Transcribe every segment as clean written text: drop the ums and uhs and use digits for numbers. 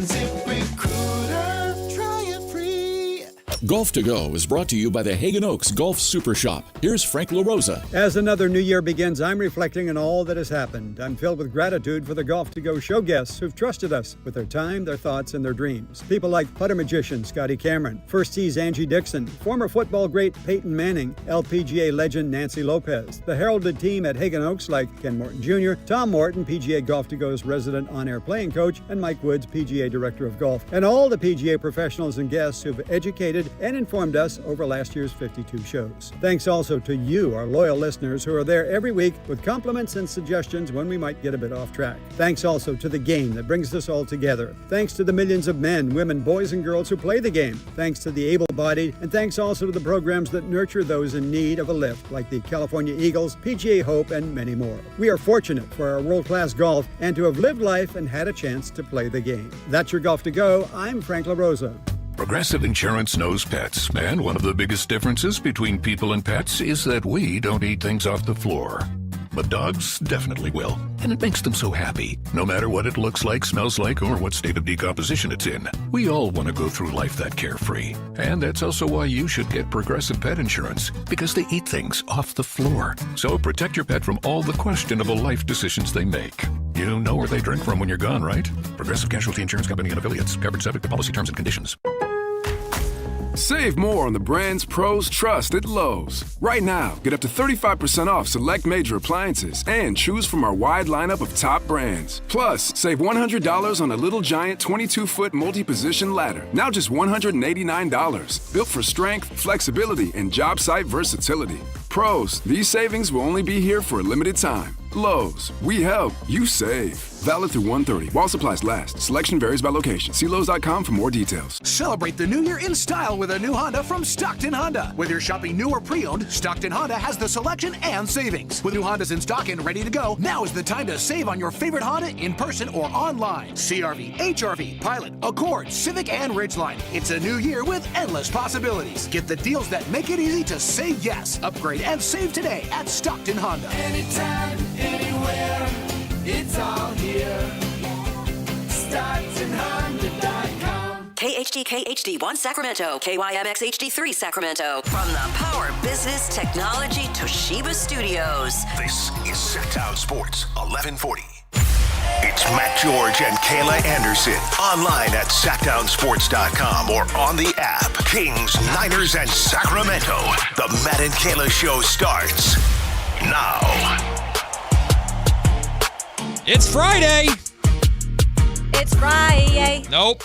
on ZipRecruiter. Try it free. Golf to Go is brought to you by the Hagen Oaks Golf Super Shop. Here's Frank LaRosa. As another new year begins, I'm reflecting on all that has happened. I'm filled with gratitude for the Golf to Go show guests who've trusted us with their time, their thoughts, and their dreams. People like putter magician Scotty Cameron, First Tee's Angie Dixon, former football great Peyton Manning, LPGA legend Nancy Lopez, the heralded team at Hagen Oaks like Ken Morton Jr., Tom Morton, PGA Golf to Go's resident on-air playing coach, and Mike Woods, PGA Director of Golf, and all the PGA professionals and guests who've educated and informed us over last year's 52 shows. Thanks also to you, our loyal listeners, who are there every week with compliments and suggestions when we might get a bit off track. Thanks also to the game that brings us all together. Thanks to the millions of men, women, boys, and girls who play the game. Thanks to the able-bodied, and thanks also to the programs that nurture those in need of a lift, like the California Eagles, PGA Hope, and many more. We are fortunate for our world-class golf and to have lived life and had a chance to play the game. That's your Golf to Go. I'm Frank LaRosa. Progressive Insurance knows pets, and one of the biggest differences between people and pets is that we don't eat things off the floor. But dogs definitely will, and it makes them so happy, no matter what it looks like, smells like, or what state of decomposition it's in. We all want to go through life that carefree, and that's also why you should get Progressive Pet Insurance, because they eat things off the floor. So protect your pet from all the questionable life decisions they make. You know where they drink from when you're gone, right? Progressive Casualty Insurance Company and Affiliates. Covered subject to policy terms and conditions. Save more on the brands pros trust at Lowe's. Right now, get up to 35% off select major appliances and choose from our wide lineup of top brands. Plus, save $100 on a Little Giant 22-foot multi-position ladder. Now just $189. Built for strength, flexibility, and job site versatility. Pros, these savings will only be here for a limited time. Lowe's, we help, you save. Valid through 1/30. While supplies last. Selection varies by location. See Lowe's.com for more details. Celebrate the new year in style with a new Honda from Stockton Honda. Whether you're shopping new or pre-owned, Stockton Honda has the selection and savings. With new Hondas in stock and ready to go, now is the time to save on your favorite Honda in person or online. CR-V, HR-V, Pilot, Accord, Civic, and Ridgeline. It's a new year with endless possibilities. Get the deals that make it easy to say yes. Upgrade and save today at Stockton Honda. Anytime, anywhere, it's all here. StocktonHonda.com. KHD HD1 Sacramento, KYMX HD3 Sacramento. From the Power Business Technology Toshiba Studios. This is Sactown Sports 1140. It's Matt George and Kayla Anderson. Online at SactownSports.com or on the app. Kings, Niners, and Sacramento. The Matt and Kayla Show starts now. It's Friday. It's Friday. Nope.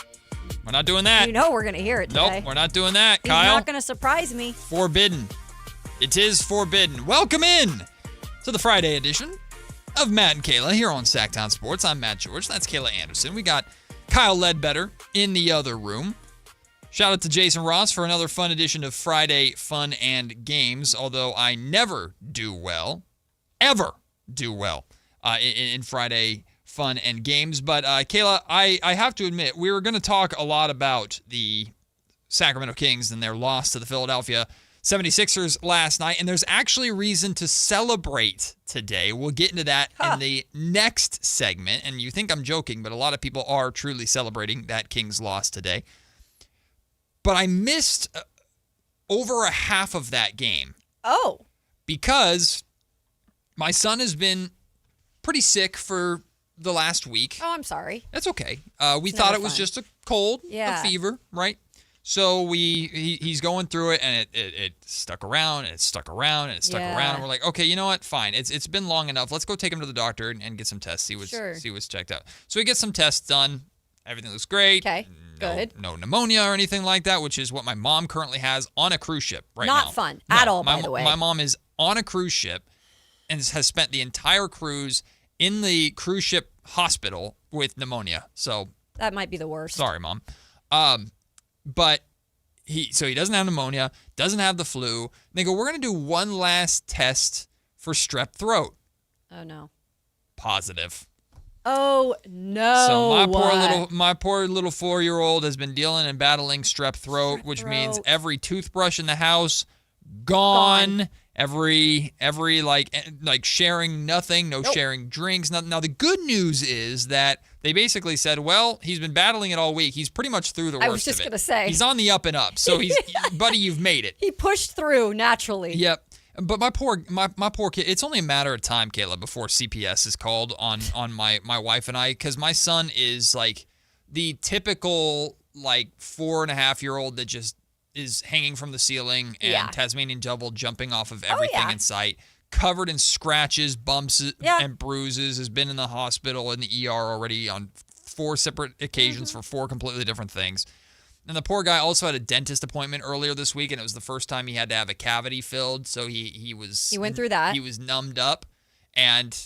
We're not doing that. You know we're going to hear it today. Nope, we're not doing that, He's Kyle. not going to surprise me. Forbidden. It is forbidden. Welcome in to the Friday edition of Matt and Kayla here on Sactown Sports. I'm Matt George. That's Kayla Anderson. We got Kyle Ledbetter in the other room. Shout out to Jason Ross for another fun edition of Friday Fun and Games, although I never do well, ever do well in Friday Fun and Games. But Kayla, I have to admit, we were going to talk a lot about the Sacramento Kings and their loss to the Philadelphia 76ers last night, and there's actually reason to celebrate today. We'll get into that in the next segment, and you think I'm joking, but a lot of people are truly celebrating that Kings loss today. But I missed over a half of that game. Oh. Because my son has been pretty sick for the last week. Oh, I'm sorry. That's okay. We thought it was just a cold, a fever, right? So he's going through it, and it stuck around, and it stuck around, and it stuck around. And we're like, okay, you know what? Fine. It's been long enough. Let's go take him to the doctor and get some tests, see what's checked out. So we get some tests done. Everything looks great. Okay, good. No pneumonia or anything like that, which is what my mom currently has on a cruise ship right now. Not fun at all, by the way. My mom is on a cruise ship and has spent the entire cruise in the cruise ship hospital with pneumonia. So that might be the worst. Sorry, Mom. But he doesn't have pneumonia, doesn't have the flu. They go, we're going to do one last test for strep throat. Oh, no. Positive. Oh, no. So my poor little 4-year-old has been dealing and battling strep throat, which means every toothbrush in the house, gone. Every like sharing nothing, no sharing drinks. Now the good news is that they basically said, well, he's been battling it all week. He's pretty much through the worst of it. I was just gonna say he's on the up and up. So he's buddy, you've made it. He pushed through naturally. Yep. But my poor kid, it's only a matter of time, Kayla, before CPS is called on my wife and I, because my son is like the typical like 4.5-year-old that just is hanging from the ceiling and Tasmanian devil jumping off of everything in sight, covered in scratches, bumps, and bruises, has been in the hospital in the ER already on 4 separate occasions for 4 completely different things. And the poor guy also had a dentist appointment earlier this week, and it was the first time he had to have a cavity filled, so he went through that. He was numbed up, and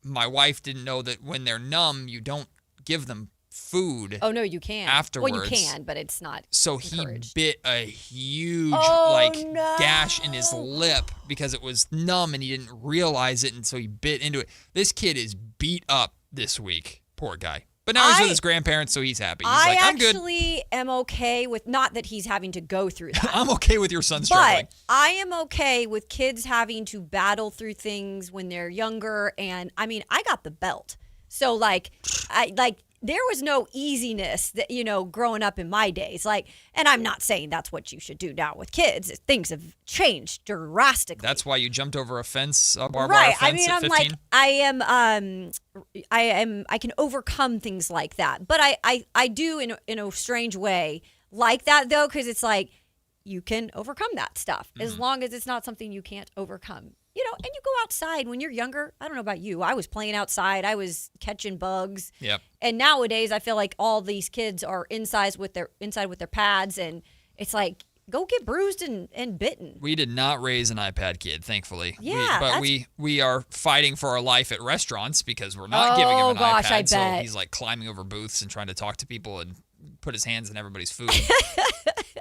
my wife didn't know that when they're numb, you don't give them food. Oh no, you can. Afterwards. Well, you can, but it's not. So encouraged. He bit a huge no. gash in his lip because it was numb and he didn't realize it, and so he bit into it. This kid is beat up this week. Poor guy. But now he's with his grandparents, so he's happy. He's like, I'm good. I actually am okay with, not that he's having to go through that. I'm okay with your son struggling. But I am okay with kids having to battle through things when they're younger. And I mean, I got the belt. So there was no easiness that, growing up in my days. And I'm not saying that's what you should do now with kids. Things have changed drastically. That's why you jumped over a fence, a barbed right. wire fence at 15? I can overcome things like that. But I do in a strange way like that, though, because it's like you can overcome that stuff as long as it's not something you can't overcome. And you go outside when you're younger. I don't know about you. I was playing outside. I was catching bugs. Yep. And nowadays, I feel like all these kids are inside with their pads, and it's like, go get bruised and bitten. We did not raise an iPad kid, thankfully. Yeah, we are fighting for our life at restaurants because we're not giving him an iPad. I bet. So he's like climbing over booths and trying to talk to people and put his hands in everybody's food.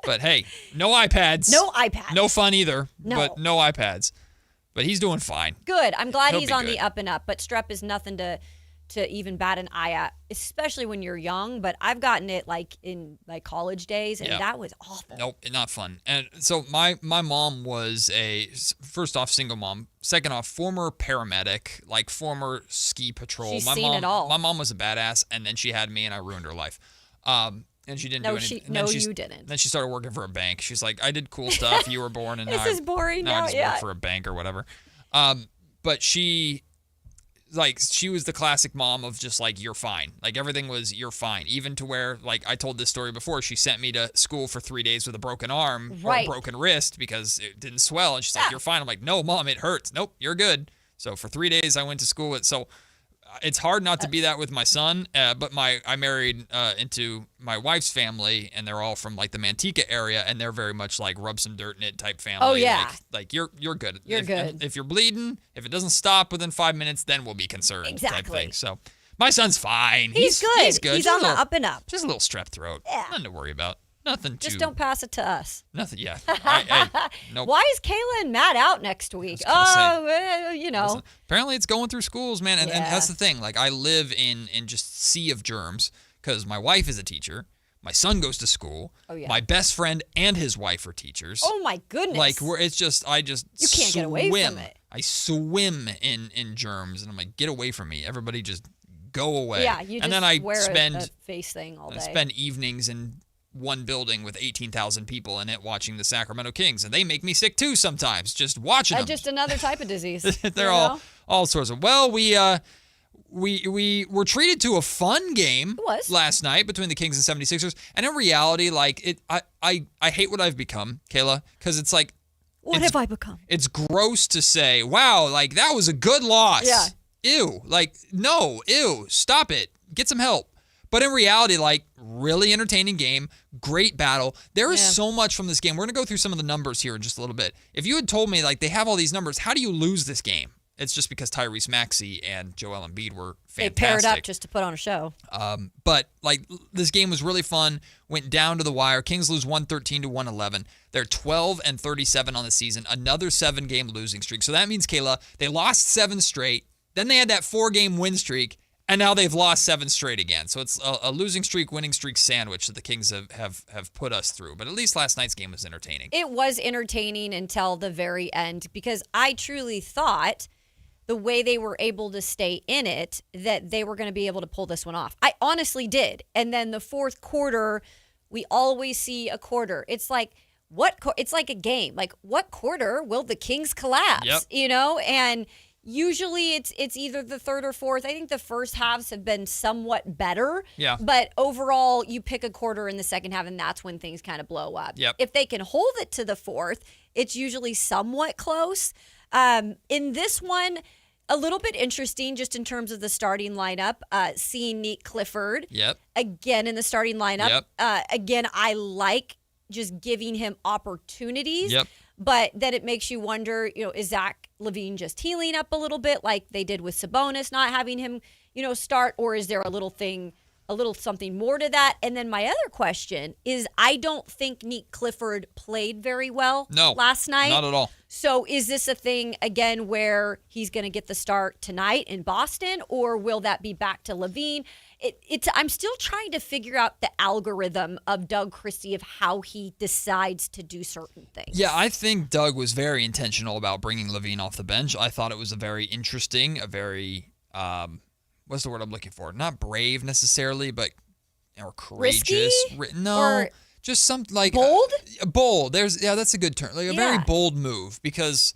But hey, no iPads. No iPads. No fun either. No. But no iPads. But he's doing fine. Good. I'm glad He'll he's be on good. the up and up. But strep is nothing to even bat an eye at, especially when you're young. But I've gotten it in my college days, and that was awful. Nope, not fun. And so my mom was first off, single mom. Second off, former paramedic, former ski patrol. She's my seen mom, it all. My mom was a badass, and then she had me, and I ruined her life. And she didn't do anything. You didn't. Then she started working for a bank. She's like, I did cool stuff. You were born, and this is boring now now. I just work for a bank or whatever. But she was the classic mom of just you're fine. Everything was you're fine. Even to where I told this story before. She sent me to school for 3 days with a broken arm or a broken wrist because it didn't swell. And she's like, you're fine. I'm like, no, Mom, it hurts. Nope, you're good. So for 3 days I went to school. So it's hard not to be that with my son, but I married into my wife's family, and they're all from the Manteca area, and they're very much rub some dirt in it type family. Oh yeah, you're good. You're good. If you're bleeding, if it doesn't stop within 5 minutes, then we'll be concerned. Exactly. Type thing. So my son's fine. He's good. He's good. He's on the up and up. Just a little strep throat. Yeah. Nothing to worry about. Nothing. Just don't pass it to us. Nothing. Yeah. Nope. Why is Kayla and Matt out next week? Listen, apparently it's going through schools, man, and that's the thing. I live in just sea of germs because my wife is a teacher. My son goes to school. Oh yeah. My best friend and his wife are teachers. Oh my goodness. I just you can't get away from it. I swim in germs, and I'm like, get away from me. Everybody just go away. Yeah, you and just then I wear spend a face thing all day. I spend evenings in one building with 18,000 people in it watching the Sacramento Kings, and they make me sick too sometimes just watching them. Just another type of disease. They're all sorts of. Well, we were treated to a fun game last night between the Kings and 76ers, and in reality, I hate what I've become, Kayla, because it's what have I become? It's gross to say, wow, that was a good loss. Yeah. Ew. No, ew. Stop it. Get some help. But in reality, really entertaining game, great battle. There is so much from this game. We're going to go through some of the numbers here in just a little bit. If you had told me, they have all these numbers, how do you lose this game? It's just because Tyrese Maxey and Joel Embiid were fantastic. They paired up just to put on a show. But this game was really fun. Went down to the wire. Kings lose 113-111. They're 12-37 on the season. Another 7-game losing streak. So that means, Kayla, they lost 7 straight. Then they had that 4-game win streak. And now they've lost 7 straight again. So it's a losing streak, winning streak sandwich that the Kings have put us through. But at least last night's game was entertaining. It was entertaining until the very end because I truly thought the way they were able to stay in it that they were going to be able to pull this one off. I honestly did. And then the fourth quarter, we always see a quarter. It's like, it's like a game. Like, what quarter will the Kings collapse? Yep. You know? And usually it's either the third or fourth. I think the first halves have been somewhat better. Yeah. But overall, you pick a quarter in the second half, and that's when things kind of blow up. Yep. If they can hold it to the fourth, it's usually somewhat close. In this one, a little bit interesting just in terms of the starting lineup, seeing Nick Clifford again in the starting lineup. Again, I like just giving him opportunities. But then it makes you wonder, is Zach LaVine just healing up a little bit like they did with Sabonis, not having him, start? Or is there a little something more to that? And then my other question is, I don't think Nick Clifford played very well last night. Not at all. So is this a thing, again, where he's going to get the start tonight in Boston, or will that be back to LaVine? I'm still trying to figure out the algorithm of Doug Christie of how he decides to do certain things. Yeah, I think Doug was very intentional about bringing LaVine off the bench. I thought it was a very interesting, what's the word I'm looking for? Not brave necessarily, but or courageous. Or just something like bold. Bold. That's a good term. Like a very bold move because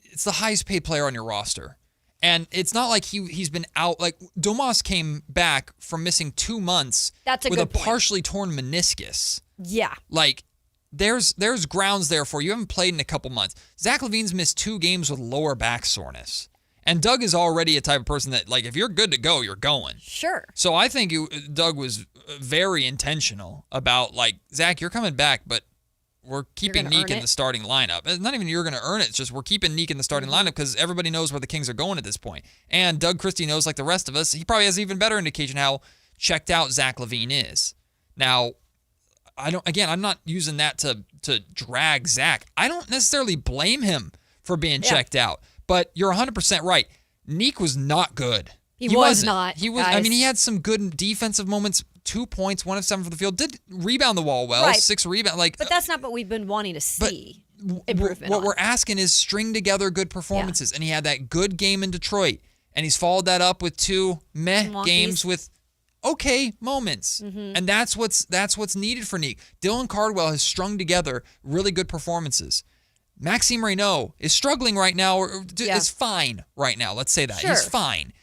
it's the highest paid player on your roster. And it's not like he's been out. Like, Domas came back from missing 2 months with a partially torn meniscus. Yeah. Like, there's grounds there for you. You haven't played in a couple months. Zach LaVine's missed 2 games with lower back soreness. And Doug is already a type of person that, like, if you're good to go, you're going. Sure. So I think Doug was very intentional about, like, Zach, you're coming back, but we're keeping Neek in the starting lineup. It's not even you're going to earn it. It's just we're keeping Neek in the starting lineup because everybody knows where the Kings are going at this point. And Doug Christie knows, like the rest of us, he probably has even better indication how checked out Zach LaVine is. Now, I'm not using that to drag Zach. I don't necessarily blame him for being checked out. But you're 100% right. Neek was not good. He was not. He was. I mean, he had some good defensive moments. 2 points, 1 of 7 from the field. Did rebound the wall well. 6 rebounds. But that's not what we've been wanting to see. Improvement. What we're asking is string together good performances. And he had that good game in Detroit, and he's followed that up with 2 games with okay moments. And that's what's needed for Neek. Dylan Cardwell has strung together really good performances. Maxime Reynaud is struggling right now, or is fine right now. Let's say that. Sure. He's fine.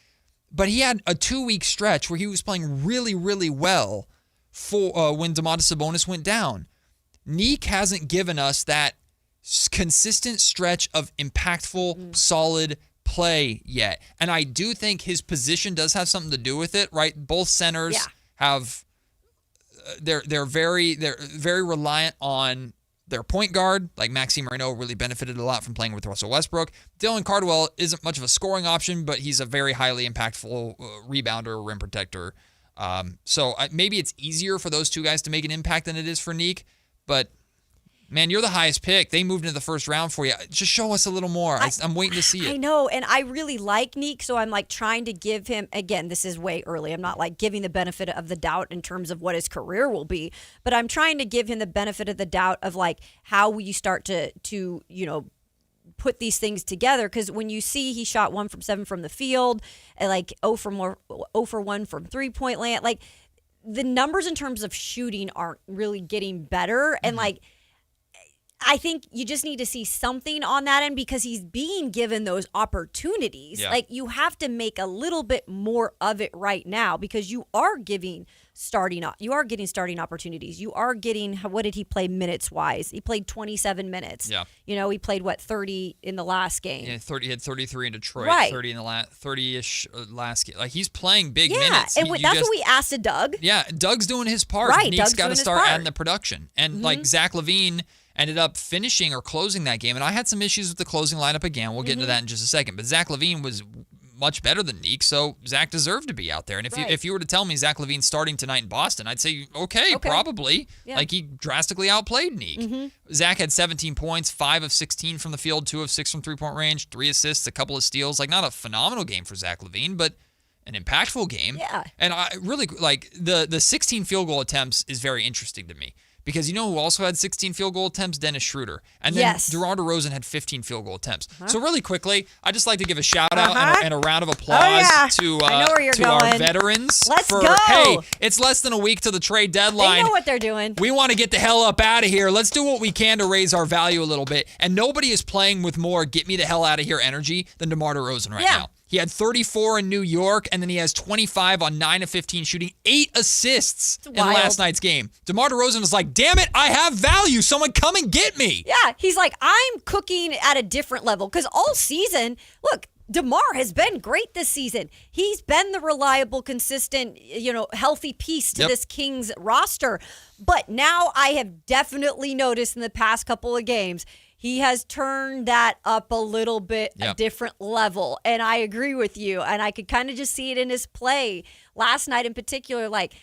But he had a 2-week stretch where he was playing really, really well for when Domantas Sabonis went down. Neek hasn't given us that consistent stretch of impactful, solid play yet. And I do think his position does have something to do with it, right? Both centers have they're very reliant on their point guard, like Maxime Reynaud, really benefited a lot from playing with Russell Westbrook. Dylan Cardwell isn't much of a scoring option, but he's a very highly impactful rebounder, rim protector. So maybe it's easier for those 2 guys to make an impact than it is for Neek. But, man, you're the highest pick. They moved into the first round for you. Just show us a little more. I'm waiting to see it. I know, and I really like Neek, so I'm like trying to give him, again, this is way early. I'm not like giving the benefit of the doubt in terms of what his career will be, but I'm trying to give him the benefit of the doubt of like how we start to put these things together. Because when you see he shot 1 from 7 from the field, and like 0 for 1 from 3-point land, like the numbers in terms of shooting aren't really getting better, and like I think you just need to see something on that end because he's being given those opportunities. Yeah. Like, you have to make a little bit more of it right now because you are getting starting opportunities. You are getting, what did he play minutes wise? He played 27 minutes. Yeah. He played 30 in the last game. Yeah, he had 33 in Detroit, right. 30 in the 30-ish last game. Like, he's playing big minutes. Yeah, and that's what we asked of Doug. Yeah, Doug's doing his part. Right, Neek's got to start adding the production. And like Zach LaVine ended up finishing or closing that game. And I had some issues with the closing lineup again. We'll get into that in just a second. But Zach LaVine was much better than Neek, so Zach deserved to be out there. And if you were to tell me Zach LaVine's starting tonight in Boston, I'd say, okay. Probably. Yeah. Like, he drastically outplayed Neek. Zach had 17 points, 5 of 16 from the field, 2 of 6 from 3-point range, 3 assists, a couple of steals. Like, not a phenomenal game for Zach LaVine, but an impactful game. Yeah. And I really like the 16 field goal attempts is very interesting to me. Because you know who also had 16 field goal attempts? Dennis Schroeder. And then DeMar DeRozan had 15 field goal attempts. So really quickly, I'd just like to give a shout out and a round of applause to our veterans. Let's go. Hey, it's less than a week to the trade deadline. They know what they're doing. We want to get the hell up out of here. Let's do what we can to raise our value a little bit. And nobody is playing with more get me the hell out of here energy than DeMar DeRozan right now. He had 34 in New York, and then he has 25 on 9 of 15 shooting, 8 assists in last night's game. DeMar DeRozan was like, damn it, I have value. Someone come and get me. Yeah, he's like, I'm cooking at a different level. Because all season, look, DeMar has been great this season. He's been the reliable, consistent, healthy piece to this Kings roster. But now I have definitely noticed in the past couple of games, he has turned that up a little bit, a different level. And I agree with you. And I could kind of just see it in his play last night in particular. Like,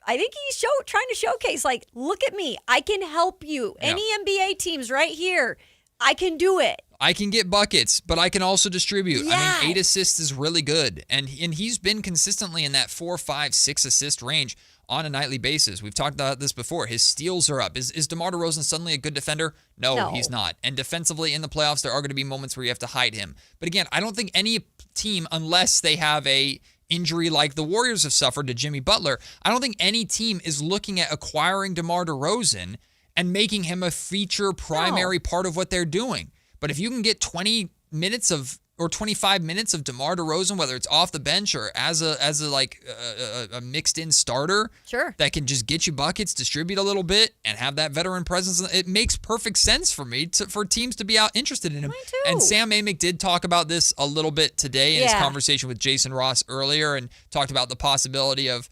I think he's trying to showcase, like, look at me. I can help you. Any NBA teams right here, I can do it. I can get buckets, but I can also distribute. Yes. I mean, 8 assists is really good. And he's been consistently in that 4, 5, 6 assist range on a nightly basis. We've talked about this before. His steals are up. Is DeMar DeRozan suddenly a good defender? No, he's not. And defensively in the playoffs, there are going to be moments where you have to hide him. But again, I don't think any team, unless they have a injury like the Warriors have suffered to Jimmy Butler, I don't think any team is looking at acquiring DeMar DeRozan and making him a feature primary part of what they're doing. But if you can get 20 minutes of or 25 minutes of DeMar DeRozan, whether it's off the bench or as a mixed in starter, that can just get you buckets, distribute a little bit, and have that veteran presence, it makes perfect sense for me for teams to be out interested in him. And Sam Amick did talk about this a little bit today in his conversation with Jason Ross earlier, and talked about the possibility of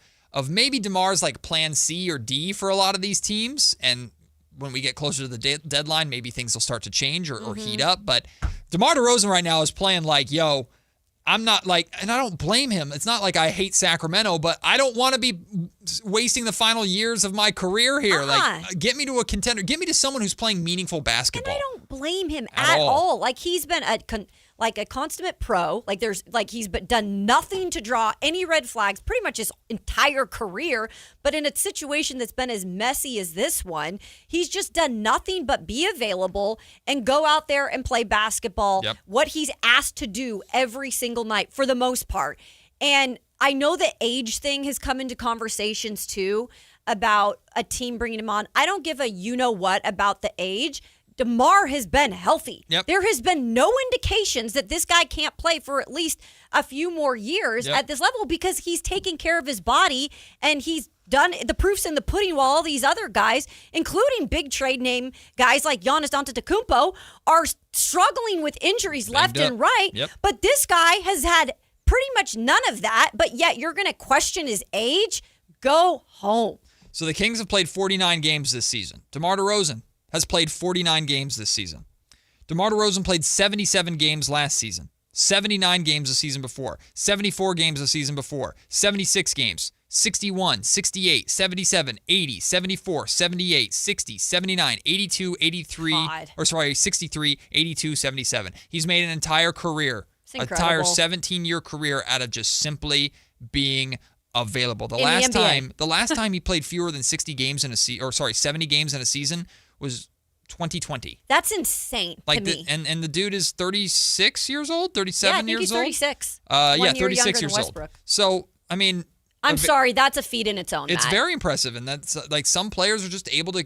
maybe DeMar's like plan C or D for a lot of these teams. And when we get closer to the deadline, maybe things will start to change or heat up. But DeMar DeRozan right now is playing like, yo, I'm not like, and I don't blame him. It's not like I hate Sacramento, but I don't want to be wasting the final years of my career here. Like, get me to a contender. Get me to someone who's playing meaningful basketball. And I don't blame him at all. Like, he's been a consummate pro. Like, he's done nothing to draw any red flags pretty much his entire career. But in a situation that's been as messy as this one, he's just done nothing but be available and go out there and play basketball. What he's asked to do every single night for the most part. And I know the age thing has come into conversations too about a team bringing him on. I don't give a you-know-what about the age. DeMar has been healthy. There has been no indications that this guy can't play for at least a few more years at this level, because he's taking care of his body and he's done the proofs in the pudding, while all these other guys, including big trade name guys like Giannis Antetokounmpo, are struggling with injuries left and right. But this guy has had pretty much none of that, but yet you're going to question his age? Go home. So the Kings have played 49 games this season. DeMar DeRozan has played 49 games this season. DeMar DeRozan played 77 games last season, 79 games the season before, 74 games the season before, 76 games, 61, 68, 77, 80, 74, 78, 60, 79, 82, 83, 63, 82, 77. He's made an entire career, entire 17-year career out of just simply being available. The last time he played fewer than 60 games in a 70 games in a season was 2020. That's insane to me. And the dude is 36 years old, 37 years old? He's 36. 36 years old. So, I mean... I'm sorry, that's a feat in its own, It's Matt. very impressive, and that's like some players are just able to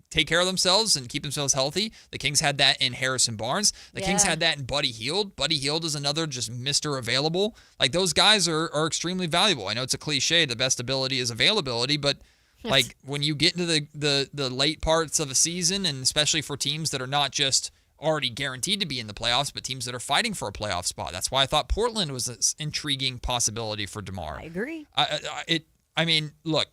take care of themselves and keep themselves healthy. The Kings had that in Harrison Barnes. The Kings had that in Buddy Hield. Buddy Hield is another just Mr. Available. Like, those guys are extremely valuable. I know it's a cliche, the best ability is availability, but like when you get into the late parts of a season, and especially for teams that are not just already guaranteed to be in the playoffs, but teams that are fighting for a playoff spot. That's why I thought Portland was an intriguing possibility for DeMar. I agree. I mean, look,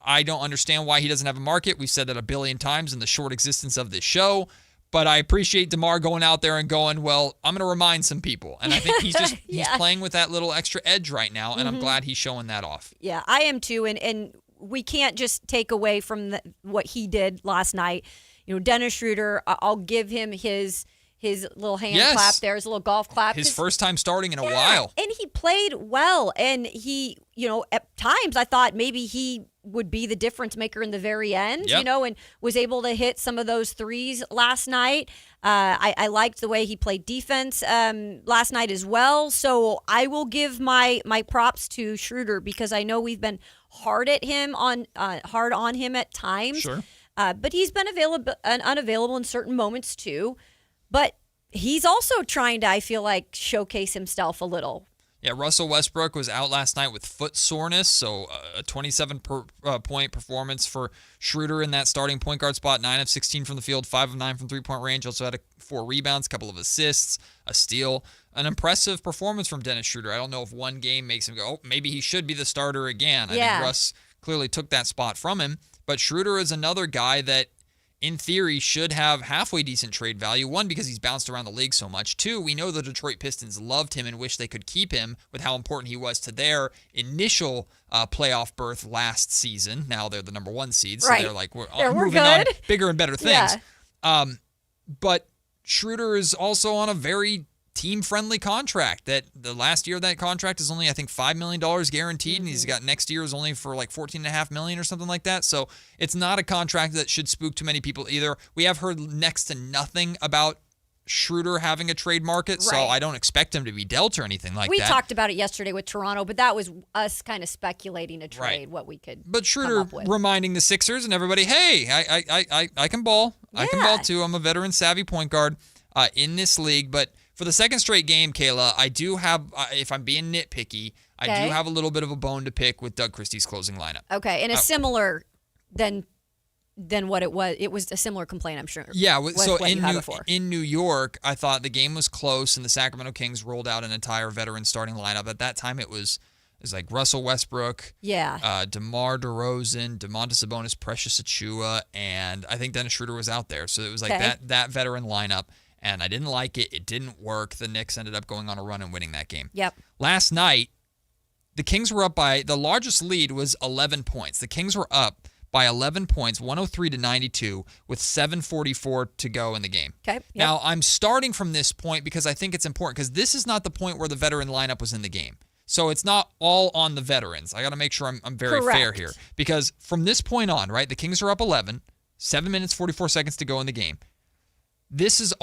I don't understand why he doesn't have a market. We've said that a billion times in the short existence of this show, but I appreciate DeMar going out there and going, well, I'm going to remind some people. And I think he's just he's playing with that little extra edge right now, and I'm glad he's showing that off. Yeah, I am too, and we can't just take away from what he did last night. You know, Dennis Schroeder, I'll give him his his little hand Yes. clap there, his little golf clap. His first time starting in a while. And he played well. And he, at times I thought maybe he would be the difference maker in the very end, Yep. and was able to hit some of those threes last night. I liked the way he played defense last night as well. So I will give my props to Schroeder because I know we've been hard on him at times. Sure. But he's been unavailable in certain moments too. But he's also trying to, I feel like, showcase himself a little. Yeah, Russell Westbrook was out last night with foot soreness, so a 27-point performance for Schroeder in that starting point guard spot, 9 of 16 from the field, 5 of 9 from three-point range, also had 4 rebounds, a couple of assists, a steal. An impressive performance from Dennis Schroeder. I don't know if one game makes him go, oh, maybe he should be the starter again. I think Russ clearly took that spot from him, but Schroeder is another guy that in theory, should have halfway decent trade value. One, because he's bounced around the league so much. Two, we know the Detroit Pistons loved him and wish they could keep him with how important he was to their initial playoff berth last season. Now they're the number 1 seed, so they're like, we're moving on bigger and better things. Yeah. But Schroeder is also on a very team-friendly contract. That the last year of that contract is only, I think, $5 million guaranteed, and he's got next year is only for like $14.5 million or something like that. So it's not a contract that should spook too many people either. We have heard next to nothing about Schroeder having a trade market, so I don't expect him to be dealt or anything like that. We talked about it yesterday with Toronto, but that was us kind of speculating a trade, what we could. But Schroeder reminding the Sixers and everybody, hey, I can ball. Yeah. I can ball too. I'm a veteran savvy point guard in this league, but for the second straight game, Kayla, I do have, if I'm being nitpicky, I do have a little bit of a bone to pick with Doug Christie's closing lineup. Okay, and a similar than what it was. It was a similar complaint, I'm sure. Yeah, so in New York, I thought the game was close, and the Sacramento Kings rolled out an entire veteran starting lineup. At that time, it was like Russell Westbrook, DeMar DeRozan, Domantas Sabonis, Precious Achiuwa, and I think Dennis Schroeder was out there. So it was like that veteran lineup. And I didn't like it. It didn't work. The Knicks ended up going on a run and winning that game. Yep. Last night, the Kings were up by, the largest lead was 11 points. The Kings were up by 11 points, 103-92, with 7:44 to go in the game. Okay. Yep. Now, I'm starting from this point because I think it's important, because this is not the point where the veteran lineup was in the game. So it's not all on the veterans. I got to make sure I'm very fair here. Because from this point on, right, the Kings are up 11, 7 minutes, 44 seconds to go in the game. These are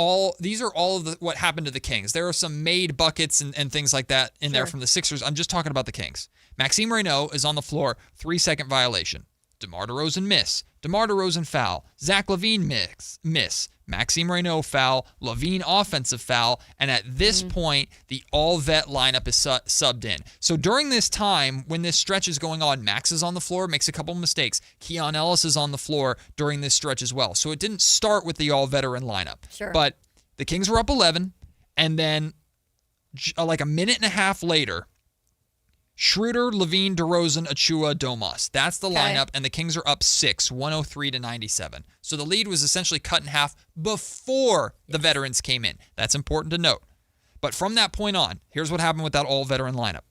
all of what happened to the Kings. There are some made buckets and things like that in there from the Sixers. I'm just talking about the Kings. Maxime Reynaud is on the floor, 3-second violation. DeMar DeRozan miss. DeMar DeRozan foul. Zach LaVine miss. Maxime Reynaud foul. LaVine offensive foul. And at this point, the all-vet lineup is subbed in. So during this time, when this stretch is going on, Max is on the floor, makes a couple mistakes. Keon Ellis is on the floor during this stretch as well. So it didn't start with the all-veteran lineup. Sure. But the Kings were up 11, and then like a minute and a half later, Schroeder, LaVine, DeRozan, Achiuwa, Domas. That's the lineup, and the Kings are up 6, 103-97. So the lead was essentially cut in half before the veterans came in. That's important to note. But from that point on, here's what happened with that all-veteran lineup.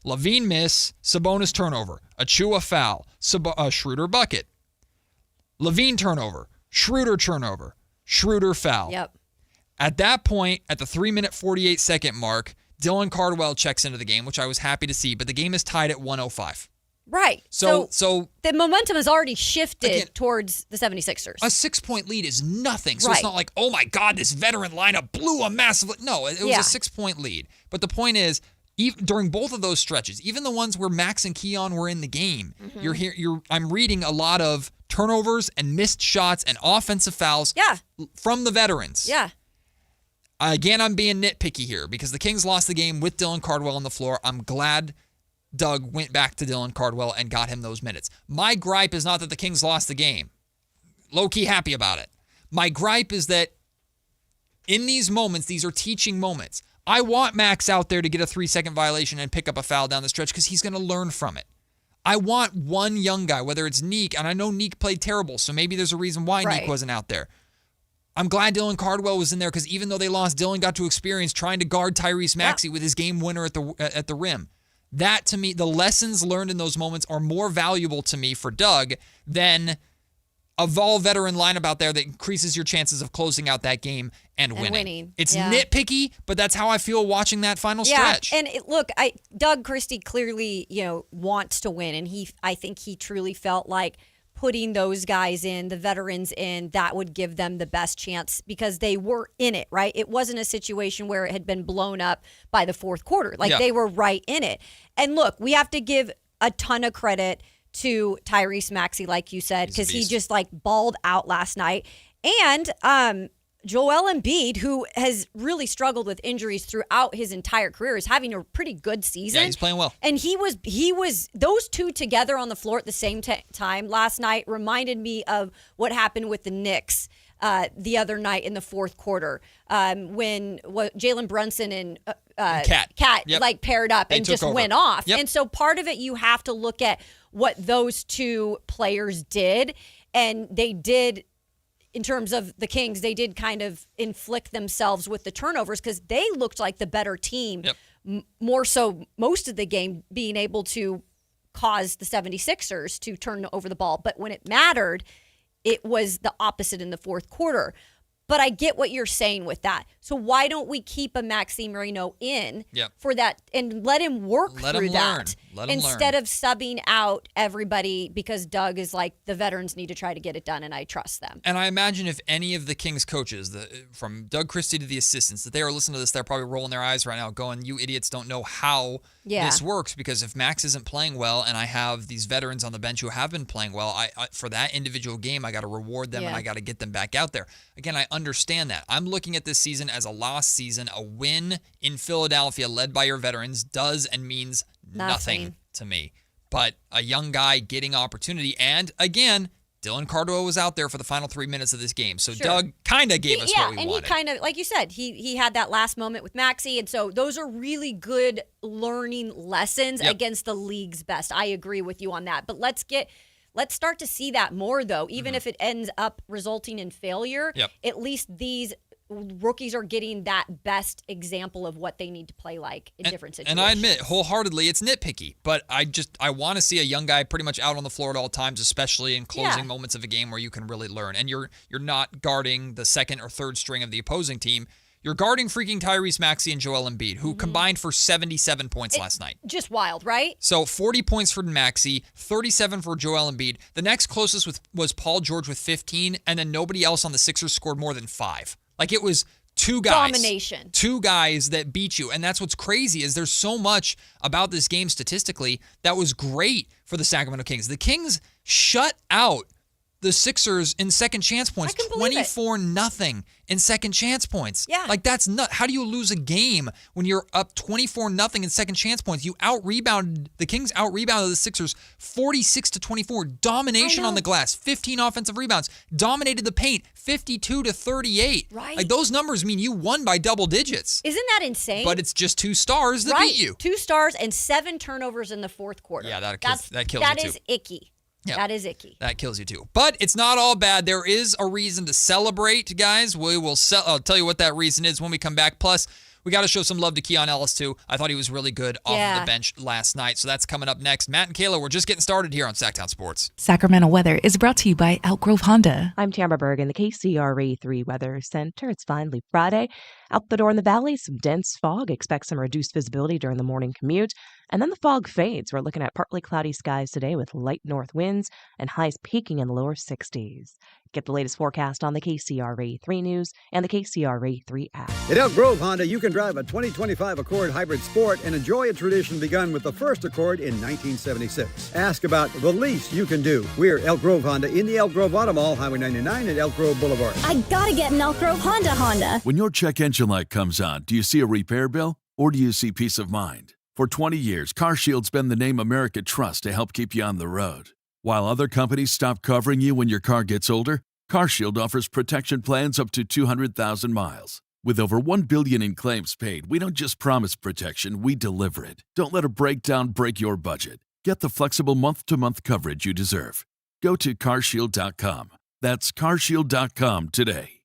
LaVine miss, Sabonis turnover, Achiuwa foul, Schroeder bucket. LaVine turnover, Schroeder turnover, Schroeder foul. Yep. At that point, at the 3-minute, 48-second mark, Dylan Cardwell checks into the game, which I was happy to see, but the game is tied at 105. Right. So the momentum has already shifted towards the 76ers. A 6-point lead is nothing. So it's not like, oh my God, this veteran lineup blew a massive. No, it was a 6-point lead. But the point is, during both of those stretches, even the ones where Max and Keon were in the game, I'm reading a lot of turnovers and missed shots and offensive fouls from the veterans. Yeah. Again, I'm being nitpicky here because the Kings lost the game with Dylan Cardwell on the floor. I'm glad Doug went back to Dylan Cardwell and got him those minutes. My gripe is not that the Kings lost the game. Low-key happy about it. My gripe is that in these moments, these are teaching moments. I want Max out there to get a 3-second violation and pick up a foul down the stretch because he's going to learn from it. I want one young guy, whether it's Neek, and I know Neek played terrible, so maybe there's a reason why Neek wasn't out there. I'm glad Dylan Cardwell was in there because even though they lost, Dylan got to experience trying to guard Tyrese Maxey with his game winner at the rim. That, to me, the lessons learned in those moments are more valuable to me for Doug than a vol veteran lineup out there that increases your chances of closing out that game and winning. It's nitpicky, but that's how I feel watching that final stretch. And Doug Christie clearly, wants to win, and I think he truly felt like putting those guys in, the veterans in, that would give them the best chance because they were in it, right? It wasn't a situation where it had been blown up by the fourth quarter. They were right in it. And look, we have to give a ton of credit to Tyrese Maxey, like you said, because he just balled out last night. And Joel Embiid, who has really struggled with injuries throughout his entire career, is having a pretty good season. Yeah, he's playing well. And he was those two together on the floor at the same time last night reminded me of what happened with the Knicks the other night in the fourth quarter when Jalen Brunson and Cat paired up and just went off. Yep. And so part of it, you have to look at what those two players did, and they did. In terms of the Kings, they did kind of inflict themselves with the turnovers because they looked like the better team, more so most of the game, being able to cause the 76ers to turn over the ball. But when it mattered, it was the opposite in the fourth quarter. But I get what you're saying with that. So why don't we keep a Maxi Marino in for that and let him work through that instead of subbing out everybody because Doug is like, the veterans need to try to get it done and I trust them. And I imagine if any of the Kings coaches, from Doug Christie to the assistants, that they are listening to this, they're probably rolling their eyes right now going, you idiots don't know how this works, because if Max isn't playing well and I have these veterans on the bench who have been playing well, I for that individual game, I got to reward them and I got to get them back out there. Again, I understand that. I'm looking at this season as a lost season. A win in Philadelphia led by your veterans does and means nothing to me. But a young guy getting opportunity, and again, Dylan Cardwell was out there for the final 3 minutes of this game. So Doug kind of gave us what we wanted. And he kind of, like you said, he had that last moment with Maxey. And so those are really good learning lessons against the league's best. I agree with you on that. But let's start to see that more, though. Even if it ends up resulting in failure, at least these rookies are getting that best example of what they need to play like in different situations. And I admit, wholeheartedly, it's nitpicky. But I want to see a young guy pretty much out on the floor at all times, especially in closing moments of a game where you can really learn. And you're not guarding the second or third string of the opposing team. You're guarding freaking Tyrese Maxey and Joel Embiid, who combined for 77 points last night. Just wild, right? So 40 points for Maxey, 37 for Joel Embiid. The next closest was Paul George with 15, and then nobody else on the Sixers scored more than 5. Like, it was two guys. Domination. Two guys that beat you. And that's what's crazy is there's so much about this game statistically that was great for the Sacramento Kings. The Kings shut out the Sixers in second chance points, 24-0 in second chance points. Yeah. Like, that's nuts. How do you lose a game when you're up 24-0 in second chance points? The Kings out-rebounded the Sixers 46-24. Domination on the glass, 15 offensive rebounds. Dominated the paint, 52-38. Right. Like, those numbers mean you won by double digits. Isn't that insane? But it's just 2 stars that beat you. 2 stars and 7 turnovers in the fourth quarter. Yeah, that kills you too. That is icky. Yep. That is icky. That kills you too. But it's not all bad. There is a reason to celebrate, guys. I'll tell you what that reason is when we come back. Plus, we got to show some love to Keon Ellis too. I thought he was really good off the bench last night. So that's coming up next. Matt and Kayla, we're just getting started here on Sactown Sports. Sacramento weather is brought to you by Elk Grove Honda. I'm Tamara Berg in the KCRA 3 Weather Center. It's finally Friday. Out the door in the valley, some dense fog. Expect some reduced visibility during the morning commute. And then the fog fades. We're looking at partly cloudy skies today with light north winds and highs peaking in the lower 60s. Get the latest forecast on the KCRA 3 News and the KCRA 3 app. At Elk Grove Honda, you can drive a 2025 Accord Hybrid Sport and enjoy a tradition begun with the first Accord in 1976. Ask about the least you can do. We're Elk Grove Honda in the Elk Grove Auto Mall, Highway 99 at Elk Grove Boulevard. I gotta get an Elk Grove Honda. When your check engine light comes on, do you see a repair bill or do you see peace of mind? For 20 years, CarShield's been the name America trusts to help keep you on the road. While other companies stop covering you when your car gets older, CarShield offers protection plans up to 200,000 miles. With over $1 billion in claims paid, we don't just promise protection, we deliver it. Don't let a breakdown break your budget. Get the flexible month-to-month coverage you deserve. Go to CarShield.com. That's CarShield.com today.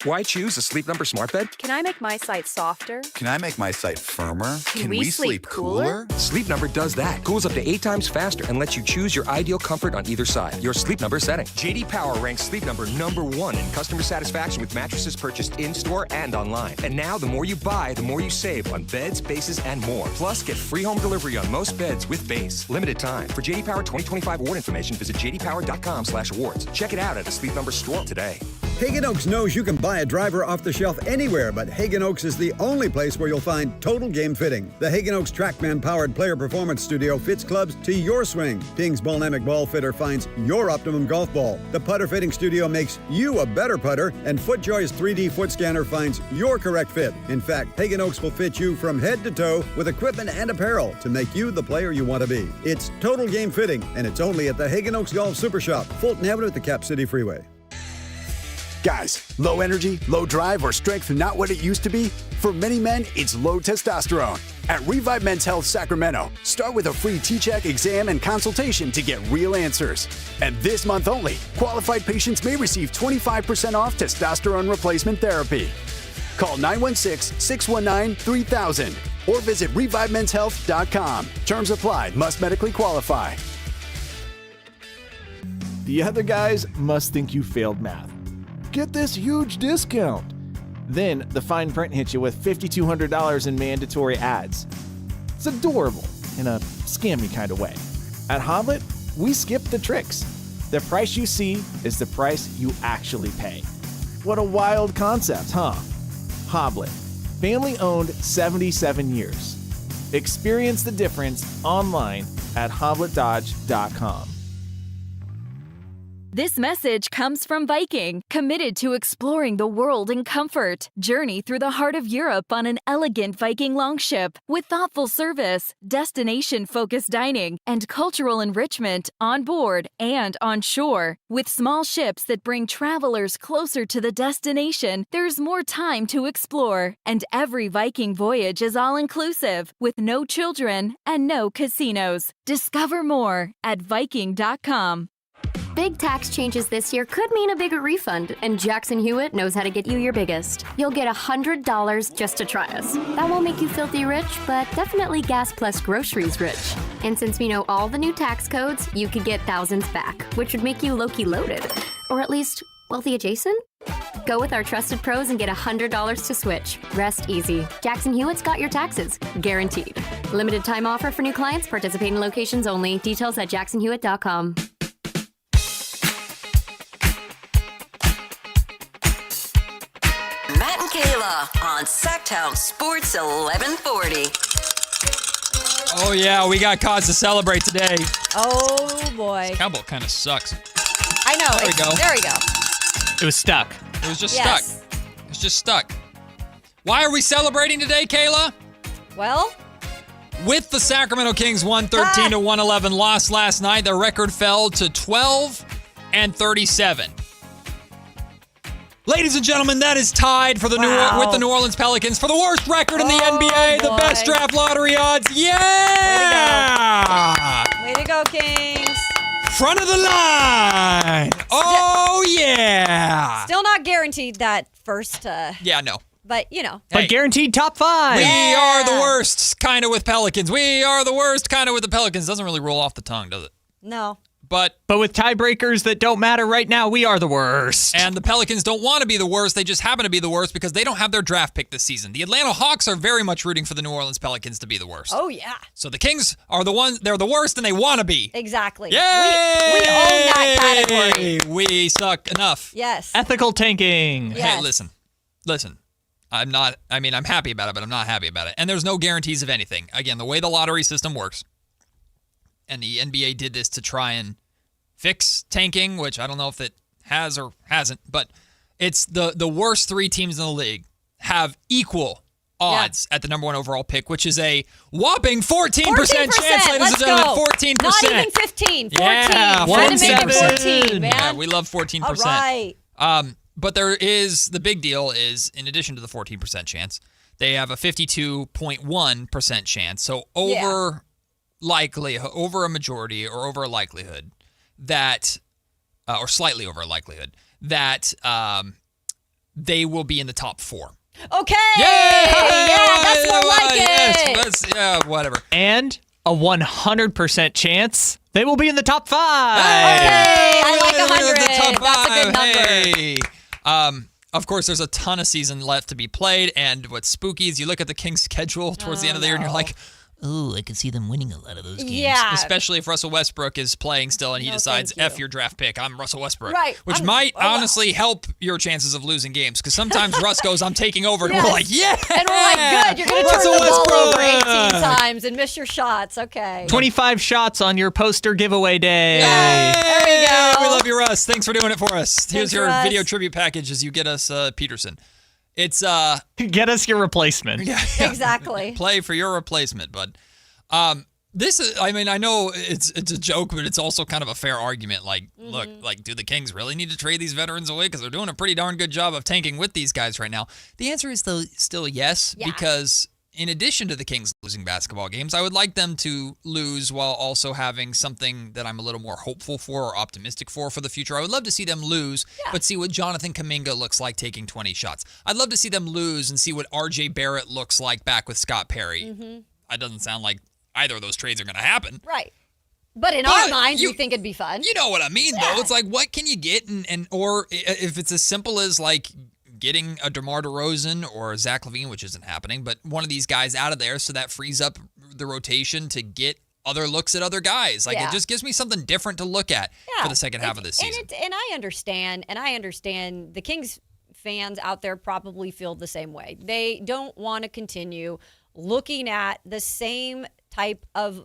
Why choose a Sleep Number smart bed? Can I make my site softer? Can I make my site firmer? Can we sleep cooler? Sleep Number does that. Cools up to 8 times faster and lets you choose your ideal comfort on either side. Your Sleep Number setting. JD Power ranks Sleep Number #1 in customer satisfaction with mattresses purchased in-store and online. And now, the more you buy, the more you save on beds, bases, and more. Plus, get free home delivery on most beds with base. Limited time. For JD Power 2025 award information, visit jdpower.com/awards. Check it out at a Sleep Number store today. Hagen Oaks knows you can buy a driver off the shelf anywhere, but Hagen Oaks is the only place where you'll find total game fitting. The Hagen Oaks TrackMan-powered player performance studio fits clubs to your swing. Ping's Ballnamic Ball Fitter finds your optimum golf ball. The putter fitting studio makes you a better putter, and FootJoy's 3D foot scanner finds your correct fit. In fact, Hagen Oaks will fit you from head to toe with equipment and apparel to make you the player you want to be. It's total game fitting, and it's only at the Hagen Oaks Golf Super Shop, Fulton Avenue at the Cap City Freeway. Guys, low energy, low drive, or strength not what it used to be? For many men, it's low testosterone. At Revive Men's Health Sacramento, start with a free T-check exam and consultation to get real answers. And this month only, qualified patients may receive 25% off testosterone replacement therapy. Call 916-619-3000 or visit ReviveMen'sHealth.com. Terms apply. Must medically qualify. The other guys must think you failed math. Get this huge discount. Then the fine print hits you with $5,200 in mandatory ads. It's adorable in a scammy kind of way. At Hoblet, we skip the tricks. The price you see is the price you actually pay. What a wild concept, huh? Hoblet, family owned 77 years. Experience the difference online at hobletdodge.com. This message comes from Viking, committed to exploring the world in comfort. Journey through the heart of Europe on an elegant Viking longship with thoughtful service, destination-focused dining, and cultural enrichment on board and on shore. With small ships that bring travelers closer to the destination, there's more time to explore. And every Viking voyage is all-inclusive, with no children and no casinos. Discover more at Viking.com. Big tax changes this year could mean a bigger refund, and Jackson Hewitt knows how to get you your biggest. You'll get $100 just to try us. That won't make you filthy rich, but definitely gas plus groceries rich. And since we know all the new tax codes, you could get thousands back, which would make you low-key loaded. Or at least wealthy adjacent? Go with our trusted pros and get $100 to switch. Rest easy. Jackson Hewitt's got your taxes. Guaranteed. Limited time offer for new clients. Participating locations only. Details at jacksonhewitt.com. Matt and Kayla on Sactown Sports 1140. Oh, yeah, we got cause to celebrate today. Oh, boy. Cowboy kind of sucks. I know. There we go. There we go. It was stuck. It was just stuck. It was just stuck. Why are we celebrating today, Kayla? Well, with the Sacramento Kings 113-111 loss last night, their record fell to 12-37. Ladies and gentlemen, that is tied for the with the New Orleans Pelicans for the worst record in the NBA, the best draft lottery odds. Yeah! Way to go, Kings. Front of the line. Oh, yeah. Still not guaranteed that first. Yeah, no. But, you know. But guaranteed top 5. We are the worst, kind of, with Pelicans. We are the worst, kind of, with the Pelicans. Doesn't really roll off the tongue, does it? No. But with tiebreakers that don't matter right now, we are the worst. And the Pelicans don't want to be the worst. They just happen to be the worst because they don't have their draft pick this season. The Atlanta Hawks are very much rooting for the New Orleans Pelicans to be the worst. Oh, yeah. So the Kings are the ones, they're the worst and they want to be. Exactly. Yay! We own that category. We suck enough. Yes. Ethical tanking. Yes. Hey, listen. I'm happy about it, but I'm not happy about it. And there's no guarantees of anything. Again, the way the lottery system works, and the NBA did this to try and fix tanking, which I don't know if it has or hasn't, but it's the worst 3 teams in the league have equal odds at the number 1 overall pick, which is a whopping 14% chance, ladies and gentlemen. 14%. Not even 15. 14. Yeah, Trying to make it 14, man. Yeah, we love 14%. All right. But the big deal is, in addition to the 14% chance, they have a 52.1% chance. So over a majority or over a likelihood that, or slightly over a likelihood, that they will be in the top 4. Okay. Yeah, that's more like it. Yes, whatever. And a 100% chance they will be in the top 5. Hey, I like 100. The top 5. That's a good number. Hey. Of course, there's a ton of season left to be played, and what's spooky is you look at the Kings' schedule towards the end of the year, and you're like, oh, I can see them winning a lot of those games. Yeah. Especially if Russell Westbrook is playing still and he decides, thank F your draft pick, I'm Russell Westbrook. Right. Which might honestly help your chances of losing games, because sometimes Russ goes, I'm taking over, and we're like, yeah! And we're like, good, you're going to turn Russell the ball over Westbrook! 18 times and miss your shots. Okay. 25 shots on your poster giveaway day. There we go. We love you, Russ. Thanks for doing it for us. Here's Thanks, your Russ. video tribute package as you get us Peterson. It's Get us your replacement. Yeah. Exactly. Play for your replacement, bud. This is, I mean, I know it's a joke, but it's also kind of a fair argument. Like, look, like, do the Kings really need to trade these veterans away? Because they're doing a pretty darn good job of tanking with these guys right now. The answer is still yes, because in addition to the Kings losing basketball games, I would like them to lose while also having something that I'm a little more hopeful for or optimistic for the future. I would love to see them lose, but see what Jonathan Kuminga looks like taking 20 shots. I'd love to see them lose and see what RJ Barrett looks like back with Scott Perry. That doesn't sound like either of those trades are going to happen. Right. But in our minds, we think it'd be fun. You know what I mean, though. It's like, what can you get? Or if it's as simple as, like, getting a DeMar DeRozan or a Zach LaVine, which isn't happening, but one of these guys out of there so that frees up the rotation to get other looks at other guys. Like, it just gives me something different to look at for the second half of this season. And I understand the Kings fans out there probably feel the same way. They don't want to continue looking at the same type of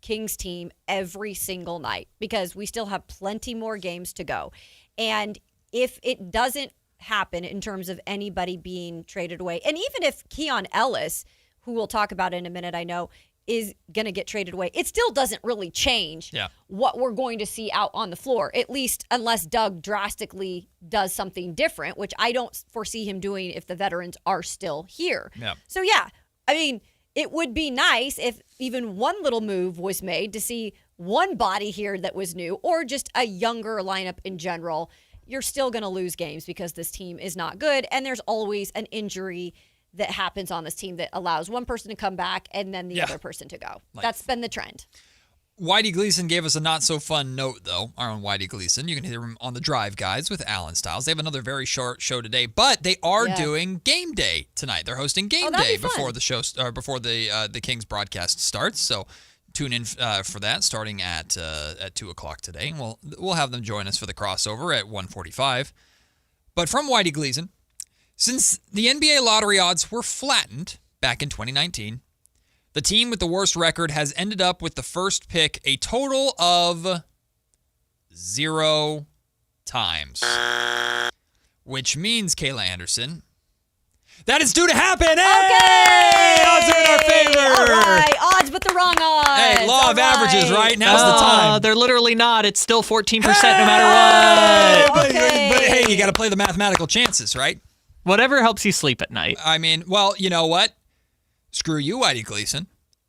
Kings team every single night, because we still have plenty more games to go. And if it doesn't happen in terms of anybody being traded away, and even if Keon Ellis, who we'll talk about in a minute, I know, is going to get traded away, it still doesn't really change what we're going to see out on the floor, at least unless Doug drastically does something different, which I don't foresee him doing if the veterans are still here. So, I mean, it would be nice if even one little move was made to see one body here that was new, or just a younger lineup in general. You're still going to lose games because this team is not good, and there's always an injury that happens on this team that allows one person to come back and then the other person to go. That's been the trend. Whitey Gleason gave us a not-so-fun note, though, our own Whitey Gleason. You can hear him on the Drive Guys with Alan Stiles. They have another very short show today, but they are doing Game Day tonight. They're hosting Game Day before the show, or before the Kings broadcast starts. So tune in for that, starting at 2 o'clock today. And we'll have them join us for the crossover at 1:45. But from Whitey Gleason, since the NBA lottery odds were flattened back in 2019, the team with the worst record has ended up with the first pick a total of 0 times. Which means, Kayla Anderson, that is due to happen. Hey! Odds are in our favor. All right. Odds, but the wrong odds. Hey, law of averages, right? Now's the time. They're literally not. It's still 14% no matter what. But hey, you got to play the mathematical chances, right? Whatever helps you sleep at night. I mean, well, you know what? Screw you, Whitey Gleason,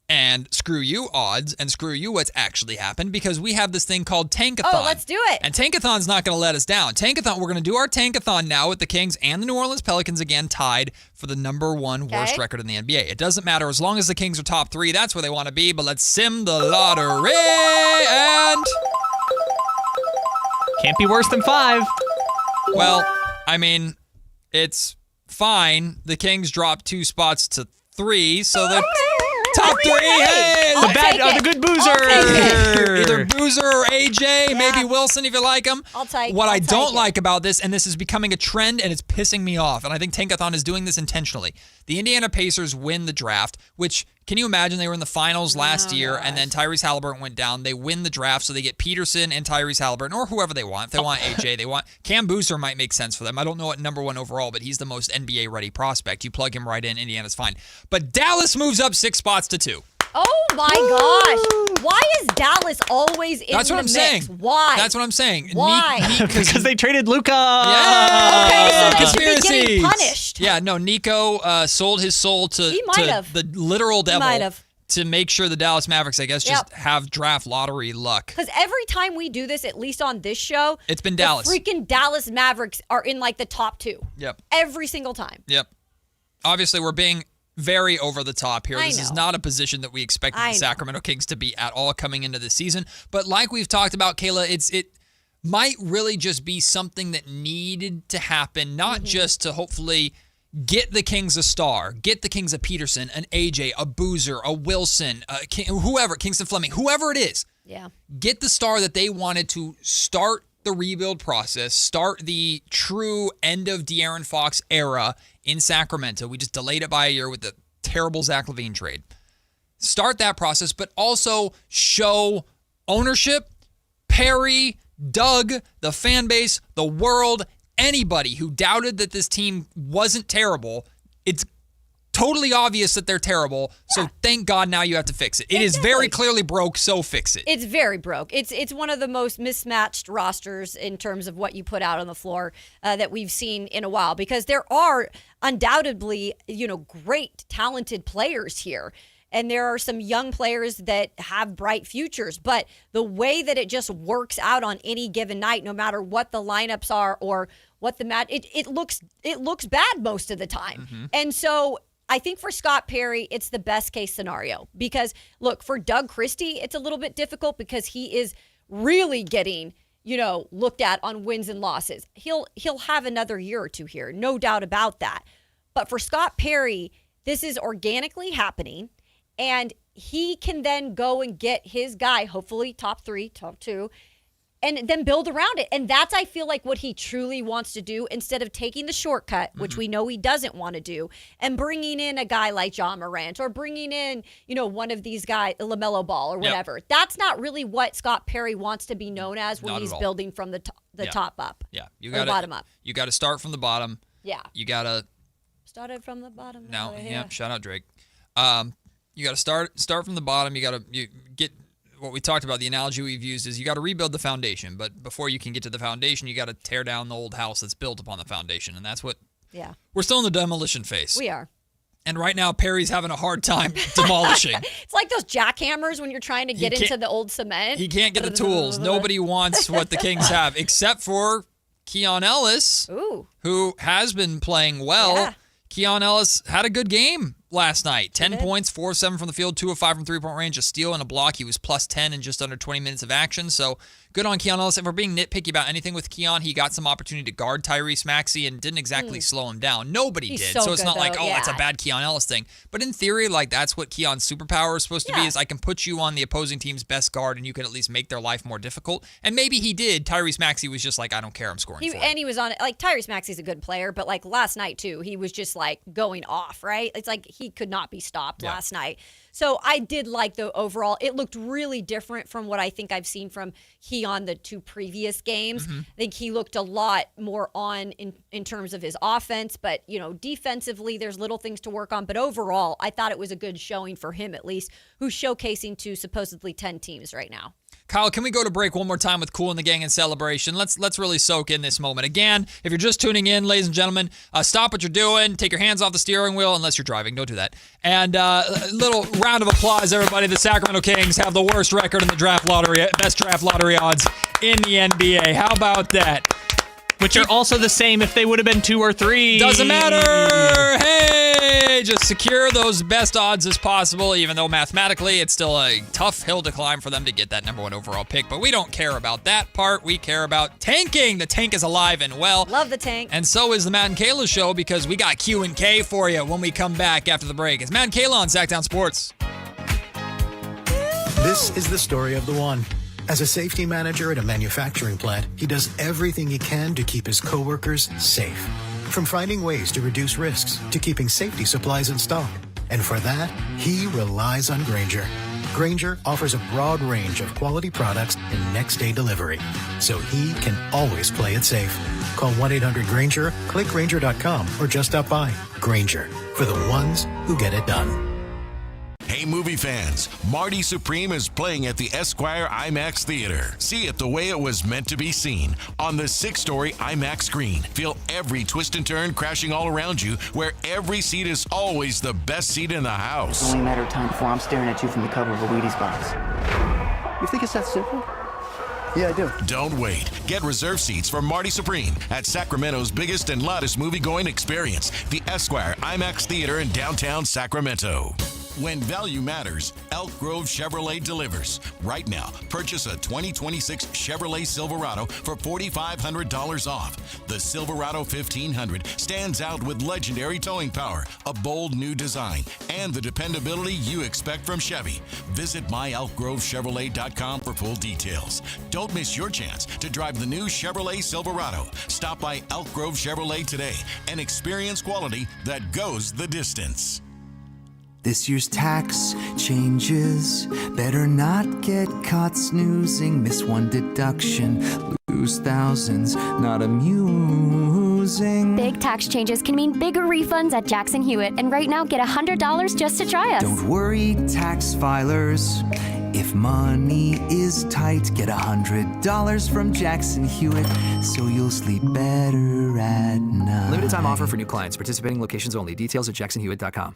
and screw you, odds, and screw you what's actually happened, because we have this thing called Tankathon. Oh, let's do it. And Tankathon's not going to let us down. Tankathon, we're going to do our Tankathon now with the Kings and the New Orleans Pelicans again tied for the number one worst record in the NBA. It doesn't matter. As long as the Kings are top 3, that's where they want to be, but let's sim the lottery, and can't be worse than 5. Well, I mean, it's fine. The Kings dropped 2 spots to 3, so they're top 3. Hey, the good boozer. Either Boozer or AJ, maybe Wilson if you like him. What I don't like about this, and this is becoming a trend and it's pissing me off, and I think Tankathon is doing this intentionally. The Indiana Pacers win the draft, which, can you imagine, they were in the finals last year, and then Tyrese Halliburton went down. They win the draft, so they get Peterson and Tyrese Halliburton, or whoever they want. If they want AJ, they want Cam Boozer might make sense for them. I don't know what number 1 overall, but he's the most NBA-ready prospect. You plug him right in, Indiana's fine. But Dallas moves up 6 spots to 2. Oh my gosh. Why is Dallas always in That's the what I'm mix? saying. Why? That's what I'm saying. Why? Because they traded Luka. Yeah. Okay, so they should be Conspiracies. getting punished. Yeah, no, Nico sold his soul to He might have. the literal devil. Might have. to make sure the Dallas Mavericks, I guess, just have draft lottery luck. Because every time we do this, at least on this show, it's been Dallas. The freaking Dallas Mavericks are in like the top 2. Yep. Every single time. Yep. Obviously, we're being very over the top here. This is not a position that we expected the Sacramento Kings to be at all coming into this season. But like we've talked about, Kayla, it might really just be something that needed to happen, not just to hopefully get the Kings a star, get the Kings a Peterson, an AJ, a Boozer, a Wilson, whoever, Kingston Fleming, whoever it is. Yeah. Get the star that they wanted to start the rebuild process, start the true end of De'Aaron Fox era in Sacramento. We just delayed it by a year with the terrible Zach LaVine trade. Start that process, but also show ownership, Perry, Doug, the fan base, the world, anybody who doubted that this team wasn't terrible. It's totally obvious that they're terrible, so thank God now you have to fix it. It is very clearly broke, so fix it. It's very broke. It's one of the most mismatched rosters in terms of what you put out on the floor that we've seen in a while, because there are undoubtedly, great, talented players here. And there are some young players that have bright futures, but the way that it just works out on any given night, no matter what the lineups are or what the match, it looks bad most of the time. And so I think for Scott Perry, it's the best case scenario, because look, for Doug Christie, it's a little bit difficult because he is really getting, looked at on wins and losses. He'll have another year or two here, no doubt about that. But for Scott Perry, this is organically happening. And he can then go and get his guy, hopefully top 3, top 2, and then build around it. And that's, I feel like, what he truly wants to do, instead of taking the shortcut, which we know he doesn't want to do, and bringing in a guy like John Morant or bringing in, one of these guys, LaMelo Ball or whatever. That's not really what Scott Perry wants to be known as when he's building from the top up. Yeah. Bottom up. You got to start from the bottom. Yeah. You got to... Started from the bottom. No, shout out Drake. You got to start from the bottom. You get what we talked about. The analogy we've used is you got to rebuild the foundation. But before you can get to the foundation, you got to tear down the old house that's built upon the foundation. And that's what we're still in the demolition phase. We are. And right now, Perry's having a hard time demolishing. It's like those jackhammers when you're trying to get into the old cement. He can't get the tools. Nobody wants what the Kings have, except for Keon Ellis, who has been playing well. Yeah. Keon Ellis had a good game last night. 10 points, 4 of 7 from the field, 2 of 5 from three-point range, a steal and a block. He was plus 10 in just under 20 minutes of action. So good on Keon Ellis. If we're being nitpicky about anything with Keon, he got some opportunity to guard Tyrese Maxey and didn't exactly slow him down. Nobody did. So it's not like, that's a bad Keon Ellis thing. But in theory, that's what Keon's superpower is supposed to be, is I can put you on the opposing team's best guard and you can at least make their life more difficult. And maybe he did. Tyrese Maxey was just like, I don't care, I'm scoring for And he was on it. Tyrese Maxey's a good player, but last night too, he was just going off, right? It's like he could not be stopped last night. So I did like the overall. It looked really different from what I think I've seen from Keon the 2 previous games. I think he looked a lot more on in terms of his offense, but defensively there's little things to work on. But overall, I thought it was a good showing for him, at least, who's showcasing to supposedly 10 teams right now. Kyle, can we go to break one more time with Kool and the Gang in celebration? Let's really soak in this moment. Again, if you're just tuning in, ladies and gentlemen, stop what you're doing. Take your hands off the steering wheel, unless you're driving. Don't do that. And a little round of applause, everybody. The Sacramento Kings have the worst record in the draft lottery, best draft lottery odds in the NBA. How about that? Which are also the same if they would have been 2 or 3. Doesn't matter. Hey, just secure those best odds as possible, even though mathematically it's still a tough hill to climb for them to get that number 1 overall pick. But we don't care about that part. We care about tanking. The tank is alive and well. Love the tank. And so is the Matt and Kayla Show, because we got Q&K for you when we come back after the break. It's Matt and Kayla on Sactown Sports. This is the story of the one. As a safety manager at a manufacturing plant, he does everything he can to keep his coworkers safe. From finding ways to reduce risks to keeping safety supplies in stock. And for that, he relies on Grainger. Grainger offers a broad range of quality products and next-day delivery, so he can always play it safe. Call 1-800-GRAINGER, click Grainger.com, or just stop by. Grainger, for the ones who get it done. Hey, movie fans, Marty Supreme is playing at the Esquire IMAX Theater. See it the way it was meant to be seen on the 6-story IMAX screen. Feel every twist and turn crashing all around you, where every seat is always the best seat in the house. It's only a matter of time before I'm staring at you from the cover of a Wheaties box. You think it's that simple? Yeah, I do. Don't wait. Get reserved seats for Marty Supreme at Sacramento's biggest and loudest movie-going experience, the Esquire IMAX Theater in downtown Sacramento. When value matters, Elk Grove Chevrolet delivers. Right now, purchase a 2026 Chevrolet Silverado for $4,500 off. The Silverado 1500 stands out with legendary towing power, a bold new design, and the dependability you expect from Chevy. Visit myelkgrovechevrolet.com for full details. Don't miss your chance to drive the new Chevrolet Silverado. Stop by Elk Grove Chevrolet today and experience quality that goes the distance. This year's tax changes. Better not get caught snoozing. Miss one deduction, lose thousands. Not amusing. Big tax changes can mean bigger refunds at Jackson Hewitt. And right now, get $100 just to try us. Don't worry, tax filers. If money is tight, get $100 from Jackson Hewitt, so you'll sleep better at night. Limited time offer for new clients. Participating locations only. Details at jacksonhewitt.com.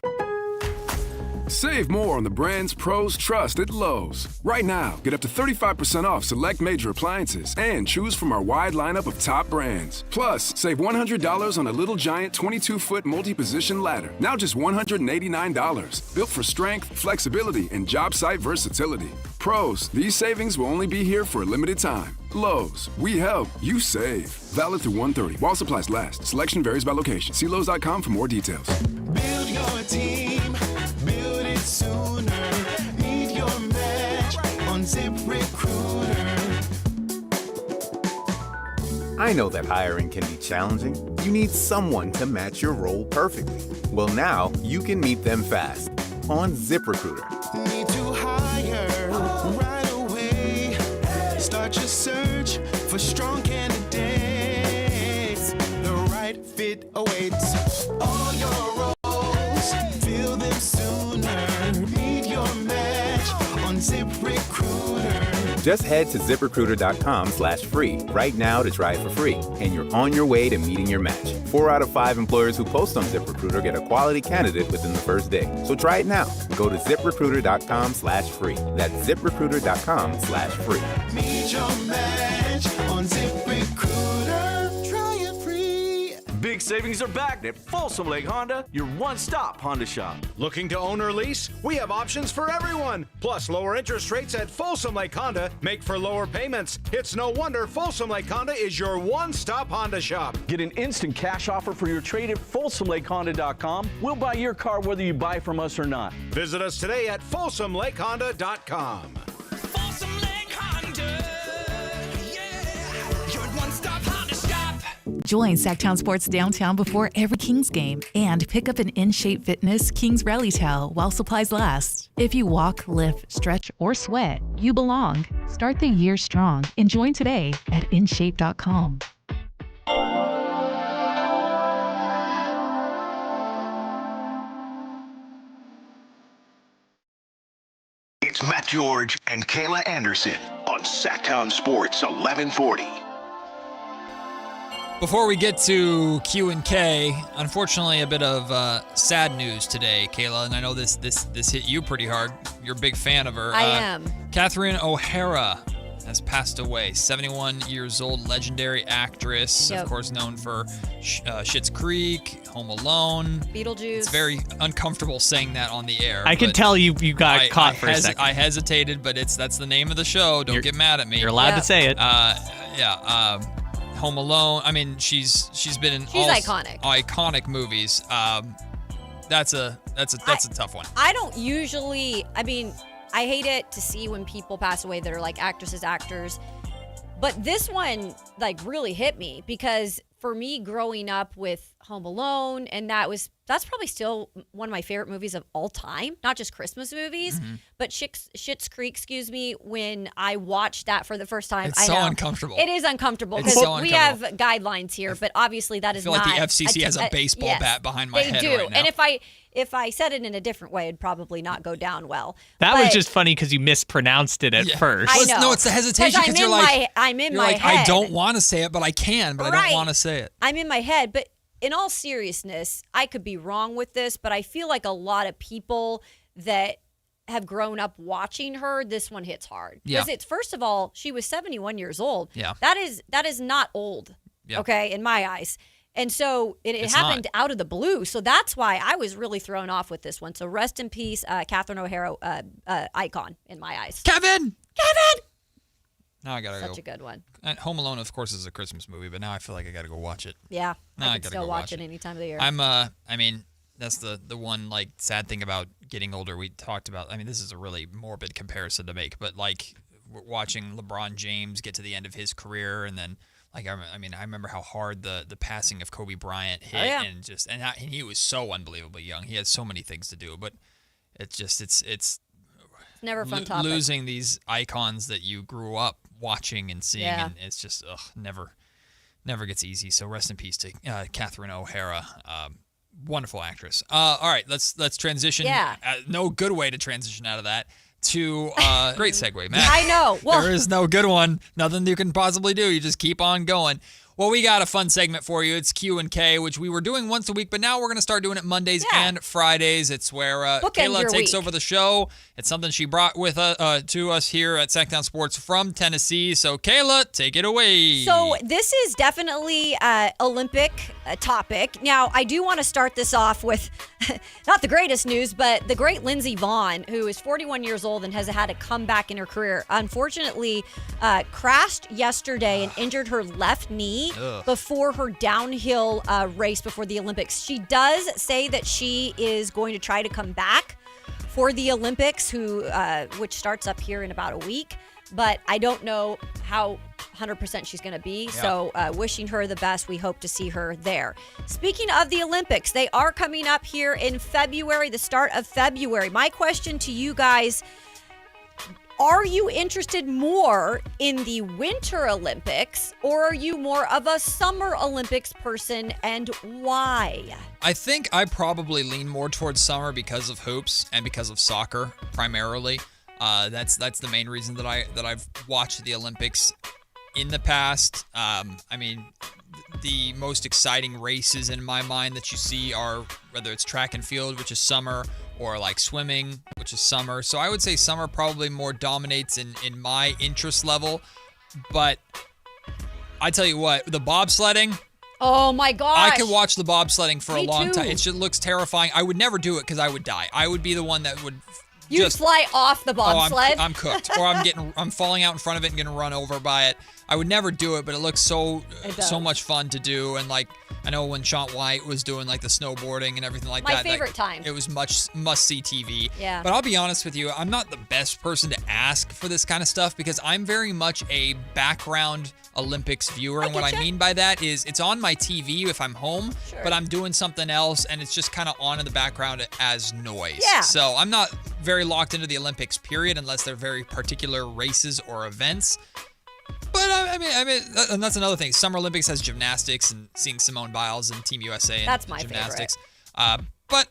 Save more on the brands pros trust at Lowe's. Right now, get up to 35% off select major appliances and choose from our wide lineup of top brands. Plus, save $100 on a Little Giant 22-foot multi-position ladder. Now just $189. Built for strength, flexibility, and job site versatility. Pros, these savings will only be here for a limited time. Lowe's, we help, you save. Valid through 1/30. While supplies last. Selection varies by location. See Lowe's.com for more details. Build your team. Build it sooner. Need your match on ZipRecruiter. I know that hiring can be challenging. You need someone to match your role perfectly. Well, now you can meet them fast on ZipRecruiter. Need to hire right away. Start your search for strong candidates. The right fit awaits. All your roles, fill them sooner. Need your match on ZipRecruiter. Just head to ZipRecruiter.com/free right now to try it for free, and you're on your way to meeting your match. 4 out of 5 employers who post on ZipRecruiter get a quality candidate within the first day. So try it now. Go to ZipRecruiter.com/free. That's ZipRecruiter.com/free. Meet your match on ZipRecruiter. Try it free. Big savings are back at Folsom Lake Honda, your one-stop Honda shop. Looking to own or lease? We have options for everyone. Plus, lower interest rates at Folsom Lake Honda make for lower payments. It's no wonder Folsom Lake Honda is your one-stop Honda shop. Get an instant cash offer for your trade at FolsomLakeHonda.com. We'll buy your car whether you buy from us or not. Visit us today at FolsomLakeHonda.com. Folsom Lake Honda. Yeah, your one-stop Honda shop. Join Sactown Sports downtown before every Kings game and pick up an In-Shape Fitness Kings Rally towel while supplies last. If you walk, lift, stretch, or sweat, you belong. Start the year strong and join today at InShape.com. It's Matt George and Kayla Anderson on Sactown Sports 1140. Before we get to Q&K, unfortunately a bit of sad news today, Kayla, and I know this hit you pretty hard. You're a big fan of her. I am. Catherine O'Hara has passed away. 71 years old, legendary actress, Yep. of course known for Schitt's Creek, Home Alone. Beetlejuice. It's very uncomfortable saying that on the air. I can but tell you got caught for a second. I hesitated, but that's the name of the show. Don't get mad at me. You're allowed to say it. Home Alone. I mean, she's been in She's all iconic movies. That's a tough one. I don't usually, I mean, I hate it to see when people pass away that are like actors. But this one like really hit me because for me growing up with Home Alone, and that's probably still one of my favorite movies of all time, not just Christmas movies, but Schitt's Creek, when I watched that for the first time. It's so uncomfortable. It is uncomfortable It's because so we have guidelines here, but obviously that is I feel not. like the FCC has a baseball bat behind my head They do. right now. And if I said it in a different way, it'd probably not go down well. That was just funny because you mispronounced it at first. I know. No, it's the hesitation because you're like, I'm in you're my like, head. I don't want to say it, but I can, but I don't want to say it. I'm in my head, but in all seriousness, I could be wrong with this, but I feel like a lot of people that have grown up watching her, this one hits hard. Yeah. Because it's, first of all, she was 71 years old. Yeah. That is not old, okay, in my eyes. And so it happened out of the blue. So that's why I was really thrown off with this one. So rest in peace, Catherine O'Hara, icon in my eyes. Kevin! Now I gotta go. Such a good one. Home Alone, of course, is a Christmas movie, but now I feel like I gotta go watch it. Yeah, Now I I can gotta still go watch watch it any time of the year. I mean, that's the one like sad thing about getting older. We talked about. I mean, this is a really morbid comparison to make, but like watching LeBron James get to the end of his career, and then like I remember how hard the passing of Kobe Bryant hit, and he was so unbelievably young. He had so many things to do, but it's never a fun topic. Losing these icons that you grew up watching and seeing, and it's just never gets easy. So rest in peace to Catherine O'Hara. Wonderful actress. All right, let's transition. Yeah. No good way to transition out of that to great segue, Matt. I know. Well, there is no good one. Nothing you can possibly do. You just keep on going. Well, we got a fun segment for you. It's Q&K, which we were doing once a week, but now we're going to start doing it Mondays and Fridays. It's where Kayla takes over the show. It's something she brought with to us here at Sactown Sports from Tennessee. So, Kayla, take it away. So this is definitely Olympic topic. Now, I do want to start this off with not the greatest news, but the great Lindsey Vonn, who is 41 years old and has had a comeback in her career, unfortunately crashed yesterday and injured her left knee before her downhill race before the Olympics. She does say that she is going to try to come back for the Olympics, which starts up here in about a week. But I don't know how 100% she's going to be. Yeah. So wishing her the best. We hope to see her there. Speaking of the Olympics, they are coming up here in February, the start of February. My question to you guys, are you interested more in the Winter Olympics, or are you more of a Summer Olympics person, and why? I think I probably lean more towards summer because of hoops and because of soccer primarily. That's the main reason that I've watched the Olympics in the past. I mean, the most exciting races in my mind that you see are whether it's track and field, which is summer, or like swimming, which is summer. So I would say summer probably more dominates in my interest level. But I tell you what, the bobsledding. Oh my gosh. I could watch the bobsledding for a long time. too. It just looks terrifying. I would never do it because I would die. I would be the one that would You'd fly off the bobsled. I'm cooked. Or I'm falling out in front of it and getting run over by it. I would never do it, but it looks so much fun to do. And like, I know when Shaun White was doing like the snowboarding and everything like that. My favorite time. It was must-see TV. Yeah. But I'll be honest with you, I'm not the best person to ask for this kind of stuff because I'm very much a background Olympics viewer. And what I mean by that is it's on my TV if I'm home, but I'm doing something else and it's just kind of on in the background as noise. Yeah. So I'm not very locked into the Olympics, period, unless they're very particular races or events. But I mean, and that's another thing. Summer Olympics has gymnastics and seeing Simone Biles and Team USA and that's my gymnastics. But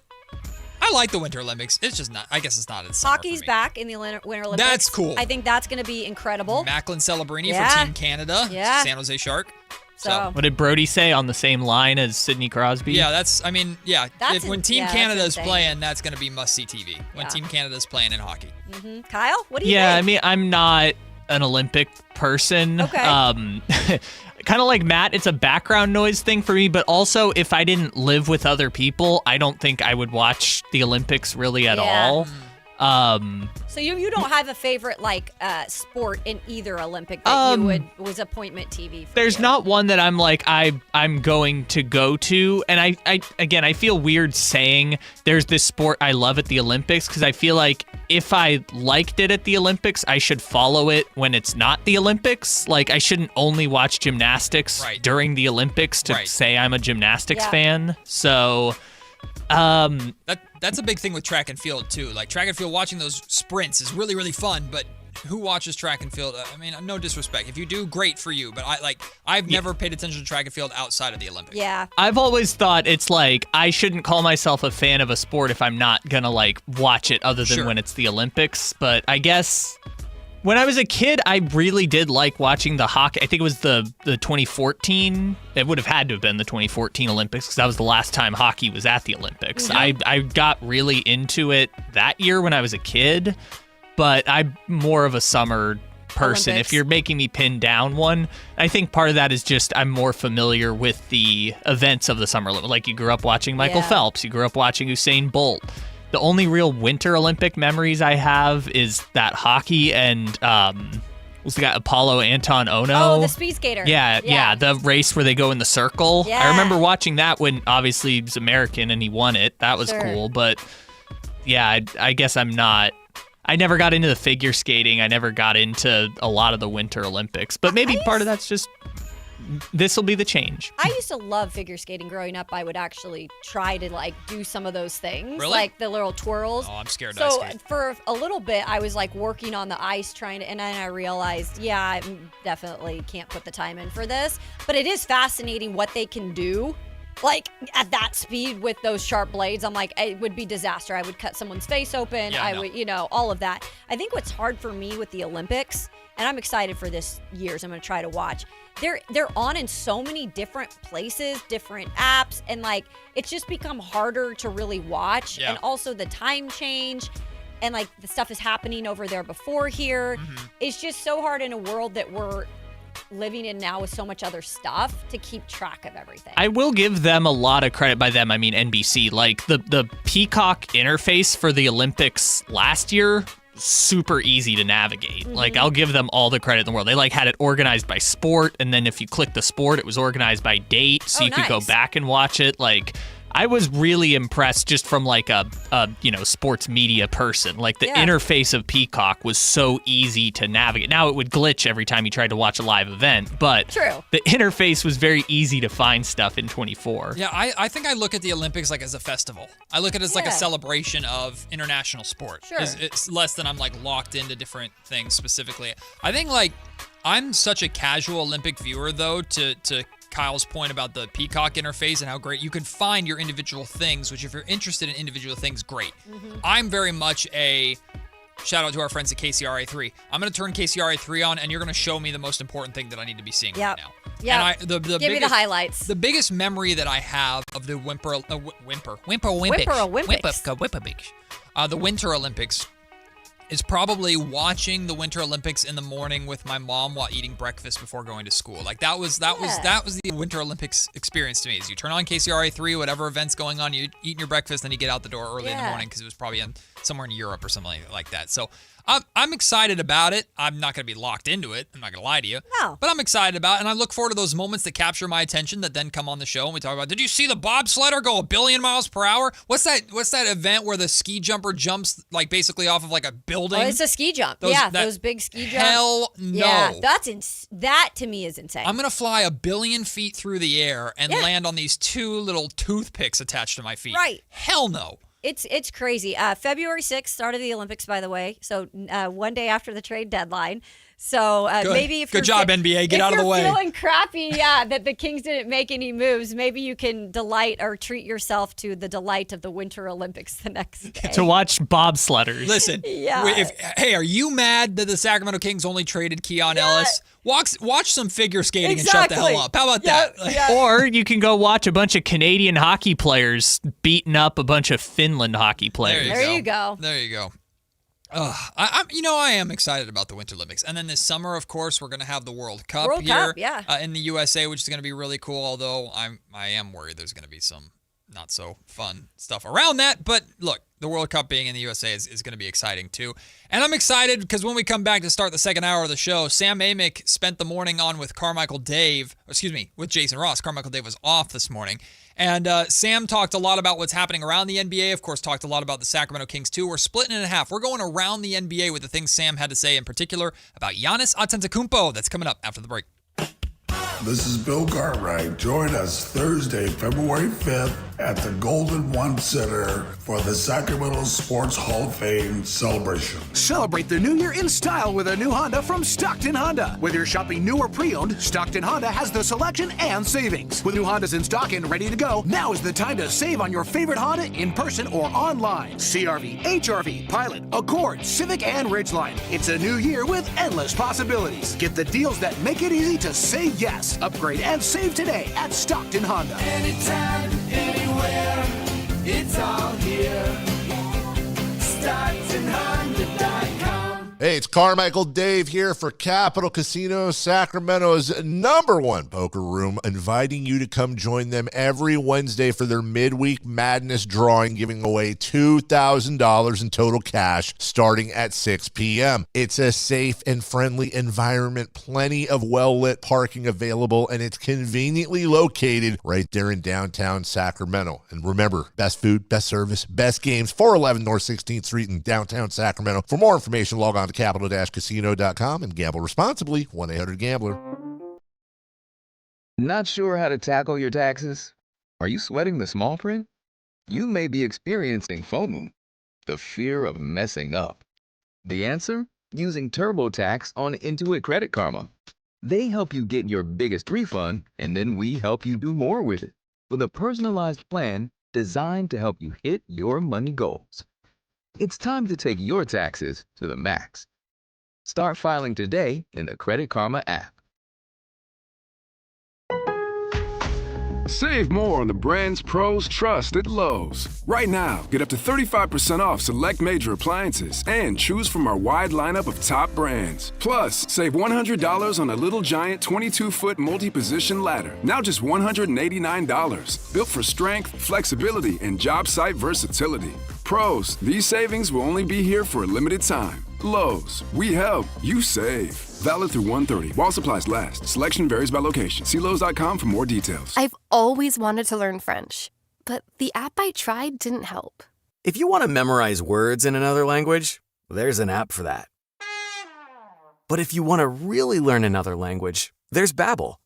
I like the Winter Olympics. It's just not. I guess it's not. It's hockey's back in the Winter Olympics. That's cool. I think that's going to be incredible. Macklin Celebrini for Team Canada. Yeah. San Jose Shark. So what did Brody say on the same line as Sidney Crosby? Yeah, when Team Canada is insane. Playing, that's going to be must-see TV. When Team Canada is playing in hockey. Mm-hmm. Kyle, what do you think? Yeah, I mean, I'm not an Olympic person. Okay. Kind of like Matt, it's a background noise thing for me, but also if I didn't live with other people, I don't think I would watch the Olympics really at all. So you don't have a favorite like sport in either Olympic that was appointment TV for There's you? not one that I'm like I'm going to go to, and I feel weird saying there's this sport I love at the Olympics because I feel like if I liked it at the Olympics, I should follow it when it's not the Olympics. Like I shouldn't only watch gymnastics during the Olympics to say I'm a gymnastics fan. So that's a big thing with track and field too. Like track and field, watching those sprints is really, really fun, but who watches track and field? I mean, no disrespect. If you do, great for you. But I've never paid attention to track and field outside of the Olympics. Yeah. I've always thought it's like I shouldn't call myself a fan of a sport if I'm not going to like watch it other than when it's the Olympics. But I guess when I was a kid, I really did like watching the hockey. I think it was the 2014. It would have had to have been the 2014 Olympics because that was the last time hockey was at the Olympics. Mm-hmm. I got really into it that year when I was a kid, but I'm more of a summer person. Olympics. If you're making me pin down one, I think part of that is just I'm more familiar with the events of the Summer Olympics. Like you grew up watching Michael Phelps, you grew up watching Usain Bolt. The only real Winter Olympic memories I have is that hockey and what's the guy, Apollo Anton Ono? Oh, the speed skater. Yeah, the race where they go in the circle. Yeah. I remember watching that when obviously he was American and he won it. That was cool. But yeah, I guess I never got into the figure skating. I never got into a lot of the Winter Olympics. But maybe part of that's just this will be the change. I used to love figure skating growing up. I would actually try to like do some of those things, Really? like the little twirls. Oh, I'm scared to ice So skate. for a little bit, I was like working on the ice trying to, and then I realized, I definitely can't put the time in for this. But it is fascinating what they can do. Like at that speed with those sharp blades, I'm like, it would be disaster. I would cut someone's face open. Yeah, I I know. would, all of that. I think what's hard for me with the Olympics, and I'm excited for this year's, I'm going to try to watch. They're on in so many different places, different apps, and like it's just become harder to really watch. Yeah. And also the time change, and like the stuff is happening over there before here. Mm-hmm. It's just so hard in a world that we're living in now with so much other stuff to keep track of everything. I will give them a lot of credit. By them, I mean NBC. Like the Peacock interface for the Olympics last year, super easy to navigate. Like I'll give them all the credit in the world. They like had it organized by sport, and then if you click the sport, it was organized by date, so you could go back and watch it. Like I was really impressed just from like a sports media person. Like the interface of Peacock was so easy to navigate. Now it would glitch every time you tried to watch a live event, but the interface was very easy to find stuff in 24. Yeah, I think I look at the Olympics like as a festival. I look at it as like a celebration of international sport. Sure. It's less than I'm like locked into different things specifically. I think like I'm such a casual Olympic viewer though, to Kyle's point about the Peacock interface and how great you can find your individual things, which if you're interested in individual things, great. I'm very much a shout out to our friends at KCRA3. I'm going to turn KCRA3 on and you're going to show me the most important thing that I need to be seeing right now. Yeah. And the Give me the highlights. The biggest memory that I have of the the Winter Olympics is probably watching the Winter Olympics in the morning with my mom while eating breakfast before going to school. Like that was the Winter Olympics experience to me. Is you turn on KCRA3, whatever event's going on, you eating your breakfast, then you get out the door early in the morning because it was probably somewhere in Europe or something like that. So I'm excited about it. I'm not going to be locked into it. I'm not going to lie to you. No. But I'm excited about it, and I look forward to those moments that capture my attention that then come on the show and we talk about, did you see the bobsledder go 1 billion miles per hour? What's that event where the ski jumper jumps like basically off of like a building? Oh, it's a ski jump. Those big ski jumps. Hell no. Yeah, that to me is insane. I'm going to fly 1 billion feet through the air and land on these 2 little toothpicks attached to my feet. Right. Hell no. It's crazy. February 6th, start of the Olympics, by the way. So one day after the trade deadline. So maybe if good job, NBA. Get out of the way. If you're feeling crappy, that the Kings didn't make any moves, maybe you can delight or treat yourself to the delight of the Winter Olympics the next day. To watch bobsledders. Listen, hey, are you mad that the Sacramento Kings only traded Keon Ellis? Watch some figure skating and shut the hell up. How about that? Or you can go watch a bunch of Canadian hockey players beating up a bunch of Finland hockey players. There you go. There you go. I am excited about the Winter Olympics. And then this summer, of course, we're going to have the World Cup here in the USA, which is going to be really cool, although I am worried there's going to be some not so fun stuff around that. But look, the World Cup being in the USA is going to be exciting too. And I'm excited because when we come back to start the second hour of the show, Sam Amick spent the morning on with with Jason Ross. Carmichael Dave was off this morning. And Sam talked a lot about what's happening around the NBA. Of course, talked a lot about the Sacramento Kings too. We're splitting it in half. We're going around the NBA with the things Sam had to say in particular about Giannis Antetokounmpo. That's coming up after the break. This is Bill Cartwright. Join us Thursday, February 5th at the Golden One Center for the Sacramento Sports Hall of Fame celebration. Celebrate the new year in style with a new Honda from Stockton Honda. Whether you're shopping new or pre-owned, Stockton Honda has the selection and savings. With new Hondas in stock and ready to go, now is the time to save on your favorite Honda in person or online. CR-V, HR-V, Pilot, Accord, Civic, and Ridgeline. It's a new year with endless possibilities. Get the deals that make it easy to say yes. Upgrade and save today at Stockton Honda. Anytime, anywhere, it's all here. StocktonHonda.com. Hey, it's Carmichael Dave here for Capital Casino, Sacramento's #1 poker room, inviting you to come join them every Wednesday for their midweek madness drawing, giving away $2,000 in total cash starting at 6 p.m. It's a safe and friendly environment, plenty of well-lit parking available, and it's conveniently located right there in downtown Sacramento. And remember, best food, best service, best games, 411 North 16th Street in downtown Sacramento. For more information, log on to capital-casino.com and gamble responsibly. 1-800-GAMBLER. Not sure how to tackle your taxes? Are you sweating the small print? You may be experiencing FOMO, the fear of messing up. The answer? Using TurboTax on Intuit Credit Karma. They help you get your biggest refund, and then we help you do more with it, with a personalized plan designed to help you hit your money goals. It's time to take your taxes to the max. Start filing today in the Credit Karma app. Save more on the brands pros trust at Lowe's. Right now, get up to 35% off select major appliances and choose from our wide lineup of top brands. Plus, save $100 on a Little Giant 22-foot multi-position ladder. Now just $189. Built for strength, flexibility, and job site versatility. Pros, these savings will only be here for a limited time. Lowe's, we help, you save. Valid through 1/30 while supplies last. Selection varies by location. See Lowe's.com for more details. I've always wanted to learn French, but the app I tried didn't help. If you want to memorize words in another language, there's an app for that. But if you want to really learn another language, there's Babbel.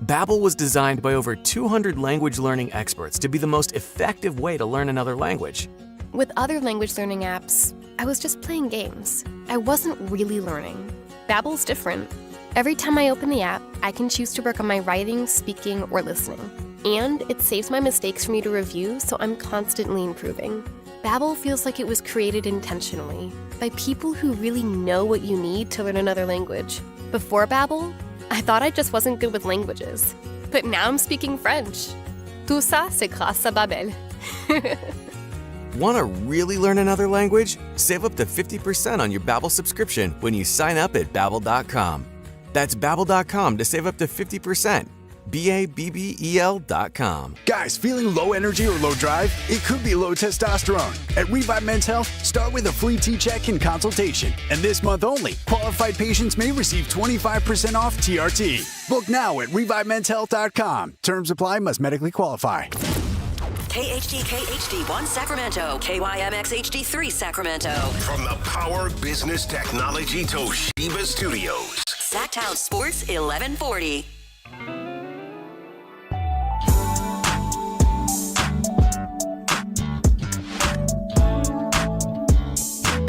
Babbel was designed by over 200 language learning experts to be the most effective way to learn another language. With other language learning apps, I was just playing games. I wasn't really learning. Babbel's different. Every time I open the app, I can choose to work on my writing, speaking, or listening. And it saves my mistakes for me to review, so I'm constantly improving. Babbel feels like it was created intentionally by people who really know what you need to learn another language. Before Babbel, I thought I just wasn't good with languages. But now I'm speaking French. Tout ça, c'est grâce à Babbel. Want to really learn another language? Save up to 50% on your Babbel subscription when you sign up at Babbel.com. That's Babbel.com to save up to 50%. Babbel.com. Guys, feeling low energy or low drive? It could be low testosterone. At Revive Men's Health, start with a free T-check and consultation. And this month only, qualified patients may receive 25% off TRT. Book now at ReviveMen'sHealth.com. Terms apply, must medically qualify. KHD1 Sacramento, KYMX HD3 Sacramento. From the Power Business Technology Toshiba Studios. Sactown Sports 1140.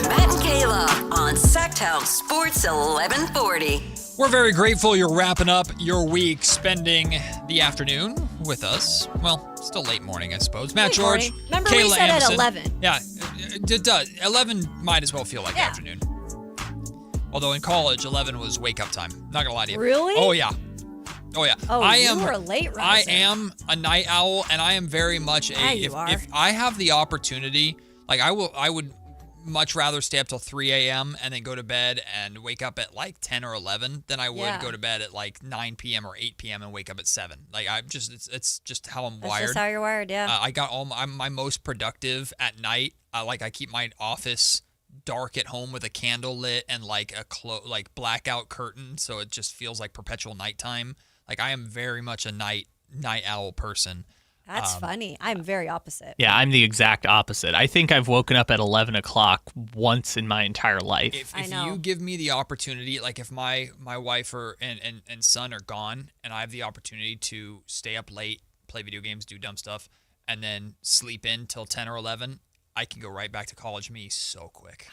Matt and Kayla on Sactown Sports 1140. We're very grateful you're wrapping up your week, spending the afternoon with us. Well, still late morning, I suppose. Matt George, Remember Kayla we said Anderson. at 11. Yeah, it does. 11 might as well feel like afternoon. Although in college, 11 was wake-up time. Not gonna lie to you. Really? Oh, yeah. Oh, yeah. Oh, you were a late riser. I am a night owl, and I am very much a... If I have the opportunity, like I would much rather stay up till 3 a.m. and then go to bed and wake up at like 10 or 11 than I would go to bed at like 9 p.m. or 8 p.m. and wake up at 7. Like I'm just, it's just how I'm wired. That's just how you're wired, yeah. I got I'm my most productive at night. Like I keep my office dark at home with a candle lit and like a like blackout curtain, so it just feels like perpetual nighttime. Like I am very much a night owl person. That's funny. I'm very opposite. Yeah, I'm the exact opposite. I think I've woken up at 11 o'clock once in my entire life. If you give me the opportunity, like if my wife and son are gone and I have the opportunity to stay up late, play video games, do dumb stuff, and then sleep in till 10 or 11, I can go right back to college me so quick.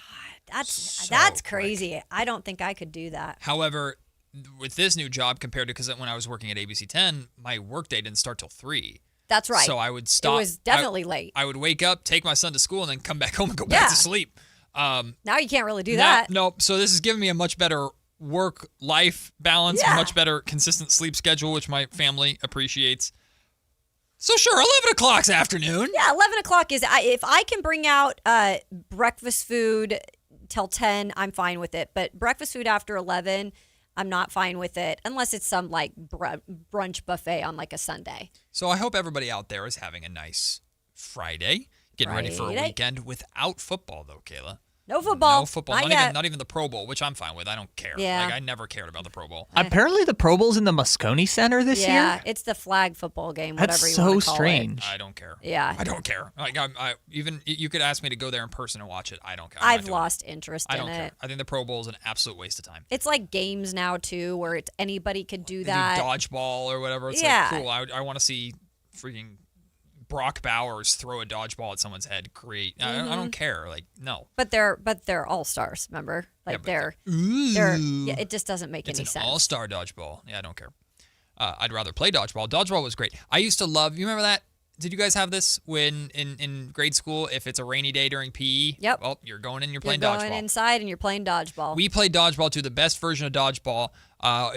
That's crazy. I don't think I could do that. However, with this new job compared to, because when I was working at ABC 10, my workday didn't start till 3. That's right. So I would stop. It was definitely late. I would wake up, take my son to school, and then come back home and go back to sleep. Now you can't really do that. No. So this has given me a much better work-life balance, a much better consistent sleep schedule, which my family appreciates. So sure, 11 o'clock's afternoon. Yeah, 11 o'clock is, if I can bring out breakfast food till 10, I'm fine with it. But breakfast food after 11, I'm not fine with it unless it's some like brunch buffet on like a Sunday. So I hope everybody out there is having a nice Friday, getting ready for a weekend without football though, Kayla. No football. No football. Not even the Pro Bowl, which I'm fine with. I don't care. Yeah. Like I never cared about the Pro Bowl. Apparently the Pro Bowl's in the Moscone Center this year? Yeah, it's the flag football game, whatever That's you want to so call strange. I don't care. Yeah. I don't care. Like I even you could ask me to go there in person and watch it. I don't care. I've lost interest in it. I don't care. I think the Pro Bowl is an absolute waste of time. It's like games now too, where it's anybody could do They that. do dodgeball or whatever. It's Yeah. like cool. I want to see freaking Brock Bowers throw a dodgeball at someone's head. Great. I don't care. Like no. But they're all stars. Remember, like they're yeah. It just doesn't make any It's sense. an all-star dodgeball. Yeah, I don't care. I'd rather play dodgeball. Dodgeball was great. I used to love. You remember that? Did you guys have this when in grade school? If it's a rainy day during PE, Yep. Well, you're going in. You're You're playing going dodgeball. inside and you're playing dodgeball. We played dodgeball too. The best version of dodgeball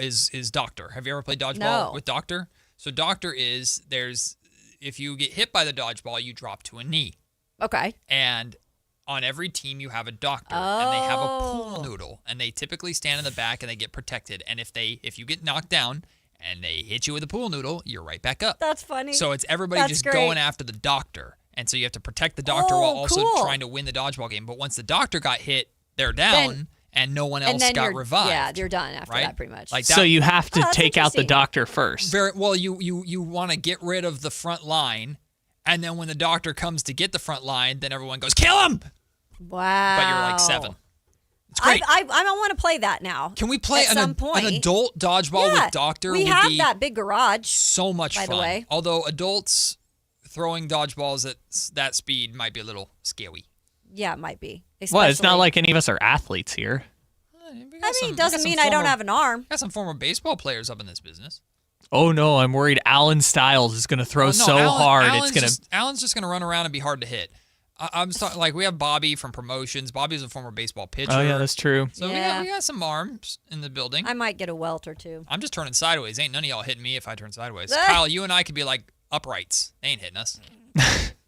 is Doctor. Have you ever played dodgeball with Doctor? So Doctor is if you get hit by the dodgeball, you drop to a knee. Okay. And on every team, you have a doctor, and they have a pool noodle, and they typically stand in the back and they get protected. And if you get knocked down and they hit you with a pool noodle, you're right back up. That's funny. So it's everybody That's just great. going after the doctor, and so you have to protect the doctor while also cool. trying to win the dodgeball game. But once the doctor got hit, they're down. And no one else got revived. Yeah, you're done after right? that, pretty much. Like So you have to that's take out the interesting. doctor first. Very well. You want to get rid of the front line, and then when the doctor comes to get the front line, then everyone goes kill him. Wow. But you're like 7. It's great. I want to play that now. Can we play at some point? an adult dodgeball with doctor? We would have be that big garage. so much by fun. the way. Although adults throwing dodgeballs at that speed might be a little scary. Yeah, it might be. Well, it's not Especially- like any of us are athletes here. It doesn't mean I don't have an arm. Got some former baseball players up in this business. Oh no, I'm worried Alan Stiles is going to throw hard. Alan's just going to run around and be hard to hit. I'm talking like we have Bobby from promotions. Bobby's a former baseball pitcher. Oh yeah, that's true. So we got some arms in the building. I might get a welt or two. I'm just turning sideways. Ain't none of y'all hitting me if I turn sideways. Kyle, you and I could be like uprights. They ain't hitting us.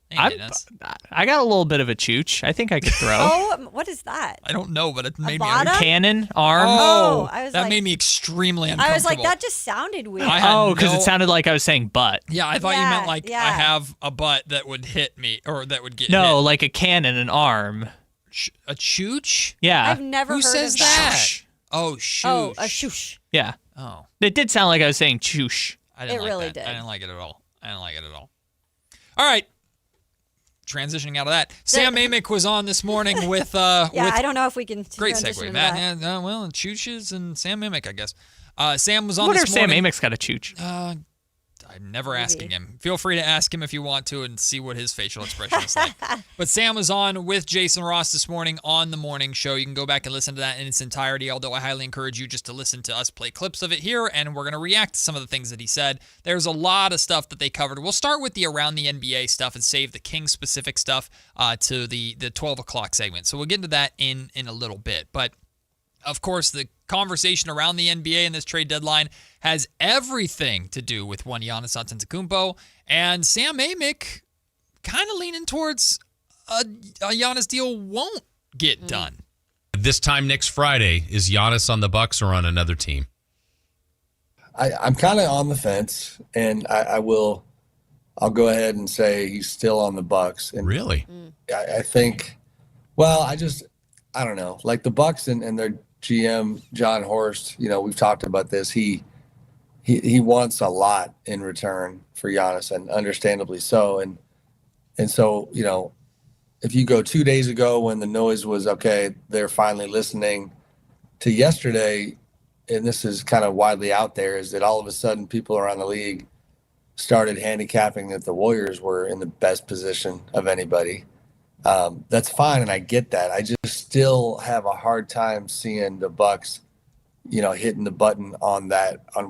I got a little bit of a chooch. I think I could throw. Oh, what is that? I don't know, but it made me bottom? Cannon arm. Oh, I was that like- made me extremely uncomfortable. I was like, that just sounded weird. Because it sounded like I was saying butt. Yeah, I thought you meant like yeah. I have a butt that would hit me or that would get No, hit. like a cannon, an arm. A chooch? Yeah. I've never Who heard says of that? that. Oh, shoosh. Oh, a shoosh. Yeah. Oh. It did sound like I was saying choosh. I didn't It like really that. did. I didn't like it at all. All right. Transitioning out of that. Sam Amick was on this morning with Yeah, with I don't know if we can. great transition segue, to Matt. that. Yeah, well, chooches and Sam Amick, I guess. Sam was I on wonder this if Sam morning. Amick's got a chooch. I'm never asking him. Feel free to ask him if you want to and see what his facial expression is like. But Sam was on with Jason Ross this morning on the morning show. You can go back and listen to that in its entirety, although I highly encourage you just to listen to us play clips of it here, and we're going to react to some of the things that he said. There's a lot of stuff that they covered. We'll start with the around the NBA stuff and save the Kings-specific stuff to the 12 o'clock segment. So we'll get into that in a little bit. But of course, the conversation around the NBA and this trade deadline has everything to do with one Giannis Antetokounmpo, and Sam Amick kind of leaning towards a Giannis deal won't get done. This time next Friday, is Giannis on the Bucks or on another team? I'm kind of on the fence, and I'll go ahead and say he's still on the Bucks. And really? I think, well, I don't know. Like the Bucks and their GM John Horst, we've talked about this. He he wants a lot in return for Giannis, and understandably so. And so, if you go 2 days ago when the noise was, okay, they're finally listening, to yesterday, and this is kind of widely out there, is that all of a sudden people around the league started handicapping that the Warriors were in the best position of anybody. That's fine, and I get that. I just still have a hard time seeing the Bucks, hitting the button on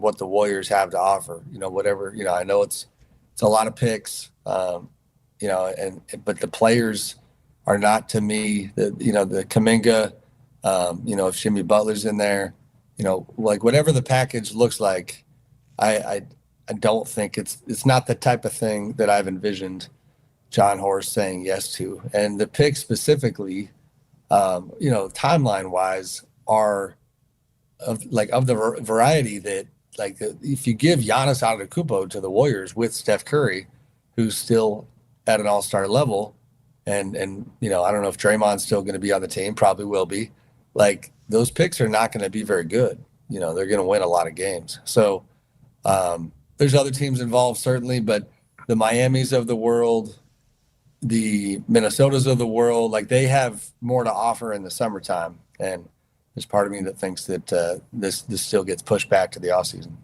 what the Warriors have to offer. Whatever. I know it's a lot of picks. But the players are not, to me, the Kuminga. If Jimmy Butler's in there, like whatever the package looks like, I don't think it's not the type of thing that I've envisioned John Horst saying yes to. And the picks specifically, timeline wise, are of the variety that, like, if you give Giannis Antetokounmpo to the Warriors with Steph Curry, who's still at an all-star level, and I don't know if Draymond's still going to be on the team, probably will be. Like, those picks are not going to be very good. They're going to win a lot of games. So there's other teams involved, certainly, but the Miamis of the world, the Minnesotas of the world, like, they have more to offer in the summertime. And there's part of me that thinks that this still gets pushed back to the offseason.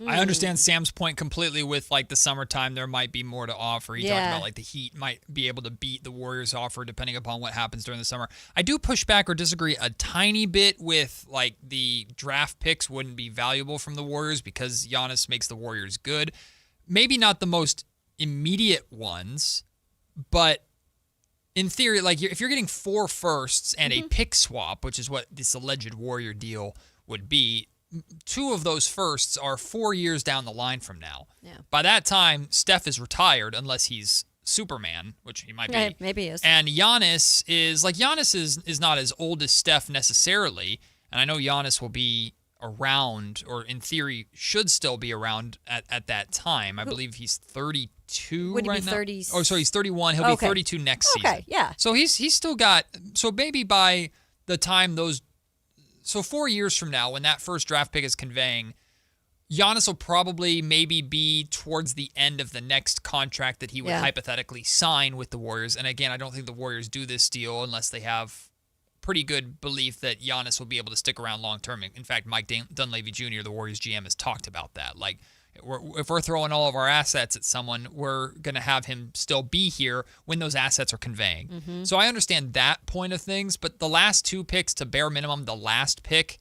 I understand Sam's point completely with, like, the summertime, there might be more to offer. He talked about, like, the Heat might be able to beat the Warriors' offer depending upon what happens during the summer. I do push back or disagree a tiny bit with, like, the draft picks wouldn't be valuable from the Warriors because Giannis makes the Warriors good. Maybe not the most immediate ones, but in theory, like, if you're getting 4 firsts and a pick swap, which is what this alleged Warrior deal would be, 2 of those firsts are 4 years down the line from now. Yeah. By that time, Steph is retired unless he's Superman, which he might be. Yeah, maybe he is. And Giannis is not as old as Steph necessarily, and I know Giannis will be around, or in theory should still be around at that time. I believe he's 32 Would he right be now. 30? Oh, sorry, he's 31. He'll be 32 next season. Okay, yeah. So he's still got, so maybe by the time so 4 years from now, when that first draft pick is conveying, Giannis will probably maybe be towards the end of the next contract that he would hypothetically sign with the Warriors. And again, I don't think the Warriors do this deal unless they have pretty good belief that Giannis will be able to stick around long term. In fact, Mike Dunleavy Jr., the Warriors GM, has talked about that. Like, if we're throwing all of our assets at someone, we're going to have him still be here when those assets are conveying. Mm-hmm. So I understand that point of things, but the last 2 picks, to bare minimum, the last pick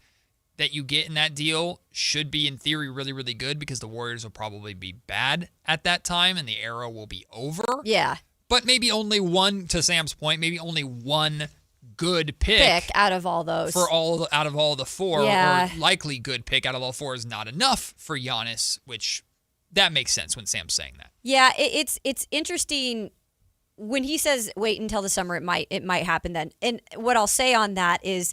that you get in that deal should be, in theory, really, really good because the Warriors will probably be bad at that time and the era will be over. Yeah. But maybe only one, to Sam's point, maybe only one good pick out of all those. Out of all the 4, Yeah. or likely good pick out of all 4 is not enough for Giannis, which that makes sense when Sam's saying that. Yeah, it's interesting when he says wait until the summer. It might happen then. And what I'll say on that is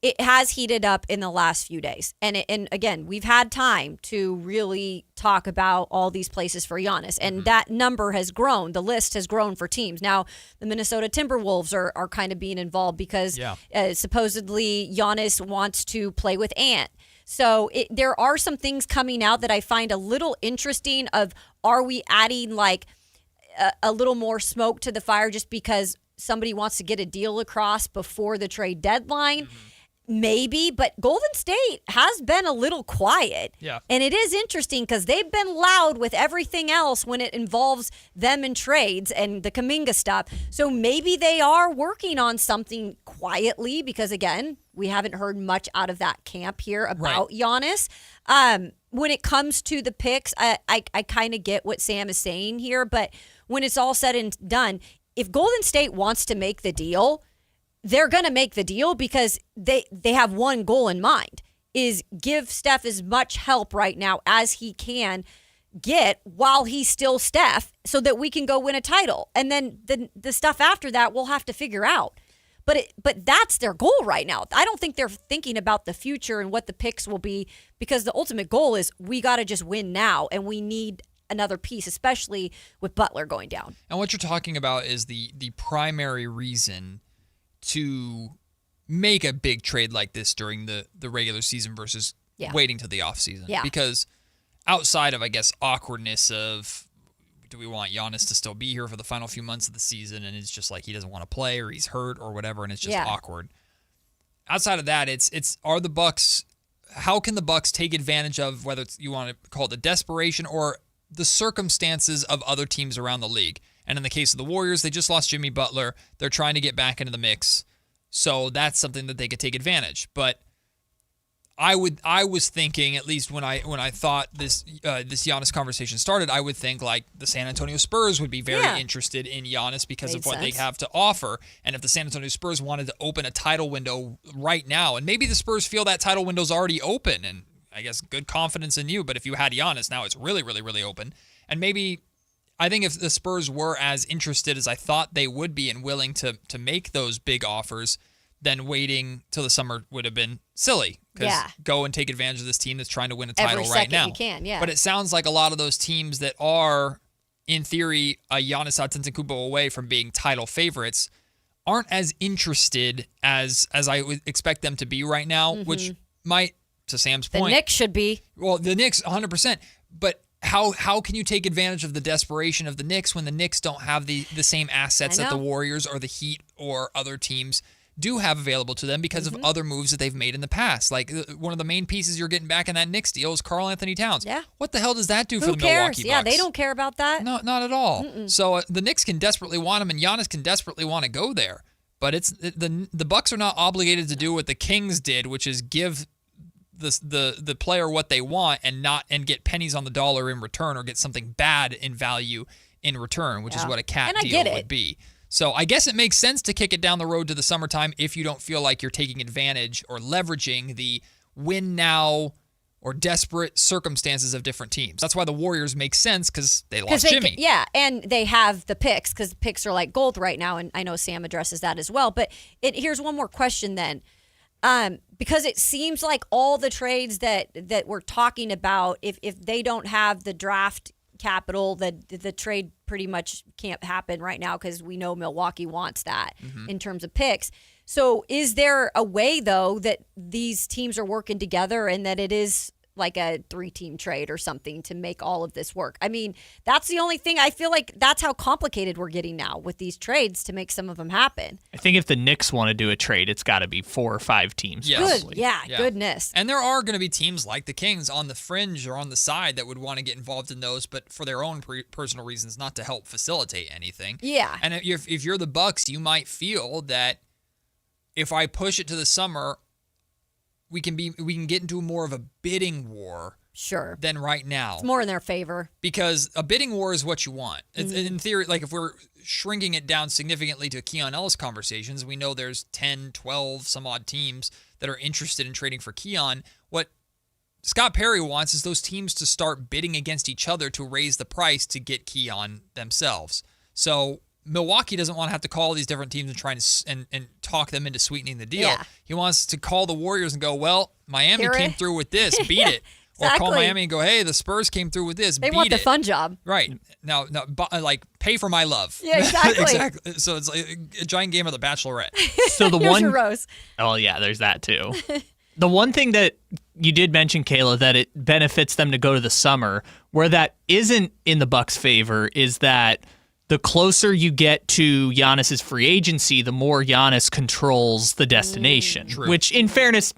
it has heated up in the last few days. And again, we've had time to really talk about all these places for Giannis. And that number has grown. The list has grown for teams. Now, the Minnesota Timberwolves are kind of being involved because supposedly Giannis wants to play with Ant. So there are some things coming out that I find a little interesting of, are we adding like a little more smoke to the fire just because somebody wants to get a deal across before the trade deadline? Maybe, but Golden State has been a little quiet. Yeah. And it is interesting because they've been loud with everything else when it involves them in trades and the Kuminga stuff. So maybe they are working on something quietly because, again, we haven't heard much out of that camp here about Giannis. When it comes to the picks, I kind of get what Sam is saying here, but when it's all said and done, if Golden State wants to make the deal, they're going to make the deal because they have one goal in mind, is give Steph as much help right now as he can get while he's still Steph so that we can go win a title. And then the stuff after that we'll have to figure out. But that's their goal right now. I don't think they're thinking about the future and what the picks will be, because the ultimate goal is we got to just win now, and we need another piece, especially with Butler going down. And what you're talking about is the primary reason to make a big trade like this during the regular season versus waiting till the offseason. Yeah. Because outside of, I guess, awkwardness of, do we want Giannis to still be here for the final few months of the season, and it's just like he doesn't want to play or he's hurt or whatever, and it's just awkward. Outside of that, are the Bucks, how can the Bucks take advantage of, whether you want to call it the desperation or the circumstances of other teams around the league? And in the case of the Warriors, they just lost Jimmy Butler. They're trying to get back into the mix. So that's something that they could take advantage. But I was thinking, at least when I thought this Giannis conversation started, I would think like the San Antonio Spurs would be very interested in Giannis because of what they have to offer. And if the San Antonio Spurs wanted to open a title window right now, and maybe the Spurs feel that title window's already open, and I guess good confidence in you, but if you had Giannis, now it's really, really, really open. And maybe I think if the Spurs were as interested as I thought they would be and willing to make those big offers, then waiting till the summer would have been silly. Because go and take advantage of this team that's trying to win a title right now. You can, But it sounds like a lot of those teams that are, in theory, a Giannis Antetokounmpo away from being title favorites aren't as interested as I would expect them to be right now, which might, to Sam's point. The Knicks should be. Well, the Knicks, 100%. But how can you take advantage of the desperation of the Knicks when the Knicks don't have the same assets that the Warriors or the Heat or other teams do have available to them because of other moves that they've made in the past? Like one of the main pieces you're getting back in that Knicks deal is Karl Anthony Towns. Yeah. What the hell does that do for the cares? Milwaukee Bucks? Yeah, they don't care about that. No, not at all. So the Knicks can desperately want him, and Giannis can desperately want to go there. But the Bucks are not obligated to do what the Kings did, which is give the player what they want and get pennies on the dollar in return, or get something bad in value in return, which is what a cat deal would be. So I guess it makes sense to kick it down the road to the summertime if you don't feel like you're taking advantage or leveraging the win now or desperate circumstances of different teams. That's why the Warriors make sense, because they lost Jimmy. And they have the picks, because picks are like gold right now, and I know Sam addresses that as well. But here's one more question then. Because it seems like all the trades that we're talking about, if they don't have the draft capital, the trade pretty much can't happen right now, because we know Milwaukee wants that in terms of picks. So is there a way, though, that these teams are working together and that it is like a 3-team trade or something to make all of this work? I mean, that's the only thing. I feel like that's how complicated we're getting now with these trades to make some of them happen. I think if the Knicks want to do a trade, it's got to be 4 or 5 teams. Yes. Good. Yeah, goodness. And there are going to be teams like the Kings on the fringe or on the side that would want to get involved in those, but for their own personal reasons, not to help facilitate anything. Yeah. And if you're the Bucks, you might feel that if I push it to the summer, we can get into more of a bidding war than right now. It's more in their favor. Because a bidding war is what you want. In theory, like if we're shrinking it down significantly to Keon Ellis conversations, we know there's 10, 12, some odd teams that are interested in trading for Keon. What Scott Perry wants is those teams to start bidding against each other to raise the price to get Keon themselves. So Milwaukee doesn't want to have to call these different teams and try and talk them into sweetening the deal. Yeah. He wants to call the Warriors and go, well, Miami came through with this, beat it. Exactly. Or call Miami and go, hey, the Spurs came through with this, They beat want the it. fun job. Right. Now, like, pay for my love. Yeah, exactly. Exactly. So it's like a giant game of The Bachelorette. So the Here's one, your rose. Oh yeah, there's that too. The one thing that you did mention, Kayla, that it benefits them to go to the summer, where that isn't in the Bucks' favor, is that the closer you get to Giannis's free agency, the more Giannis controls the destination. Which, in fairness,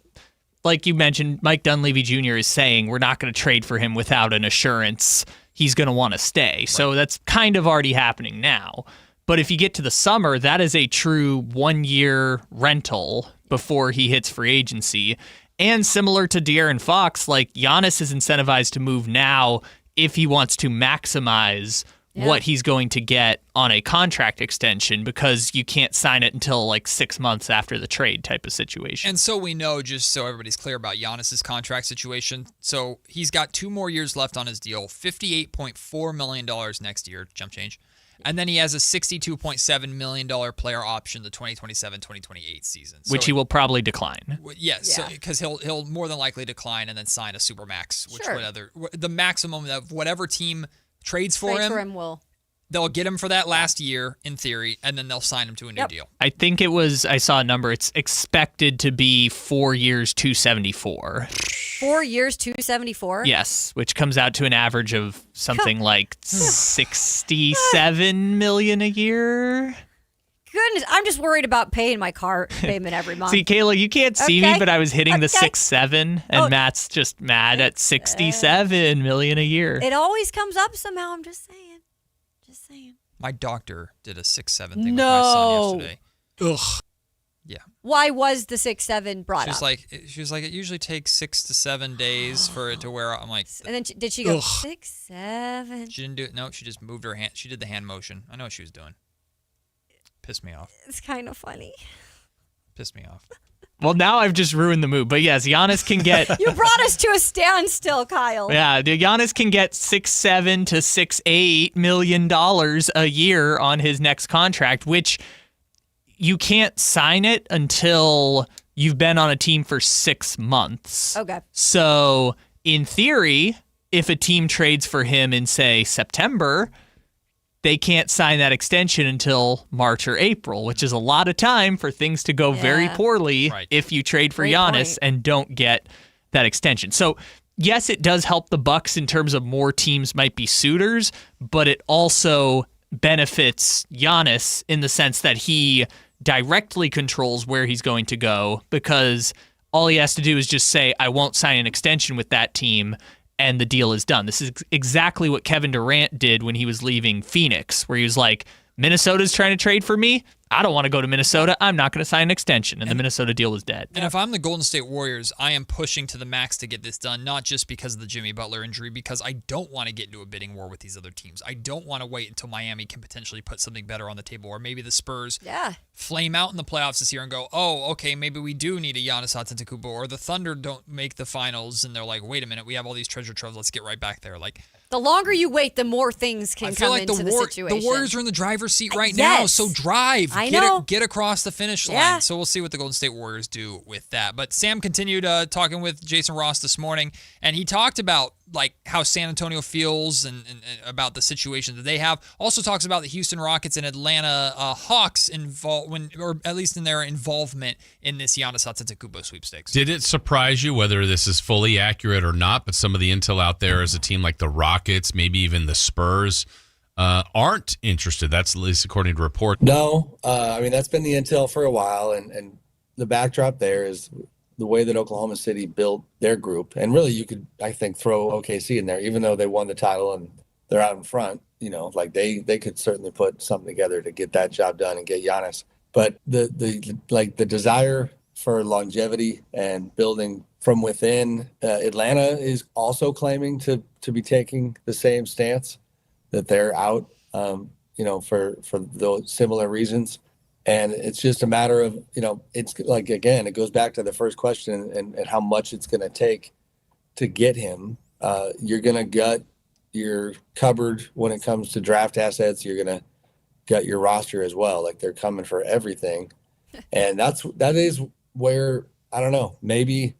like you mentioned, Mike Dunleavy Jr. is saying we're not going to trade for him without an assurance he's going to want to stay. Right. So that's kind of already happening now. But if you get to the summer, that is a true 1-year rental before he hits free agency. And similar to De'Aaron Fox, like Giannis is incentivized to move now if he wants to maximize what he's going to get on a contract extension, because you can't sign it until like 6 months after the trade type of situation. And so we know, just so everybody's clear about Giannis's contract situation, so he's got 2 more years left on his deal, $58.4 million next year, jump change. And then he has a $62.7 million player option the 2027-2028 season. Which he will probably decline. Yes, because he'll more than likely decline and then sign a supermax, which the maximum of whatever team trades for him will. they'll get him for that last year, in theory, and then they'll sign him to a new deal. I think I saw a number. It's expected to be 4 years, $274. 4 years, $274? Yes, which comes out to an average of something like $67 million a year. Goodness, I'm just worried about paying my car payment every month. See, Kayla, you can't see me, but I was hitting the Okay. 6-7, and Matt's just mad at $67 million a year. It always comes up somehow. I'm just saying. My doctor did a 6-7 thing with my son yesterday. Ugh. Yeah. Why was the 6-7 brought She was up? like, it usually takes 6 to 7 days for it to wear out. I'm like, And then did she go Ugh. 6-7? She didn't do it. No, she just moved her hand. She did the hand motion. I know what she was doing. Pissed me off. It's kind of funny. Pissed me off. Well, now I've just ruined the mood. But yes, Giannis can get... You brought us to a standstill, Kyle. Yeah, Giannis can get $6-7 to $6-8 million a year on his next contract, which you can't sign it until you've been on a team for 6 months. Okay. So, in theory, if a team trades for him in, say, September, they can't sign that extension until March or April, which is a lot of time for things to go very poorly if you trade for Great Giannis point. and don't get that extension. So, yes, it does help the Bucks in terms of more teams might be suitors, but it also benefits Giannis in the sense that he directly controls where he's going to go, because all he has to do is just say, I won't sign an extension with that team, and the deal is done. This is exactly what Kevin Durant did when he was leaving Phoenix, where he was like, Minnesota's trying to trade for me. I don't want to go to Minnesota. I'm not going to sign an extension. And the Minnesota deal was dead. And if I'm the Golden State Warriors, I am pushing to the max to get this done, not just because of the Jimmy Butler injury, because I don't want to get into a bidding war with these other teams. I don't want to wait until Miami can potentially put something better on the table, or maybe the Spurs flame out in the playoffs this year and go, oh, okay, maybe we do need a Giannis Antetokounmpo, or the Thunder don't make the finals, and they're like, wait a minute, we have all these treasure troves, let's get right back there. Like, The longer you wait, the more things can I feel come like into the situation. the Warriors are in the driver's seat right now, Yes. so drive. I get know. Get across the finish line. Yeah. So we'll see what the Golden State Warriors do with that. But Sam continued talking with Jason Ross this morning, and he talked about like how San Antonio feels and about the situation that they have. Also talks about the Houston Rockets and Atlanta Hawks or at least in their involvement in this Giannis Antetokounmpo sweepstakes. Did it surprise you, whether this is fully accurate or not, but some of the intel out there is a team like the Rockets, maybe even the Spurs, aren't interested? That's at least according to report. No, I mean, that's been the intel for a while. And the backdrop there is the way that Oklahoma City built their group. And really, you could, I think, throw OKC in there, even though they won the title and they're out in front. You know, like they could certainly put something together to get that job done and get Giannis. But the desire for longevity and building from within, Atlanta is also claiming to be taking the same stance, that they're out, for those similar reasons. And it's just a matter of, it's like, again, it goes back to the first question and how much it's going to take to get him. You're going to gut your cupboard when it comes to draft assets. You're going to gut your roster as well. Like, they're coming for everything. And that is where, I don't know, maybe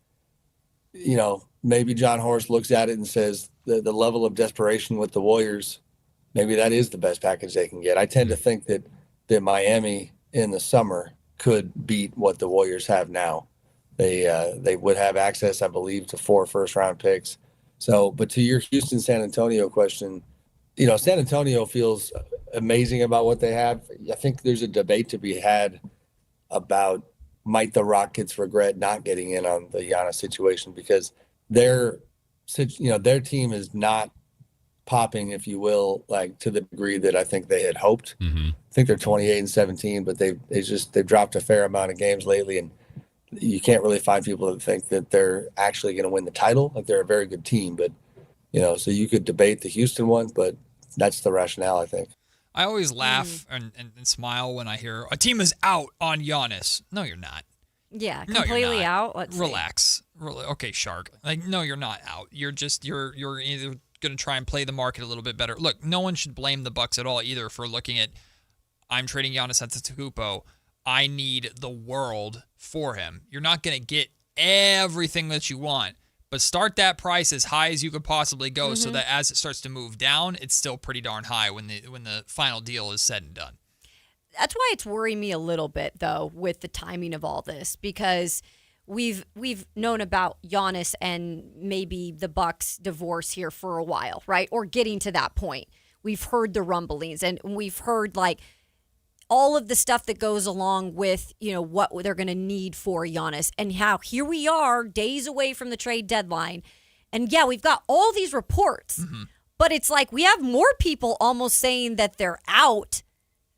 John Horst looks at it and says the level of desperation with the Warriors, maybe that is the best package they can get. I tend to think that Miami in the summer could beat what the Warriors have now. They would have access, I believe, to 4 first-round picks. So, but to your Houston, San Antonio question, San Antonio feels amazing about what they have. I think there's a debate to be had about, might the Rockets regret not getting in on the Giannis situation, because their team is not popping, if you will, like to the degree that I think they had hoped. Mm-hmm. I think they're 28-17, but they've dropped a fair amount of games lately, and you can't really find people that think that they're actually going to win the title. Like, they're a very good team, but so you could debate the Houston one, but that's the rationale, I think. I always laugh and smile when I hear a team is out on Giannis. No, you're not. Yeah, No, you're completely not. out. Let's see. Relax. Okay, Shark. Like, no, you're not out. You're either going to try and play the market a little bit better. Look, no one should blame the Bucks at all either for looking at, I'm trading Giannis Antetokounmpo. I need the world for him. You're not going to get everything that you want, But start that price as high as you could possibly go so that as it starts to move down, it's still pretty darn high when the final deal is said and done. That's why it's worrying me a little bit, though, with the timing of all this, because we've known about Giannis and maybe the Bucks divorce here for a while, right? Or getting to that point. We've heard the rumblings, and we've heard like all of the stuff that goes along with, what they're going to need for Giannis, and how here we are days away from the trade deadline. And yeah, we've got all these reports, but it's like we have more people almost saying that they're out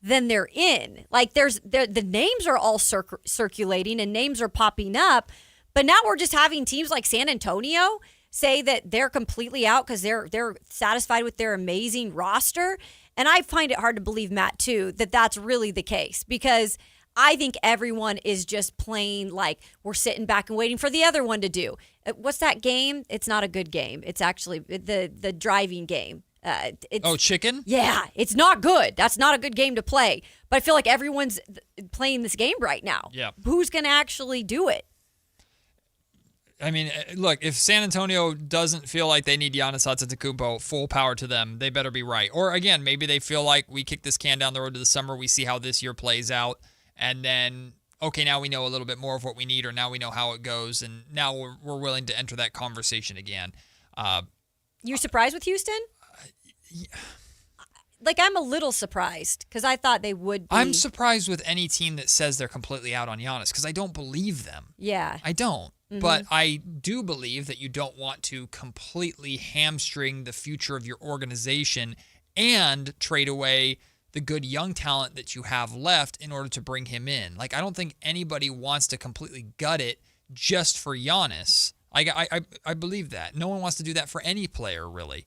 than they're in. Like the names are all circulating and names are popping up, but now we're just having teams like San Antonio say that they're completely out because they're satisfied with their amazing roster. And I find it hard to believe, Matt, too, that that's really the case, because I think everyone is just playing like we're sitting back and waiting for the other one to do. What's that game? It's not a good game. It's actually the driving game. Chicken? Yeah, it's not good. That's not a good game to play. But I feel like everyone's playing this game right now. Yeah. Who's going to actually do it? I mean, look, if San Antonio doesn't feel like they need Giannis Antetokounmpo, full power to them. They better be right. Or, again, maybe they feel like we kick this can down the road to the summer. We see how this year plays out. And then, okay, now we know a little bit more of what we need, or now we know how it goes. And now we're willing to enter that conversation again. You surprised with Houston? Like, I'm a little surprised because I thought they would be. I'm surprised with any team that says they're completely out on Giannis because I don't believe them. Yeah. I don't. But I do believe that you don't want to completely hamstring the future of your organization and trade away the good young talent that you have left in order to bring him in. Like, I don't think anybody wants to completely gut it just for Giannis. I believe that. No one wants to do that for any player, really.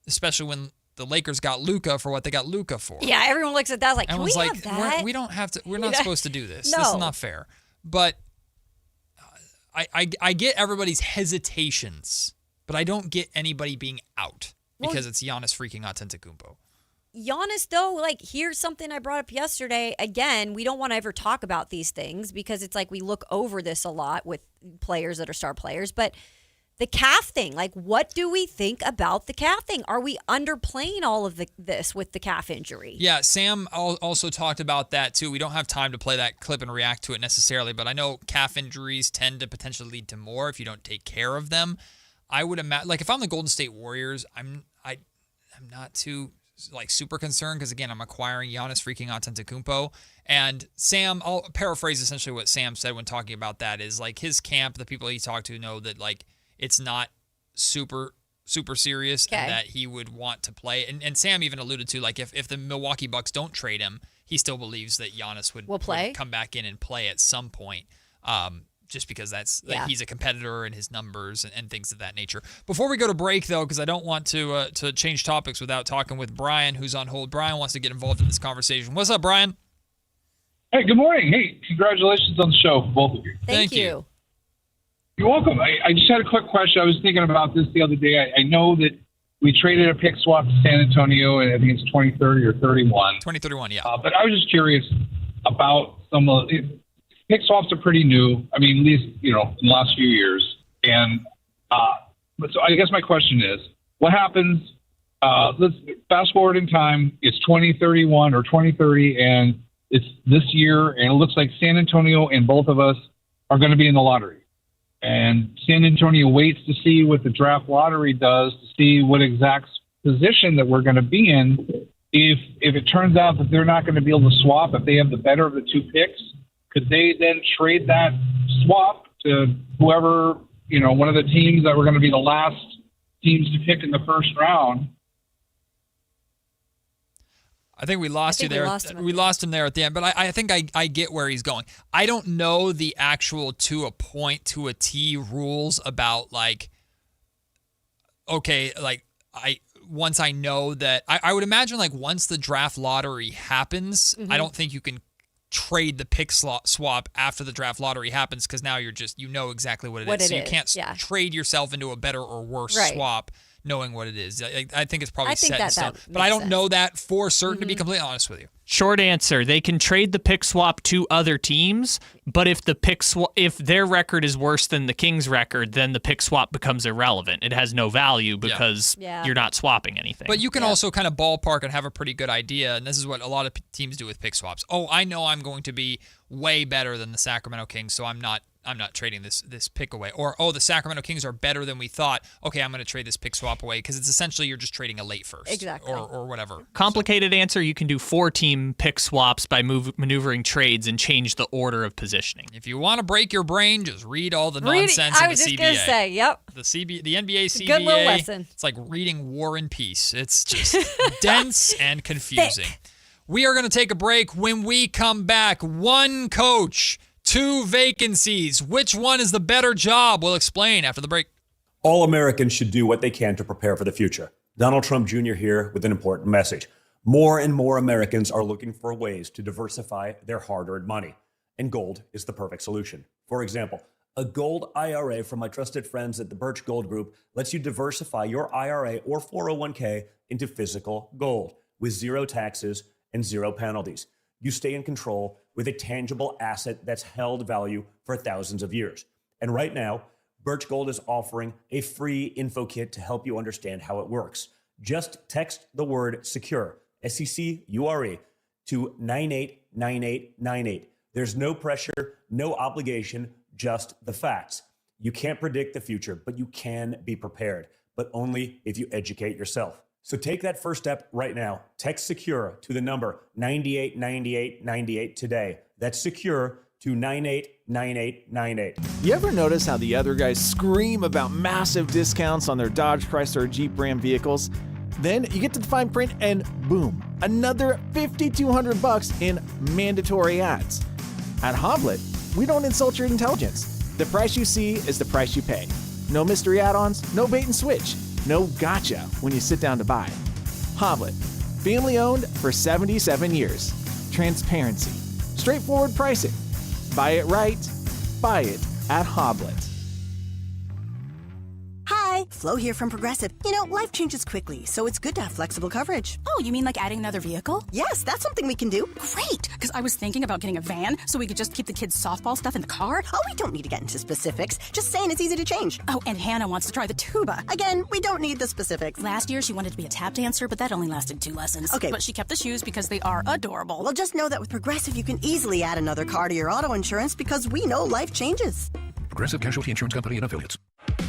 Especially when the Lakers got Luka for what they got Luka for. Yeah, everyone looks at that like, can we like, have that? We don't have to. We're not supposed to do this. No. This is not fair. But I get everybody's hesitations, but I don't get anybody being out because it's Giannis freaking Antetokounmpo. Giannis, though, like, here's something I brought up yesterday. Again, we don't want to ever talk about these things because it's like we look over this a lot with players that are star players. But the calf thing, like, what do we think about the calf thing? Are we underplaying all of this with the calf injury? Yeah, Sam also talked about that, too. We don't have time to play that clip and react to it necessarily, but I know calf injuries tend to potentially lead to more if you don't take care of them. I would imagine, like, if I'm the Golden State Warriors, I'm not too, like, super concerned because, again, I'm acquiring Giannis freaking Antetokounmpo. And Sam, I'll paraphrase essentially what Sam said when talking about that is, like, his camp, the people he talked to know that, like, it's not super serious and that he would want to play. And Sam even alluded to, like, if the Milwaukee Bucks don't trade him, he still believes that Giannis would come back in and play at some point. Just because that's like, he's a competitor and his numbers and things of that nature. Before we go to break, though, because I don't want to change topics without talking with Brian, who's on hold. Brian wants to get involved in this conversation. What's up, Brian? Hey, good morning. Hey, congratulations on the show for both of you. Thank you. You're welcome. I just had a quick question. I was thinking about this the other day. I know that we traded a pick swap to San Antonio, and I think it's 2030 or 31. 2031, yeah. But I was just curious about some of pick swaps are pretty new. I mean, at least, in the last few years. And but so I guess my question is, what happens? Let's fast forward in time. It's 2031 or 2030, and it's this year, and it looks like San Antonio and both of us are going to be in the lottery. And San Antonio waits to see what the draft lottery does to see what exact position that we're going to be in. If it turns out that they're not going to be able to swap, if they have the better of the two picks, could they then trade that swap to whoever, one of the teams that were going to be the last teams to pick in the first round? I think we lost you there. We lost him there at the end, but I think I get where he's going. I don't know the actual to a point, to a T rules about, like, okay, like, once I know that, I would imagine, like, once the draft lottery happens, I don't think you can trade the pick swap after the draft lottery happens because now you're just, exactly what it is. So you can't trade yourself into a better or worse swap knowing what it is. I think it's probably set in stone. But I don't know that for certain, to be completely honest with you. Short answer, they can trade the pick swap to other teams, but if their record is worse than the Kings' record, then the pick swap becomes irrelevant. It has no value because you're not swapping anything. But you can also kind of ballpark and have a pretty good idea, and this is what a lot of teams do with pick swaps. Oh, I know I'm going to be way better than the Sacramento Kings, so I'm not trading this pick away. Or, oh, the Sacramento Kings are better than we thought. Okay, I'm going to trade this pick swap away because it's essentially you're just trading a late first. Exactly. Or whatever. Complicated answer, you can do 4-team pick swaps by maneuvering trades and change the order of positioning. If you want to break your brain, just read all the nonsense in the CBA. I was just going to say, yep. The NBA CBA. Good little lesson. It's like reading War and Peace. It's just dense and confusing. Thick. We are going to take a break. When we come back, one coach, 2 vacancies. Which one is the better job? We'll explain after the break. All Americans should do what they can to prepare for the future. Donald Trump Jr. here with an important message. More and more Americans are looking for ways to diversify their hard-earned money, and gold is the perfect solution. For example, a gold IRA from my trusted friends at the Birch Gold Group lets you diversify your IRA or 401k into physical gold with 0 taxes and 0 penalties. You stay in control with a tangible asset that's held value for thousands of years. And right now, Birch Gold is offering a free info kit to help you understand how it works. Just text the word SECURE, SECURE, to 989898. There's no pressure, no obligation, just the facts. You can't predict the future, but you can be prepared, but only if you educate yourself. So take that first step right now. Text SECURE to the number 989898 today. That's SECURE to 989898. You ever notice how the other guys scream about massive discounts on their Dodge, Chrysler, or Jeep Ram vehicles? Then you get to the fine print and boom, another $5,200 in mandatory ads. At Hoblet, we don't insult your intelligence. The price you see is the price you pay. No mystery add-ons, no bait and switch. No gotcha when you sit down to buy. Hoblet, family owned for 77 years. Transparency, straightforward pricing. Buy it right, buy it at Hoblet. Hi, Flo here from Progressive. You know, life changes quickly, so it's good to have flexible coverage. Oh, you mean like adding another vehicle? Yes, that's something we can do. Great, because I was thinking about getting a van so we could just keep the kids' softball stuff in the car. Oh, we don't need to get into specifics. Just saying it's easy to change. Oh, and Hannah wants to try the tuba. Again, we don't need the specifics. Last year, she wanted to be a tap dancer, but that only lasted 2 lessons. Okay. But she kept the shoes because they are adorable. Well, just know that with Progressive, you can easily add another car to your auto insurance because we know life changes. Progressive Casualty Insurance Company and Affiliates.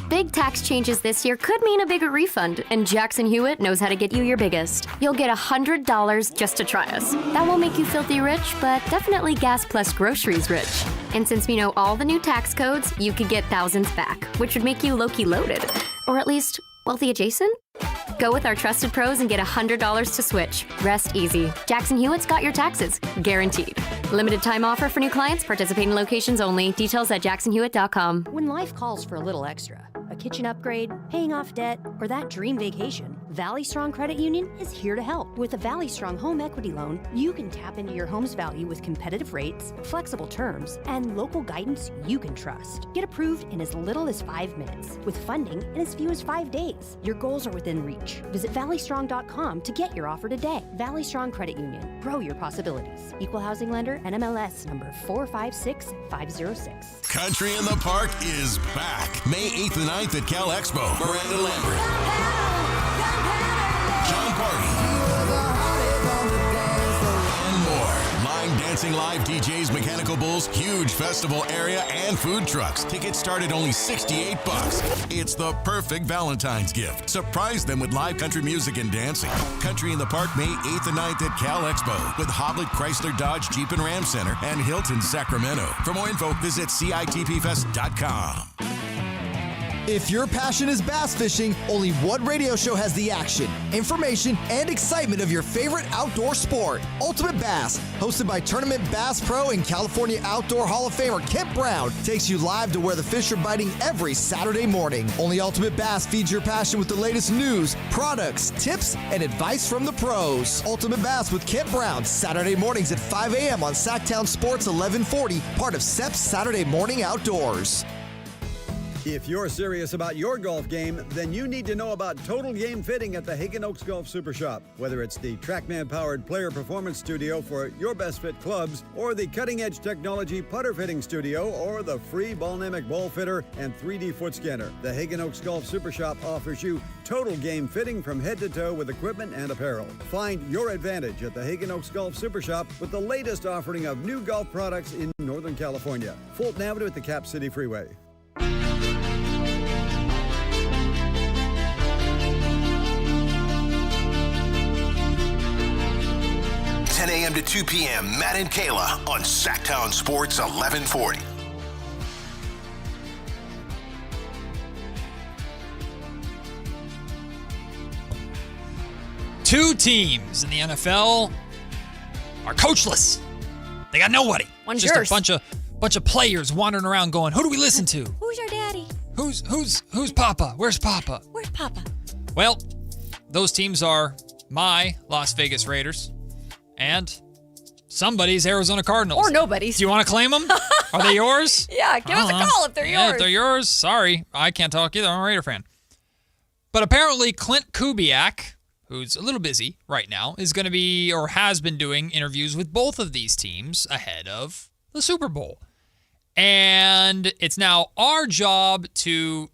Big tax changes this year could mean a bigger refund, and Jackson Hewitt knows how to get you your biggest. You'll get $100 just to try us. That won't make you filthy rich, but definitely gas plus groceries rich. And since we know all the new tax codes, you could get thousands back, which would make you low-key loaded. Or at least wealthy adjacent? Go with our trusted pros and get $100 to switch. Rest easy. Jackson Hewitt's got your taxes, guaranteed. Limited time offer for new clients, participating locations only. Details at jacksonhewitt.com. When life calls for a little extra, a kitchen upgrade, paying off debt, or that dream vacation, Valley Strong Credit Union is here to help. With a Valley Strong home equity loan, you can tap into your home's value with competitive rates, flexible terms, and local guidance you can trust. Get approved in as little as 5 minutes, with funding in as few as 5 days. Your goals are within reach. Visit valleystrong.com to get your offer today. Valley Strong Credit Union. Grow your possibilities. Equal housing lender, NMLS number 456506. Country in the Park is back. May 8th and 9th at Cal Expo. Miranda Lambert, John Party, and more. Line dancing, live DJs, mechanical bulls, huge festival area, and food trucks. Tickets start at only $68. It's the perfect Valentine's gift. Surprise them with live country music and dancing. Country in the Park, May 8th and 9th at Cal Expo with Hoblet, Chrysler, Dodge, Jeep, and Ram Center and Hilton, Sacramento. For more info, visit CITPFest.com. If your passion is bass fishing, only one radio show has the action, information, and excitement of your favorite outdoor sport. Ultimate Bass, hosted by Tournament Bass Pro and California Outdoor Hall of Famer Kent Brown, takes you live to where the fish are biting every Saturday morning. Only Ultimate Bass feeds your passion with the latest news, products, tips, and advice from the pros. Ultimate Bass with Kent Brown, Saturday mornings at 5 a.m. on Sactown Sports 1140, part of SEP's Saturday Morning Outdoors. If you're serious about your golf game, then you need to know about Total Game Fitting at the Hagen Oaks Golf Super Shop. Whether it's the TrackMan-powered player performance studio for your best fit clubs, or the cutting-edge technology putter fitting studio, or the free Ballnamic ball fitter and 3D foot scanner, the Hagen Oaks Golf Super Shop offers you total game fitting from head to toe with equipment and apparel. Find your advantage at the Hagen Oaks Golf Super Shop with the latest offering of new golf products in Northern California. Fulton Avenue at the Cap City Freeway. 10 a.m. to 2 p.m., Matt and Kayla on Sactown Sports 1140. Two teams in the NFL are coachless. They got nobody. One's Just yours. a bunch of players wandering around going, who do we listen to? Who's your daddy? Who's Papa? Where's Papa? Where's Papa? Well, those teams are my Las Vegas Raiders and somebody's Arizona Cardinals. Or nobody's. Do you want to claim them? Are they yours? Yeah, give us a call if they're Yeah, yours. if they're yours, sorry. I can't talk either. I'm a Raider fan. But apparently Clint Kubiak, who's a little busy right now, is going to be or has been doing interviews with both of these teams ahead of the Super Bowl. And it's now our job to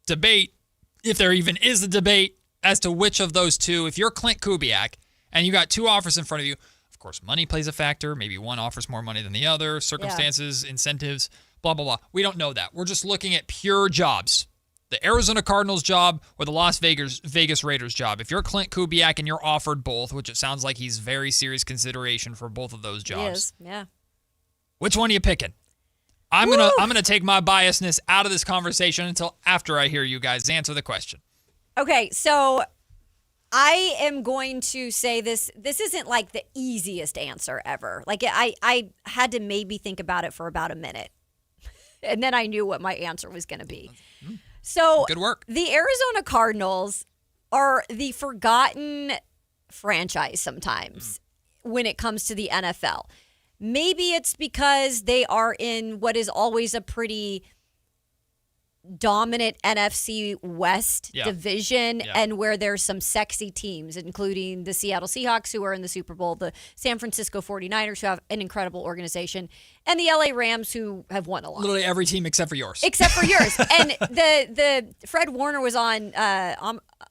debate, if there even is a debate, as to which of those two, if you're Clint Kubiak and you got two offers in front of you, of course, money plays a factor. Maybe one offers more money than the other, circumstances, incentives, blah, blah, blah. We don't know that. We're just looking at pure jobs. The Arizona Cardinals job or the Las Vegas Raiders job. If you're Clint Kubiak and you're offered both, which it sounds like he's very serious consideration for both of those jobs. He is, yeah. Which one are you picking? I'm gonna take my biasness out of this conversation until after I hear you guys answer the question. Okay, so I am going to say this isn't like the easiest answer ever. Like I had to maybe think about it for about a minute. And then I knew what my answer was going to be. So good work. The Arizona Cardinals are the forgotten franchise sometimes when it comes to the NFL. Maybe it's because they are in what is always a pretty dominant NFC West division and where there's some sexy teams, including the Seattle Seahawks, who are in the Super Bowl, the San Francisco 49ers, who have an incredible organization, and the LA Rams, who have won a lot. Literally every team except for yours. Except for yours. And the Fred Warner was on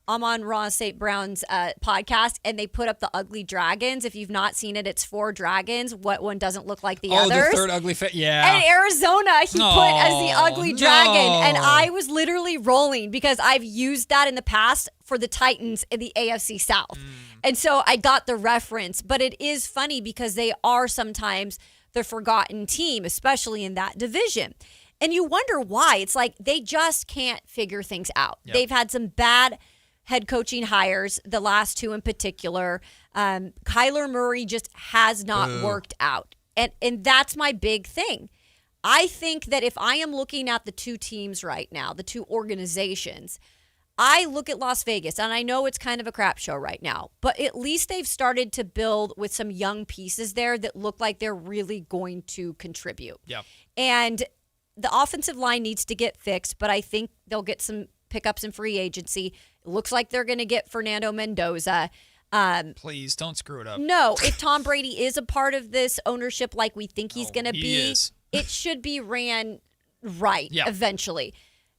Amon Ra St. Brown's podcast, and they put up the ugly dragons. If you've not seen it, it's 4 dragons. What one doesn't look like the others? Oh, the third ugly fit. Yeah. And Arizona, he put as the ugly dragon. And I was literally rolling because I've used that in the past for the Titans in the AFC South. And so I got the reference. But it is funny because they are sometimes the forgotten team, especially in that division. And you wonder why. It's like they just can't figure things out. Yep. They've had some bad head coaching hires, the last 2 in particular. Kyler Murray just has not worked out. And that's my big thing. I think that if I am looking at the 2 teams right now, the 2 organizations, I look at Las Vegas, and I know it's kind of a crap show right now, but at least they've started to build with some young pieces there that look like they're really going to contribute. Yep. And the offensive line needs to get fixed, but I think they'll get some pickups in free agency. It looks like they're going to get Fernando Mendoza. Please don't screw it up. No, if Tom Brady is a part of this ownership like we think he's going to be, it should be ran right eventually.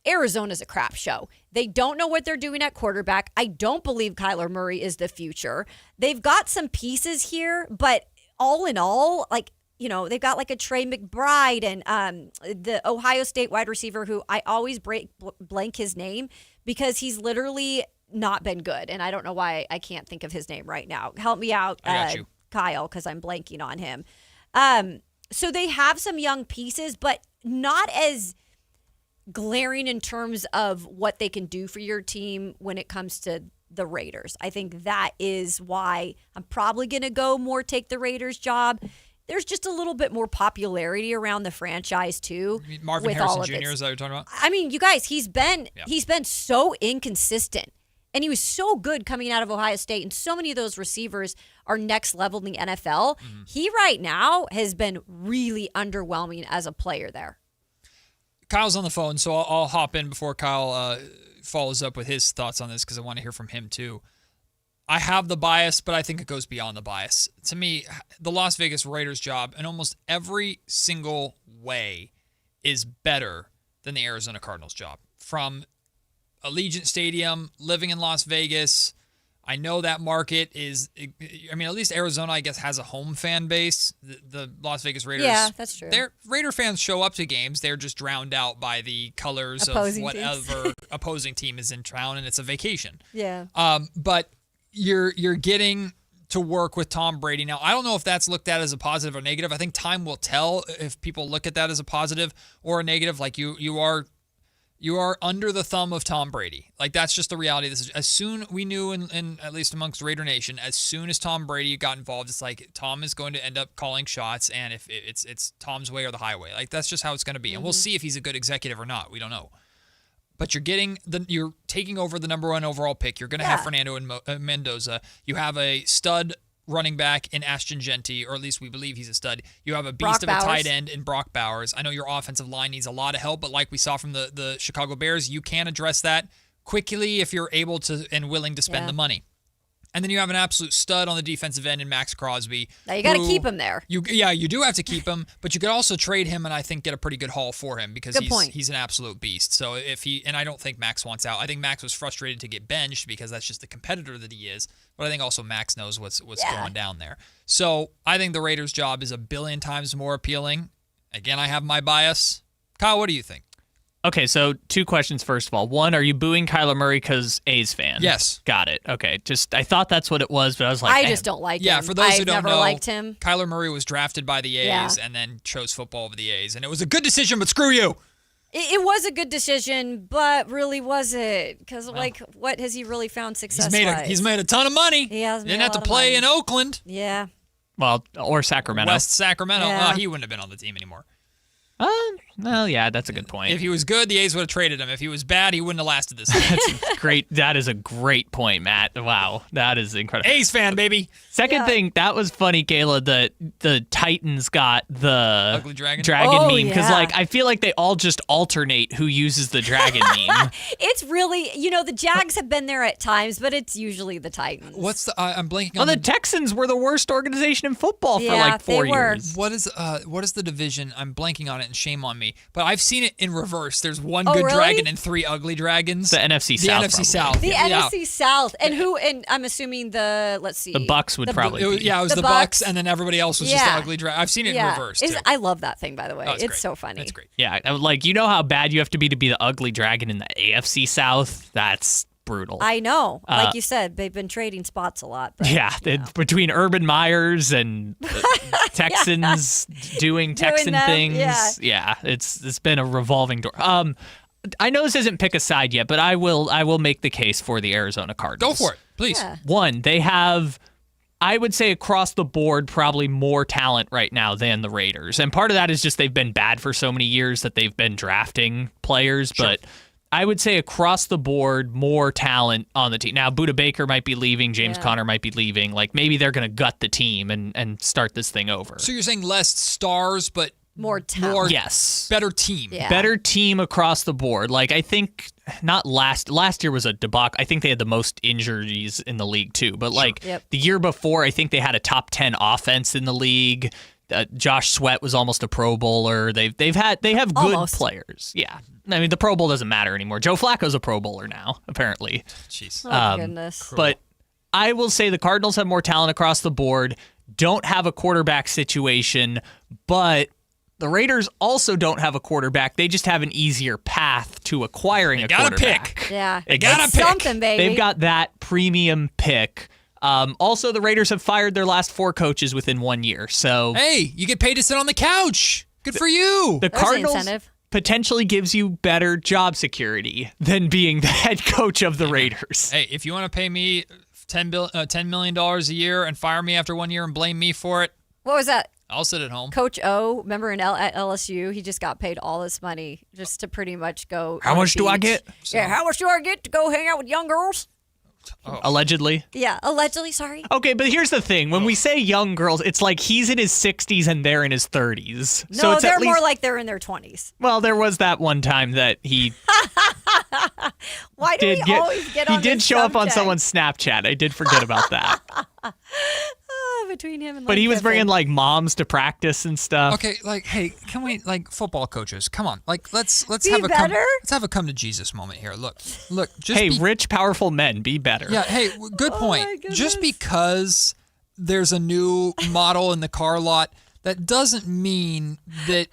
Arizona's a crap show. They don't know what they're doing at quarterback. I don't believe Kyler Murray is the future. They've got some pieces here, but all in all, like, you know, they've got like a Trey McBride and the Ohio State wide receiver who I always blank his name because he's literally not been good. And I don't know why I can't think of his name right now. Help me out, Kyle, because I'm blanking on him. So they have some young pieces, but not as glaring in terms of what they can do for your team when it comes to the Raiders. I think that is why I'm probably going to go more take the Raiders job. There's just a little bit more popularity around the franchise too. Marvin with Harrison all of Jr. Is that what you're talking about? I mean, you guys, he's been so inconsistent. And he was so good coming out of Ohio State, and so many of those receivers are next level in the NFL. He right now has been really underwhelming as a player there. Kyle's on the phone, so I'll hop in before Kyle follows up with his thoughts on this because I want to hear from him too. I have the bias, but I think it goes beyond the bias. To me, the Las Vegas Raiders job in almost every single way is better than the Arizona Cardinals job. From Allegiant Stadium, living in Las Vegas, I know that market is, I mean, at least Arizona, I guess, has a home fan base. The Las Vegas Raiders. Yeah, that's true. Raider fans show up to games. They're just drowned out by the colors Opposing of whatever opposing team is in town, and it's a vacation. Yeah. But you're getting to work with Tom Brady. Now, I don't know if that's looked at as a positive or negative. I think time will tell if people look at that as a positive or a negative. Like you are under the thumb of Tom Brady. Like, that's just the reality. This is as soon we knew in at least amongst Raider Nation, as soon as Tom Brady got involved, it's like Tom is going to end up calling shots, and if it's Tom's way or the highway. Like, that's just how it's going to be. And we'll see if he's a good executive or not. We don't know. But you're taking over the number 1 overall pick. You're going to have Fernando and Mendoza. You have a stud running back in Ashton Genty, or at least we believe he's a stud. You have a beast of a tight end in Brock Bowers. I know your offensive line needs a lot of help, but like we saw from the Chicago Bears, you can address that quickly if you're able to and willing to spend the money. And then you have an absolute stud on the defensive end in Max Crosby. Now you got to keep him there. You do have to keep him, but you could also trade him and I think get a pretty good haul for him because he's an absolute beast. So and I don't think Max wants out. I think Max was frustrated to get benched because that's just the competitor that he is. But I think also Max knows what's going down there. So I think the Raiders' job is a billion times more appealing. Again, I have my bias. Kyle, what do you think? Okay, so 2 questions first of all. One, are you booing Kyler Murray because A's fan? Yes. Got it. Okay, I thought that's what it was, but I was like, I just don't like him. Yeah, for those who don't never know, liked him. Kyler Murray was drafted by the A's and then chose football over the A's, and it was a good decision, but screw you. It was a good decision, but really was it? Because, what has he really found success-wise? He's made a ton of money. He has made Didn't a have to lot of play money. in Oakland. Yeah. Well, or Sacramento. West Sacramento. Yeah. Well, he wouldn't have been on the team anymore. Well, yeah, that's a good point. If he was good, the A's would have traded him. If he was bad, he wouldn't have lasted this long. That's great. That is a great point, Matt. Wow, that is incredible. A's fan, baby. Second thing, that was funny, Kayla, that the Titans got the Ugly Dragon meme because, I feel like they all just alternate who uses the dragon meme. It's really, the Jags have been there at times, but it's usually the Titans. What's the? I'm blanking Well, on the Texans were the worst organization in football for 4 years. What is the division? I'm blanking on it, and shame on me. But I've seen it in reverse. There's one good dragon and 3 ugly dragons. The NFC South. NFC South. The NFC South. And I'm assuming let's see. The Bucks would probably be. Yeah, it was the Bucks, and then everybody else was just the ugly dragon. I've seen it in reverse, too. I love that thing, by the way. Oh, it's great. so funny. It's great. Yeah, how bad you have to be the ugly dragon in the AFC South? That's brutal. I know. Like you said, they've been trading spots a lot. But, yeah, between Urban Myers and Texans doing Texan things. Yeah, it's been a revolving door. I know this isn't pick a side yet, but I will make the case for the Arizona Cardinals. Go for it, please. Yeah. One, they have, I would say across the board, probably more talent right now than the Raiders. And part of that is just they've been bad for so many years that they've been drafting players. Sure. But I would say across the board, more talent on the team. Now, Budda Baker might be leaving. James Conner might be leaving. Maybe they're going to gut the team and start this thing over. So you're saying less stars, but more talent. Yes. Better team. Yeah. Better team across the board. I think not last year was a debacle. I think they had the most injuries in the league too. But the year before, I think they had a top 10 offense in the league. Josh Sweat was almost a Pro Bowler. They have good almost players. Yeah. I mean, the Pro Bowl doesn't matter anymore. Joe Flacco's a Pro Bowler now, apparently. Jeez. Oh, goodness. But I will say the Cardinals have more talent across the board, don't have a quarterback situation, but the Raiders also don't have a quarterback. They just have an easier path to acquiring a quarterback. Pick. Yeah. They got to pick. Something, baby. They've got that premium pick. Also, the Raiders have fired their last 4 coaches within 1 year. So hey, you get paid to sit on the couch. Good for you. The There's Cardinals incentive. potentially gives you better job security than being the head coach of the Raiders. Hey, if you want to pay me $10 million a year and fire me after 1 year and blame me for it, What was that? I'll sit at home. Coach O, remember at LSU, he just got paid all this money just to pretty much go. How on much the do I beach. get? Yeah, how much do I get to go hang out with young girls? Allegedly. Yeah, allegedly, sorry. Okay, but here's the thing. When we say young girls, it's like he's in his 60s and they're in his 30s. No, so it's they're at least, more like they're in their 20s. Well, there was that one time that he Why do we always get on He did this show up on subject? someone's Snapchat. I did forget about that. Between him and But he was Kiffin. bringing like moms to practice and stuff. Okay, like, hey, can we football coaches? Come on, let's Be have better? let's have a come to Jesus moment here. Look, just hey, rich, powerful men, be better. Yeah, hey, good point. Just because there's a new model in the car lot, that doesn't mean that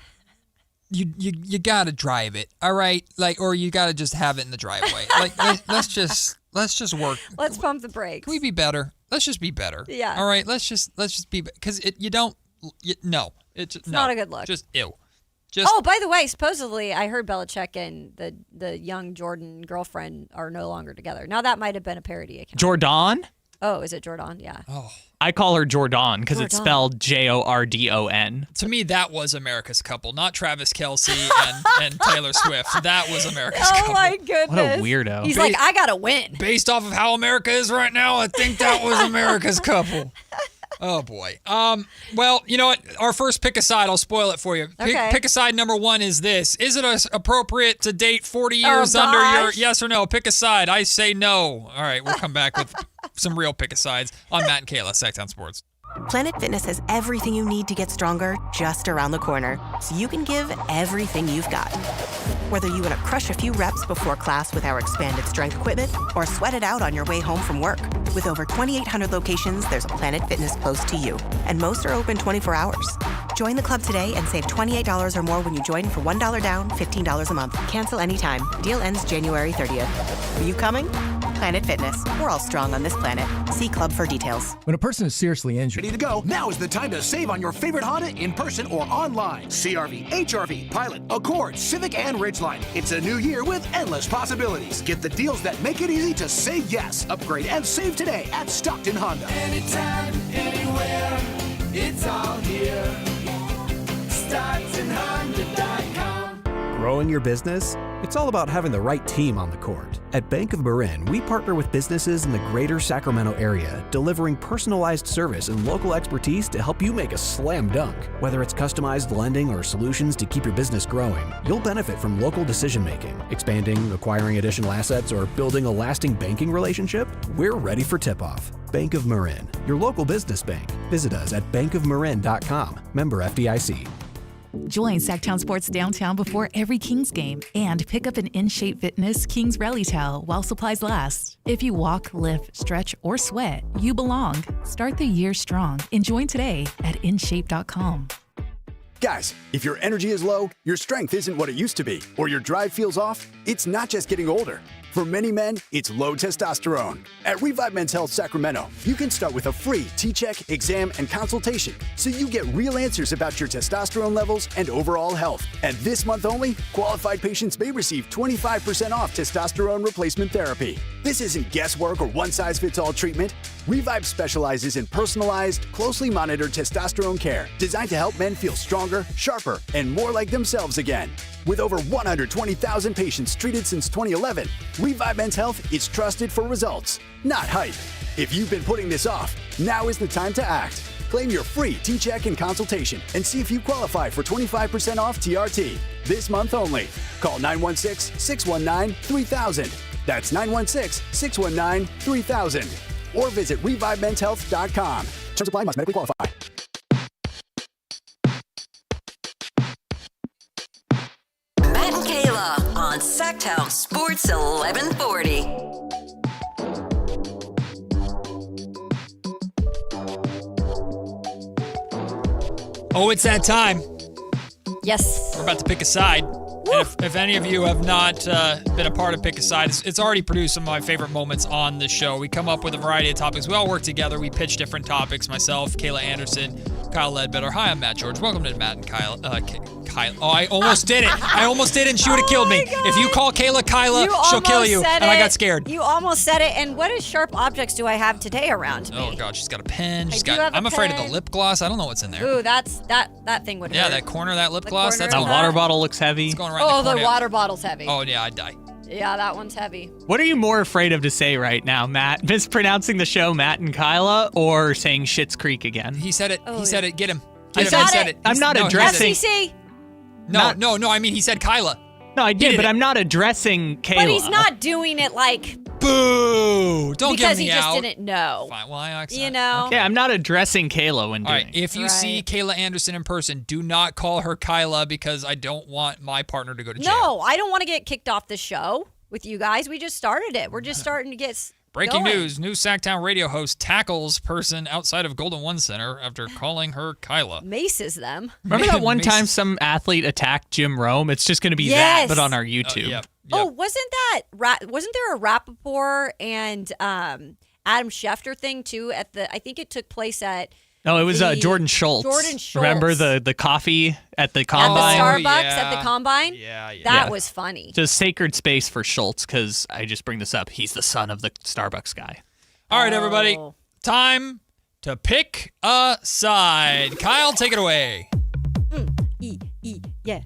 you gotta drive it. All right, or you gotta just have it in the driveway. Let's just work. Let's pump the brakes. Can we be better? Let's just be better. Yeah. All right. Let's just be, because it's not a good look. Just ew. Oh, by the way, supposedly I heard Belichick and the young Jordan girlfriend are no longer together. Now that might have been a parody account. Jordan? Oh, is it Jordan? Yeah. Oh. I call her Jordan because it's spelled Jordon. To me, that was America's couple, not Travis Kelce and Taylor Swift. That was America's couple. Oh my goodness. What a weirdo. He's like, I gotta win. Based off of how America is right now, I think that was America's couple. Oh boy. Well, you know what? Our first pick a side, I'll spoil it for you. Okay. Pick a side number 1 is this. Is it appropriate to date 40 years under your yes or no? Pick a side. I say no. All right, we'll come back with some real pick a sides on Matt and Kayla, Sactown Sports. Planet Fitness has everything you need to get stronger just around the corner, so you can give everything you've got. Whether you want to crush a few reps before class with our expanded strength equipment or sweat it out on your way home from work. With over 2,800 locations, there's a Planet Fitness close to you, and most are open 24 hours. Join the club today and save $28 or more when you join for $1 down, $15 a month. Cancel anytime. Deal ends January 30th. Are you coming? Planet Fitness. We're all strong on this planet. See club for details. When a person is seriously injured, Ready to go? Now is the time to save on your favorite Honda in person or online. CRV, HRV, Pilot, Accord, Civic, and Ridgeline. It's a new year with endless possibilities. Get the deals that make it easy to say yes. Upgrade and save today at Stockton Honda. Anytime, anywhere, it's all here. StocktonHonda.com. Growing your business? It's all about having the right team on the court. At Bank of Marin, we partner with businesses in the greater Sacramento area, delivering personalized service and local expertise to help you make a slam dunk. Whether it's customized lending or solutions to keep your business growing, you'll benefit from local decision making, expanding, acquiring additional assets, or building a lasting banking relationship. We're ready for tip-off. Bank of Marin, your local business bank. Visit us at bankofmarin.com. Member FDIC. Join Sactown Sports downtown before every Kings game and pick up an In Shape Fitness Kings Rally towel while supplies last. If you walk, lift, stretch, or sweat, you belong. Start the year strong and join today at InShape.com. Guys, if your energy is low, your strength isn't what it used to be, or your drive feels off, it's not just getting older. For many men, it's low testosterone. At Revive Men's Health Sacramento, you can start with a free T-check, exam, and consultation so you get real answers about your testosterone levels and overall health. And this month only, qualified patients may receive 25% off testosterone replacement therapy. This isn't guesswork or one-size-fits-all treatment. Revive specializes in personalized, closely monitored testosterone care designed to help men feel stronger, sharper, and more like themselves again. With over 120,000 patients treated since 2011, Revive Men's Health is trusted for results, not hype. If you've been putting this off, now is the time to act. Claim your free T-check and consultation and see if you qualify for 25% off TRT this month only. Call 916-619-3000. That's 916-619-3000. Or visit ReviveMen'sHealth.com. Terms apply, must medically qualify. Matt and Kayla on Sactown Sports 1140. Oh, it's that time. Yes. We're about to pick a side. And if any of you have not been a part of Pick a Side, it's already produced some of my favorite moments on the show. We come up with a variety of topics. We all work together. We pitch different topics. Myself, Kayla Anderson, Kyle Ledbetter. Hi, I'm Matt George. Welcome to Matt and Kyle. Oh, I almost did it. I almost did it, and she would have killed me. If you call Kayla Kyla, she'll kill you. And I got scared. You almost said it. And what sharp objects do I have today around me? Oh, God. She's got a pen. I'm afraid of the lip gloss. I don't know what's in there. Ooh, that thing would hurt. Yeah, that corner of that lip gloss. That's that water bottle looks heavy. It's going right oh, in the corner. The water bottle's heavy. Oh, yeah, I'd die. Yeah, that one's heavy. What are you more afraid of to say right now, Matt? Mispronouncing the show Matt and Kyla or saying Schitt's Creek again? He said it. Oh, he said it. Get him. I Get him. He said it. I'm not addressing. FCC. No. I mean, he said Kyla. No, I did, but it. I'm not addressing Kayla. But he's not doing it like Boo! Don't because get me he out. just didn't know. Fine. Well, I accept. You know. Yeah, I'm not addressing Kayla when All doing right. If you see Kayla Anderson in person, do not call her Kyla because I don't want my partner to go to jail. No, I don't want to get kicked off the show with you guys. We just started it. We're just starting to get Breaking going. news. New Sactown radio host tackles person outside of Golden One Center after calling her Kyla. Maces them. Remember that one time some athlete attacked Jim Rome? It's just going to be that, but on our YouTube. Yep. Oh, wasn't there a Rappaport and Adam Schefter thing too at the? I think it took place at. No, it was Jordan Schultz. Jordan Schultz. Remember the coffee at the combine? At the Starbucks at the combine? Yeah. That was funny. Just sacred space for Schultz because I just bring this up. He's the son of the Starbucks guy. All right, everybody. Time to pick a side. Kyle, take it away. Yeah.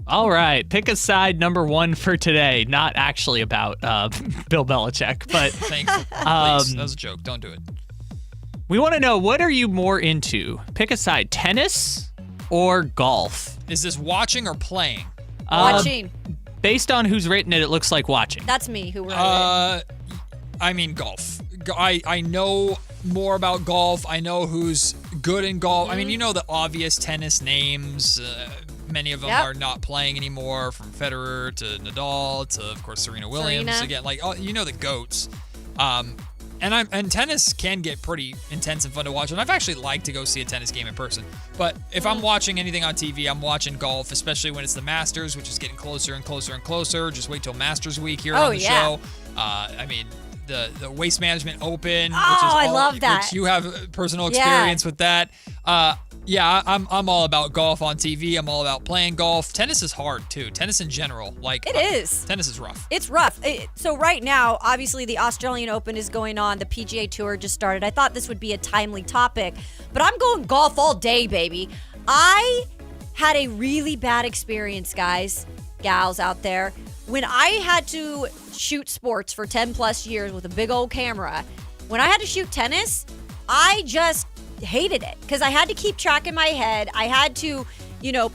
All right, pick a side number one for today. Not actually about Bill Belichick, but Thankful. Please, that was a joke. Don't do it. We want to know, what are you more into? Pick a side, tennis or golf? Is this watching or playing? Watching. Based on who's written it, it looks like watching. That's me who wrote it. I mean golf. I know more about golf. I know who's good in golf. I mean, you know the obvious tennis names. Many of them are not playing anymore, from Federer to Nadal to, of course, Serena Williams. Again, like you know the goats. And tennis can get pretty intense and fun to watch. And I've actually liked to go see a tennis game in person. But if I'm watching anything on TV, I'm watching golf, especially when it's the Masters, which is getting closer and closer and closer. Just wait till Masters Week here on the show. I mean, the Waste Management Open. Oh, which is I love that. Which you have personal experience with that. I'm all about golf on TV. I'm all about playing golf. Tennis is hard too. Tennis in general, It is. Tennis is rough. It's rough. So right now, obviously, the Australian Open is going on. The PGA Tour just started. I thought this would be a timely topic, but I'm going golf all day, baby. I had a really bad experience, guys, gals out there, when I had to shoot sports for 10 plus years with a big old camera. When I had to shoot tennis, I just hated it because I had to keep track in my head. I had to,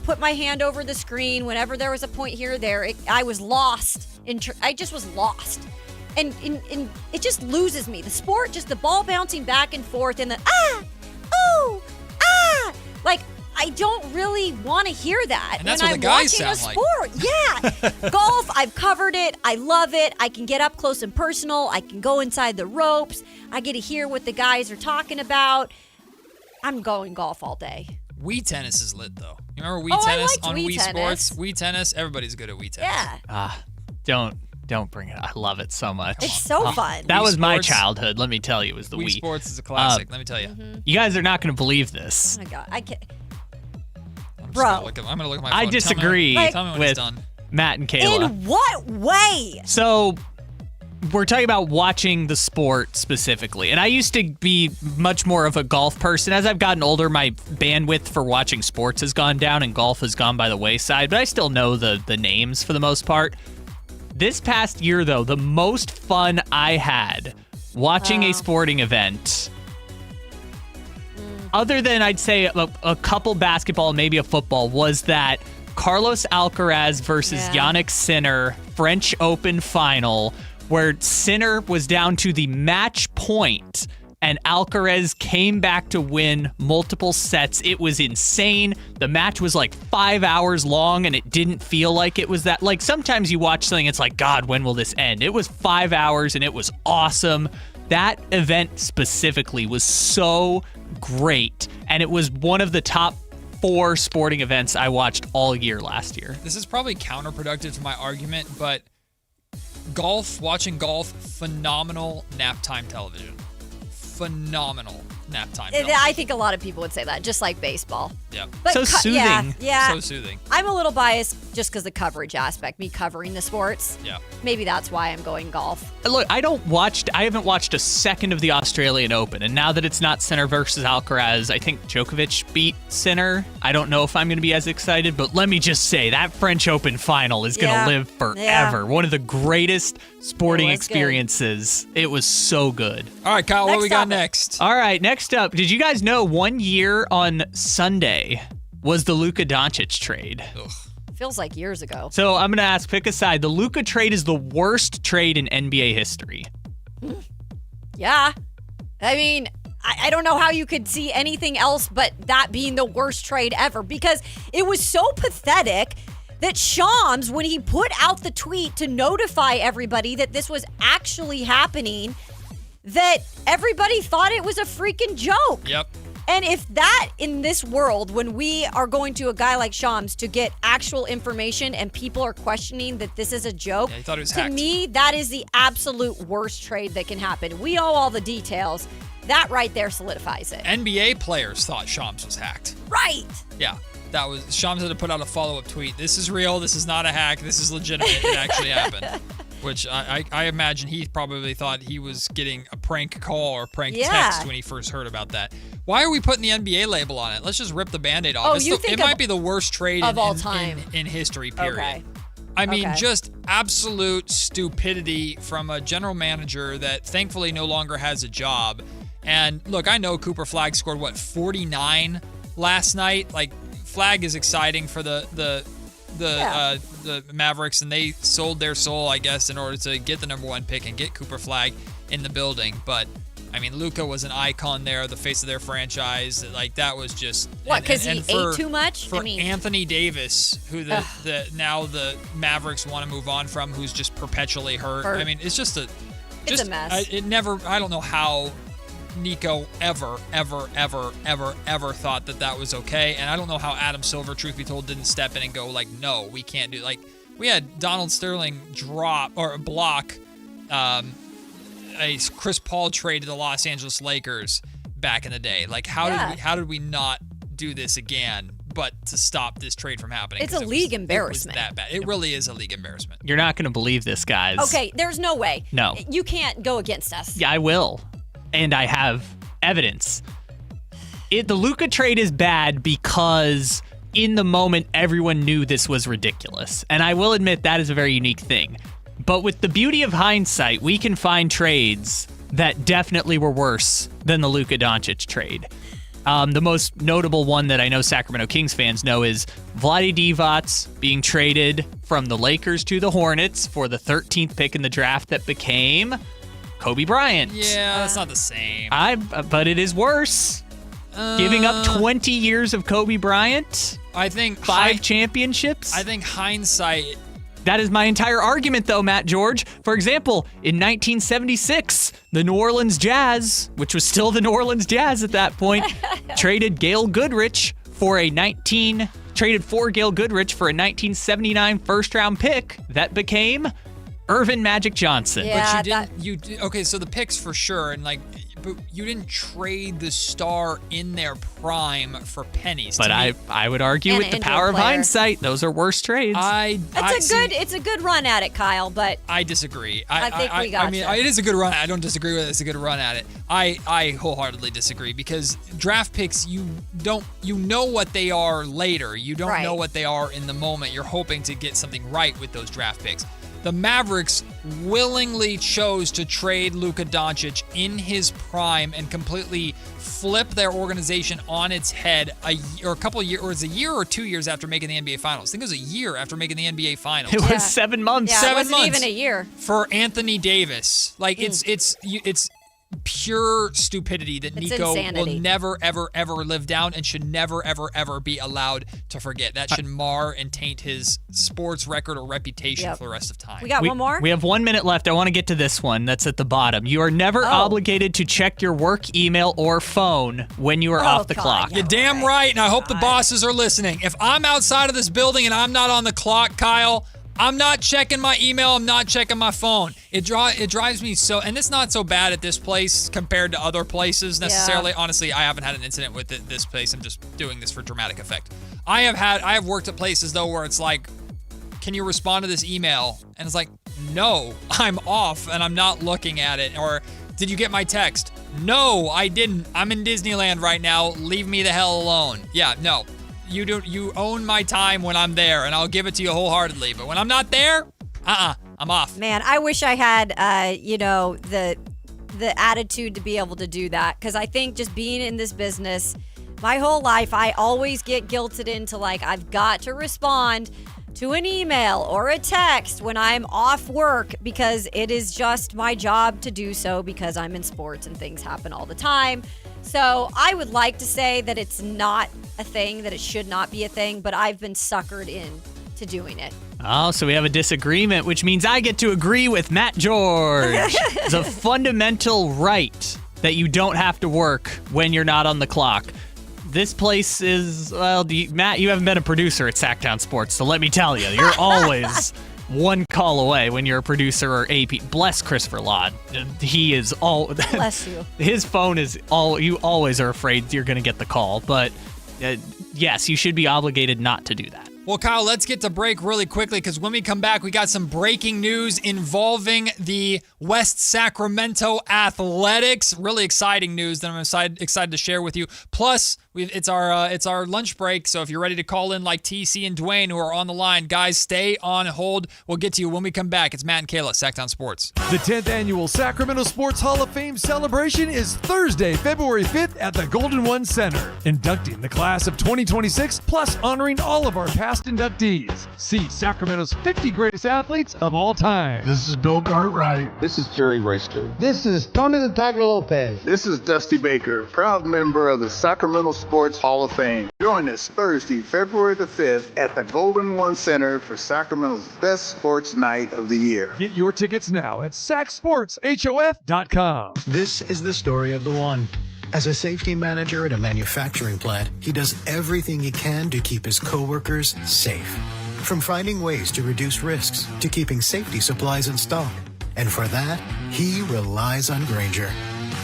put my hand over the screen whenever there was a point here or there. I was lost. I just was lost. And it just loses me. The sport, just the ball bouncing back and forth and the like, I don't really want to hear that and that's when what I'm the guys watching a sound sport. Yeah. Golf, I've covered it. I love it. I can get up close and personal. I can go inside the ropes. I get to hear what the guys are talking about. I'm going golf all day. Wii tennis is lit though. You remember Wii tennis on Wii Sports? Wii tennis, everybody's good at Wii tennis. Yeah. Don't bring it. I love it so much. It's so fun. That Wii was my Sports. childhood. Let me tell you, it was the Wii. Wii Sports is a classic. Let me tell you. Mm-hmm. You guys are not going to believe this. Oh my God. I can't. I'm Bro. gonna look at my phone. I disagree Tell me when with it's done. Matt and Kayla. In what way? So we're talking about watching the sport specifically. And I used to be much more of a golf person. As I've gotten older, my bandwidth for watching sports has gone down and golf has gone by the wayside. But I still know the names for the most part. This past year, though, the most fun I had watching a sporting event, other than I'd say a couple basketball, maybe a football, was that Carlos Alcaraz versus Jannik Sinner French Open final, where Sinner was down to the match point and Alcaraz came back to win multiple sets. It was insane. The match was like 5 hours long and it didn't feel like it was that. Like sometimes you watch something, it's like, God, when will this end? It was 5 hours and it was awesome. That event specifically was so great. And it was one of the top 4 sporting events I watched all year last year. This is probably counterproductive to my argument, but watching golf, phenomenal nap time television. Phenomenal. nap time. I think a lot of people would say that, just like baseball. Yeah. But so soothing. Yeah. So soothing. I'm a little biased just because the coverage aspect, me covering the sports. Yeah. Maybe that's why I'm going golf. Look, I haven't watched a second of the Australian Open, and now that it's not Sinner versus Alcaraz, I think Djokovic beat Sinner. I don't know if I'm going to be as excited, but let me just say that French Open final is going to live forever. Yeah. One of the greatest sporting It was experiences. It was so good. All right, Kyle, what do we got next? All right, next up, did you guys know 1 year on Sunday was the Luka Doncic trade? Ugh. Feels like years ago. So I'm going to ask, pick a side. The Luka trade is the worst trade in NBA history. Yeah. I mean, I don't know how you could see anything else but that being the worst trade ever, because it was so pathetic that Shams, when he put out the tweet to notify everybody that this was actually happening, that everybody thought it was a freaking joke. Yep. And if that, in this world, when we are going to a guy like Shams to get actual information and people are questioning that this is a joke, he thought it was to hacked. me, that is the absolute worst trade that can happen. We know all the details. That right there solidifies it. NBA players thought Shams was hacked. Right. Yeah. That was Shams had to put out a follow-up tweet. This is real. This is not a hack. This is legitimate. It actually happened. Which I imagine he probably thought he was getting a prank call or prank text when he first heard about that. Why are we putting the NBA label on it? Let's just rip the Band-Aid off. It might be the worst trade of all time in history, period. Okay. I mean, just absolute stupidity from a general manager that thankfully no longer has a job. And look, I know Cooper Flagg scored, 49 last night? Like, Flagg is exciting for the Mavericks, and they sold their soul, I guess, in order to get the number 1 pick and get Cooper Flagg in the building. But I mean, Luka was an icon there, the face of their franchise. Like, that was just what? Because he ate too much. For Anthony Davis, who now the Mavericks want to move on from, who's just perpetually hurt. I mean, it's just a mess. I don't know how Nico ever thought that was okay. And I don't know how Adam Silver, truth be told, didn't step in and go like, no, we can't do. Like, we had Donald Sterling block a Chris Paul trade to the Los Angeles Lakers back in the day. Like, how did we not do this again, but to stop this trade from happening? It's a league embarrassment. It was that bad. It really is a league embarrassment. You're not going to believe this, guys. Okay, there's no way. No. You can't go against us. Yeah, I will. And I have evidence. The Luka trade is bad because in the moment, everyone knew this was ridiculous. And I will admit that is a very unique thing. But with the beauty of hindsight, we can find trades that definitely were worse than the Luka Doncic trade. The most notable one that I know Sacramento Kings fans know is Vlade Divac being traded from the Lakers to the Hornets for the 13th pick in the draft that became Kobe Bryant. Yeah, that's not the same. But it is worse. Giving up 20 years of Kobe Bryant. I think 5 championships. I think hindsight. That is my entire argument, though, Matt George. For example, in 1976, the New Orleans Jazz, which was still the New Orleans Jazz at that point, traded Gail Goodrich for a 1979 first-round pick that became Irvin Magic Johnson. Yeah, but okay, so the picks for sure, and but you didn't trade the star in their prime for pennies. But I would argue with the power of hindsight, those are worse trades. It's a good run at it, Kyle, but I disagree. I think we got you. It is a good run. I don't disagree with it. It's a good run at it. I wholeheartedly disagree, because draft picks, you know what they are later. You don't know what they are in the moment. You're hoping to get something right with those draft picks. The Mavericks willingly chose to trade Luka Doncic in his prime and completely flip their organization on its head a year or 2 years after making the NBA Finals. I think it was a year after making the NBA Finals. It was 7 months. Yeah, it wasn't even a year. For Anthony Davis. Like, it's pure stupidity that Nico will never, ever, ever live down and should never, ever, ever be allowed to forget. That should mar and taint his sports record or reputation for the rest of time. We got one more? We have 1 minute left. I want to get to this one that's at the bottom. You are never obligated to check your work email or phone when you are off the clock. You're damn right, and I hope the bosses are listening. If I'm outside of this building and I'm not on the clock, Kyle, I'm not checking my email. I'm not checking my phone. It drives me so, and it's not so bad at this place compared to other places necessarily. Yeah. Honestly, I haven't had an incident with this place. I'm just doing this for dramatic effect. I have worked at places though where it's like, can you respond to this email? And it's like, no, I'm off and I'm not looking at it. Or did you get my text? No, I didn't. I'm in Disneyland right now. Leave me the hell alone. Yeah, no. You own my time when I'm there, and I'll give it to you wholeheartedly. But when I'm not there, I'm off. Man, I wish I had, the attitude to be able to do that. Because I think just being in this business, my whole life, I always get guilted into like, I've got to respond to an email or a text when I'm off work because it is just my job to do so because I'm in sports and things happen all the time. So I would like to say that it's not a thing, that it should not be a thing, but I've been suckered in to doing it. Oh, so we have a disagreement, which means I get to agree with Matt George. It's a fundamental right that you don't have to work when you're not on the clock. This place is, well, Matt, you haven't been a producer at Sactown Sports, so let me tell you, you're always one call away when you're a producer or AP. Bless Christopher Laud. He is all... Bless you. His phone is all... You always are afraid you're going to get the call, but yes, you should be obligated not to do that. Well, Kyle, let's get to break really quickly because when we come back, we got some breaking news involving the West Sacramento Athletics. Really exciting news that I'm excited to share with you. Plus, it's our lunch break, so if you're ready to call in like TC and Dwayne who are on the line, guys, stay on hold. We'll get to you when we come back. It's Matt and Kayla, Sactown Sports. The 10th Annual Sacramento Sports Hall of Fame celebration is Thursday, February 5th at the Golden One Center, inducting the class of 2026, plus honoring all of our past inductees. See Sacramento's 50 greatest athletes of all time. This is Bill Cartwright. This is Jerry Royster. This is Tony the Tiger Lopez. This is Dusty Baker, proud member of the Sacramento Sports Hall of Fame. Join us Thursday, February the 5th at the Golden One Center for Sacramento's best sports night of the year. Get your tickets now at sacsportshof.com. This is the story of the one. As a safety manager at a manufacturing plant, he does everything he can to keep his coworkers safe. From finding ways to reduce risks to keeping safety supplies in stock. And for that, he relies on Grainger.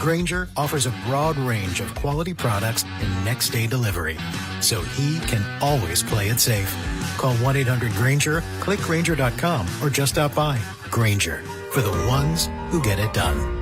Grainger offers a broad range of quality products and next-day delivery, so he can always play it safe. Call 1-800-GRAINGER, click Grainger.com, or just stop by. Grainger, for the ones who get it done.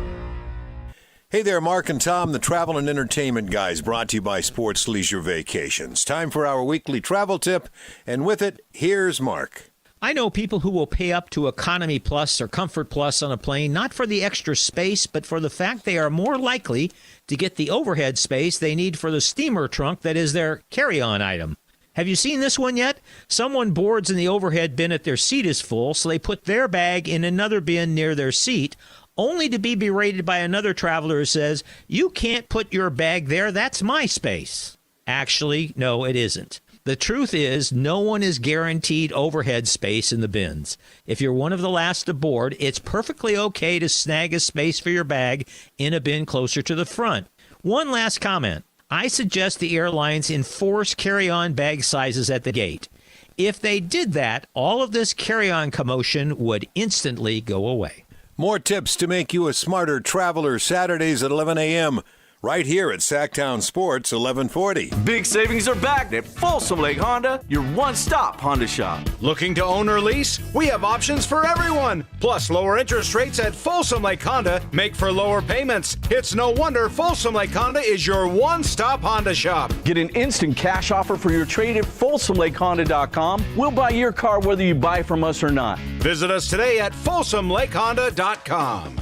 Hey there, Mark and Tom, the travel and entertainment guys, brought to you by Sports Leisure Vacations. Time for our weekly travel tip, and with it, here's Mark. I know people who will pay up to Economy Plus or Comfort Plus on a plane, not for the extra space, but for the fact they are more likely to get the overhead space they need for the steamer trunk that is their carry-on item. Have you seen this one yet? Someone boards in the overhead bin at their seat is full, so they put their bag in another bin near their seat, only to be berated by another traveler who says, "You can't put your bag there, that's my space." Actually, no, it isn't. The truth is, no one is guaranteed overhead space in the bins. If you're one of the last to board, it's perfectly okay to snag a space for your bag in a bin closer to the front. One last comment. I suggest the airlines enforce carry-on bag sizes at the gate. If they did that, all of this carry-on commotion would instantly go away. More tips to make you a smarter traveler Saturdays at 11 a.m. right here at Sactown Sports 1140. Big savings are back at Folsom Lake Honda, your one-stop Honda shop. Looking to own or lease? We have options for everyone. Plus, lower interest rates at Folsom Lake Honda make for lower payments. It's no wonder Folsom Lake Honda is your one-stop Honda shop. Get an instant cash offer for your trade at FolsomLakeHonda.com. We'll buy your car whether you buy from us or not. Visit us today at FolsomLakeHonda.com.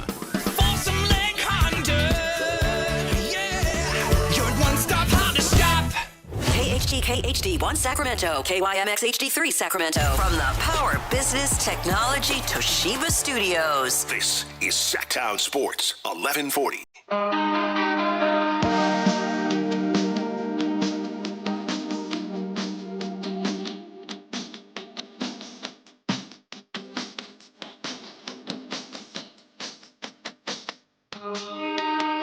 KHD HD 1 Sacramento, KYMX HD3 Sacramento. From the Power Business Technology Toshiba Studios. This is Sactown Sports 1140.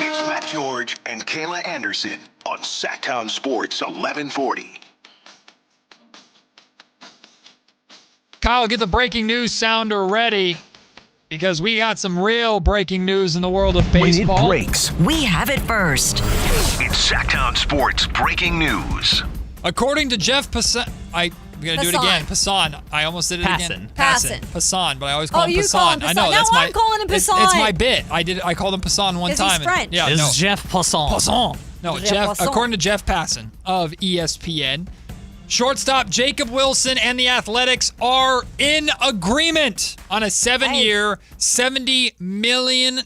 It's Matt George and Kayla Anderson on Sactown Sports 1140. Kyle, get the breaking news sounder ready because we got some real breaking news in the world of baseball. When it breaks, we have it first. It's Sactown Sports breaking news. According to Jeff Passan, I'm going to do it again. Passan. I almost did it again. Passan, but I always call him Passan. I know, now I'm calling him Passan. It's my bit. I called him Passan one time. He's French. Yeah, This no. is Jeff Passan. Passan. No, Jeff Passan. according to Jeff Passan of ESPN, shortstop Jacob Wilson and the Athletics are in agreement on a 7-year, $70 million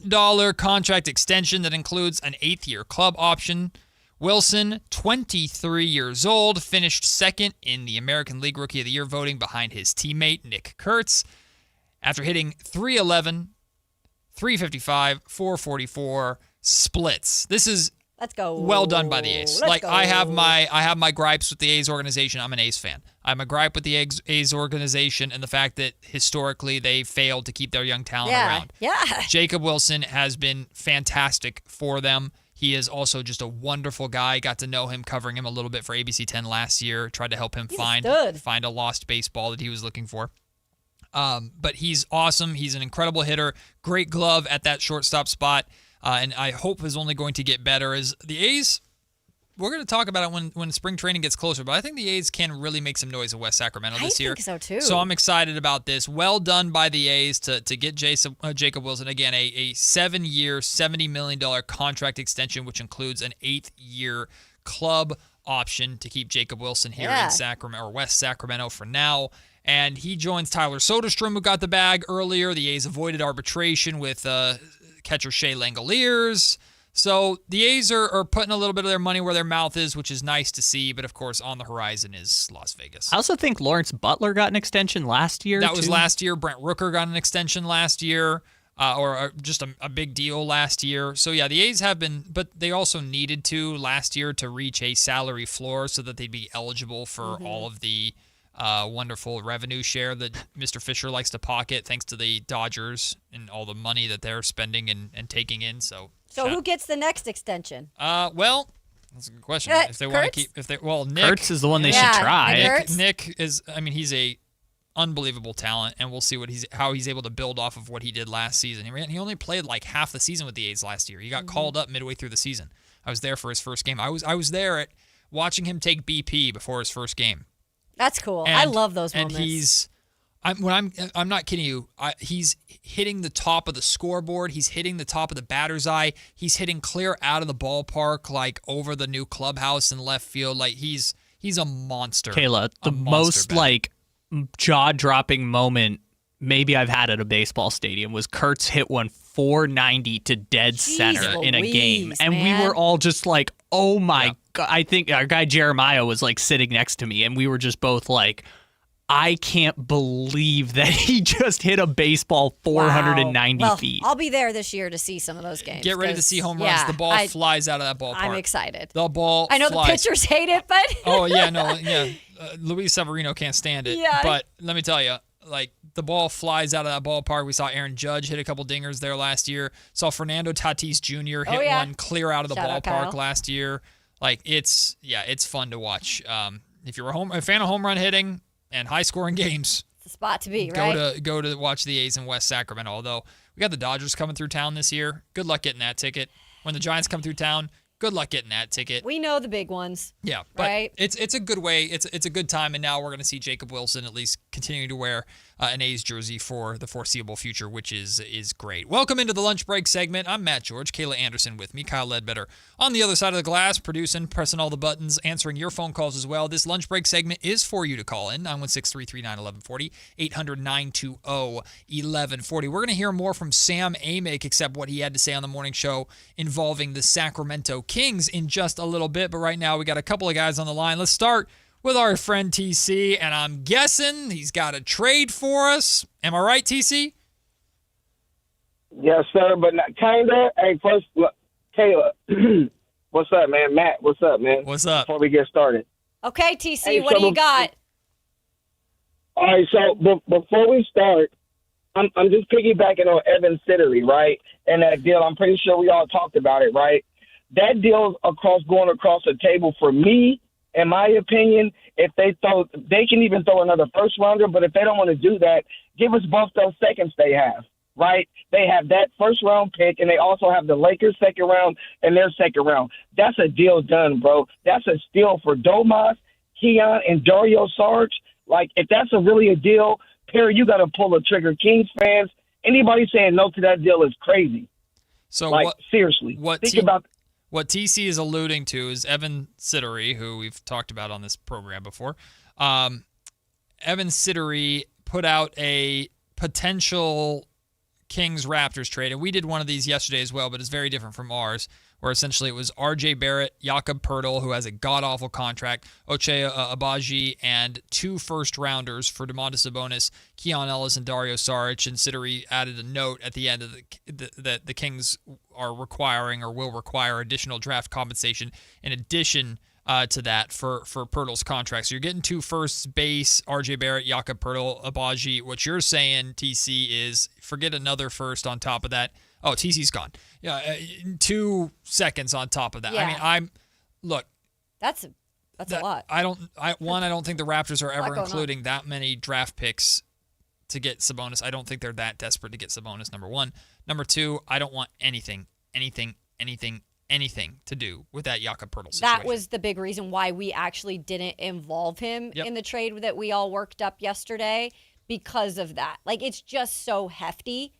contract extension that includes an 8th-year club option. Wilson, 23 years old, finished second in the American League Rookie of the Year voting behind his teammate Nick Kurtz after hitting .311, .355, .444 splits. This is Let's go. well done by the A's. I have my gripes with the A's organization. I'm an A's fan. I have a gripe with the A's organization and the fact that historically they failed to keep their young talent around. Yeah. Jacob Wilson has been fantastic for them. He is also just a wonderful guy. Got to know him, covering him a little bit for ABC 10 last year. Tried to help him find a lost baseball that he was looking for. But he's awesome. He's an incredible hitter. Great glove at that shortstop spot. And I hope is only going to get better. As the A's, we're going to talk about it when spring training gets closer, but I think the A's can really make some noise in West Sacramento this year. I think so, too. So I'm excited about this. Well done by the A's to get Jacob Wilson. Again, a 7-year, $70 million contract extension, which includes an 8th-year club option to keep Jacob Wilson here in Sacramento or West Sacramento for now. And he joins Tyler Soderstrom, who got the bag earlier. The A's avoided arbitration with catcher Shea Langoliers. So the A's are putting a little bit of their money where their mouth is, which is nice to see. But, of course, on the horizon is Las Vegas. I also think Lawrence Butler got an extension last year. That was last year. Brent Rooker got an extension last year, or just a big deal last year. So, yeah, the A's have been, but they also needed to last year to reach a salary floor so that they'd be eligible for all of the wonderful revenue share that Mr. Fisher likes to pocket thanks to the Dodgers and all the money that they're spending and taking in. So who gets the next extension? Well, that's a good question. If they want to keep, Nick Kurtz is the one they should try. Nick is, he's a unbelievable talent, and we'll see how he's able to build off of what he did last season. He only played like half the season with the A's last year. He got called up midway through the season. I was there for his first game. I was there at watching him take BP before his first game. That's cool. I love those moments. And I'm not kidding you. He's hitting the top of the scoreboard. He's hitting the top of the batter's eye. He's hitting clear out of the ballpark, like over the new clubhouse in left field. Like he's a monster. Kayla, the most like jaw-dropping moment maybe I've had at a baseball stadium was Kurtz hit one 490 to dead center in a game, and we were all just like, "Oh my god!" I think our guy Jeremiah was like sitting next to me, and we were just both like, I can't believe that he just hit a baseball 490 feet. I'll be there this year to see some of those games. Get ready to see home runs. The ball flies out of that ballpark. I'm excited. The ball I know flies. the pitchers hate it, but... Luis Severino can't stand it. Yeah. But let me tell you, like, the ball flies out of that ballpark. We saw Aaron Judge hit a couple dingers there last year. Saw Fernando Tatis Jr. hit one clear out of the ballpark last year. Like, it's fun to watch. If you're a fan of home run hitting and high-scoring games, it's the spot to be, right? Go to watch the A's in West Sacramento. Although we got the Dodgers coming through town this year. Good luck getting that ticket. When the Giants come through town, good luck getting that ticket. We know the big ones. Yeah, but it's a good way. It's a good time, and now we're going to see Jacob Wilson at least continuing to wear an A's jersey for the foreseeable future, which is great. Welcome into the lunch break segment. I'm Matt George, Kayla Anderson with me, Kyle Ledbetter on the other side of the glass, producing, pressing all the buttons, answering your phone calls as well. This lunch break segment is for you to call in, 916-339-1140, 800-920-1140. We're going to hear more from Sam Amick, except what he had to say on the morning show involving the Sacramento Kings in just a little bit, but right now we got a couple of guys on the line. Let's start with our friend TC, and I'm guessing he's got a trade for us. Am I right, TC? Yes, sir, but not kinda. Hey, first, Kayla, what's up, man? Matt, what's up, man? What's up? Before we get started. Okay, TC, what do you got? All right, so before we start, I'm just piggybacking on Evan Siddery, right? And that deal, I'm pretty sure we all talked about it, right? That deal's going across the table for me in my opinion, if they can even throw another first rounder, but if they don't want to do that, give us both those seconds they have, right? They have that first round pick, and they also have the Lakers second round and their second round. That's a deal done, bro. That's a steal for Domas, Keon, and Dario Saric. Like, if that's really a deal, Perry, you got to pull the trigger. Kings fans, anybody saying no to that deal is crazy. So seriously, think about. What TC is alluding to is Evan Sittery, who we've talked about on this program before. Evan Sittery put out a potential Kings-Raptors trade, and we did one of these yesterday as well, but it's very different from ours, where essentially it was R.J. Barrett, Jakob Poeltl, who has a god-awful contract, Ochai Agbaji, and 2 first-rounders for Domantas Sabonis, Keon Ellis, and Dario Saric. And Sittery added a note at the end of that the Kings are requiring or will require additional draft compensation in addition to that for Poeltl's contract. So you're getting 2 firsts, base, R.J. Barrett, Jakob Poeltl, Agbaji. What you're saying, TC, is forget another first on top of that. Oh, TC's gone. Yeah, 2 seconds on top of that. Yeah. I mean, look. That's a lot. I don't think the Raptors are ever including that many draft picks to get Sabonis. I don't think they're that desperate to get Sabonis, number one. Number two, I don't want anything to do with that Jakob Poeltl situation. That was the big reason why we actually didn't involve him in the trade that we all worked up yesterday, because of that. Like, it's just so hefty.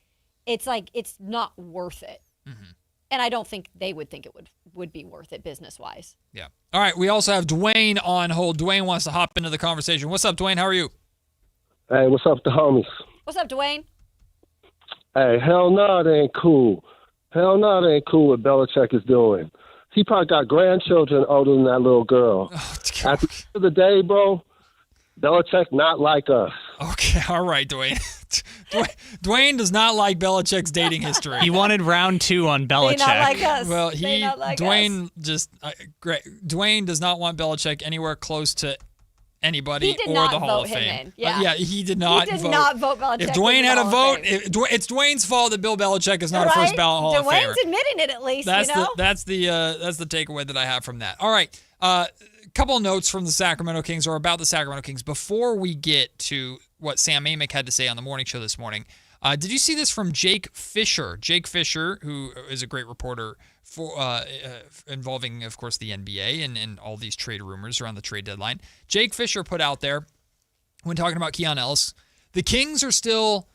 It's like, it's not worth it. Mm-hmm. And I don't think they would think it would be worth it business-wise. Yeah. All right, we also have Dwayne on hold. Dwayne wants to hop into the conversation. What's up, Dwayne? How are you? Hey, what's up, the homies? What's up, Dwayne? Hey, hell no, that ain't cool. Hell no, that ain't cool what Belichick is doing. He probably got grandchildren older than that little girl. Oh, at the end of the day, bro, Belichick not like us. Okay, all right, Dwayne. Dwayne does not like Belichick's dating history. He wanted round 2 on Belichick. They not like us. Well, Dwayne does not want Belichick anywhere close to anybody or the Hall of Fame. He did not vote. He did not vote Belichick. If Dwayne had a vote, it's Dwayne's fault that Bill Belichick is not a first ballot Hall of Famer. Dwayne's admitting it at least. That's the takeaway that I have from that. All right. Couple notes from the Sacramento Kings, or about the Sacramento Kings, before we get to what Sam Amick had to say on the morning show this morning. Did you see this from Jake Fisher? Jake Fisher, who is a great reporter for involving, of course, the NBA and all these trade rumors around the trade deadline. Jake Fisher put out there, when talking about Keon Ellis, the Kings are still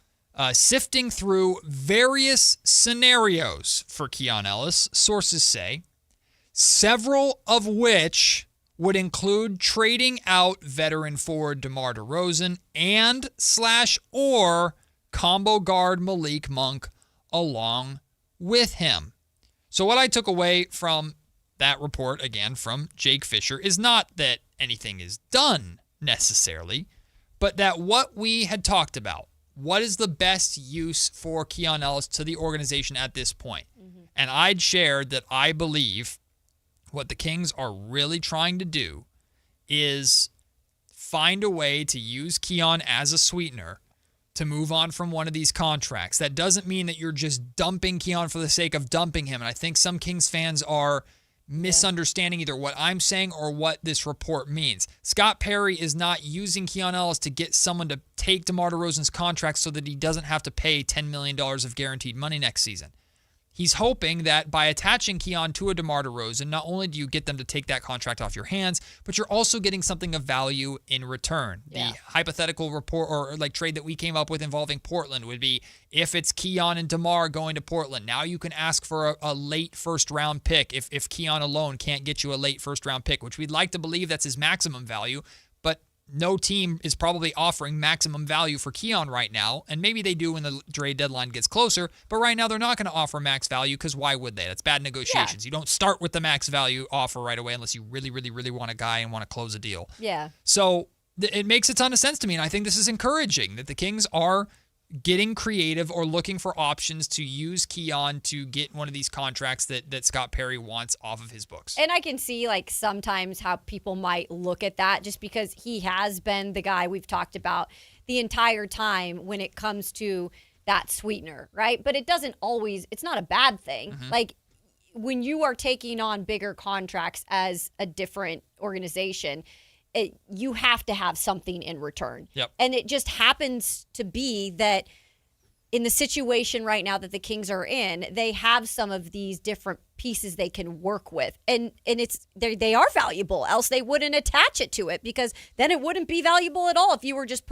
sifting through various scenarios for Keon Ellis, sources say, several of which would include trading out veteran forward DeMar DeRozan and/or combo guard Malik Monk along with him. So what I took away from that report, again, from Jake Fisher, is not that anything is done necessarily, but that what we had talked about, what is the best use for Keon Ellis to the organization at this point? Mm-hmm. And I'd shared that I believe what the Kings are really trying to do is find a way to use Keon as a sweetener to move on from one of these contracts. That doesn't mean that you're just dumping Keon for the sake of dumping him. And I think some Kings fans are misunderstanding either what I'm saying or what this report means. Scott Perry is not using Keon Ellis to get someone to take DeMar DeRozan's contract so that he doesn't have to pay $10 million of guaranteed money next season. He's hoping that by attaching Keon to a DeMar DeRozan, not only do you get them to take that contract off your hands, but you're also getting something of value in return. Yeah. The hypothetical report or like trade that we came up with involving Portland would be, if it's Keon and DeMar going to Portland, now you can ask for a late first-round pick if Keon alone can't get you a late first-round pick, which we'd like to believe that's his maximum value, but no team is probably offering maximum value for Keon right now, and maybe they do when the trade deadline gets closer, but right now they're not going to offer max value because why would they? That's bad negotiations. Yeah. You don't start with the max value offer right away unless you really, really, really want a guy and want to close a deal. Yeah. So it makes a ton of sense to me, and I think this is encouraging that the Kings are getting creative or looking for options to use Keon to get one of these contracts that Scott Perry wants off of his books. And I can see like sometimes how people might look at that just because he has been the guy we've talked about the entire time when it comes to that sweetener, right? But it doesn't always, it's not a bad thing. Mm-hmm. Like when you are taking on bigger contracts as a different organization, you have to have something in return. Yep. And it just happens to be that in the situation right now that the Kings are in, they have some of these different pieces they can work with. And they are valuable, else they wouldn't attach it to it, because then it wouldn't be valuable at all if you were just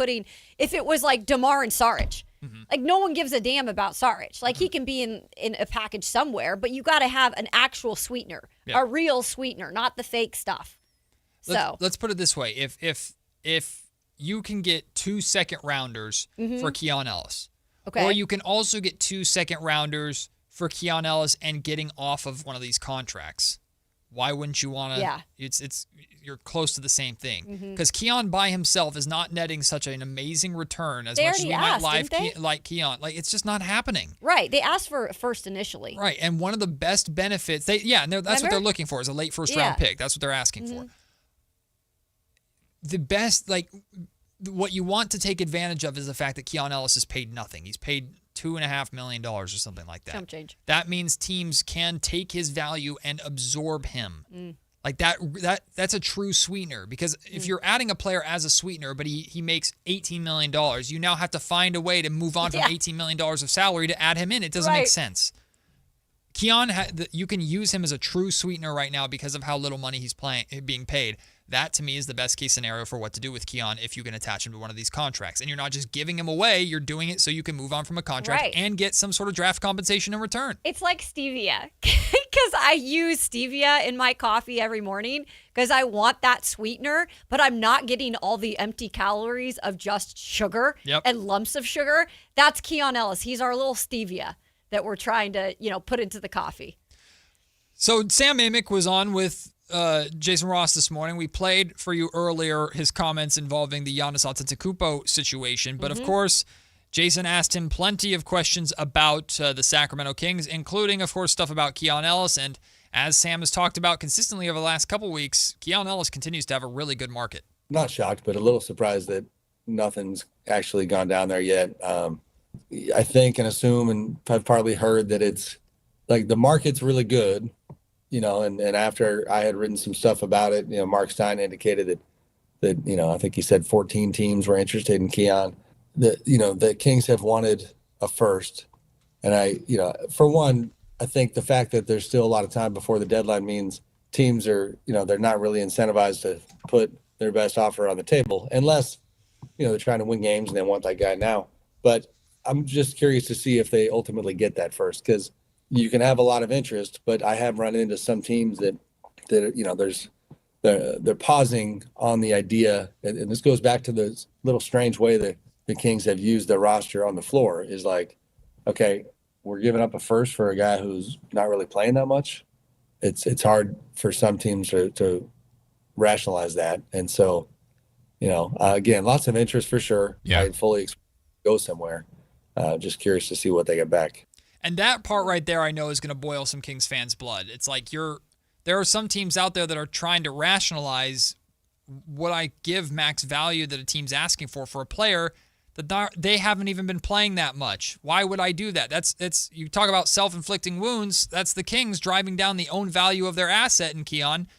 if it was like DeMar and Saric. Mm-hmm. Like, no one gives a damn about Saric. Like, he can be in a package somewhere, but you got to have an actual sweetener, a real sweetener, not the fake stuff. Let's put it this way. If you can get 2 second rounders for Keon Ellis, okay, or you can also get 2 second rounders for Keon Ellis and getting off of one of these contracts, why wouldn't you want to? Yeah. You're close to the same thing, because Keon by himself is not netting such an amazing return as They much as we already might asked, like Keon. Like, it's just not happening. Right. They asked for a first initially. Right, and one of the best benefits that's what they're looking for, is a late first round pick. That's what they're asking for. The best, what you want to take advantage of is the fact that Keon Ellis is paid nothing. He's paid $2.5 million or something like that. Chump change. That means teams can take his value and absorb him. Like that's a true sweetener, because if you're adding a player as a sweetener, but he makes $18 million, you now have to find a way to move on from $18 million of salary to add him in. It doesn't make sense. Keon, you can use him as a true sweetener right now because of how little money he's being paid. That, to me, is the best case scenario for what to do with Keon if you can attach him to one of these contracts. And you're not just giving him away. You're doing it so you can move on from a contract and get some sort of draft compensation in return. It's like stevia, because I use stevia in my coffee every morning because I want that sweetener, but I'm not getting all the empty calories of just sugar and lumps of sugar. That's Keon Ellis. He's our little stevia that we're trying to, put into the coffee. So Sam Amick was on with Jason Ross this morning. We played for you earlier his comments involving the Giannis Antetokounmpo situation, but of course, Jason asked him plenty of questions about the Sacramento Kings, including, of course, stuff about Keon Ellis. And as Sam has talked about consistently over the last couple weeks, Keon Ellis continues to have a really good market. Not shocked, but a little surprised that nothing's actually gone down there yet. I think and assume, and I've partly heard that it's like the market's really good. And after I had written some stuff about it, Mark Stein indicated that I think he said 14 teams were interested in Keon. The Kings have wanted a first. And for one, I think the fact that there's still a lot of time before the deadline means teams are, they're not really incentivized to put their best offer on the table unless, they're trying to win games and they want that guy now. But I'm just curious to see if they ultimately get that first, because you can have a lot of interest, but I have run into some teams that they're pausing on the idea, and this goes back to the little strange way that the Kings have used their roster on the floor, is like, okay, we're giving up a first for a guy who's not really playing that much. It's hard for some teams to rationalize that, and so again, lots of interest for sure. I fully expect to go somewhere. Just curious to see what they get back. And that part right there, I know, is going to boil some Kings fans' blood. It's like there are some teams out there that are trying to rationalize, would I give max value that a team's asking for a player that they haven't even been playing that much? Why would I do that? That's you talk about self-inflicting wounds. That's the Kings driving down the own value of their asset in Keon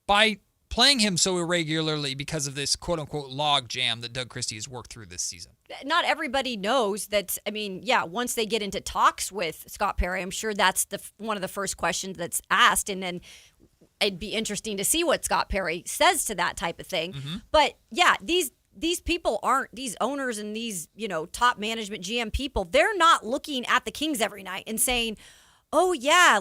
by playing him so irregularly because of this quote-unquote log jam that Doug Christie has worked through this season. Not everybody knows that. Once they get into talks with Scott Perry, I'm sure that's one of the first questions that's asked, and then it'd be interesting to see what Scott Perry says to that type of thing. But these people aren't, these owners and these top management GM people, they're not looking at the Kings every night and saying, oh yeah,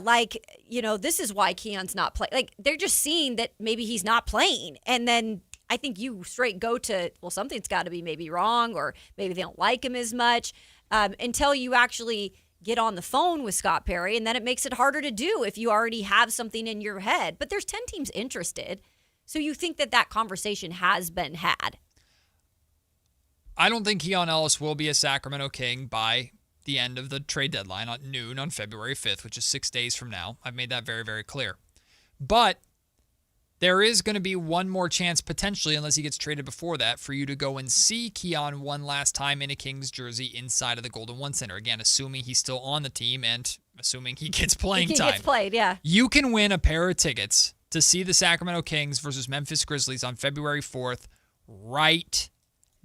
this is why Keon's not playing. Like, they're just seeing that maybe he's not playing, and then I think you straight go to, well, something's got to be maybe wrong, or maybe they don't like him as much, until you actually get on the phone with Scott Perry, and then it makes it harder to do if you already have something in your head. But there's 10 teams interested, so you think that conversation has been had. I don't think Keon Ellis will be a Sacramento King by the end of the trade deadline at noon on February 5th, which is 6 days from now. I've made that very, very clear. But there is going to be one more chance, potentially, unless he gets traded before that, for you to go and see Keon one last time in a Kings jersey inside of the Golden One Center. Again, assuming he's still on the team and assuming he gets playing He time. gets played, yeah. You can win a pair of tickets to see the Sacramento Kings versus Memphis Grizzlies on February 4th right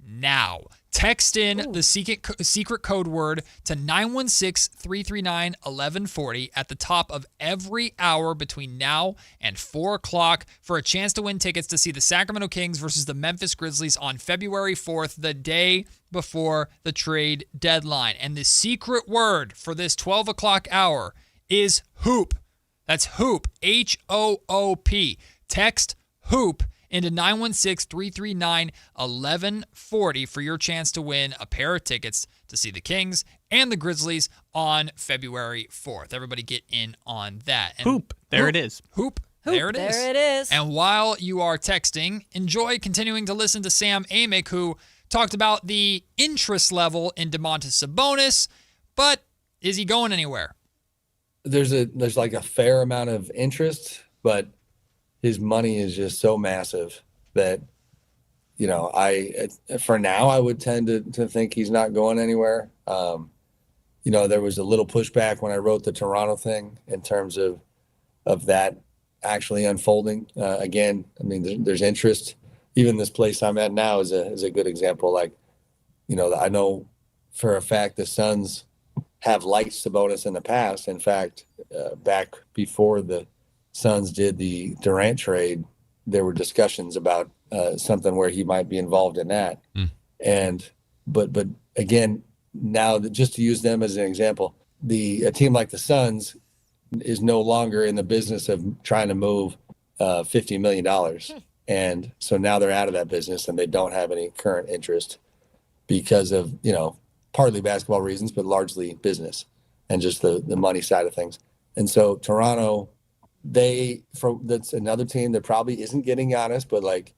now. Text in the secret code word to 916-339-1140 at the top of every hour between now and 4 o'clock for a chance to win tickets to see the Sacramento Kings versus the Memphis Grizzlies on February 4th, the day before the trade deadline. And the secret word for this 12 o'clock hour is hoop. That's hoop, H-O-O-P. Text hoop into 916-339-1140 for your chance to win a pair of tickets to see the Kings and the Grizzlies on February 4th. Everybody get in on that. And Hoop. There it is. Hoop. Hoop, There it is. there it is. And while you are texting, enjoy continuing to listen to Sam Amick, who talked about the interest level in Domantas Sabonis, but is he going anywhere? There's like a fair amount of interest, but his money is just so massive that, you know, for now I would tend to think he's not going anywhere. You know, there was a little pushback when I wrote the Toronto thing in terms of that actually unfolding. Again, I mean, there's interest. Even this place I'm at now is a good example. Like, you know, I know for a fact the Suns have liked Sabonis in the past. In fact, back before the Suns did the Durant trade, there were discussions about something where he might be involved in that. And but again, now just to use them as an example, a team like the Suns is no longer in the business of trying to move $50 million. And so now they're out of that business and they don't have any current interest because of, you know, partly basketball reasons, but largely business and just the money side of things. And so Toronto, that's another team that probably isn't getting honest, but like,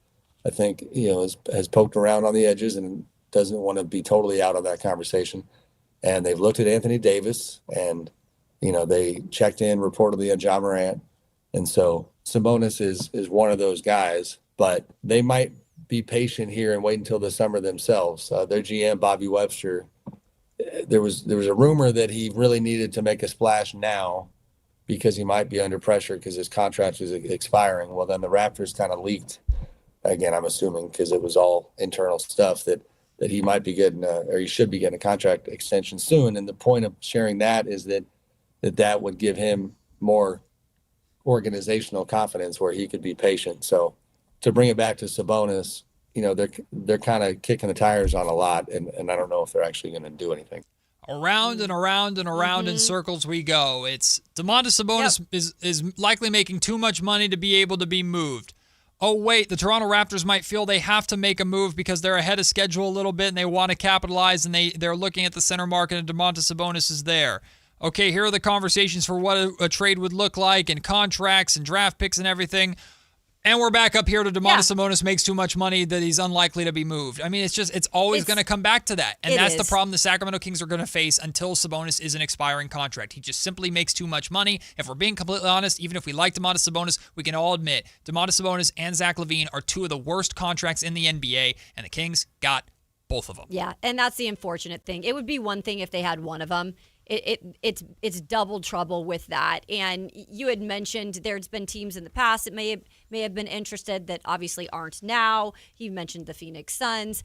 I think, you know, has poked around on the edges and doesn't want to be totally out of that conversation. And they've looked at Anthony Davis and, you know, they checked in reportedly on Ja Morant. And so Sabonis is one of those guys, but they might be patient here and wait until the summer themselves. Their GM, Bobby Webster, there was a rumor that he really needed to make a splash now because he might be under pressure because his contract is expiring. Well, then the Raptors kind of leaked, again, I'm assuming because it was all internal stuff, that he might be getting or he should be getting a contract extension soon. And the point of sharing that is that would give him more organizational confidence where he could be patient. So to bring it back to Sabonis, you know, they're kind of kicking the tires on a lot, and I don't know if they're actually going to do anything. Around and around and around in circles we go. It's Domantas Sabonis is likely making too much money to be able to be moved. Oh, wait, the Toronto Raptors might feel they have to make a move because they're ahead of schedule a little bit and they want to capitalize, and they're looking at the center market and Domantas Sabonis is there. Okay, here are the conversations for what a trade would look like and contracts and draft picks and everything. And we're back up here to Domantas Sabonis makes too much money that he's unlikely to be moved. I mean, it's always going to come back to that. And that's the problem the Sacramento Kings are going to face until Sabonis is an expiring contract. He just simply makes too much money. If we're being completely honest, even if we like Domantas Sabonis, we can all admit Domantas Sabonis and Zach LaVine are two of the worst contracts in the NBA, and the Kings got both of them. Yeah, and that's the unfortunate thing. It would be one thing if they had one of them. It's double trouble with that. And you had mentioned there's been teams in the past that may have been interested that obviously aren't now. You mentioned the Phoenix Suns.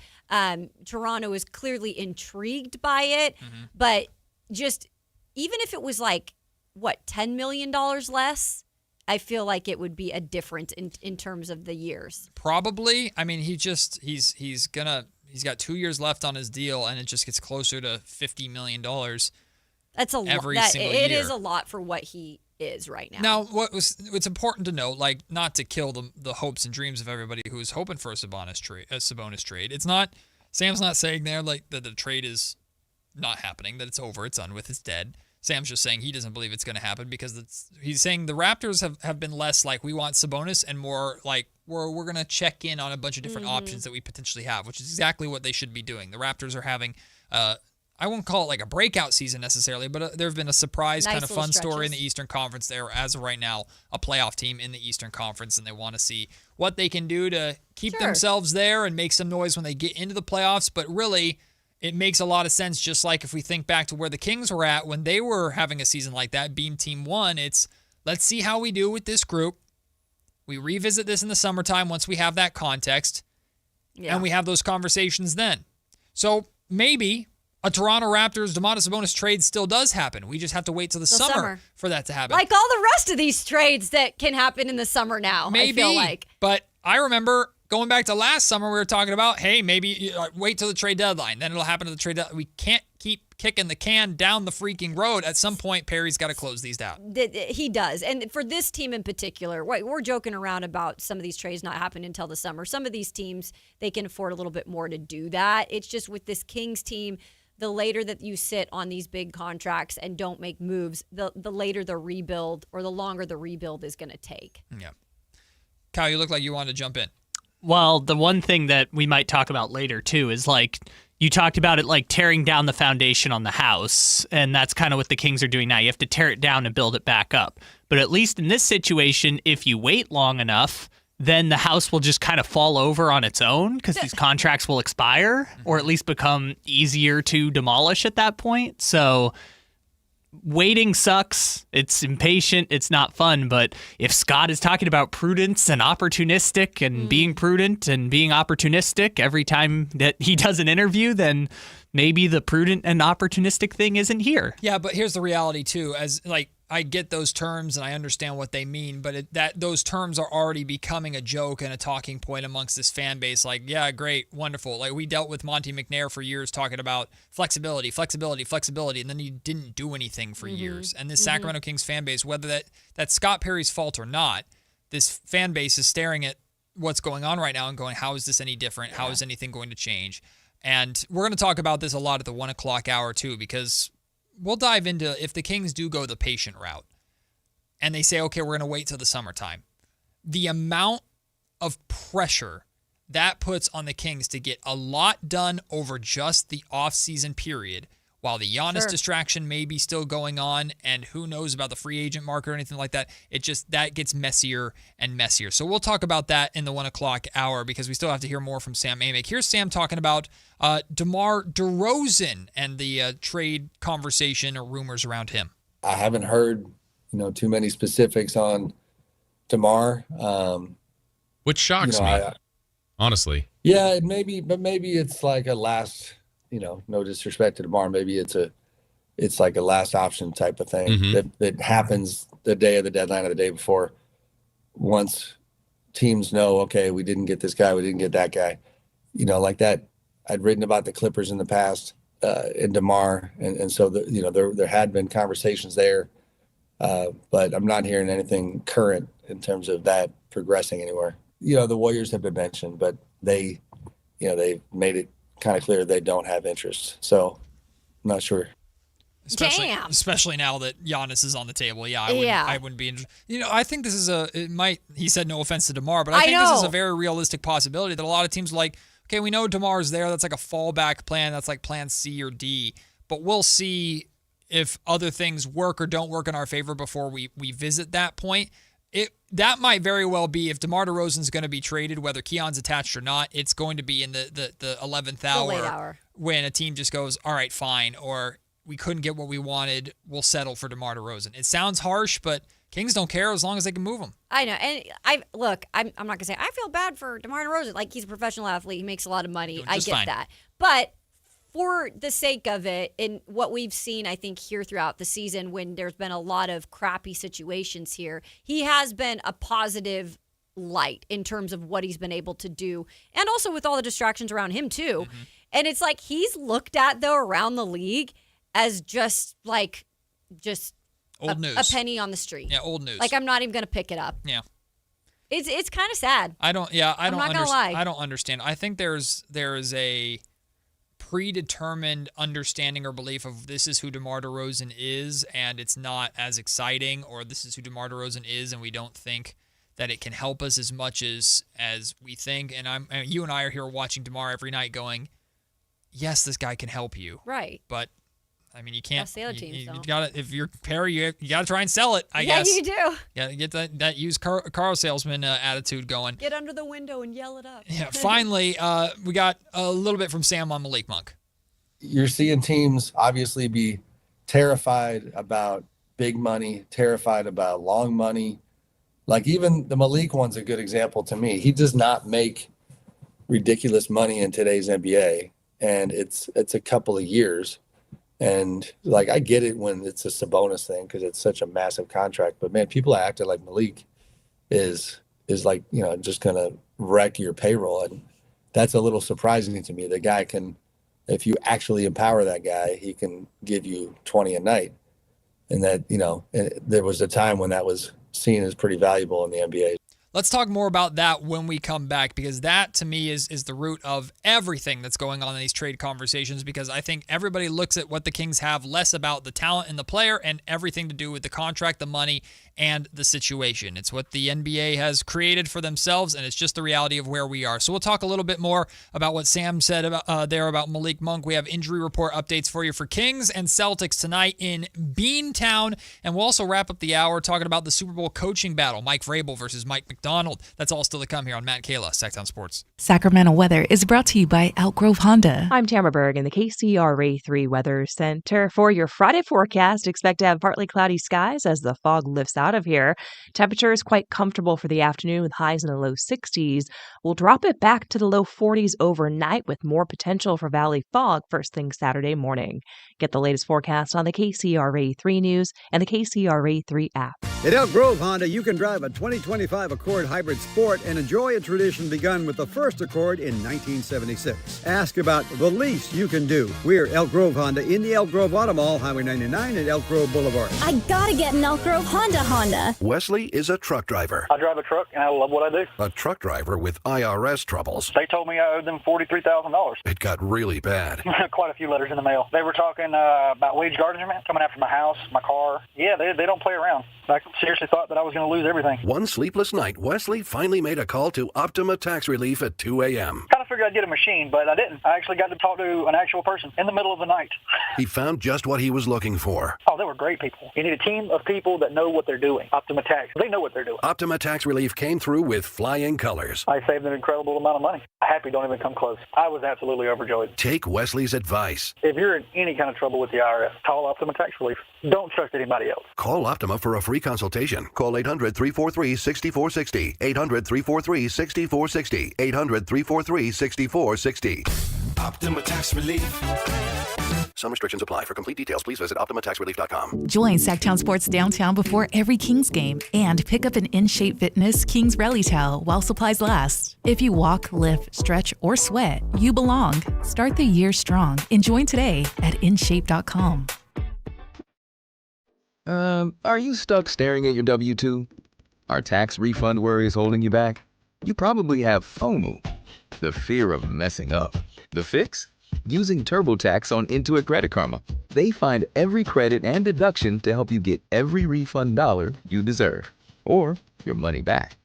Toronto is clearly intrigued by it, but just even if it was like $10 million less, I feel like it would be a difference in terms of the years. Probably. I mean, he's got 2 years left on his deal, and it just gets closer to $50 million. That's a lot. It is a lot for what he is right now. Now, what's important to note, like not to kill the hopes and dreams of everybody who is hoping for a Sabonis trade. It's not. Sam's not saying there like that the trade is not happening, that it's over, it's done with, it's dead. Sam's just saying he doesn't believe it's going to happen because he's saying the Raptors have been less like we want Sabonis and more like we're going to check in on a bunch of different options that we potentially have, which is exactly what they should be doing. The Raptors are having I won't call it like a breakout season necessarily, but there have been a surprise kind of fun story in the Eastern Conference. They're, as of right now, a playoff team in the Eastern Conference, and they want to see what they can do to keep themselves there and make some noise when they get into the playoffs. But really, it makes a lot of sense. Just like if we think back to where the Kings were at when they were having a season like that, being Team 1, it's let's see how we do with this group. We revisit this in the summertime once we have that context, and we have those conversations then. So maybe a Toronto Raptors Domantas Sabonis trade still does happen. We just have to wait till the summer for that to happen. Like all the rest of these trades that can happen in the summer now, Maybe, I feel like. But I remember going back to last summer, we were talking about, hey, maybe wait till the trade deadline. Then it'll happen to the trade deadline. We can't keep kicking the can down the freaking road. At some point, Perry's got to close these out. He does. And for this team in particular, we're joking around about some of these trades not happening until the summer. Some of these teams, they can afford a little bit more to do that. It's just with this Kings team, the later that you sit on these big contracts and don't make moves, the later the rebuild or the longer the rebuild is going to take. Yeah. Kyle, you look like you wanted to jump in. Well, the one thing that we might talk about later, too, is like you talked about it like tearing down the foundation on the house, and that's kind of what the Kings are doing now. You have to tear it down and build it back up. But at least in this situation, if you wait long enough, then the house will just kind of fall over on its own because these contracts will expire or at least become easier to demolish at that point. So waiting sucks. It's impatient. It's not fun. But if Scott is talking about prudence and opportunistic and being prudent and being opportunistic every time that he does an interview, then maybe the prudent and opportunistic thing isn't here. Yeah, but here's the reality too. As like I get those terms and I understand what they mean, but those terms are already becoming a joke and a talking point amongst this fan base. Like, yeah, great, wonderful. Like we dealt with Monty McNair for years talking about flexibility, and then he didn't do anything for years. And this Sacramento Kings fan base, whether that's Scott Perry's fault or not, this fan base is staring at what's going on right now and going, how is this any different? How is anything going to change? And we're going to talk about this a lot at the 1 o'clock hour too, because we'll dive into if the Kings do go the patient route and they say, okay, we're going to wait till the summertime. The amount of pressure that puts on the Kings to get a lot done over just the offseason period while the Giannis distraction may be still going on and who knows about the free agent market or anything like that. That gets messier and messier. So we'll talk about that in the 1 o'clock hour because we still have to hear more from Sam Amick. Here's Sam talking about DeMar DeRozan and the trade conversation or rumors around him. I haven't heard, too many specifics on DeMar. Which shocks me, honestly. Yeah, maybe it's like a last, no disrespect to DeMar, maybe it's like a last option type of thing that happens the day of the deadline or the day before. Once teams know, okay, we didn't get this guy, we didn't get that guy, like that. I'd written about the Clippers in the past in DeMar, and so there had been conversations there, but I'm not hearing anything current in terms of that progressing anywhere. The Warriors have been mentioned, but they've made it kind of clear they don't have interest. So I'm not sure. Especially now that Giannis is on the table. Yeah, I wouldn't be interested. I think this is he said no offense to DeMar, but I think this is a very realistic possibility that a lot of teams are like, okay, we know DeMar's there. That's like a fallback plan. That's like plan C or D. But we'll see if other things work or don't work in our favor before we visit that point. That might very well be if DeMar DeRozan's going to be traded, whether Keon's attached or not, it's going to be in the 11th hour, late hour when a team just goes, all right, fine, or we couldn't get what we wanted, we'll settle for DeMar DeRozan. It sounds harsh, but Kings don't care as long as they can move him. I know. And I'm not going to say I feel bad for DeMar DeRozan. Like, he's a professional athlete. He makes a lot of money. I get that. But for the sake of it, and what we've seen, I think, here throughout the season when there's been a lot of crappy situations here, he has been a positive light in terms of what he's been able to do. And also with all the distractions around him, too. Mm-hmm. And it's like he's looked at, though, around the league as just old news. A penny on the street. Yeah, old news. Like, I'm not even going to pick it up. Yeah. It's kind of sad. I'm not gonna lie. I don't understand. I think there is a predetermined understanding or belief of this is who DeMar DeRozan is, and it's not as exciting, or this is who DeMar DeRozan is, and we don't think that it can help us as much as we think. And you and I are here watching DeMar every night going, yes, this guy can help you. Right. But I mean, you can't. That's the other teams, you gotta, if you're Perry, you gotta try and sell it, I guess. Yeah, you do. Yeah, get that used car salesman attitude going. Get under the window and yell it up. Yeah, finally, we got a little bit from Sam on Malik Monk. you're seeing teams obviously be terrified about big money, terrified about long money. Like even the Malik one's a good example to me. He does not make ridiculous money in today's NBA, and it's a couple of years. And like, I get it when it's a Sabonis thing because it's such a massive contract, but man, people acting like Malik is like, you know, just going to wreck your payroll. And that's a little surprising to me. The guy can, if you actually empower that guy, he can give you 20 a night. And that, you know, there was a time when that was seen as pretty valuable in the NBA. Let's talk more about that when we come back, because that to me is the root of everything that's going on in these trade conversations, because I think everybody looks at what the Kings have less about the talent and the player and everything to do with the contract, the money, and the situation. It's what the NBA has created for themselves, and it's just the reality of where we are. So we'll talk a little bit more about what Sam said about about Malik Monk. We have injury report updates for you for Kings and Celtics tonight in Beantown, and we'll also wrap up the hour talking about the Super Bowl coaching battle, Mike Vrabel versus Mike McDonald. That's all still to come here on Matt and Kayla, Sactown Sports. Sacramento weather is brought to you by Elk Grove Honda. I'm Tamara Berg in the KCRA 3 Weather Center. For your Friday forecast, expect to have partly cloudy skies as the fog lifts out of here. Temperature is quite comfortable for the afternoon with highs in the low 60s. We'll drop it back to the low 40s overnight with more potential for valley fog first thing Saturday morning. Get the latest forecast on the KCRA 3 News and the KCRA 3 app. At Elk Grove Honda, you can drive a 2025 Accord Hybrid Sport and enjoy a tradition begun with the first Accord in 1976. Ask about the least you can do. We're Elk Grove Honda in the Elk Grove Auto Mall, Highway 99 at Elk Grove Boulevard. I gotta get an Elk Grove Honda. Wesley is a truck driver. I drive a truck and I love what I do. A truck driver with IRS troubles. They told me I owed them $43,000. It got really bad. Quite a few letters in the mail. They were talking about wage garnishment, coming after my house, my car. Yeah, they don't play around. I seriously thought that I was going to lose everything. One sleepless night, Wesley finally made a call to Optima Tax Relief at 2 a.m. Kind of figured I'd get a machine, but I didn't. I actually got to talk to an actual person in the middle of the night. He found just what he was looking for. Oh, they were great people. You need a team of people that know what they're doing. Optima Tax, they know what they're doing. Optima Tax Relief came through with flying colors. I saved an incredible amount of money. Happy don't even come close. I was absolutely overjoyed. Take Wesley's advice. If you're in any kind of trouble with the IRS, call Optima Tax Relief. Don't trust anybody else. Call Optima for a free consultation. Call 800-343-6460. 800-343-6460. 800-343-6460. Optima Tax Relief. Some restrictions apply. For complete details, please visit OptimaTaxRelief.com. Join Sactown Sports downtown before every Kings game and pick up an In-Shape Fitness Kings Rally Towel while supplies last. If you walk, lift, stretch, or sweat, you belong. Start the year strong and join today at InShape.com. Are you stuck staring at your W-2? Are tax refund worries holding you back? You probably have FOMO, the fear of messing up. The fix? Using TurboTax on Intuit Credit Karma. They find every credit and deduction to help you get every refund dollar you deserve, or your money back.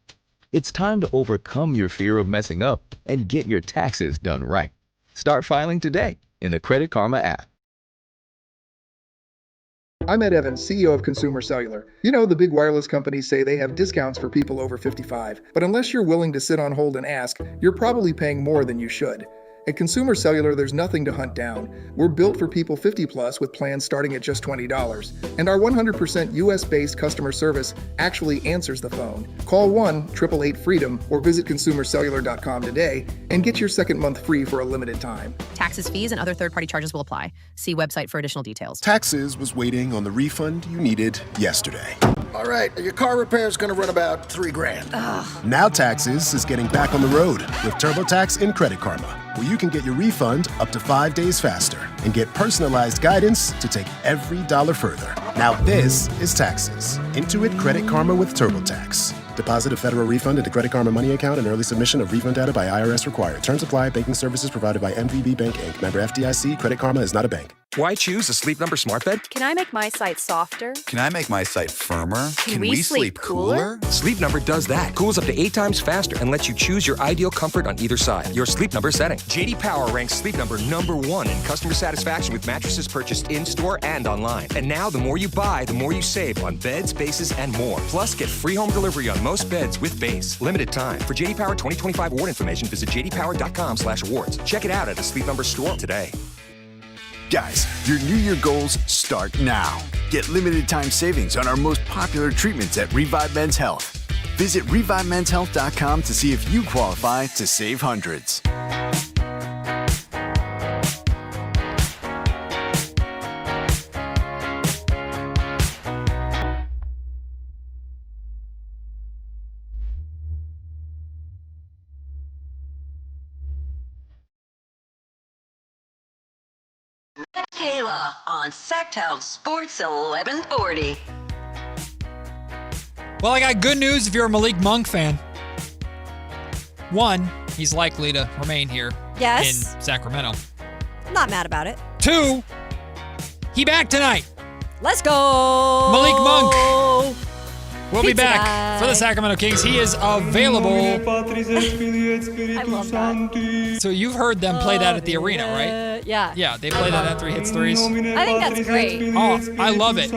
It's time to overcome your fear of messing up and get your taxes done right. Start filing today in the Credit Karma app. I'm Ed Evans, CEO of Consumer Cellular. You know, the big wireless companies say they have discounts for people over 55, but unless you're willing to sit on hold and ask, you're probably paying more than you should. At Consumer Cellular, there's nothing to hunt down. We're built for people 50 plus with plans starting at just $20. And our 100% US-based customer service actually answers the phone. Call 1-888-FREEDOM or visit consumercellular.com today and get your second month free for a limited time. Taxes, fees, and other third-party charges will apply. See website for additional details. Taxes was waiting on the refund you needed yesterday. All right, your car repair is going to run about $3,000. Ugh. Now Taxes is getting back on the road with TurboTax and Credit Karma, where you can get your refund up to 5 days faster and get personalized guidance to take every dollar further. Now this is Taxes. Intuit Credit Karma with TurboTax. Deposit a federal refund into Credit Karma Money account and early submission of refund data by IRS required. Terms apply. Banking services provided by MVB Bank, Inc. Member FDIC. Credit Karma is not a bank. Why choose a Sleep Number smart bed? Can I make my site softer? Can I make my site firmer? Can we sleep cooler? Sleep Number does that. Cools up to 8 times faster and lets you choose your ideal comfort on either side. Your Sleep Number setting. JD Power ranks Sleep Number #1 in customer satisfaction with mattresses purchased in-store and online. And now the more you buy, the more you save on beds, bases, and more. Plus, get free home delivery on most beds with base. Limited time. For JD Power 2025 award information, visit jdpower.com/awards. Check it out at a Sleep Number store today. Guys, your New Year goals start now. Get limited time savings on our most popular treatments at Revive Men's Health. Visit ReviveMen'sHealth.com to see if you qualify to save hundreds. Matt Kayla on Sactown Sports 1140. Well, I got good news if you're a Malik Monk fan. One, he's likely to remain here Yes. in Sacramento. I'm not mad about it. Two, he back tonight. Let's go. Malik Monk will be Pizza back guy. for the Sacramento Kings. He is available. I love that. So you've heard them play that at the arena, right? Yeah. Yeah, they play that at 3 hits threes. I think that's great. Oh, I love it.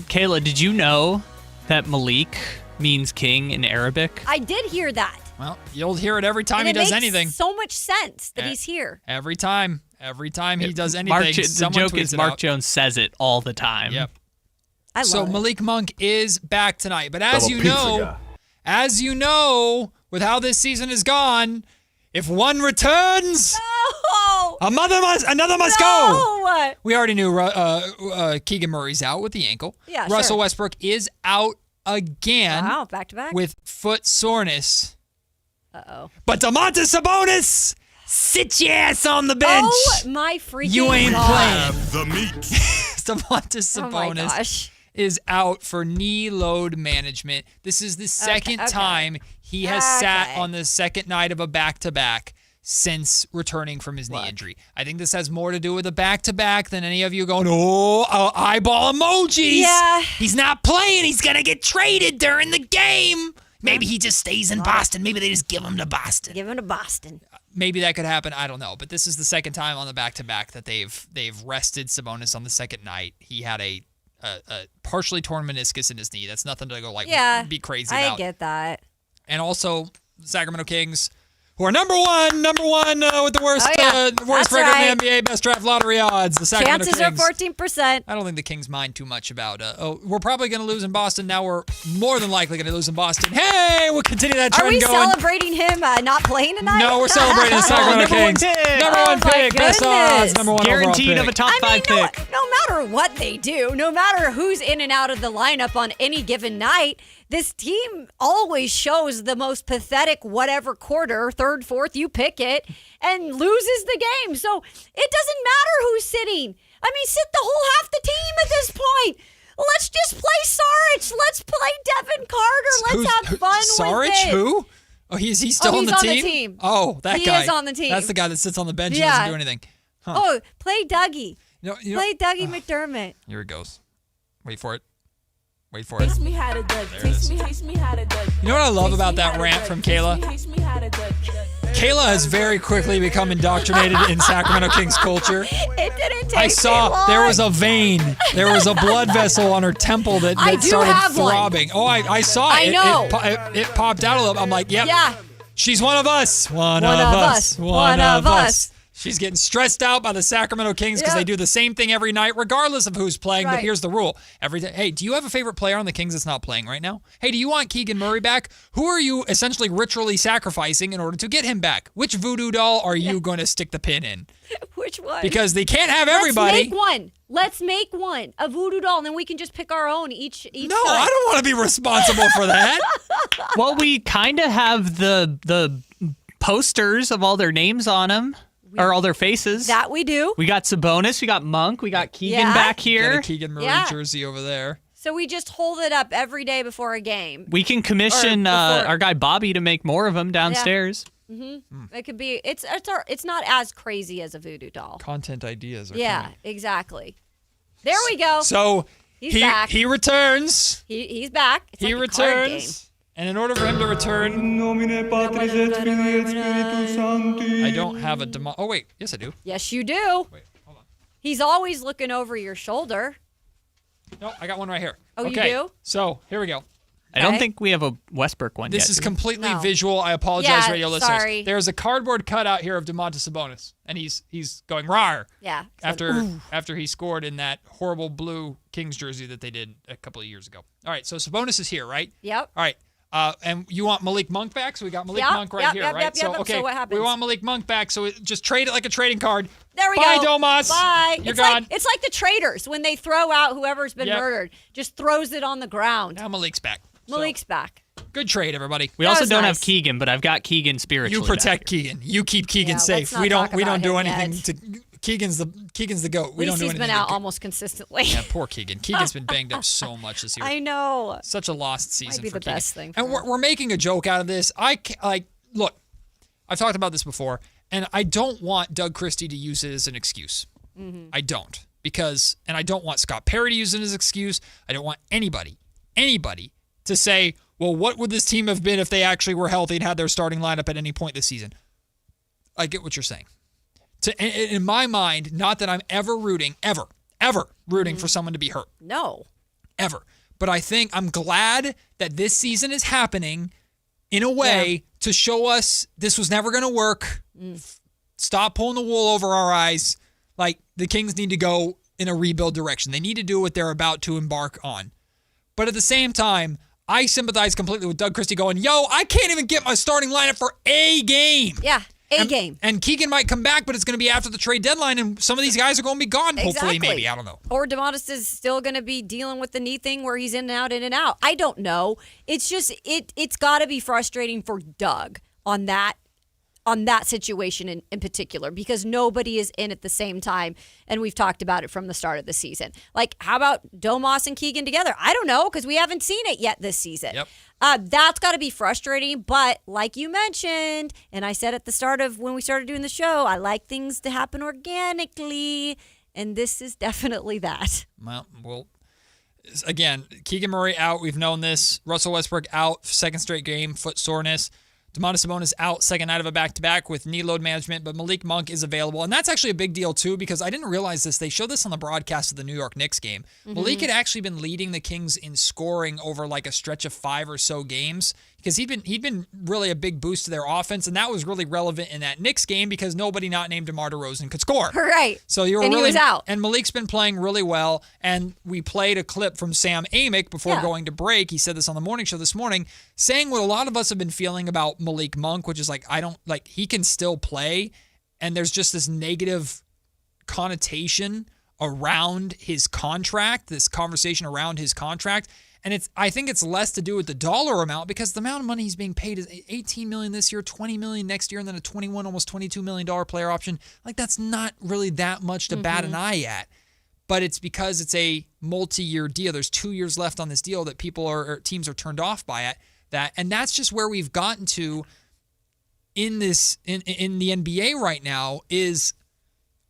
Kayla, did you know that Malik means king in Arabic? I did hear that. Well, you'll hear it every time And he it does makes anything. so much sense that he's here. Every time he does anything, The someone joke tweets is it Mark out. Jones says it all the time. Yep. I So love it. Malik Monk is back tonight. But I'm a pizza guy. with how this season has gone, if one returns, another must go. We already knew Keegan Murray's out with the ankle. Yeah, Russell sure. Westbrook is out again Wow, back to back. with foot soreness. Uh-oh. But Domantas Sabonis, sit your ass on the bench. Oh my freaking You ain't God. playing. The meat. Domantas Oh my Sabonis gosh. is out for knee load management. This is the second time he has sat on the second night of a back-to-back since returning from his knee injury. I think this has more to do with a back-to-back than any of you going, eyeball emojis. Yeah. He's not playing. He's going to get traded during the game. Maybe he just stays in Boston. Maybe they just give him to Boston. Give him to Boston. Maybe that could happen. I don't know. But this is the second time on the back-to-back that they've rested Sabonis on the second night. He had a partially torn meniscus in his knee. That's nothing to go be crazy about. I get that. And also, the Sacramento Kings, who are number one with the worst That's record right. in the NBA, best draft lottery odds. The Sacramento Chances Kings. are 14%. I don't think the Kings mind too much about, we're probably going to lose in Boston. Now we're more than likely going to lose in Boston. Hey, we'll continue that trend Are we going. celebrating him not playing tonight? No, we're celebrating the Sacramento Kings. Number one my pick, best odds, number one Guaranteed overall of a pick. top five pick. No matter what they do, no matter who's in and out of the lineup on any given night, this team always shows the most pathetic whatever quarter, third, fourth, you pick it, and loses the game. So it doesn't matter who's sitting. I mean, sit the whole half the team at this point. Let's just play Saric. Let's play Devin Carter. Let's have fun Saric, with it. who? Oh, he's still on the he's team? on the team. Oh, that He guy. is on the team. That's the guy that sits on the bench Yeah. and doesn't do anything. Huh. Oh, play Dougie. You know- Play Dougie McDermott. Here it goes. Wait for it. Wait for it. Teach me how to duck. There it is. Teach me how to duck. You know what I love about that rant from Kayla? Teach me how to duck. Kayla has very quickly become indoctrinated in Sacramento Kings culture. It didn't take I me saw long. there was a vein. There was a blood vessel on her temple that I do started have one. throbbing. Oh, I saw it. I know. It popped out a little. I'm like, yep. Yeah. She's one of us. One of us. One of us. She's getting stressed out by the Sacramento Kings because Yeah. they do the same thing every night, regardless of who's playing. But Right. here's the rule: every day. Hey, do you have a favorite player on the Kings that's not playing right now? Hey, do you want Keegan Murray back? Who are you essentially ritually sacrificing in order to get him back? Which voodoo doll are you going to stick the pin in? Which one? Because they can't have everybody. Let's make one. Let's make one. A voodoo doll, and then we can just pick our own each No, time. I don't want to be responsible for that. Well, we kind of have the posters of all their names on them, or all their faces. That we do. We got Sabonis, we got Monk, we got Keegan Yeah. back Got here. a Keegan Murray Yeah. jersey over there. So we just hold it up every day before a game. We can commission Or before- our guy Bobby to make more of them downstairs. It could be. It's not as crazy as a voodoo doll. Content ideas are Yeah, coming. exactly. There we go. So He's back. he returns. He's back. It's He like a card game. returns. And in order for him to return, I don't have a demo. Oh, wait. Yes, I do. Yes, you do. Wait, hold on. He's always looking over your shoulder. No, I got one right here. Oh, you okay. do? So here we go. I don't think we have a Westbrook one yet. This is do we? completely visual. I apologize, radio listeners. Sorry. There's a cardboard cutout here of Domantas Sabonis, and he's going rawr. Yeah. After he scored in that horrible blue Kings jersey that they did a couple of years ago. All right, so Sabonis is here, right? Yep. All right. And you want Malik Monk back? So we got Malik Monk right here, right? So what happens? We want Malik Monk back, so just trade it like a trading card. There we Bye, go. Domas. Bye. You're gone. It's like the traders when they throw out whoever's been murdered, just throws it on the ground. Now Malik's back. Malik's back. Good trade, everybody. We also don't have Keegan, but I've got Keegan spiritually. You protect Keegan. You keep Keegan safe. We don't do anything to Keegan's the goat. We don't do anything. He's been out almost consistently. Yeah, poor Keegan. Keegan's been banged up so much this year. I know. Such a lost season Might be for the Keegan. best thing. And we're making a joke out of this. Look, I've talked about this before, and I don't want Doug Christie to use it as an excuse. Mm-hmm. I don't. And I don't want Scott Perry to use it as an excuse. I don't want anybody to say, well, what would this team have been if they actually were healthy and had their starting lineup at any point this season? I get what you're saying. In my mind, not that I'm ever rooting for someone to be hurt. No. Ever. But I think I'm glad that this season is happening in a way to show us this was never going to work. Stop pulling the wool over our eyes. Like, the Kings need to go in a rebuild direction. They need to do what they're about to embark on. But at the same time, I sympathize completely with Doug Christie going, I can't even get my starting lineup for a game. Yeah, game. And Keegan might come back, but it's going to be after the trade deadline, and some of these guys are going to be gone, hopefully, maybe. I don't know. Or Domantas is still going to be dealing with the knee thing where he's in and out. I don't know. It's just, it's got to be frustrating for Doug on that situation in particular, because nobody is in at the same time, and we've talked about it from the start of the season. Like, how about Domas and Keegan together? I don't know, because we haven't seen it yet this season. Yep. That's got to be frustrating, but like you mentioned, and I said at the start of when we started doing the show, I like things to happen organically, and this is definitely that. Well, again, Keegan Murray out. We've known this. Russell Westbrook out, second straight game, foot soreness. Domantas Sabonis out, second night of a back-to-back with knee load management, but Malik Monk is available. And that's actually a big deal, too, because I didn't realize this. They showed this on the broadcast of the New York Knicks game. Mm-hmm. Malik had actually been leading the Kings in scoring over like a stretch of 5 or so games, because he'd been really a big boost to their offense, and that was really relevant in that Knicks game because nobody not named DeMar DeRozan could score. Right. So he was out. And Malik's been playing really well, and we played a clip from Sam Amick before going to break. He said this on the morning show this morning, saying what a lot of us have been feeling about Malik Monk, which is he can still play, and there's just this negative connotation around his contract, this conversation around his contract. And I think it's less to do with the dollar amount, because the amount of money he's being paid is $18 million this year, $20 million next year, and then a almost $22 million player option. Like, that's not really that much to bat an eye at. But it's because it's a multi-year deal. There's 2 years left on this deal that teams are turned off by it. And that's just where we've gotten to in the NBA right now, is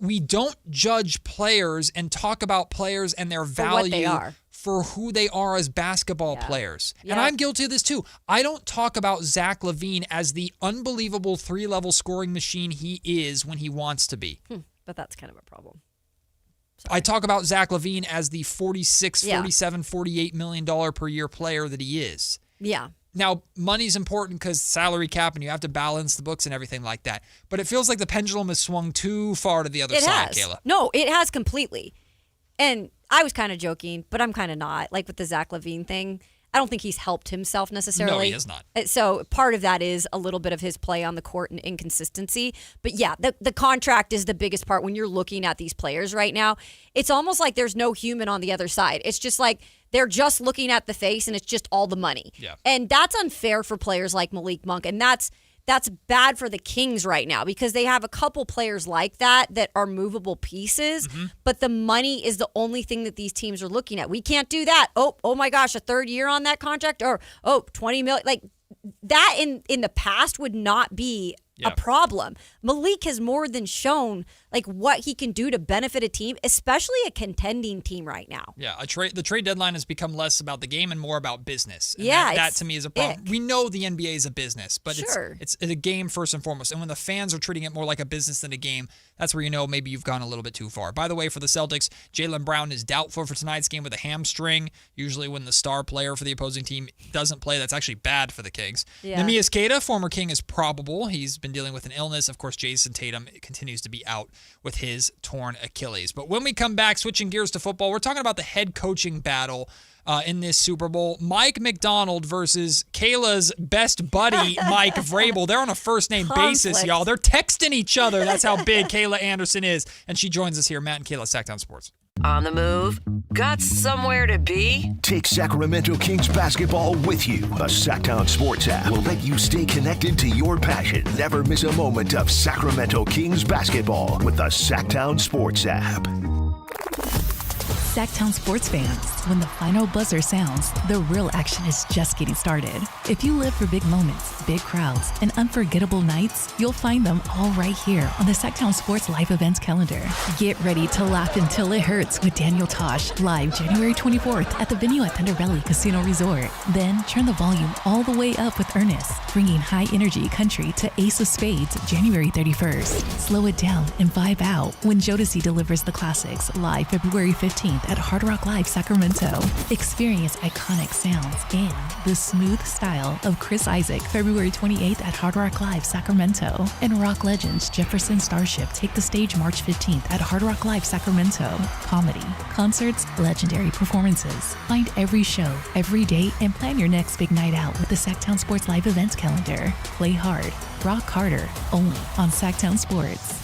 we don't judge players and talk about players and their value for who they are as basketball players. And I'm guilty of this too. I don't talk about Zach LaVine as the unbelievable 3-level scoring machine he is when he wants to be. But that's kind of a problem. I talk about Zach LaVine as the $46, $47, $48 million per year player that he is. Yeah. Now, money's important because salary cap, and you have to balance the books and everything like that. But it feels like the pendulum has swung too far to the other side, Kayla. No, it has completely. And I was kind of joking, but I'm kind of not. Like with the Zach LaVine thing, I don't think he's helped himself necessarily. No, he has not. So part of that is a little bit of his play on the court and inconsistency. But yeah, the contract is the biggest part when you're looking at these players right now. It's almost like there's no human on the other side. It's just like they're just looking at the face, and it's just all the money. Yeah. And that's unfair for players like Malik Monk. And that's bad for the Kings right now, because they have a couple players like that are movable pieces, but the money is the only thing that these teams are looking at. We can't do that. Oh my gosh, a third year on that contract, or $20 million. Like, that in the past would not be a problem. Malik has more than shown like what he can do to benefit a team, especially a contending team right now. Yeah, the trade deadline has become less about the game and more about business. And yeah, that to me is a problem. We know the NBA is a business, but it's a game first and foremost. And when the fans are treating it more like a business than a game, that's where you know maybe you've gone a little bit too far. By the way, for the Celtics, Jaylen Brown is doubtful for tonight's game with a hamstring. Usually when the star player for the opposing team doesn't play, that's actually bad for the Kings. Yeah. Neemias Queta, former King, is probable. He's been dealing with an illness. Of course, Jason Tatum continues to be out with his torn Achilles. But when we come back, switching gears to football, we're talking about the head coaching battle in this Super Bowl. Mike McDonald versus Kayla's best buddy, Mike Vrabel. They're on a first-name basis, y'all. They're texting each other. That's how big Kayla Anderson is. And she joins us here, Matt and Kayla, Sactown Sports. On the move? Got somewhere to be? Take Sacramento Kings basketball with you. The Sactown Sports app will let you stay connected to your passion. Never miss a moment of Sacramento Kings basketball with the Sactown Sports app. Sactown sports fans, when the final buzzer sounds, the real action is just getting started. If you live for big moments, big crowds, and unforgettable nights, you'll find them all right here on the Sactown Sports live events calendar. Get ready to laugh until it hurts with Daniel Tosh, live January 24th at the venue at Thunder Valley Casino Resort. Then turn the volume all the way up with Ernest, bringing high energy country to Ace of Spades January 31st. Slow it down and vibe out when Jodeci delivers the classics live February 15th at Hard Rock Live Sacramento. Experience iconic sounds and the smooth style of Chris Isaac February 28th at Hard Rock Live Sacramento. And rock legends Jefferson Starship take the stage March 15th at Hard Rock Live Sacramento. Comedy, concerts, legendary performances. Find every show, every day, and plan your next big night out with the Sactown Sports live events calendar. Play hard, rock harder, only on Sactown Sports.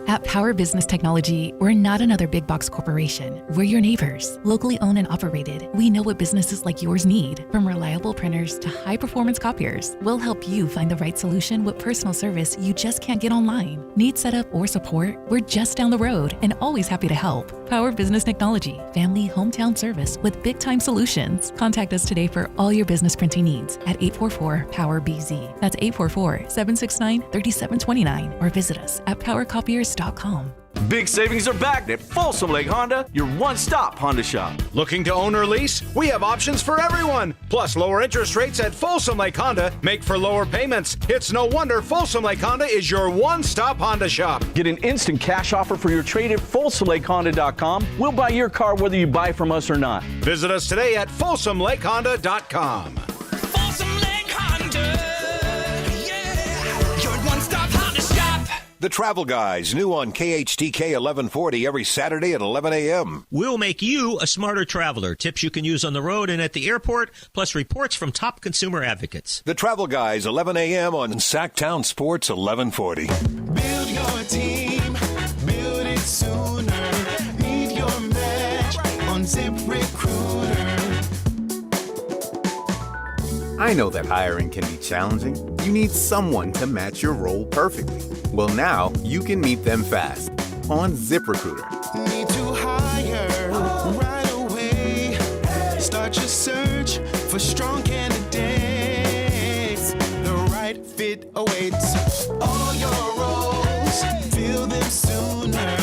At Power Business Technology, we're not another big box corporation. We're your neighbors, locally owned and operated. We know what businesses like yours need, from reliable printers to high-performance copiers. We'll help you find the right solution with personal service you just can't get online. Need setup or support? We're just down the road and always happy to help. Power Business Technology, family hometown service with big-time solutions. Contact us today for all your business printing needs at 844-POWER-BZ. That's 844-769-3729, or visit us at powercopiers.com. Big savings are back at Folsom Lake Honda, your one-stop Honda shop. Looking to own or lease? We have options for everyone. Plus, lower interest rates at Folsom Lake Honda make for lower payments. It's no wonder Folsom Lake Honda is your one-stop Honda shop. Get an instant cash offer for your trade at FolsomLakeHonda.com. We'll buy your car whether you buy from us or not. Visit us today at FolsomLakeHonda.com. Folsom Lake Honda, yeah, your one-stop Honda shop. The Travel Guys, new on KHTK 1140 every Saturday at 11 a.m. We'll make you a smarter traveler. Tips you can use on the road and at the airport, plus reports from top consumer advocates. The Travel Guys, 11 a.m. on Sactown Sports 1140. Build your team, build it sooner. Need your match on ZipRecruiter. I know that hiring can be challenging. You need someone to match your role perfectly. Well, now you can meet them fast on ZipRecruiter. Need to hire right away. Start your search for strong candidates. The right fit awaits. All your roles, fill them sooner.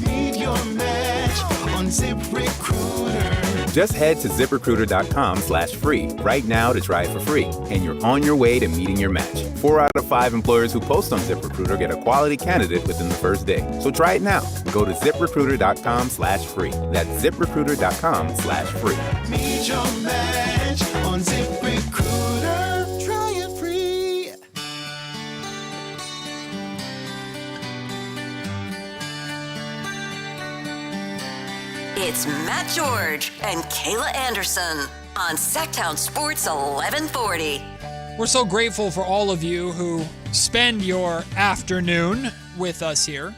Need your match on ZipRecruiter. Just head to ZipRecruiter.com/free right now to try it for free, and you're on your way to meeting your match. 4 out of 5 employers who post on ZipRecruiter get a quality candidate within the first day. So try it now. Go to ZipRecruiter.com/free. That's ZipRecruiter.com/free. Meet your match on ZipRecruiter. Try it free. It's Matt George and Kayla Anderson on Sactown Sports 1140. We're so grateful for all of you who spend your afternoon with us here,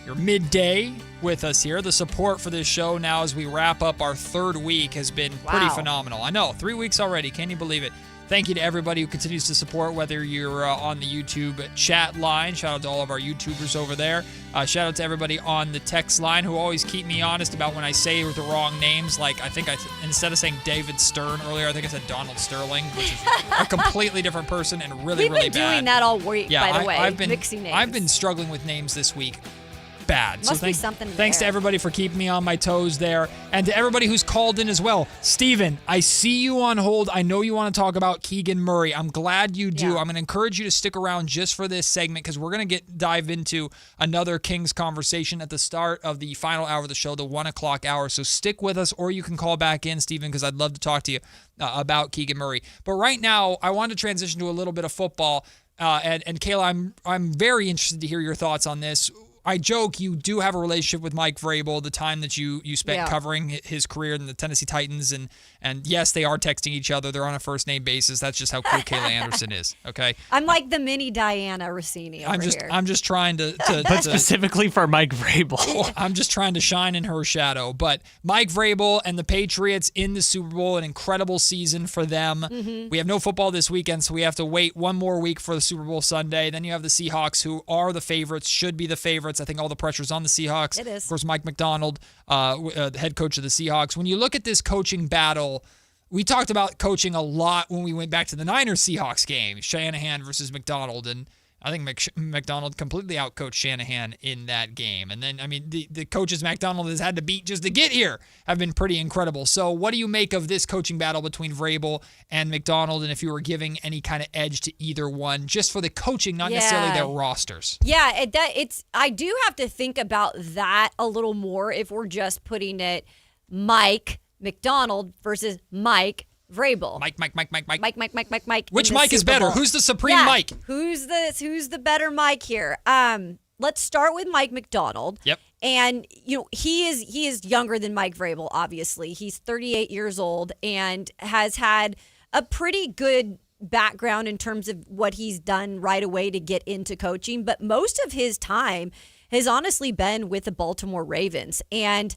your midday with us here. The support for this show now as we wrap up our third week has been pretty phenomenal. I know, 3 weeks already. Can you believe it? Thank you to everybody who continues to support, whether you're on the YouTube chat line. Shout out to all of our YouTubers over there. Shout out to everybody on the text line who always keep me honest about when I say the wrong names. Like, I think instead of saying David Stern earlier, I think I said Donald Sterling, which is a completely different person and really, really bad. We've been doing that all week, by the way, mixing names. I've been struggling with names this week. Bad. Must be something Thanks to everybody for keeping me on my toes there. And to everybody who's called in as well. Steven, I see you on hold. I know you want to talk about Keegan Murray. I'm glad you do. Yeah. I'm going to encourage you to stick around just for this segment because we're going to dive into another Kings conversation at the start of the final hour of the show, the 1 o'clock hour. So stick with us, or you can call back in, Steven, because I'd love to talk to you about Keegan Murray. But right now, I want to transition to a little bit of football. And Kayla, I'm very interested to hear your thoughts on this. I joke you do have a relationship with Mike Vrabel, the time that you spent covering his career in the Tennessee Titans, and yes, they are texting each other. They're on a first name basis. That's just how cool Kayla Anderson is. Okay, I'm like the mini Diana Rossini here. I'm just trying to but specifically for Mike Vrabel. I'm just trying to shine in her shadow. But Mike Vrabel and the Patriots in the Super Bowl, an incredible season for them. Mm-hmm. We have no football this weekend, so we have to wait one more week for the Super Bowl Sunday. Then you have the Seahawks, who are the favorites, should be the favorites. I think all the pressure's on the Seahawks. It is. Of course, Mike McDonald, the head coach of the Seahawks. When you look at this coaching battle, we talked about coaching a lot when we went back to the Niners-Seahawks game, Shanahan versus McDonald, and I think McDonald completely outcoached Shanahan in that game. And then, I mean, the coaches McDonald has had to beat just to get here have been pretty incredible. So what do you make of this coaching battle between Vrabel and McDonald? And if you were giving any kind of edge to either one, just for the coaching, not necessarily their rosters. Yeah, I do have to think about that a little more if we're just putting it Mike McDonald versus Mike Vrabel. Mike. Which Mike is better? Who's the supreme Mike? Who's the better Mike here? Let's start with Mike McDonald. Yep. And he is younger than Mike Vrabel, obviously. He's 38 years old and has had a pretty good background in terms of what he's done right away to get into coaching, but most of his time has honestly been with the Baltimore Ravens. And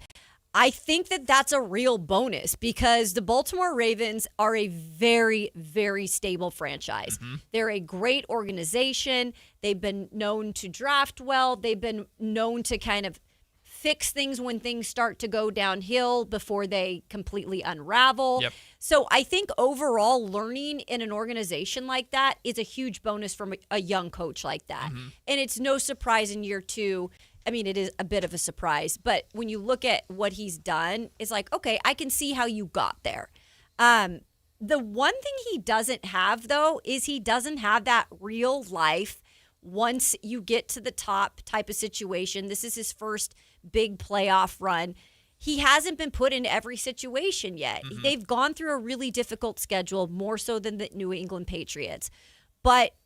I think that that's a real bonus because the Baltimore Ravens are a very, very stable franchise. Mm-hmm. They're a great organization. They've been known to draft well. They've been known to kind of fix things when things start to go downhill before they completely unravel. Yep. So I think overall learning in an organization like that is a huge bonus from a young coach like that. Mm-hmm. And it's no surprise in year two. I mean, it is a bit of a surprise, but when you look at what he's done, it's like, okay, I can see how you got there. The one thing he doesn't have, though, is he doesn't have that real life once you get to the top type of situation. This is his first big playoff run. He hasn't been put in every situation yet. Mm-hmm. They've gone through a really difficult schedule, more so than the New England Patriots. But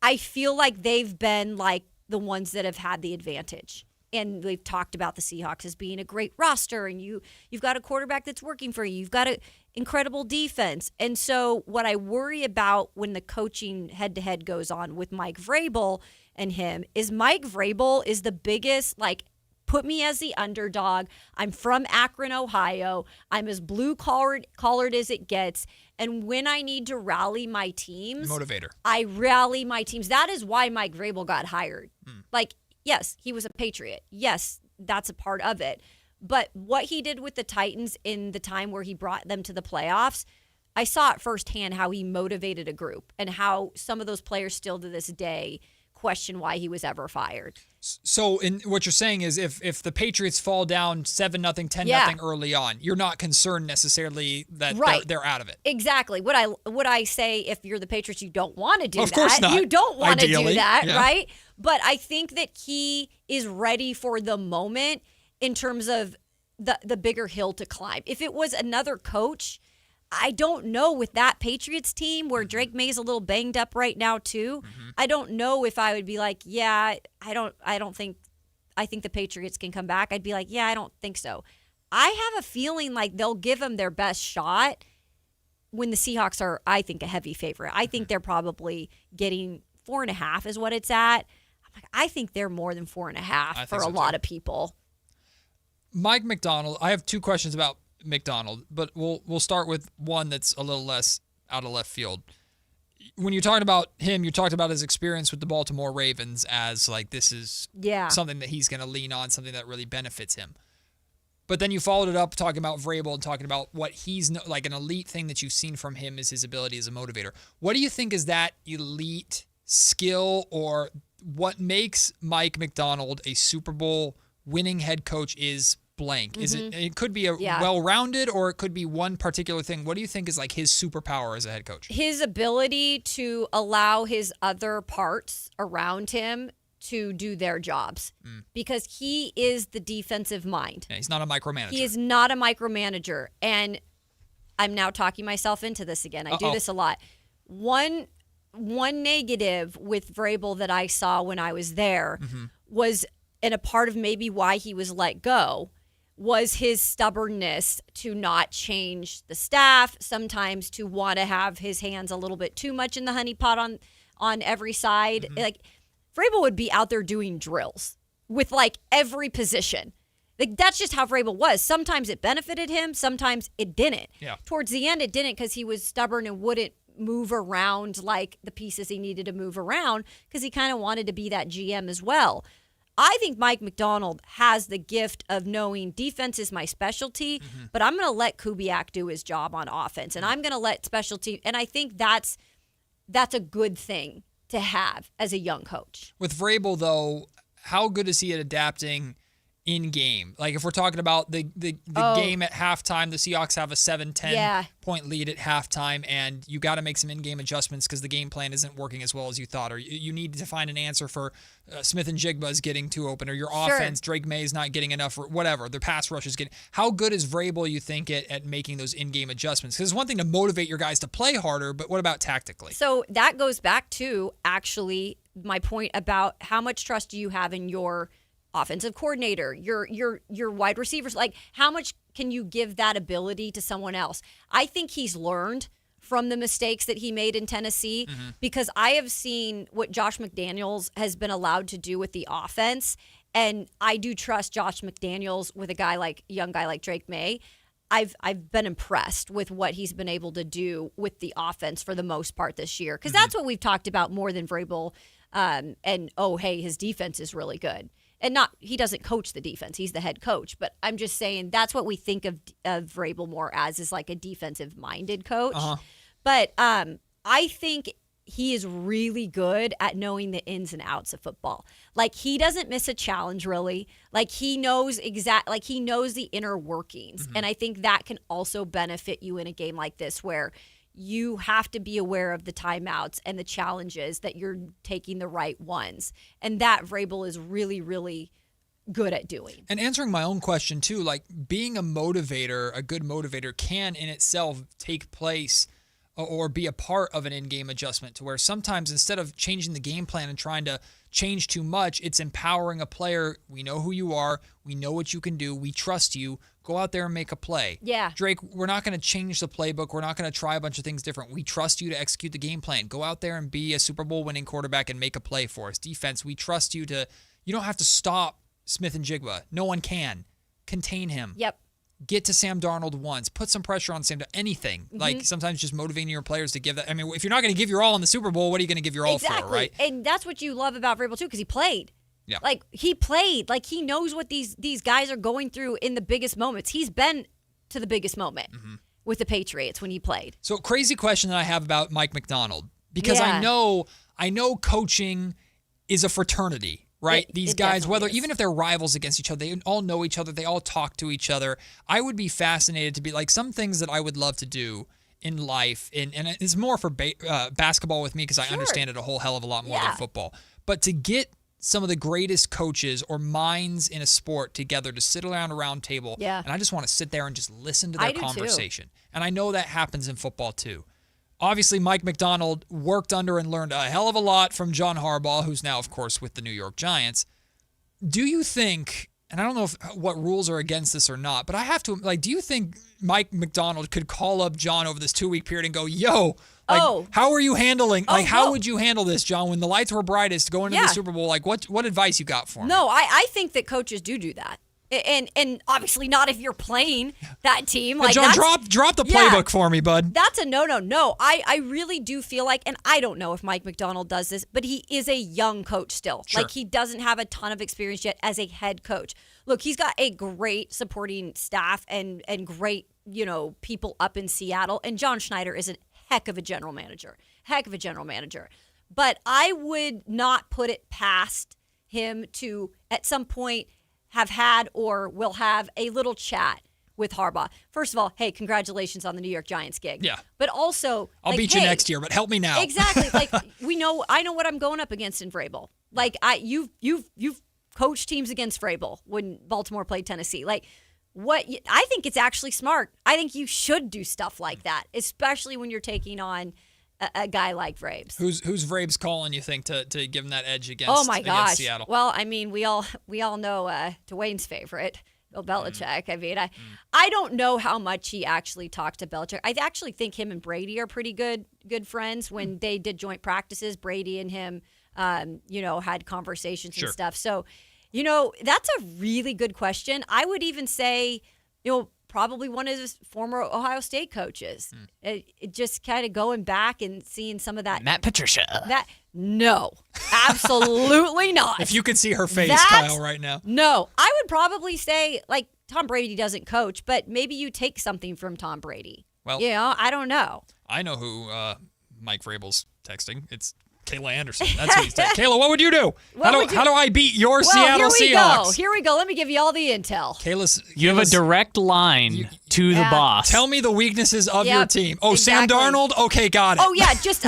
I feel like they've been like the ones that have had the advantage. And we've talked about the Seahawks as being a great roster, and you've got a quarterback that's working for you. You've got an incredible defense. And so what I worry about when the coaching head-to-head goes on with Mike Vrabel and him is Mike Vrabel is the biggest, like, put me as the underdog. I'm from Akron, Ohio. I'm as blue-collared as it gets. And when I need to rally my teams, motivator, I rally my teams. That is why Mike Vrabel got hired. Like, yes, he was a Patriot. Yes, that's a part of it. But what he did with the Titans in the time where he brought them to the playoffs, I saw it firsthand how he motivated a group and how some of those players still to this day question why he was ever fired. So what you're saying is if the Patriots fall down 7-0, 10-0 early on, you're not concerned necessarily that they're out of it. Exactly. Would I say if you're the Patriots, you don't want to do that? Of course not. You don't want to do that, yeah. right? But I think that he is ready for the moment in terms of the bigger hill to climb. If it was another coach, I don't know with that Patriots team where Drake May's a little banged up right now too. Mm-hmm. I don't know if I would be like, yeah, I think the Patriots can come back. I'd be like, yeah, I don't think so. I have a feeling like they'll give them their best shot when the Seahawks are, I think, a heavy favorite. I think they're probably getting 4.5 is what it's at. I'm like, I think they're more than 4.5 for a lot of people. Mike McDonald, I have two questions about McDonald, but we'll start with one that's a little less out of left field. When you're talking about him, you talked about his experience with the Baltimore Ravens as like this is something that he's going to lean on, something that really benefits him. But then you followed it up talking about Vrabel and talking about what he's like an elite thing that you've seen from him is his ability as a motivator. What do you think is that elite skill or what makes Mike Macdonald a Super Bowl winning head coach is blank? Is it could be a well-rounded or it could be one particular thing. What do you think is like his superpower as a head coach? His ability to allow his other parts around him to do their jobs because he is the defensive mind. Yeah, he's not a micromanager. He is not a micromanager. And I'm now talking myself into this again. I do this a lot. One negative with Vrabel that I saw when I was there was, and a part of maybe why he was let go, was his stubbornness to not change the staff, sometimes to want to have his hands a little bit too much in the honey pot on every side. Like, Vrabel would be out there doing drills with like every position. Like that's just how Vrabel was. Sometimes it benefited him, sometimes it didn't. Yeah. Towards the end, it didn't because he was stubborn and wouldn't move around like the pieces he needed to move around because he kind of wanted to be that GM as well. I think Mike Macdonald has the gift of knowing defense is my specialty, but I'm going to let Kubiak do his job on offense, and I'm going to let specialty. And I think that's a good thing to have as a young coach. With Vrabel, though, how good is he at adapting in game? Like if we're talking about the game at halftime, the Seahawks have a 7-10 point lead at halftime, and you got to make some in-game adjustments because the game plan isn't working as well as you thought, or you need to find an answer for Smith and Jigba's getting too open, or your offense, Drake May's not getting enough, or whatever. The pass rush is getting. How good is Vrabel, you think, at making those in-game adjustments? Because it's one thing to motivate your guys to play harder, but what about tactically? So that goes back to actually my point about how much trust do you have in your offensive coordinator, your wide receivers. Like, how much can you give that ability to someone else? I think he's learned from the mistakes that he made in Tennessee because I have seen what Josh McDaniels has been allowed to do with the offense, and I do trust Josh McDaniels with a young guy like Drake May. I've been impressed with what he's been able to do with the offense for the most part this year because that's what we've talked about more than Vrabel. His defense is really good. And he doesn't coach the defense. He's the head coach. But I'm just saying that's what we think of Vrabel more as is like a defensive-minded coach. But I think he is really good at knowing the ins and outs of football. Like, he doesn't miss a challenge, really. Like, he knows he knows the inner workings. And I think that can also benefit you in a game like this where you have to be aware of the timeouts and the challenges that you're taking the right ones. And that Vrabel is really, really good at doing. And answering my own question too, like being a motivator, a good motivator can in itself take place or be a part of an in-game adjustment to where sometimes instead of changing the game plan and trying to change too much, it's empowering a player. We know who you are. We know what you can do. We trust you. Go out there and make a play. Yeah. Drake, we're not going to change the playbook. We're not going to try a bunch of things different. We trust you to execute the game plan. Go out there and be a Super Bowl winning quarterback and make a play for us. Defense, we trust you you don't have to stop Smith and Jigba. No one can. Contain him. Yep. Get to Sam Darnold once. Put some pressure on Sam. Anything. Like sometimes just motivating your players to give that. I mean, if you're not going to give your all in the Super Bowl, what are you going to give your all for, right? And that's what you love about Vrabel too, because he played. Yeah. Like, he played. Like, he knows what these guys are going through in the biggest moments. He's been to the biggest moment with the Patriots when he played. So, crazy question that I have about Mike Macdonald, because I know coaching is a fraternity. Right? These guys, even if they're rivals against each other, they all know each other. They all talk to each other. I would be fascinated to be like some things that I would love to do in life. And it's more for basketball with me because I understand it a whole hell of a lot more than football. But to get some of the greatest coaches or minds in a sport together to sit around a round table. Yeah. And I just want to sit there and just listen to their conversation. And I know that happens in football too. Obviously, Mike Macdonald worked under and learned a hell of a lot from John Harbaugh, who's now, of course, with the New York Giants. Do you think, and I don't know what rules are against this or not, but I have to, do you think Mike Macdonald could call up John over this 2-week period and go, how are you handling, how would you handle this, John, when the lights were brightest going into the Super Bowl? Like, what advice you got for him? No, I think that coaches do that. And obviously not if you're playing that team. Like, John, drop the playbook for me, bud. That's a no. No, I really do feel like, and I don't know if Mike Macdonald does this, but he is a young coach still. Sure. Like, he doesn't have a ton of experience yet as a head coach. Look, he's got a great supporting staff and great, people up in Seattle. And John Schneider is a heck of a general manager. But I would not put it past him to, at some point, have had or will have a little chat with Harbaugh. First of all, hey, congratulations on the New York Giants gig. Yeah. But also, I'll beat you next year, but help me now. Exactly. Like, I know what I'm going up against in Vrabel. Like, you've coached teams against Vrabel when Baltimore played Tennessee. Like, I think it's actually smart. I think you should do stuff like that, especially when you're taking on a guy like Vrabes. Who's Vrabes calling, you think, to give him that edge against, oh my gosh. Seattle? Well, I mean, we all know Dwayne's favorite, Bill Belichick. I mean, I don't know how much he actually talked to Belichick. I actually think him and Brady are pretty good friends. When they did joint practices, Brady and him, had conversations and stuff. So, that's a really good question. I would even say, probably one of his former Ohio State coaches. It just kind of going back and seeing some of that. Matt Patricia. No, absolutely not. If you could see her face, Kyle, right now. No, I would probably say, like, Tom Brady doesn't coach, but maybe you take something from Tom Brady. Well, I don't know. I know who Mike Vrabel's texting. It's Kayla Anderson. That's who he's texting. Kayla, what would you do? How do I beat your Seattle Seahawks? Here we go. Let me give you all the intel. You have a direct line to the boss. Tell me the weaknesses of your team. Oh, exactly. Sam Darnold? Okay, got it. Oh, yeah, just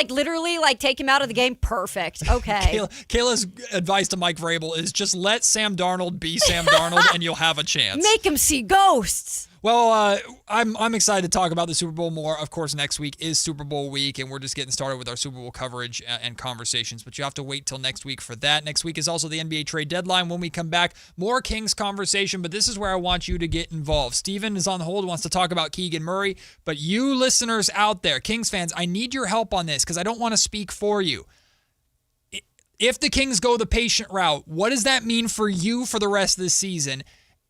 literally take him out of the game. Perfect. Okay. Kayla's advice to Mike Vrabel is just let Sam Darnold be Sam Darnold and you'll have a chance. Make him see ghosts. Well, I'm excited to talk about the Super Bowl more. Of course, next week is Super Bowl week, and we're just getting started with our Super Bowl coverage and conversations, but you have to wait till next week for that. Next week is also the NBA trade deadline. When we come back, more Kings conversation, but this is where I want you to get involved. Steven is on hold, wants to talk about Keegan Murray, but you listeners out there, Kings fans, I need your help on this because I don't want to speak for you. If the Kings go the patient route, what does that mean for you for the rest of the season?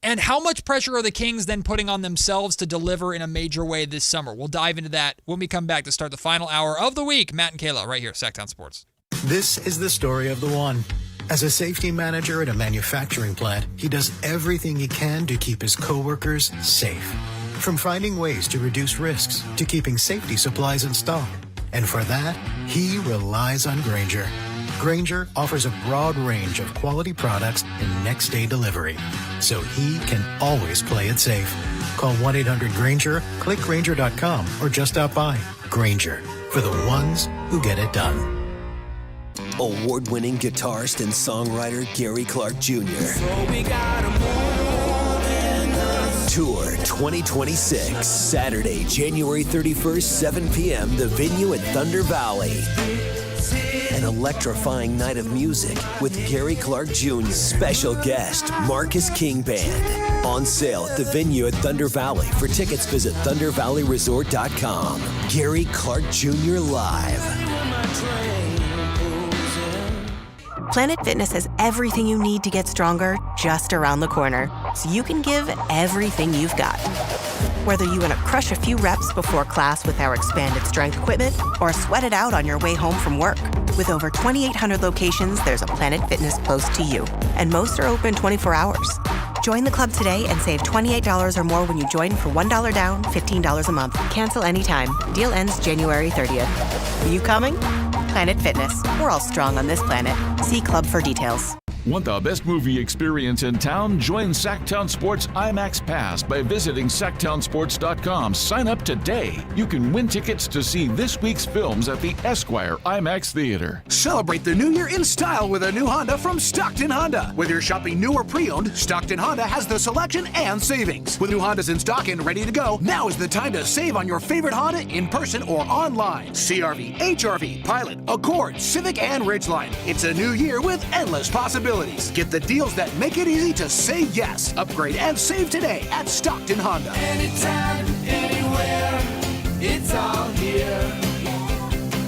And how much pressure are the Kings then putting on themselves to deliver in a major way this summer? We'll dive into that when we come back to start the final hour of the week. Matt and Kayla, right here, Sactown Sports. This is the story of the one. As a safety manager at a manufacturing plant, he does everything he can to keep his coworkers safe. From finding ways to reduce risks to keeping safety supplies in stock. And for that, he relies on Grainger. Grainger offers a broad range of quality products and next-day delivery, so he can always play it safe. Call 1-800-GRAINGER, click Grainger.com, or just stop by. Grainger, for the ones who get it done. Award-winning guitarist and songwriter Gary Clark Jr. Tour 2026, Saturday, January 31st, 7 p.m., the venue at Thunder Valley. An electrifying night of music with Gary Clark Jr. Special guest, Marcus King Band. On sale at the venue at Thunder Valley. For tickets, visit ThunderValleyResort.com. Gary Clark Jr. Live. Planet Fitness has everything you need to get stronger just around the corner, so you can give everything you've got. Whether you want to crush a few reps before class with our expanded strength equipment or sweat it out on your way home from work. With over 2,800 locations, there's a Planet Fitness close to you, and most are open 24 hours. Join the club today and save $28 or more when you join for $1 down, $15 a month. Cancel anytime. Deal ends January 30th. Are you coming? Planet Fitness. We're all strong on this planet. See club for details. Want the best movie experience in town? Join Sactown Sports IMAX Pass by visiting SactownSports.com. Sign up today. You can win tickets to see this week's films at the Esquire IMAX Theater. Celebrate the new year in style with a new Honda from Stockton Honda. Whether you're shopping new or pre-owned, Stockton Honda has the selection and savings. With new Hondas in stock and ready to go, now is the time to save on your favorite Honda in person or online. CR-V, HR-V, Pilot, Accord, Civic, and Ridgeline. It's a new year with endless possibilities. Get the deals that make it easy to say yes. Upgrade and save today at Stockton Honda. Anytime, anywhere, it's all here.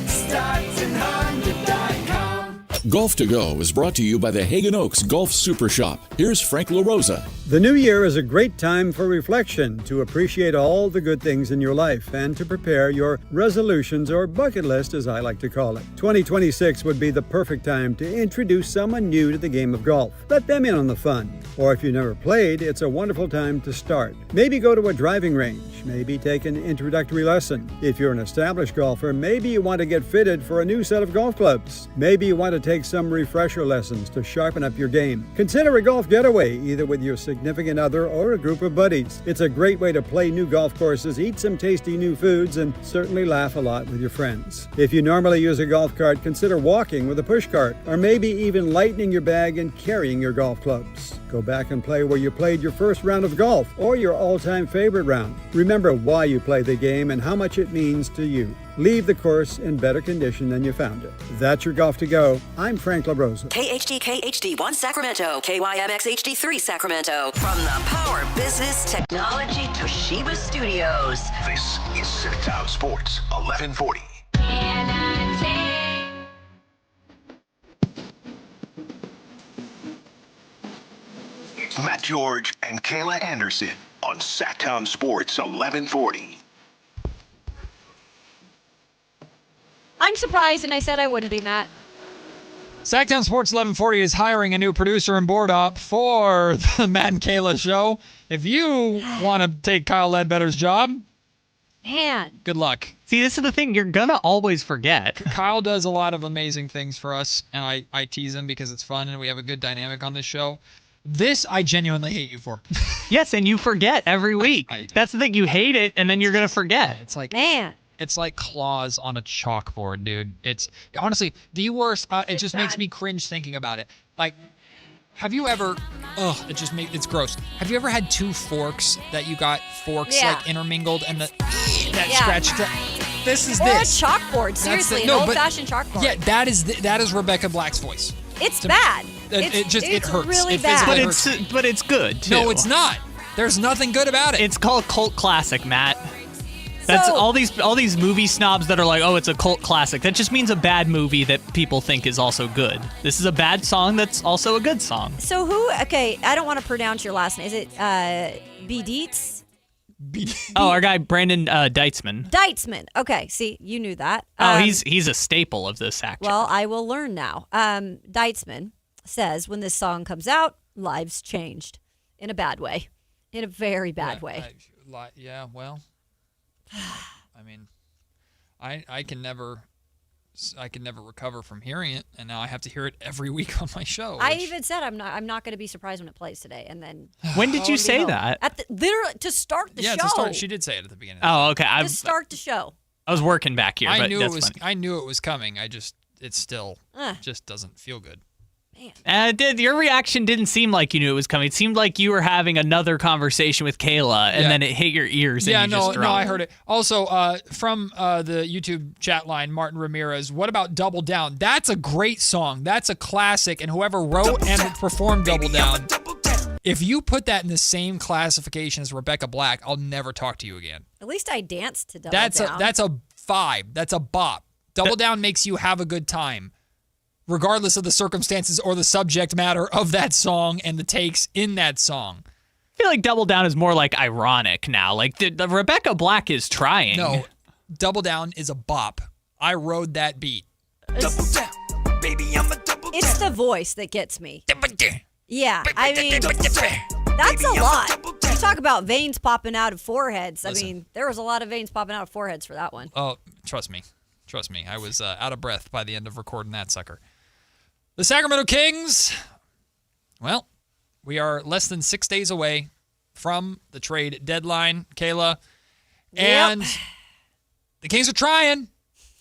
StocktonHonda.com. Golf to Go is brought to you by the Hagen Oaks Golf Super Shop. Here's Frank LaRosa. The new year is a great time for reflection, to appreciate all the good things in your life, and to prepare your resolutions, or bucket list as I like to call it. 2026 would be the perfect time to introduce someone new to the game of golf. Let them in on the fun. Or if you've never played, it's a wonderful time to start. Maybe go to a driving range, maybe take an introductory lesson. If you're an established golfer, maybe you want to get fitted for a new set of golf clubs. Maybe you want to take some refresher lessons to sharpen up your game. Consider a golf getaway, either with your significant other or a group of buddies. It's a great way to play new golf courses, eat some tasty new foods, and certainly laugh a lot with your friends. If you normally use a golf cart, consider walking with a push cart, or maybe even lightening your bag and carrying your golf clubs. Go back and play where you played your first round of golf, or your all-time favorite round. Remember why you play the game and how much it means to you. Leave the course in better condition than you found it. That's your Golf to Go. I'm Frank LaRosa. KHD1 Sacramento, KYMX HD3 Sacramento. From the Power Business Technology Toshiba Studios. This is Sactown Sports 1140. Matt George and Kayla Anderson on Sactown Sports 1140. I'm surprised, and I said I wouldn't be, Matt. Sactown Sports 1140 is hiring a new producer and board op for the Matt and Kayla Show. If you want to take Kyle Ledbetter's job, man, good luck. See, this is the thing. You're going to always forget. Kyle does a lot of amazing things for us, and I tease him because it's fun and we have a good dynamic on this show. This I genuinely hate you for. Yes, and you forget every week. That's the thing. You hate it, and then you're going to forget. It's like, man. It's like claws on a chalkboard, dude. It's honestly the worst. It just makes me cringe thinking about it. Like, have you ever? It's gross. Have you ever had two forks that you got like intermingled and that scratch? This is or a chalkboard. Seriously, an old-fashioned chalkboard. Yeah, that is Rebecca Black's voice. It's bad. It hurts. Really it bad. But it's good too. No, it's not. There's nothing good about it. It's called cult classic, Matt. That's all these movie snobs that are like, oh, it's a cult classic. That just means a bad movie that people think is also good. This is a bad song that's also a good song. So who? Okay, I don't want to pronounce your last name. Is it B. Dietz? Oh, our guy Brandon Deitzman. Deitzman. Okay, see, you knew that. He's a staple of this act. Well, I will learn now. Deitzman says when this song comes out, lives changed in a bad way, in a very bad way. Well. I mean, I can never recover from hearing it, and now I have to hear it every week on my show. I even said I'm not going to be surprised when it plays today, and then when did you say that? Literally to start the show. Yeah, to start. She did say it at the beginning. Oh, okay. To start the show. I was working back here. I but knew that's it was. funny. I knew it was coming. It still just doesn't feel good. Your reaction didn't seem like you knew it was coming. It seemed like you were having another conversation with Kayla, and then it hit your ears. And you just dropped. No, I heard it. Also, from the YouTube chat line, Martin Ramirez, what about Double Down? That's a great song. That's a classic, and whoever wrote and performed Double Down, if you put that in the same classification as Rebecca Black, I'll never talk to you again. At least I danced to Double Down. That's a vibe. That's a bop. Double Down makes you have a good time, regardless of the circumstances or the subject matter of that song and the takes in that song. I feel like Double Down is more like ironic now. Like the Rebecca Black is trying. No, Double Down is a bop. I rode that beat. Double down, baby, I'm a double down. It's the voice that gets me. Yeah, I mean, that's a lot. You talk about veins popping out of foreheads. I mean, there was a lot of veins popping out of foreheads for that one. Oh, trust me. I was out of breath by the end of recording that sucker. The Sacramento Kings, well, we are less than 6 days away from the trade deadline, Kayla. And the Kings are trying.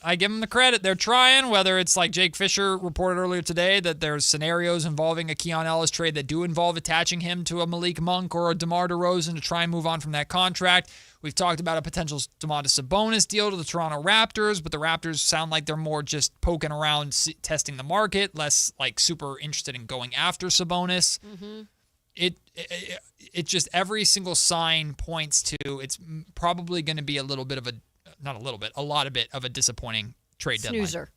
I give them the credit. They're trying, whether it's like Jake Fisher reported earlier today that there's scenarios involving a Keon Ellis trade that do involve attaching him to a Malik Monk or a DeMar DeRozan to try and move on from that contract. We've talked about a potential Domantas Sabonis deal to the Toronto Raptors, but the Raptors sound like they're more just poking around, testing the market, less like super interested in going after Sabonis. Mm-hmm. It just, every single sign points to it's probably going to be a lot of it of a disappointing trade snoozer.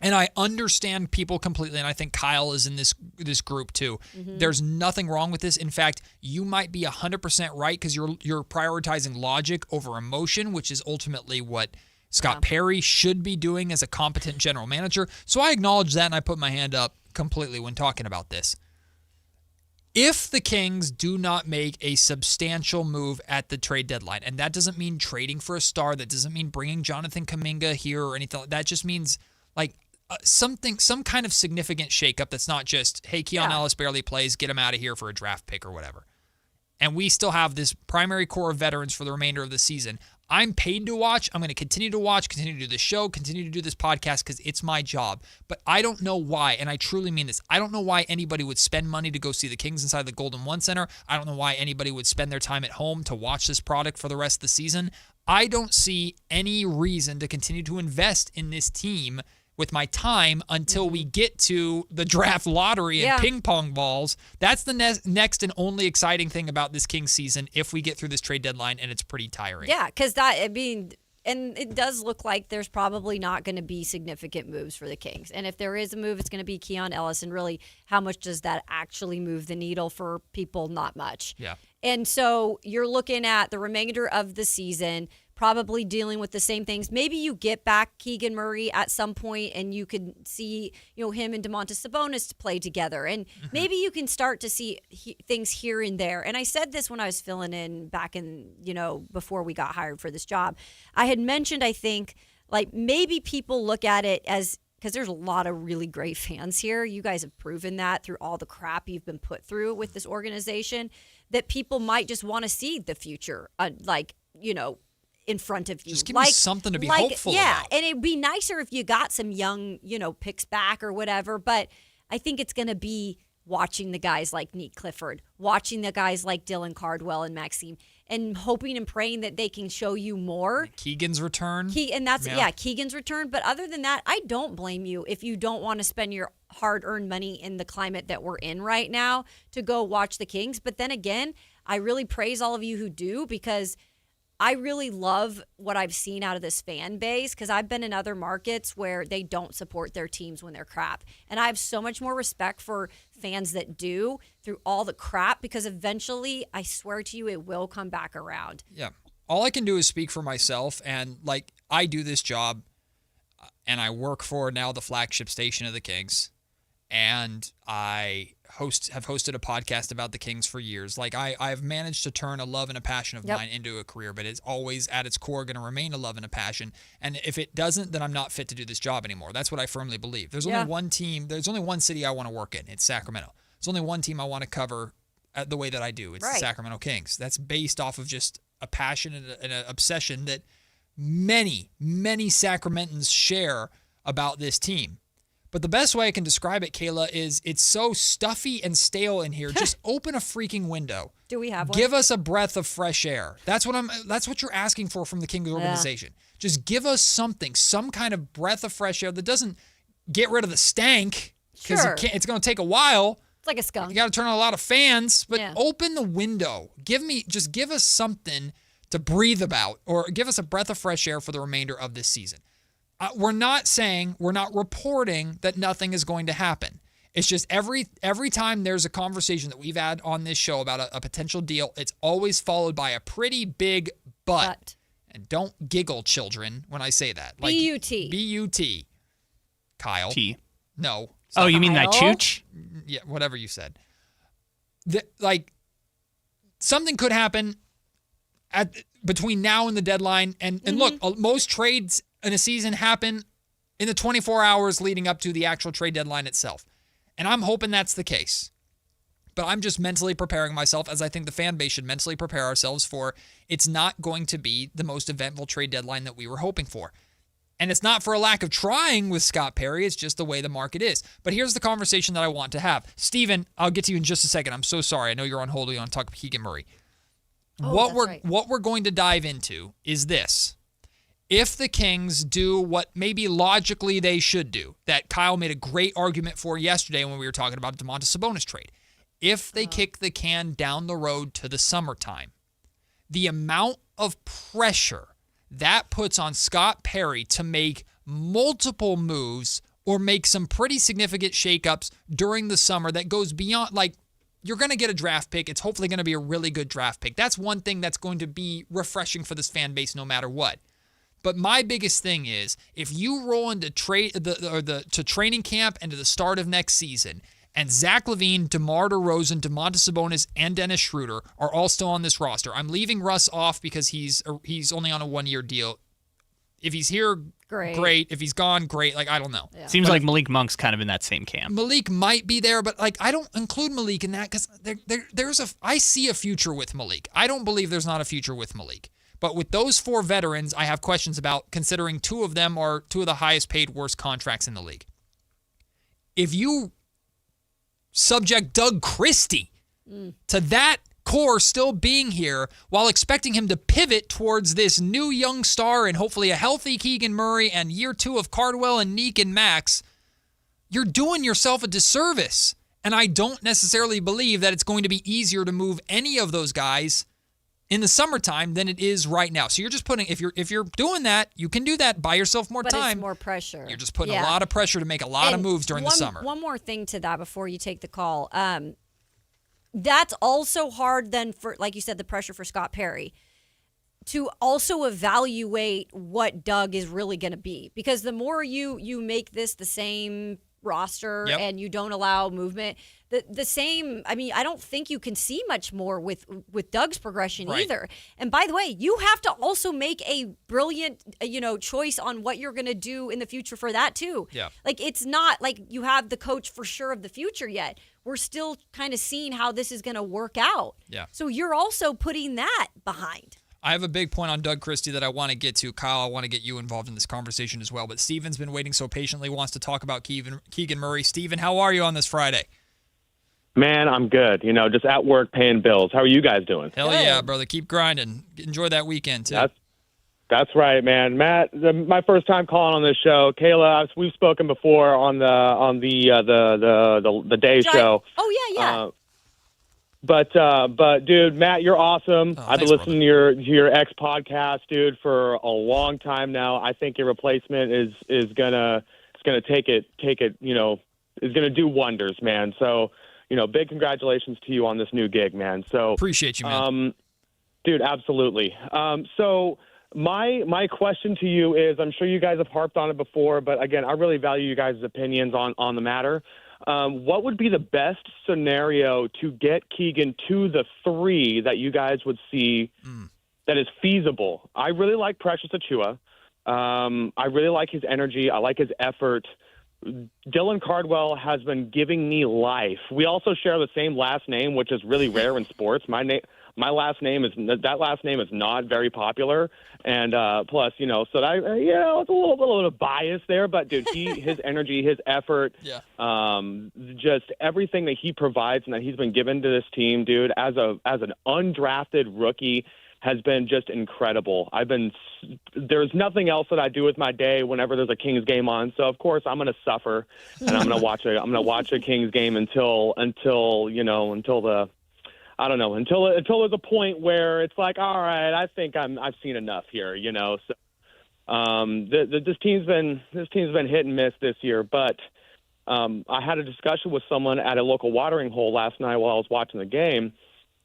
deadline. And I understand people completely, and I think Kyle is in this group too. There's nothing wrong with this. In fact, you might be 100% right because you're prioritizing logic over emotion, which is ultimately what Scott Perry should be doing as a competent general manager. So I acknowledge that, and I put my hand up completely when talking about this. If the Kings do not make a substantial move at the trade deadline, and that doesn't mean trading for a star, that doesn't mean bringing Jonathan Kuminga here or anything, that just means like some kind of significant shakeup that's not just, hey, Keon Ellis barely plays, get him out of here for a draft pick or whatever. And we still have this primary core of veterans for the remainder of the season. I'm paid to watch. I'm going to continue to watch, continue to do this show, continue to do this podcast because it's my job. But I don't know why, and I truly mean this, I don't know why anybody would spend money to go see the Kings inside the Golden One Center. I don't know why anybody would spend their time at home to watch this product for the rest of the season. I don't see any reason to continue to invest in this team with my time until we get to the draft lottery and ping pong balls. That's the next and only exciting thing about this Kings season if we get through this trade deadline, and it's pretty tiring. Yeah, because and it does look like there's probably not going to be significant moves for the Kings. And if there is a move, it's going to be Keon Ellis. And really, how much does that actually move the needle for people? Not much. Yeah. And so you're looking at the remainder of the season, probably dealing with the same things. Maybe you get back Keegan Murray at some point and you can see, him and Domantas Sabonis to play together. And maybe you can start to see things here and there. And I said this when I was filling in back in, before we got hired for this job. I had mentioned, I think, like maybe people look at it as, because there's a lot of really great fans here. You guys have proven that through all the crap you've been put through with this organization, that people might just want to see the future, in front of you. Just give me something to be hopeful about. And it'd be nicer if you got some young, picks back or whatever. But I think it's going to be watching the guys like Nick Clifford, watching the guys like Dylan Cardwell and Maxime, and hoping and praying that they can show you more. Keegan's return. Keegan's return. But other than that, I don't blame you if you don't want to spend your hard-earned money in the climate that we're in right now to go watch the Kings. But then again, I really praise all of you who do, because I really love what I've seen out of this fan base, because I've been in other markets where they don't support their teams when they're crap. And I have so much more respect for fans that do through all the crap, because eventually, I swear to you, it will come back around. Yeah. All I can do is speak for myself. And I do this job and I work for now the flagship station of the Kings. And I have hosted a podcast about the Kings for years. I've managed to turn a love and a passion of mine into a career, but it's always at its core going to remain a love and a passion. And if it doesn't, then I'm not fit to do this job anymore. That's what I firmly believe. There's only one team. There's only one city I want to work in. It's Sacramento. There's only one team I want to cover the way that I do. It's the Sacramento Kings. That's based off of just a passion and an obsession that many, many Sacramentans share about this team. But the best way I can describe it, Kayla, is it's so stuffy and stale in here. Just open a freaking window. Do we have one? Give us a breath of fresh air. That's what you're asking for from the Kings organization. Just give us something, some kind of breath of fresh air that doesn't get rid of the stank, because it's going to take a while. It's like a skunk. You got to turn on a lot of fans, but open the window. Give us something to breathe about, or give us a breath of fresh air for the remainder of this season. We're not reporting that nothing is going to happen. It's just every time there's a conversation that we've had on this show about a potential deal, it's always followed by a pretty big but. And don't giggle, children, when I say that. B-U-T. B-U-T. Kyle. T. No. Oh, you mean that chooch? Yeah, whatever you said. Something could happen between now and the deadline. And look, most trades in a season happen in the 24 hours leading up to the actual trade deadline itself. And I'm hoping that's the case. But I'm just mentally preparing myself, as I think the fan base should mentally prepare ourselves for. It's not going to be the most eventful trade deadline that we were hoping for. And it's not for a lack of trying with Scott Perry. It's just the way the market is. But here's the conversation that I want to have. Steven, I'll get to you in just a second. I'm so sorry. I know you're on hold. You want to talk about Keegan Murray. What we're going to dive into is this. If the Kings do what maybe logically they should do, that Kyle made a great argument for yesterday when we were talking about the Domantas Sabonis trade, if they kick the can down the road to the summertime, the amount of pressure that puts on Scott Perry to make multiple moves or make some pretty significant shakeups during the summer that goes beyond, like, you're going to get a draft pick. It's hopefully going to be a really good draft pick. That's one thing that's going to be refreshing for this fan base no matter what. But my biggest thing is, if you roll into training camp and to the start of next season, and Zach LaVine, DeMar DeRozan, Domantas Sabonis, and Dennis Schroeder are all still on this roster. I'm leaving Russ off because he's only on a 1-year deal. If he's here, great. If he's gone, great. Like, I don't know. Yeah. Seems like Malik Monk's kind of in that same camp. Malik might be there, but like, I don't include Malik in that because I see a future with Malik. I don't believe there's not a future with Malik. But with those 4 veterans, I have questions about, considering 2 of them are 2 of the highest paid, worst contracts in the league. If you subject Doug Christie to that core still being here while expecting him to pivot towards this new young star and hopefully a healthy Keegan Murray and year 2 of Cardwell and Neek and Max, you're doing yourself a disservice. And I don't necessarily believe that it's going to be easier to move any of those guys in the summertime than it is right now. So you're just putting, if you're doing that, you can do that, buy yourself more time. But it's more pressure. You're just putting a lot of pressure to make a lot of moves during the summer. One more thing to that before you take the call. That's also hard then for, like you said, the pressure for Scott Perry to also evaluate what Doug is really going to be. Because the more you make this the same roster and you don't allow movement, the same, I mean, I don't think you can see much more with Doug's progression either. And by the way, you have to also make a brilliant, choice on what you're going to do in the future for that too. Yeah. Like, it's not like you have the coach for sure of the future yet. We're still kind of seeing how this is going to work out. Yeah. So you're also putting that behind. I have a big point on Doug Christie that I want to get to. Kyle, I want to get you involved in this conversation as well. But Steven's been waiting so patiently, wants to talk about Keegan Murray. Steven, how are you on this Friday? Man, I'm good. Just at work paying bills. How are you guys doing? Hell yeah, brother. Keep grinding. Enjoy that weekend, too. That's right, man. Matt, my first time calling on this show. Kayla, we've spoken before on the day show. Oh, yeah. But dude, Matt, you're awesome. I've been listening to your X podcast, dude, for a long time now. I think your replacement is gonna take it, is gonna do wonders, man. So, big congratulations to you on this new gig, man. So appreciate you, man. Dude, absolutely. So my question to you is, I'm sure you guys have harped on it before, but again, I really value you guys' opinions on the matter. What would be the best scenario to get Keegan to the 3 that you guys would see that is feasible? I really like Precious Achiuwa. I really like his energy. I like his effort. Dylan Cardwell has been giving me life. We also share the same last name, which is really rare in sports. My last name is not very popular, and plus, so that it's a little bit biased there. But dude, his energy, his effort, just everything that he provides and that he's been given to this team, dude, as an undrafted rookie, has been just incredible. There's nothing else that I do with my day whenever there's a Kings game on. So of course I'm going to suffer, and I'm going to watch a Kings game until there's a point where it's like, all right, I think I've seen enough here, So this team's been hit and miss this year, but I had a discussion with someone at a local watering hole last night while I was watching the game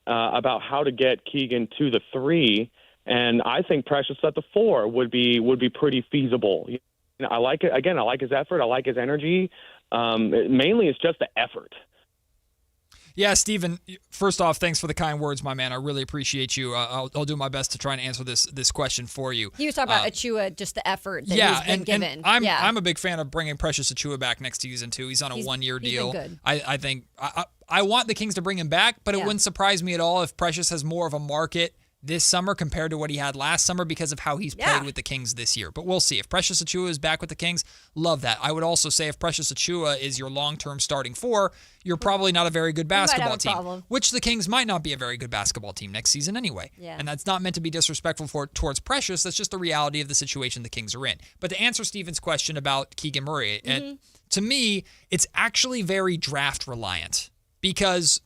about how to get Keegan to the 3, and I think Precious at the 4 would be pretty feasible. I like it. Again, I like his effort. I like his energy. Mainly, it's just the effort. Yeah, Steven, first off, thanks for the kind words, my man. I really appreciate you. I'll do my best to try and answer this question for you. He was talking about Achiuwa, just the effort that he's been given. And I'm a big fan of bringing Precious Achiuwa back next season, too. He's on a 1-year deal. Been good. I think I want the Kings to bring him back, but it wouldn't surprise me at all if Precious has more of a market this summer compared to what he had last summer because of how he's played with the Kings this year. But we'll see. If Precious Achiuwa is back with the Kings, love that. I would also say if Precious Achiuwa is your long-term starting 4, you're probably not a very good basketball team, which the Kings might not be a very good basketball team next season anyway. Yeah. And that's not meant to be disrespectful towards Precious. That's just the reality of the situation the Kings are in. But to answer Steven's question about Keegan Murray, and to me, it's actually very draft reliant because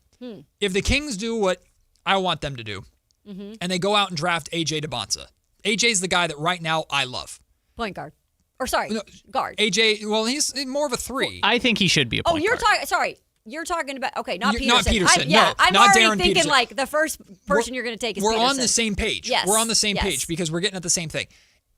if the Kings do what I want them to do, and they go out and draft A.J. DeBonsa. A.J.'s the guy that right now I love. Point guard. Or sorry, guard. AJ, well, he's more of a 3. I think he should be a point you're guard. talking. Sorry, you're talking about. Okay, not Peterson. Not Peterson. I'm not already Darren thinking Peterson. like the first person you're going to take is We're Peterson. on the same page. Yes. We're on the same Yes. page because we're getting at the same thing.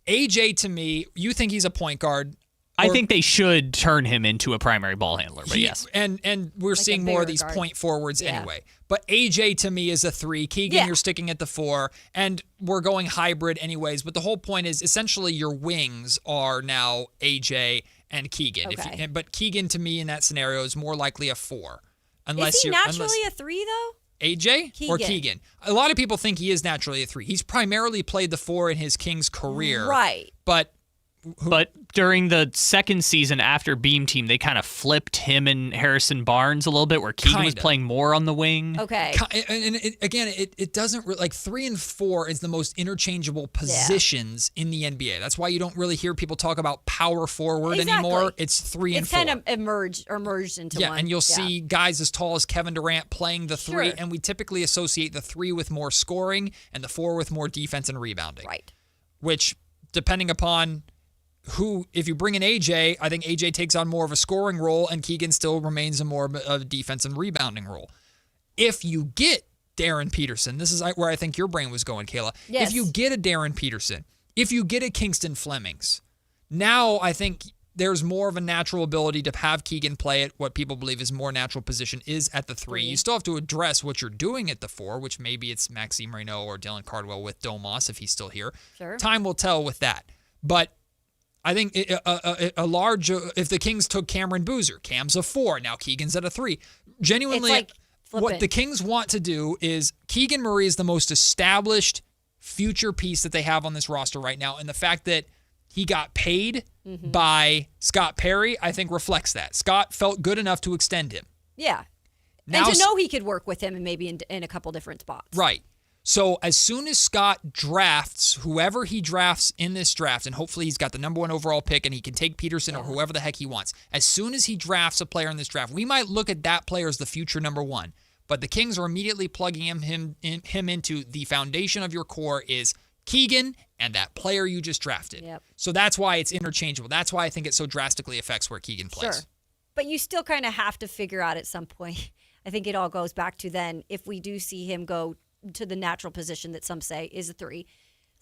AJ, to me, you think he's a point guard. I think they should turn him into a primary ball handler, but yes. And we're seeing more of these guard. point forwards anyway. But AJ to me is a 3. Keegan, you're sticking at the 4. And we're going hybrid anyways. But the whole point is essentially your wings are now AJ and Keegan. Okay. But Keegan to me in that scenario is more likely a 4. Is he naturally a 3 though? AJ or Keegan? A lot of people think he is naturally a 3. He's primarily played the 4 in his Kings career. Right. But during the second season after Beam Team, they kind of flipped him and Harrison Barnes a little bit, where Keegan was playing more on the wing. Okay. And it doesn't like 3 and 4 is the most interchangeable positions in the NBA. That's why you don't really hear people talk about power forward anymore. It's 3 and 4. It's kind of merged into one. And you'll see guys as tall as Kevin Durant playing the 3, and we typically associate the 3 with more scoring and the 4 with more defense and rebounding. Right. Which, depending upon if you bring in AJ, I think AJ takes on more of a scoring role and Keegan still remains a more of a defense and rebounding role. If you get Darren Peterson, this is where I think your brain was going, Kayla. Yes. If you get a Darren Peterson, if you get a Kingston Flemings, now I think there's more of a natural ability to have Keegan play at what people believe is more natural position is at the 3. You still have to address what you're doing at the 4, which maybe it's Maxime Reynaud or Dylan Cardwell with Domas if he's still here. Sure. Time will tell with that. But I think a large, if the Kings took Cameron Boozer, Cam's a 4, now Keegan's at a 3. Genuinely, It's like what the Kings want to do is Keegan Murray is the most established future piece that they have on this roster right now. And the fact that he got paid by Scott Perry, I think reflects that. Scott felt good enough to extend him. Yeah. Now, and to know he could work with him and maybe in a couple different spots. Right. So as soon as Scott drafts whoever he drafts in this draft, and hopefully he's got the number 1 overall pick and he can take Peterson or whoever the heck he wants, as soon as he drafts a player in this draft, we might look at that player as the future number 1. But the Kings are immediately plugging him into the foundation of your core is Keegan and that player you just drafted. Yep. So that's why it's interchangeable. That's why I think it so drastically affects where Keegan plays. Sure. But you still kind of have to figure out at some point. I think it all goes back to then if we do see him go to the natural position that some say is a 3.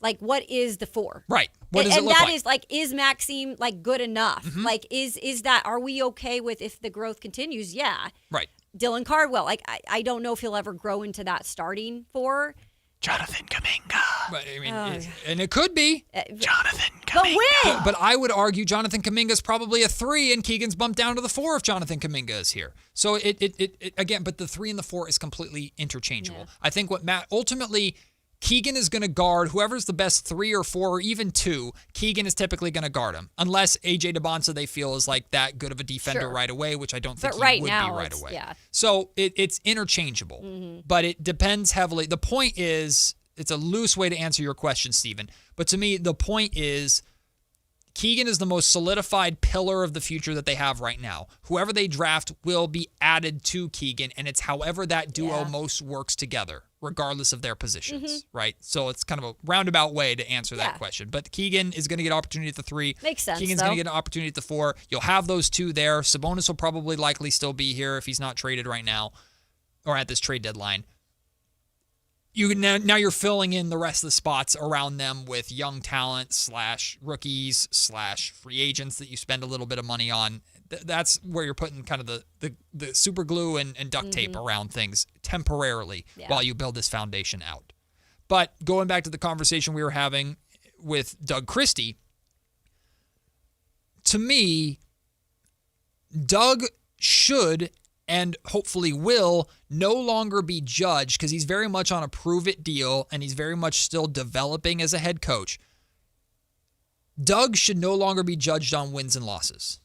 Like, what is the 4? Right. What does it look like? And like? that is like, is Maxime like good enough? Mm-hmm. Like, is that, are we okay with if the growth continues? Yeah. Right. Dylan Cardwell, like, I don't know if he'll ever grow into that starting 4. Jonathan Kuminga. But, I mean, and it could be. Jonathan But when? But I would argue Jonathan Kuminga is probably a 3 and Keegan's bumped down to the 4 if Jonathan Kuminga is here. So it again, but the 3 and the 4 is completely interchangeable. Yeah. I think what Matt ultimately Keegan is going to guard whoever's the best 3 or 4 or even 2. Keegan is typically going to guard him unless AJ DeBonsa they feel is like that good of a defender right away, which I don't think But he right would now, be right away. Yeah. So it's interchangeable, but it depends heavily. The point is, it's a loose way to answer your question, Stephen. But to me, the point is Keegan is the most solidified pillar of the future that they have right now. Whoever they draft will be added to Keegan, and it's however that duo most works together, regardless of their positions, right? So it's kind of a roundabout way to answer that question. But Keegan is going to get opportunity at the 3. Makes sense, Keegan's going to get an opportunity at the 4. You'll have those 2 there. Sabonis will probably likely still be here if he's not traded right now or at this trade deadline. Now you're filling in the rest of the spots around them with young talent / rookies / free agents that you spend a little bit of money on. That's where you're putting kind of the super glue and duct tape around things temporarily while you build this foundation out. But going back to the conversation we were having with Doug Christie, to me, Doug should and hopefully will no longer be judged because he's very much on a prove-it deal and he's very much still developing as a head coach. Doug should no longer be judged on wins and losses.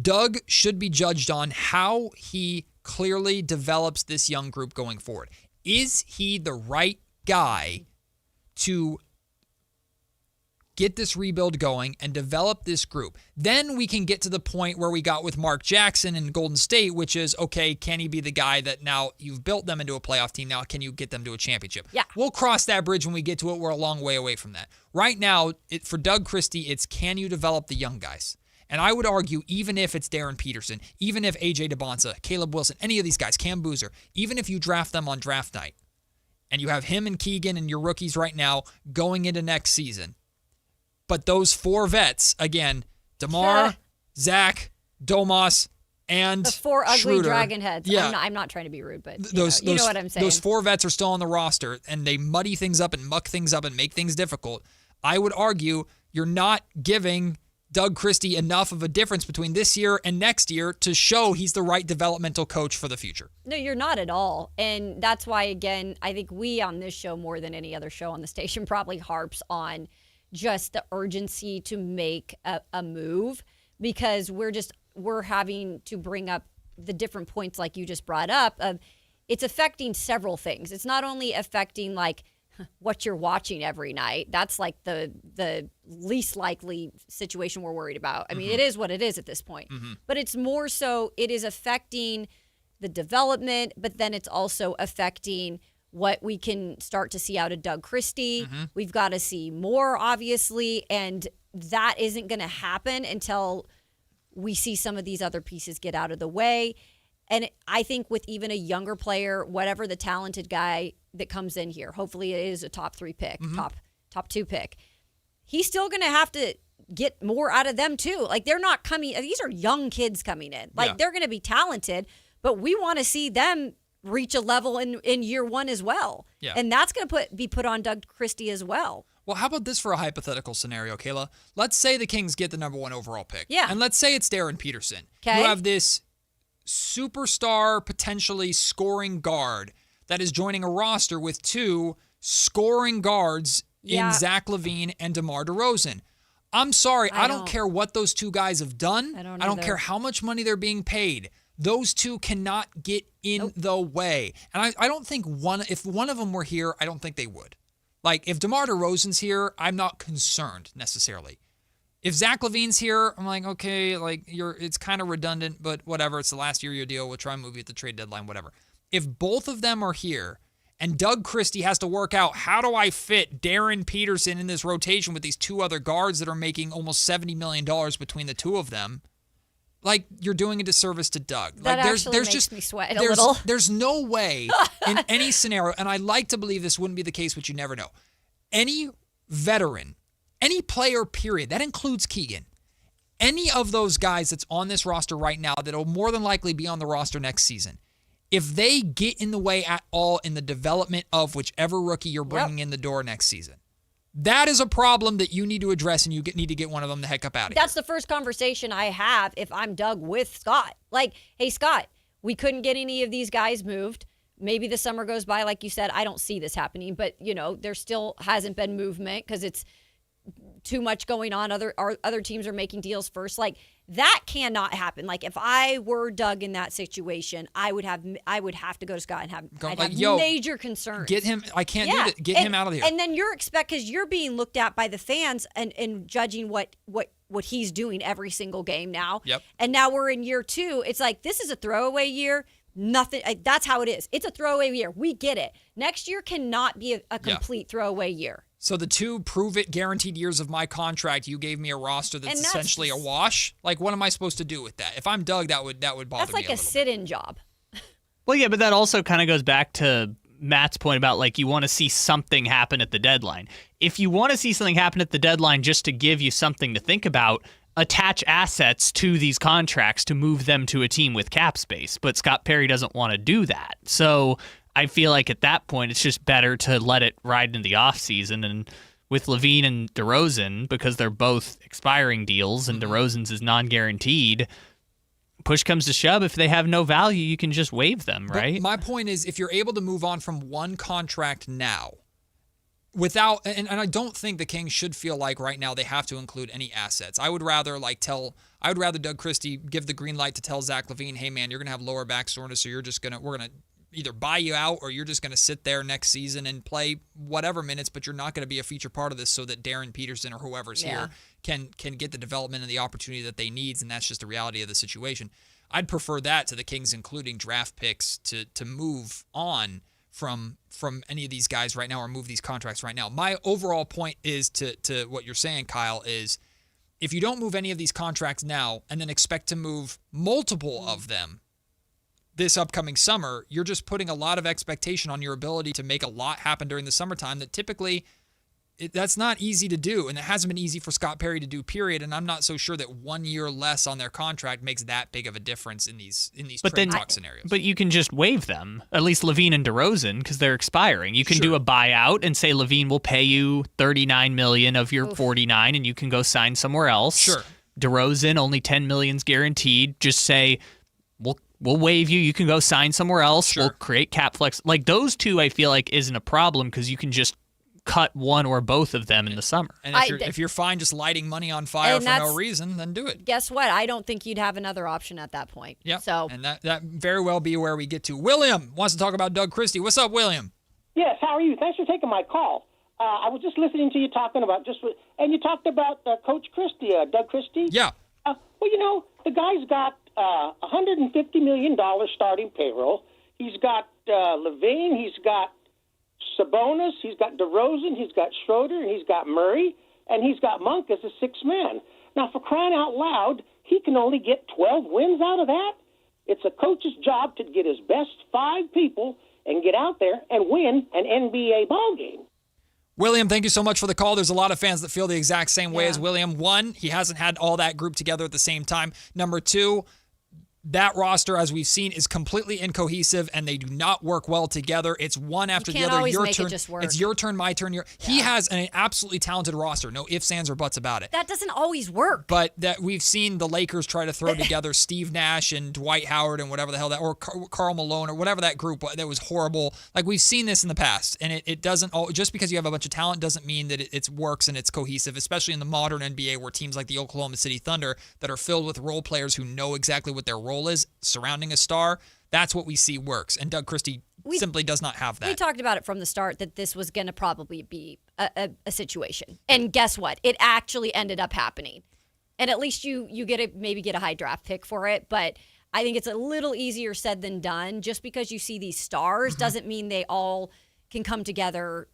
Doug should be judged on how he clearly develops this young group going forward. Is he the right guy to get this rebuild going, and develop this group. Then we can get to the point where we got with Mark Jackson in Golden State, which is, okay, can he be the guy that now you've built them into a playoff team? Now can you get them to a championship? Yeah. We'll cross that bridge when we get to it. We're a long way away from that. Right now, for Doug Christie, it's can you develop the young guys? And I would argue, even if it's Darren Peterson, even if A.J. DeBonza, Caleb Wilson, any of these guys, Cam Boozer, even if you draft them on draft night, and you have him and Keegan and your rookies right now going into next season, but those 4 vets, again, DeMar, Zach, Domas, and the 4 ugly Schroeder. dragon heads. Yeah. I'm not trying to be rude, but You know what I'm saying. Those 4 vets are still on the roster, and they muddy things up and muck things up and make things difficult. I would argue you're not giving Doug Christie enough of a difference between this year and next year to show he's the right developmental coach for the future. No, you're not at all. And that's why, again, I think we on this show, more than any other show on the station, probably harps on just the urgency to make a move, because we're having to bring up the different points like you just brought up of it's affecting several things. It's not only affecting like what you're watching every night. That's like the least likely situation we're worried about. I mean, it is what it is at this point. But it's more so it is affecting the development, but then it's also affecting what we can start to see out of Doug Christie. We've got to see more, obviously, and that isn't going to happen until we see some of these other pieces get out of the way. And I think with even a younger player, whatever the talented guy that comes in here, hopefully it is a top 3 pick, top 2 pick, he's still going to have to get more out of them too. Like they're not coming, these are young kids coming in. Like they're going to be talented, but we want to see them reach a level in year 1 as well. Yeah. And that's going to be put on Doug Christie as well. Well, how about this for a hypothetical scenario, Kayla? Let's say the Kings get the number 1 overall pick. Yeah. And let's say it's Darren Peterson. Okay. You have this superstar, potentially scoring guard that is joining a roster with 2 scoring guards in Zach LaVine and DeMar DeRozan. I'm sorry. I don't care what those 2 guys have done. I don't care how much money they're being paid. Those 2 cannot get in the way. And I don't think if one of them were here, I don't think they would. Like, if DeMar DeRozan's here, I'm not concerned necessarily. If Zach LaVine's here, I'm like, okay, like it's kind of redundant, but whatever. It's the last year of your deal. We'll try and move you at the trade deadline, whatever. If both of them are here and Doug Christie has to work out, how do I fit Darren Peterson in this rotation with these 2 other guards that are making almost $70 million between the 2 of them? Like, you're doing a disservice to Doug. That like, actually there's makes just, me sweat a little. There's no way in any scenario, and I like to believe this wouldn't be the case, but you never know. Any veteran, any player, period, that includes Keegan, any of those guys that's on this roster right now that'll more than likely be on the roster next season, if they get in the way at all in the development of whichever rookie you're bringing in the door next season, that is a problem that you need to address, and you need to get one of them the heck up out of here. That's the first conversation I have if I'm Doug with Scott. Like, hey, Scott, we couldn't get any of these guys moved. Maybe the summer goes by, like you said. I don't see this happening, but, there still hasn't been movement because it's too much going on. Other teams are making deals first. Like, that cannot happen. Like, if I were Doug in that situation, I would have to go to Scott and have major concerns. Get him. I can't do that. Get him out of here. And then because you're being looked at by the fans and judging what he's doing every single game now. Yep. And now we're in year 2. It's like, this is a throwaway year. Nothing. That's how it is. It's a throwaway year. We get it. Next year cannot be a complete throwaway year. So the 2 prove-it guaranteed years of my contract, you gave me a roster that's essentially a wash? Like, what am I supposed to do with that? If I'm Doug, that would bother me That's like a sit-in job. Well, yeah, but that also kind of goes back to Matt's point about, like, you want to see something happen at the deadline. If you want to see something happen at the deadline just to give you something to think about, attach assets to these contracts to move them to a team with cap space. But Scott Perry doesn't want to do that. So I feel like at that point, it's just better to let it ride in the offseason. And with LaVine and DeRozan, because they're both expiring deals and DeRozan's is non-guaranteed, push comes to shove, if they have no value, you can just waive them, right? But my point is, if you're able to move on from one contract now, without, and I don't think the Kings should feel like right now they have to include any assets. I would rather Doug Christie give the green light to tell Zach LaVine, hey man, you're gonna have lower back soreness, so we're gonna either buy you out or you're just going to sit there next season and play whatever minutes, but you're not going to be a feature part of this so that Darren Peterson or whoever's here can get the development and the opportunity that they need, and that's just the reality of the situation. I'd prefer that to the Kings including draft picks to move on from any of these guys right now or move these contracts right now. My overall point is to what you're saying, Kyle, is if you don't move any of these contracts now and then expect to move multiple of them this upcoming summer, you're just putting a lot of expectation on your ability to make a lot happen during the summertime that typically that's not easy to do, and it hasn't been easy for Scott Perry to do, period, and I'm not so sure that 1 year less on their contract makes that big of a difference in these trade talk scenarios. But you can just waive them, at least Levine and DeRozan, because they're expiring. You can do a buyout and say Levine will pay you $39 million of your $49, and you can go sign somewhere else. Sure. DeRozan, only $10 million's guaranteed. Just say, we'll waive you. You can go sign somewhere else. Sure. We'll create cap flex. Like those two, I feel like isn't a problem because you can just cut one or both of them in the summer. And if you're fine just lighting money on fire for no reason, then do it. Guess what? I don't think you'd have another option at that point. Yeah. So and that very well be where we get to. William wants to talk about Doug Christie. What's up, William? Yes, how are you? Thanks for taking my call. I was just listening to you talking about and you talked about Coach Christie, Doug Christie. Yeah. Well, the guy's got $150 million starting payroll. He's got Levine. He's got Sabonis, he's got DeRozan, he's got Schroeder, he's got Murray, and he's got Monk as a sixth man. Now, for crying out loud, he can only get 12 wins out of that? It's a coach's job to get his best 5 people and get out there and win an NBA ballgame. William, thank you so much for the call. There's a lot of fans that feel the exact same way as William. 1, he hasn't had all that group together at the same time. Number 2, that roster, as we've seen, is completely incohesive, and they do not work well together. It's one after the other. Your turn. It's your turn, my turn. He has an absolutely talented roster. No ifs, ands, or buts about it. That doesn't always work. But that we've seen the Lakers try to throw together Steve Nash and Dwight Howard and whatever the hell that, or Karl Malone or whatever that group that was horrible. Like we've seen this in the past, and it doesn't. Just because you have a bunch of talent doesn't mean that it works and it's cohesive. Especially in the modern NBA, where teams like the Oklahoma City Thunder that are filled with role players who know exactly what their role is surrounding a star, that's what we see works. And Doug Christie simply does not have that. We talked about it from the start that this was going to probably be a situation. And guess what? It actually ended up happening. And at least you maybe get a high draft pick for it. But I think it's a little easier said than done. Just because you see these stars doesn't mean they all can come together.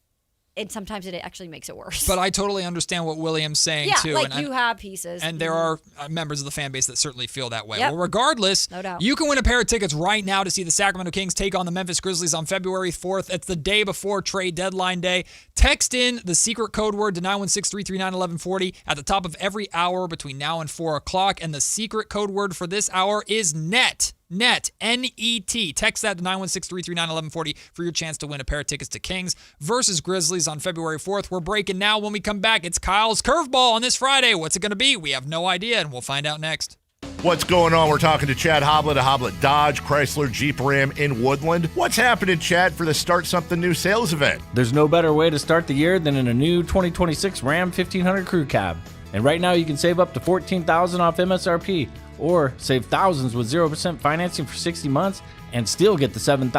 And sometimes it actually makes it worse. But I totally understand what William's saying, too. Yeah, like you have pieces. And there are members of the fan base that certainly feel that way. Well, regardless, no doubt, you can win a pair of tickets right now to see the Sacramento Kings take on the Memphis Grizzlies on February 4th. It's the day before trade deadline day. Text in the secret code word to 916-339-1140 at the top of every hour between now and 4 o'clock. And the secret code word for this hour is NET. NET, N-E-T. Text that to 916-339-1140 for your chance to win a pair of tickets to Kings versus Grizzlies on February 4th. We're breaking now. When we come back, it's Kyle's Curveball on this Friday. What's it going to be? We have no idea, and we'll find out next. What's going on? We're talking to Chad Hoblet of Hoblet Dodge, Chrysler, Jeep, Ram in Woodland. What's happening, Chad, for the Start Something New sales event? There's no better way to start the year than in a new 2026 Ram 1500 Crew Cab. And right now you can save up to $14,000 off MSRP or save thousands with 0% financing for 60 months and still get the $7,000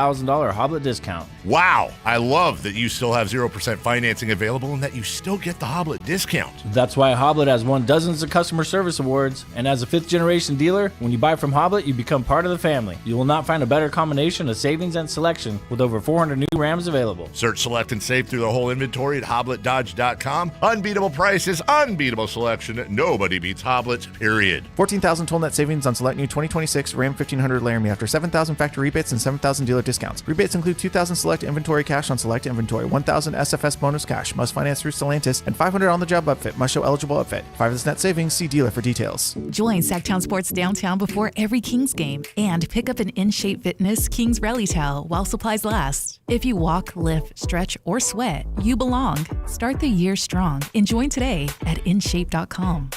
Hoblet discount. Wow, I love that you still have 0% financing available and that you still get the Hoblet discount. That's why Hoblet has won dozens of customer service awards, and as a fifth-generation dealer, when you buy from Hoblet, you become part of the family. You will not find a better combination of savings and selection with over 400 new Rams available. Search, select, and save through the whole inventory at HobletDodge.com. Unbeatable prices, unbeatable selection. Nobody beats Hoblet, period. 14,000 total net savings on select new 2026 Ram 1500 Laramie after 7,000 factory rebates and 7,000 dealer discounts. Rebates include 2,000 select inventory cash on select inventory, 1,000 SFS bonus cash, must finance through Stellantis, and 500 on the job upfit, must show eligible upfit. 5 is net savings, see dealer for details. Join Sactown Sports downtown before every Kings game and pick up an In-Shape Fitness Kings Rally Towel while supplies last. If you walk, lift, stretch, or sweat, you belong. Start the year strong and join today at InShape.com.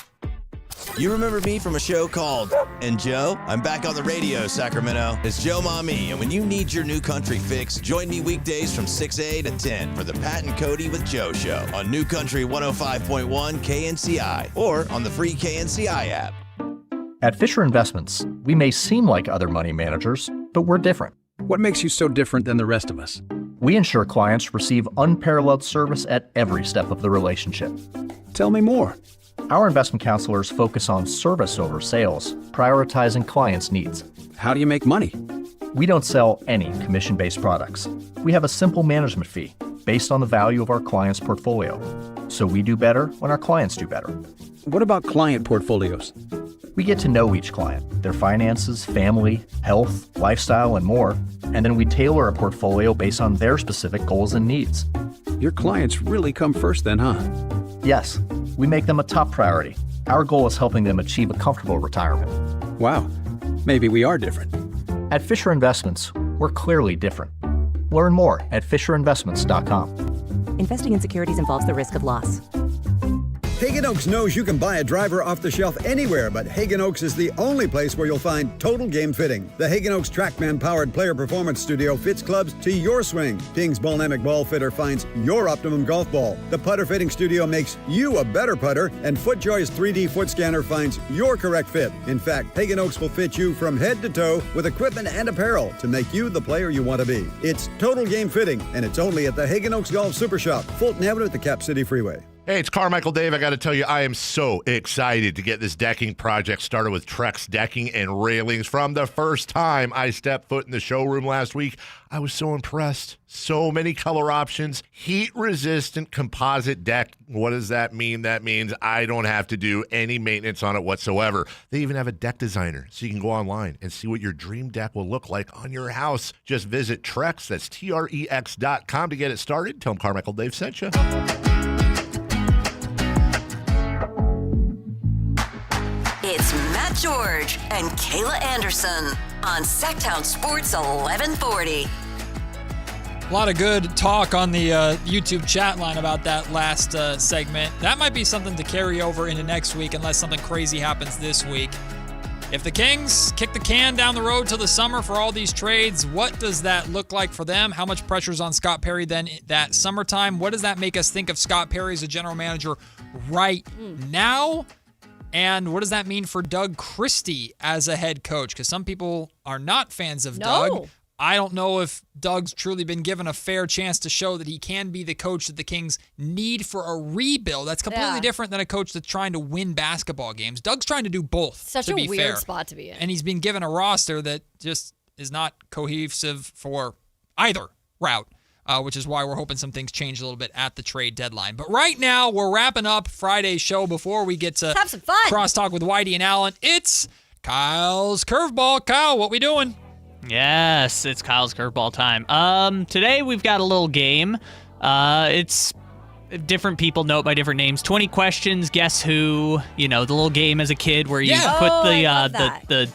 You remember me from a show called And Joe? I'm back on the radio, Sacramento. It's Joe Mommy, and when you need your new country fix, join me weekdays from 6A to 10 for the Pat and Cody with Joe show on New Country 105.1 KNCI or on the free KNCI app. At Fisher Investments, we may seem like other money managers, but we're different. What makes you so different than the rest of us? We ensure clients receive unparalleled service at every step of the relationship. Tell me more. Our investment counselors focus on service over sales, prioritizing clients' needs. How do you make money? We don't sell any commission-based products. We have a simple management fee based on the value of our client's portfolio. So we do better when our clients do better. What about client portfolios? We get to know each client, their finances, family, health, lifestyle, and more, and then we tailor a portfolio based on their specific goals and needs. Your clients really come first then, huh? Yes, we make them a top priority. Our goal is helping them achieve a comfortable retirement. Wow, maybe we are different. At Fisher Investments, we're clearly different. Learn more at FisherInvestments.com. Investing in securities involves the risk of loss. Hagen Oaks knows you can buy a driver off the shelf anywhere, but Hagen Oaks is the only place where you'll find total game fitting. The Hagen Oaks TrackMan-powered player performance studio fits clubs to your swing. King's Ballnamic Ball Fitter finds your optimum golf ball. The putter fitting studio makes you a better putter, and FootJoy's 3D foot scanner finds your correct fit. In fact, Hagen Oaks will fit you from head to toe with equipment and apparel to make you the player you want to be. It's total game fitting, and it's only at the Hagen Oaks Golf Super Shop, Fulton Avenue at the Cap City Freeway. Hey, it's Carmichael Dave. I got to tell you, I am so excited to get this decking project started with Trex Decking and Railings. From the first time I stepped foot in the showroom last week, I was so impressed. So many color options, heat-resistant composite deck. What does that mean? That means I don't have to do any maintenance on it whatsoever. They even have a deck designer, so you can go online and see what your dream deck will look like on your house. Just visit Trex, that's Trex.com to get it started. Tell them Carmichael Dave sent you. It's Matt George and Kayla Anderson on Sactown Sports 1140. A lot of good talk on the YouTube chat line about that last segment. That might be something to carry over into next week unless something crazy happens this week. If the Kings kick the can down the road till the summer for all these trades, what does that look like for them? How much pressure is on Scott Perry then that summertime? What does that make us think of Scott Perry as a general manager right now? And what does that mean for Doug Christie as a head coach? Because some people are not fans of Doug. I don't know if Doug's truly been given a fair chance to show that he can be the coach that the Kings need for a rebuild. That's completely different than a coach that's trying to win basketball games. Doug's trying to do both, Such to a be weird fair. spot to be in. And he's been given a roster that just is not cohesive for either route. Which is why we're hoping some things change a little bit at the trade deadline. But right now, we're wrapping up Friday's show before we get to Let's have some fun. Crosstalk with Whitey and Allen. It's Kyle's Curveball. Kyle, what we doing? Yes, it's Kyle's Curveball time. Today we've got a little game. It's different people know it by different names. 20 questions, guess who? You know, the little game as a kid where you put the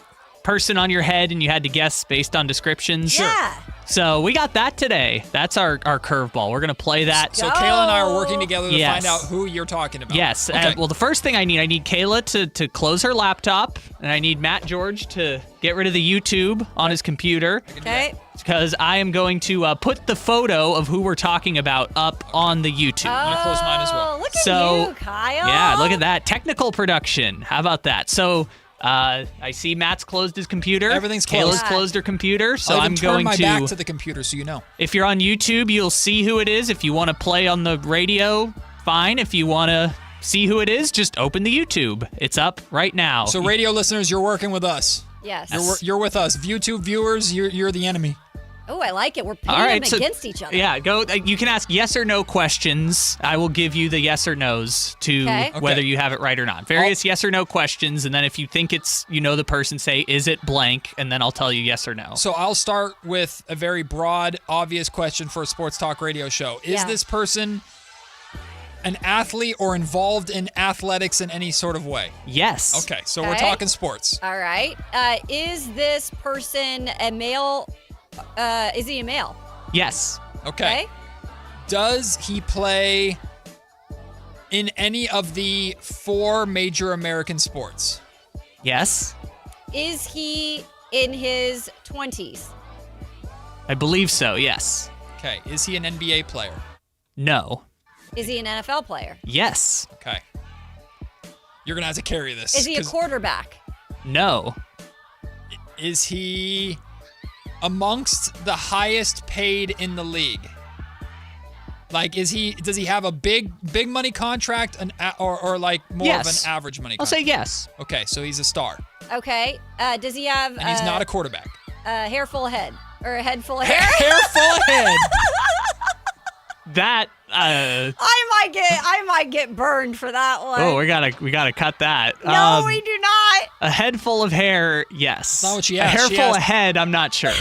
person on your head and you had to guess based on descriptions. Yeah. So we got that today. That's our curveball. We're going to play that. So Kayla and I are working together to find out who you're talking about. Yes. Okay. Well, the first thing I need Kayla to close her laptop, and I need Matt George to get rid of the YouTube on his computer. Okay. Because I am going to put the photo of who we're talking about up on the YouTube. I'm going to close mine as well. Look at you, Kyle. Yeah, look at that. Technical production. How about that? So I see Matt's closed his computer. Everything's closed. Kayla's closed her computer. So I'll I'm even turn going my to back to the computer so you know. If you're on YouTube, you'll see who it is. If you want to play on the radio, fine. If you want to see who it is, just open the YouTube. It's up right now. So radio listeners, you're working with us. Yes. You're with us. YouTube viewers, you're the enemy. Oh, I like it. We're pitting them against each other. Yeah, go. You can ask yes or no questions. I will give you the yes or no's to whether you have it right or not. Various yes or no questions, and then if you think it's, the person, say, is it blank, and then I'll tell you yes or no. So I'll start with a very broad, obvious question for a sports talk radio show. Is this person an athlete or involved in athletics in any sort of way? Yes. Okay, so we're talking sports. All right. Is this person a male? Is he a male? Yes. Okay. Does he play in any of the 4 major American sports? Yes. Is he in his 20s? I believe so, yes. Okay. Is he an NBA player? No. Is he an NFL player? Yes. Okay. You're going to have to carry this. Is he a quarterback? No. Is he amongst the highest paid in the league? Like, does he have a big money contract or like more of an average money contract? I'll say yes. Okay, so he's a star. Okay. Does he have? And he's not a quarterback. A hair full of head or a head full of hair? Hair full of head. That I might get burned for that one. Oh, we gotta cut that. No, we do not. A head full of hair, yes. That's not what she A asked. hair She full of asked- head, I'm not sure.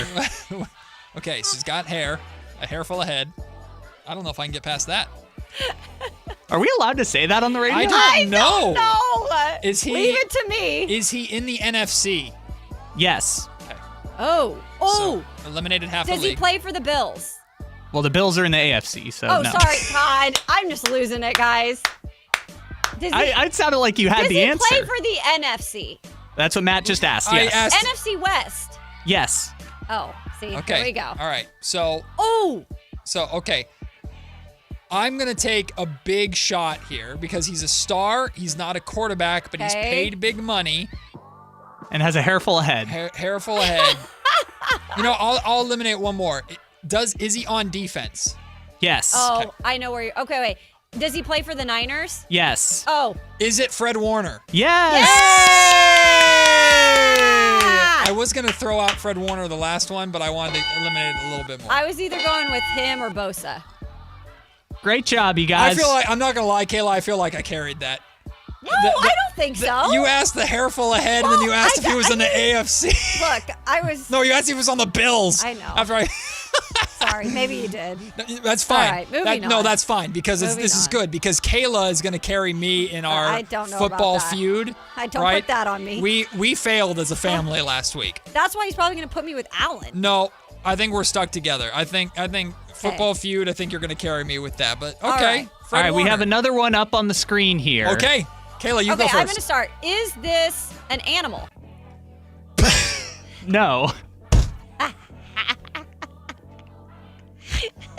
Okay, so he's got hair, a hair full of head. I don't know if I can get past that. Are we allowed to say that on the radio? I don't know. No. Is he? Leave it to me. Is he in the NFC? Yes. Okay. Oh. So, eliminated half Does the he league. play for the Bills? Well, the Bills are in the AFC, so Oh, no. sorry, God. I'm just losing it, guys. Does he, It sounded like you had the answer. Does he play for the NFC? That's what Matt just asked. I Yes. asked- NFC West. Yes. Oh, see, Okay. here we go. All right. So. Oh. So okay. I'm gonna take a big shot here because he's a star. He's not a quarterback, but he's Okay. paid big money. And has a hair full of head. Hair full of head. I'll eliminate one more. Is he on defense? Yes. Oh, Okay. I know where you're. Okay, wait. Does he play for the Niners? Yes. Oh. Is it Fred Warner? Yes. I was gonna throw out Fred Warner the last one, but I wanted to eliminate it a little bit more. I was either going with him or Bosa. Great job, you guys. I feel like I'm not gonna lie, Kayla. I feel like I carried that. No, I don't think so. You asked the hair full of head, and then you asked if he was in the AFC. Look, I was. No, you asked if he was on the Bills. I know. After I. Sorry, maybe you did. That's fine. All right, moving No, on. that's fine because Moving this is on. good because Kayla is going to carry me in our I don't know about football that. feud. Don't right? put that on me. We failed as a family last week. That's why he's probably going to put me with Allen. No, I think we're stuck together. I think football feud. I think you're going to carry me with that. But okay, All right, we have another one up on the screen here. Okay, Kayla, you go Okay, first. I'm going to start. Is this an animal? No.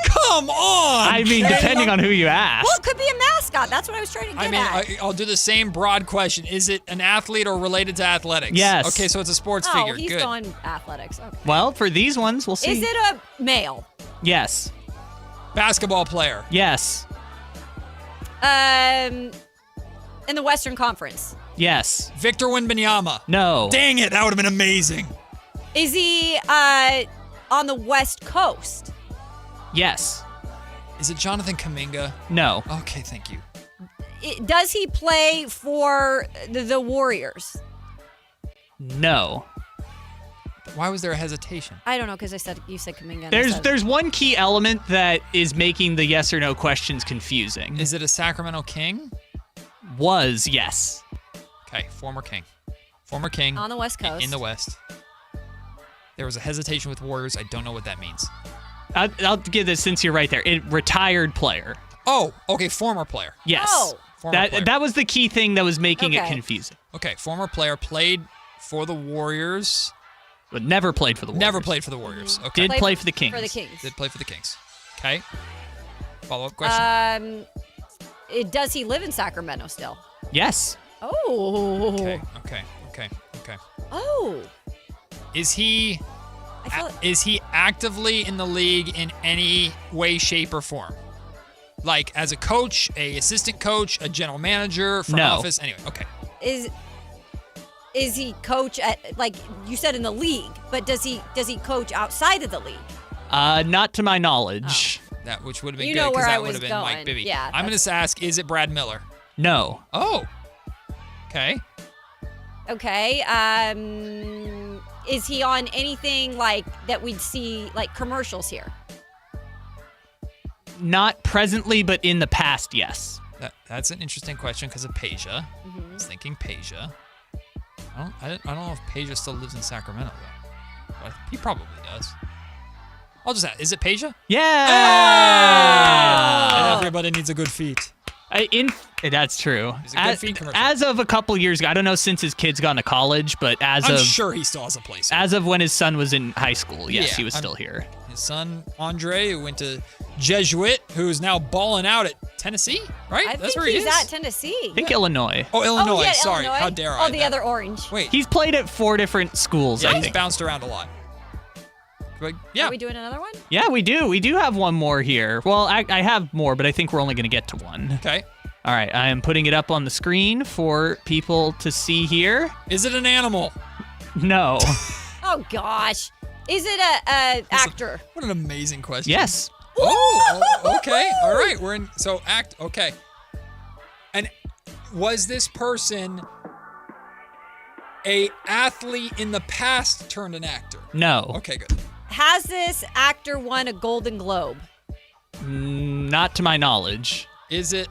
Come on! I mean, depending on who you ask. Well, it could be a mascot. That's what I was trying to get at. I'll do the same broad question. Is it an athlete or related to athletics? Yes. Okay, so it's a sports oh, figure. he's Good. going athletics. Okay. Well, for these ones, we'll see. Is it a male? Yes. Basketball player. Yes. In the Western Conference. Yes. Victor Wembanyama. No. Dang it, that would have been amazing. Is he on the West Coast? Yes. Is it Jonathan Kuminga? No. Okay, thank you. Does he play for the Warriors? No. Why was there a hesitation? I don't know because you said Kuminga. and I said- There's one key element that is making the yes or no questions confusing. Is it a Sacramento King? Was, yes. Okay, former King. Former King. On the West Coast. In the West. There was a hesitation with Warriors. I don't know what that means. I'll give this since you're right there. Retired player. Oh, okay, former player. Yes. Oh. Former player. That was the key thing that was making it Okay. confusing. Okay, former player, played for the Warriors. But never played for the Warriors. Never played for the Warriors. Okay. Did play for the Kings. For the Kings. Did play for the Kings. Okay. Follow-up question. Does he live in Sacramento still? Yes. Oh. Okay. Oh. Is he I feel is he actively in the league in any way, shape, or form? Like as a coach, a assistant coach, a general manager, front No. office? Anyway, okay. Is he coach at, like you said, in the league? But does he coach outside of the league? Not to my knowledge. That which would have been You good know because where I that would was have been going. Mike Bibby. Yeah, I'm going to ask, is it Brad Miller? No. Oh. Okay. Okay. Is he on anything like that we'd see like commercials here? Not presently, but in the past, yes. That's an interesting question because of Peja. Mm-hmm. I was thinking Peja. I don't know if Peja still lives in Sacramento though. But he probably does. I'll just ask, is it Peja? Yeah. And everybody needs a good feet. That's true. He's a good feed commercial. As of a couple years ago, I don't know since his kid's gone to college, but I'm sure he still has a place. As of when his son was in high school, yes, Yeah, he was still here. His son Andre, who went to Jesuit, who's now balling out at Tennessee, right? I That's think where he he's is. at Tennessee. I think Illinois. Oh, Illinois. yeah, Sorry. Illinois. How dare I? Oh, the other orange. Wait. He's played at 4 different schools, Yeah, I he's think. bounced around a lot. But yeah. Are we doing another one? Yeah, we do. We do have one more here. Well, I have more, but I think we're only going to get to one. Okay. All right, I am putting it up on the screen for people to see here. Is it an animal? No. Oh, gosh. Is it a actor? What an amazing question. Yes. Oh, okay. All right. We're in. So okay. And was this person a athlete in the past turned an actor? No. Okay, good. Has this actor won a Golden Globe? Not to my knowledge. Is it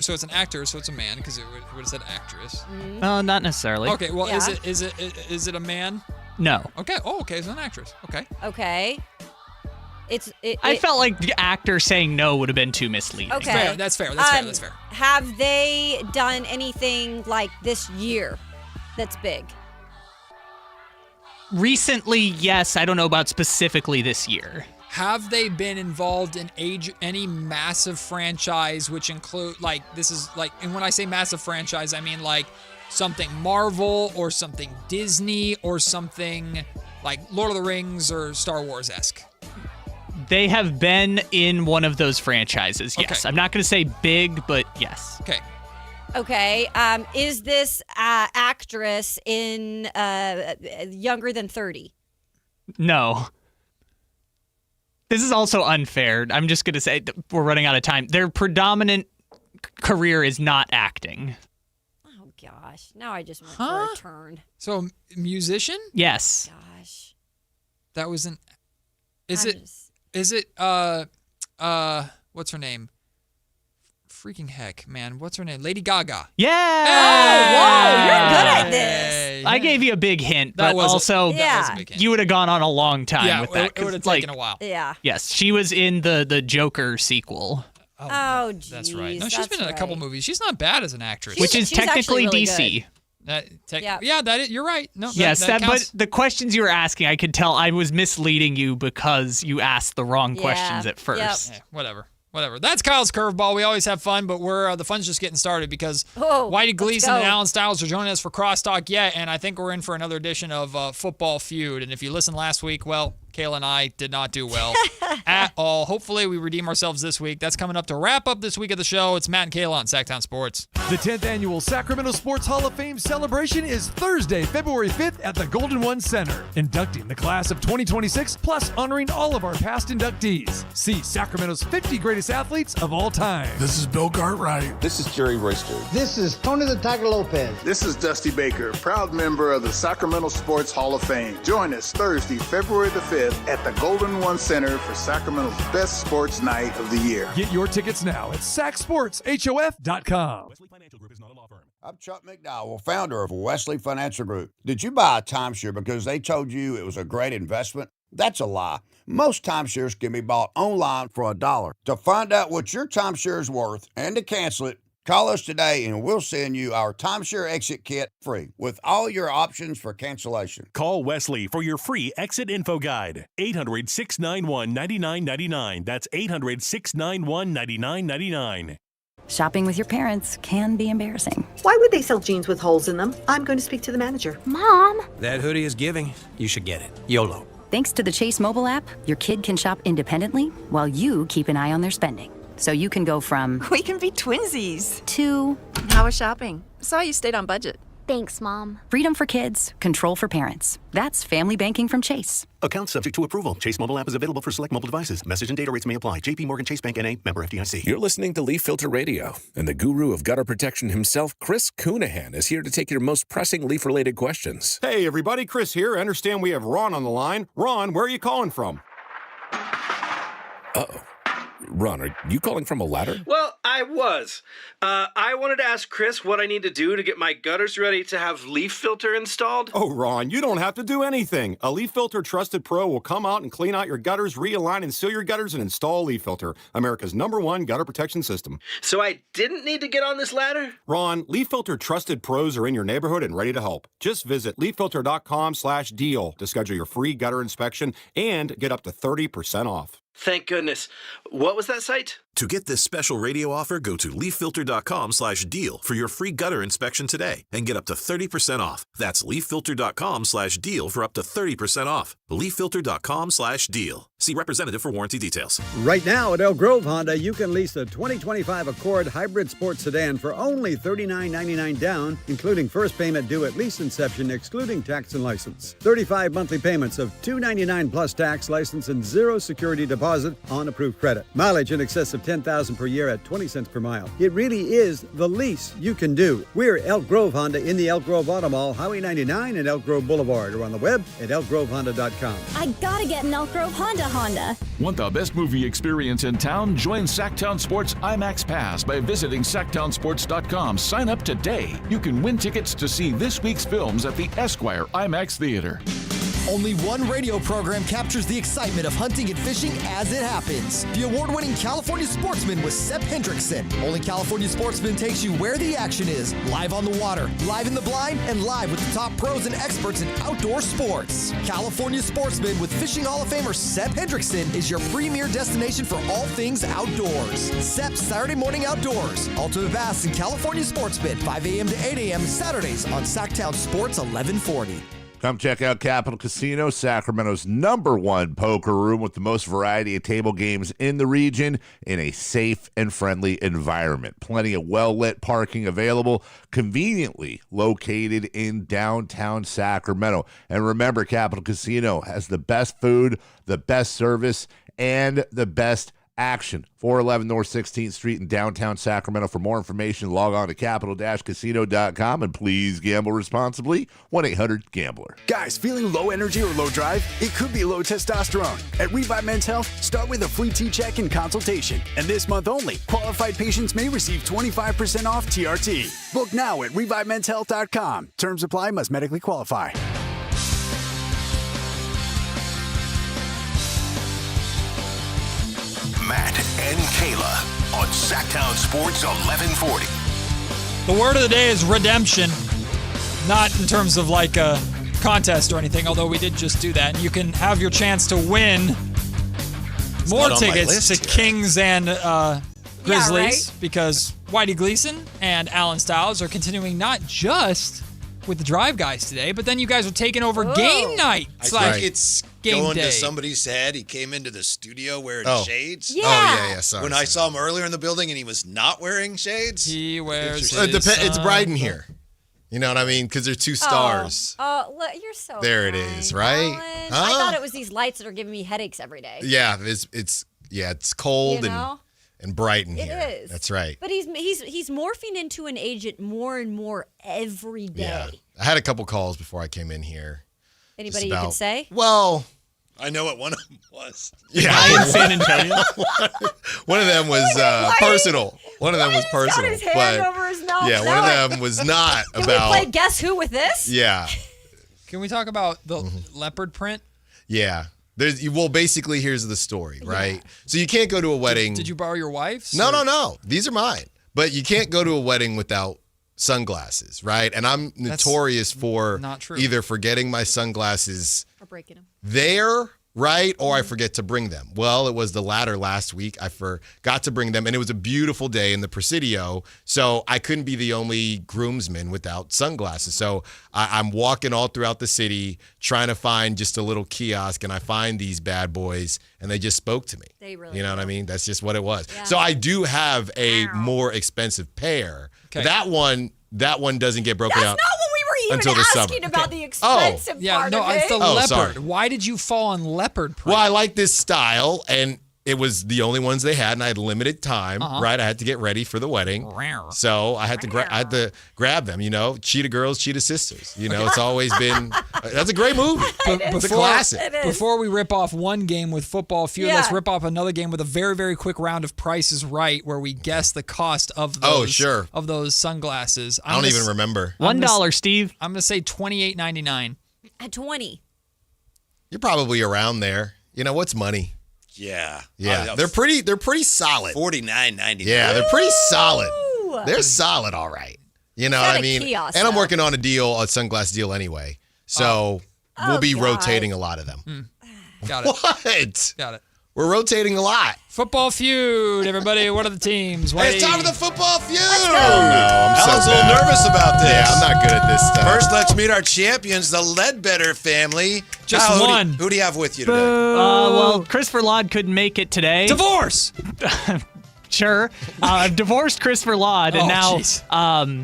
so it's an actor, so it's a man, because it would have said actress. No, not necessarily. Okay, well, Yeah. is it a man? No. Okay. Oh, okay. It's an actress. Okay. Okay. I felt like the actor saying no would have been too misleading. Okay. That's fair. That's fair. Have they done anything like this year that's big? Recently, yes. I don't know about specifically this year. Have they been involved in any massive franchise, which include and when I say massive franchise, I mean like something Marvel or something Disney or something like Lord of the Rings or Star Wars-esque? They have been in one of those franchises, yes. Okay. I'm not going to say big, but yes. Okay. Okay. Is this actress in younger than 30? No. This is also unfair. I'm just going to say we're running out of time. Their predominant career is not acting. Oh, gosh. Now I just went for a turn. So, musician? Yes. Gosh. That was an... Is it what's her name? Freaking heck, man. What's her name? Lady Gaga. Yeah. Oh, whoa. You're good at this. I gave you a big hint, That but was also a big hint. you would have gone on a long time with that. It would have 'cause, taken a while. Yeah. Yes, she was in the Joker sequel. Oh, geez. That's right. No, she's been in a couple movies. She's not bad as an actress. Which is she's actually technically really DC. Yeah. You're right. No, Yes, that but counts. the questions you were asking, I could tell I was misleading you because you asked the wrong questions at first. Yeah, whatever. That's Kyle's curveball. We always have fun, but the fun's just getting started because Whitey Gleason and Alan Stiles are joining us for Crosstalk yet, and I think we're in for another edition of Football Feud. And if you listened last week, well, Kayla and I did not do well at all. Hopefully, we redeem ourselves this week. That's coming up to wrap up this week of the show. It's Matt and Kayla on Sactown Sports. The 10th Annual Sacramento Sports Hall of Fame celebration is Thursday, February 5th at the Golden One Center, inducting the class of 2026, plus honoring all of our past inductees. See Sacramento's 50 greatest athletes of all time. This is Bill Cartwright. This is Jerry Royster. This is Tony the Tiger Lopez. This is Dusty Baker, proud member of the Sacramento Sports Hall of Fame. Join us Thursday, February the 5th at the Golden One Center for Sacramento's best sports night of the year. Get your tickets now at sacsportshof.com. I'm Chuck McDowell, founder of Wesley Financial Group. Did you buy a timeshare because they told you it was a great investment? That's a lie. Most timeshares can be bought online for $1. To find out what your timeshare is worth and to cancel it, call us today and we'll send you our timeshare exit kit free with all your options for cancellation. Call Wesley for your free exit info guide. 800-691-9999. That's 800-691-9999. Shopping with your parents can be embarrassing. Why would they sell jeans with holes in them? I'm going to speak to the manager. Mom! That hoodie is giving. You should get it. YOLO. Thanks to the Chase mobile app, your kid can shop independently while you keep an eye on their spending. So you can go from... We can be twinsies. ...to... How was shopping? Saw you stayed on budget. Thanks, Mom. Freedom for kids, control for parents. That's family banking from Chase. Account subject to approval. Chase mobile app is available for select mobile devices. Message and data rates may apply. JP Morgan Chase Bank N.A. Member FDIC. You're listening to Leaf Filter Radio, and the guru of gutter protection himself, Chris Coonahan, is here to take your most pressing leaf-related questions. Hey, everybody. Chris here. I understand we have Ron on the line. Ron, where are you calling from? Uh-oh. Ron, are you calling from a ladder? Well, I was. I wanted to ask Chris what I need to do to get my gutters ready to have leaf filter installed. Oh, Ron, you don't have to do anything. A Leaf Filter Trusted Pro will come out and clean out your gutters, realign and seal your gutters, and install Leaf Filter, America's #1 gutter protection system. So I didn't need to get on this ladder? Ron, Leaf Filter Trusted Pros are in your neighborhood and ready to help. Just visit leaffilter.com/deal to schedule your free gutter inspection and get up to 30% off. Thank goodness. What was that site? To get this special radio offer, go to leaffilter.com/deal for your free gutter inspection today and get up to 30% off. That's leaffilter.com/deal for up to 30% off. leaffilter.com/deal. See representative for warranty details. Right now at Elk Grove Honda, you can lease a 2025 Accord Hybrid Sport Sedan for only $39.99 down, including first payment due at lease inception, excluding tax and license. 35 monthly payments of $299 plus tax, license, and 0 security deposit on approved credit. Mileage in excess of 10,000 per year at 20 cents per mile. It really is the least you can do. We're Elk Grove Honda in the Elk Grove Auto Mall, Highway 99 and Elk Grove Boulevard, or on the web at elkgrovehonda.com. I gotta get an Elk Grove Honda. Want the best movie experience in town? Join Sactown Sports IMAX Pass by visiting SactownSports.com. Sign up today. You can win tickets to see this week's films at the Esquire IMAX Theater. Only one radio program captures the excitement of hunting and fishing as it happens. The award-winning California Sportsman with Sepp Hendrickson. Only California Sportsman takes you where the action is, live on the water, live in the blind, and live with the top pros and experts in outdoor sports. California Sportsman with Fishing Hall of Famer Sepp Hendrickson is your premier destination for all things outdoors. Sepp's Saturday Morning Outdoors. Ultimate Bass and California Sportsman, 5 a.m. to 8 a.m. Saturdays on Sactown Sports 1140. Come check out Capital Casino, Sacramento's #1 poker room with the most variety of table games in the region in a safe and friendly environment. Plenty of well-lit parking available, conveniently located in downtown Sacramento. And remember, Capital Casino has the best food, the best service, and the best action. 411 North 16th Street in downtown Sacramento. For more information, log on to capital-casino.com, and please gamble responsibly. 1-800-GAMBLER. Guys, feeling low energy or low drive? It could be low testosterone. At Revive Men's Health, start with a free T-check and consultation. And this month only, qualified patients may receive 25% off TRT. Book now at ReviveMen'sHealth.com. Terms apply, must medically qualify. Matt and Kayla on Sactown Sports 1140. The word of the day is redemption. Not in terms of like a contest or anything, although we did just do that. And you can have your chance to win more tickets to Kings and Grizzlies, because Whitey Gleason and Alan Stiles are continuing not just with the Drive guys today, but then you guys are taking over game night. I think it's game going day. to somebody's head. He came into the studio wearing shades. Yeah. Oh, yeah. Sorry. When I saw him earlier in the building and he was not wearing shades. He wears It's Bryden here. You know what I mean? Because there's two stars. Oh, look, you're so There it is, right? Alan. I thought it was these lights that are giving me headaches every day. Yeah, it's cold and bright in here. It is. That's right. But he's morphing into an agent more and more every day. Yeah. I had a couple calls before I came in here. Anybody you can say? Well, I know what one of them was. Yeah, in San Antonio. One of them was personal. One of them was personal. Got his hand over his mouth. Yeah, one of them was not Can about. we play Guess Who with this? Yeah. Can we talk about the leopard print? Yeah. Basically, here's the story, right? Yeah. So you can't go to a wedding. Did you borrow your wife's? No. These are mine. But you can't go to a wedding without sunglasses, right? And I'm notorious for either forgetting my sunglasses or breaking them there, right? Or I forget to bring them. Well, it was the latter last week. I forgot to bring them, and it was a beautiful day in the Presidio, so I couldn't be the only groomsman without sunglasses. So I'm walking all throughout the city trying to find just a little kiosk, and I find these bad boys, and they just spoke to me. They really You know what I mean? That's just what it was. Yeah. So I do have a more expensive pair. Okay. That one doesn't get broken out. That's not what we were even until the asking summer. about the expensive part of it. It's the leopard. Sorry. Why did you fall on leopard print? Well, I like this style, and it was the only ones they had, and I had limited time, right? I had to get ready for the wedding. So I had to grab them, Cheetah Girls, Cheetah Sisters. It's always been, that's a great movie. It's a classic. Before we rip off one game with football feud, let's rip off another game with a very, very quick round of Price is Right, where we guess the cost of those, of those sunglasses. I don't even remember. $1, Steve. I'm going to say $28.99. At 20. You're probably around there. What's money? Yeah. They're pretty solid. $49.99. Yeah, they're pretty solid. They're solid, all right. You know what I mean? Kiosk, and I'm working on a sunglass deal anyway. So we'll be rotating a lot of them. Got it. What? Got it. We're rotating a lot. Football feud, everybody. What are the teams? Hey, it's time for the football feud. Oh, no, I'm Alan's a little nervous about this. Yeah, I'm not good at this stuff. First, let's meet our champions, the Ledbetter family. Just Kyle, one. Who do you have with you today? Well, Christopher Laud couldn't make it today. Divorce! Sure. I've divorced Christopher Laud, and now geez.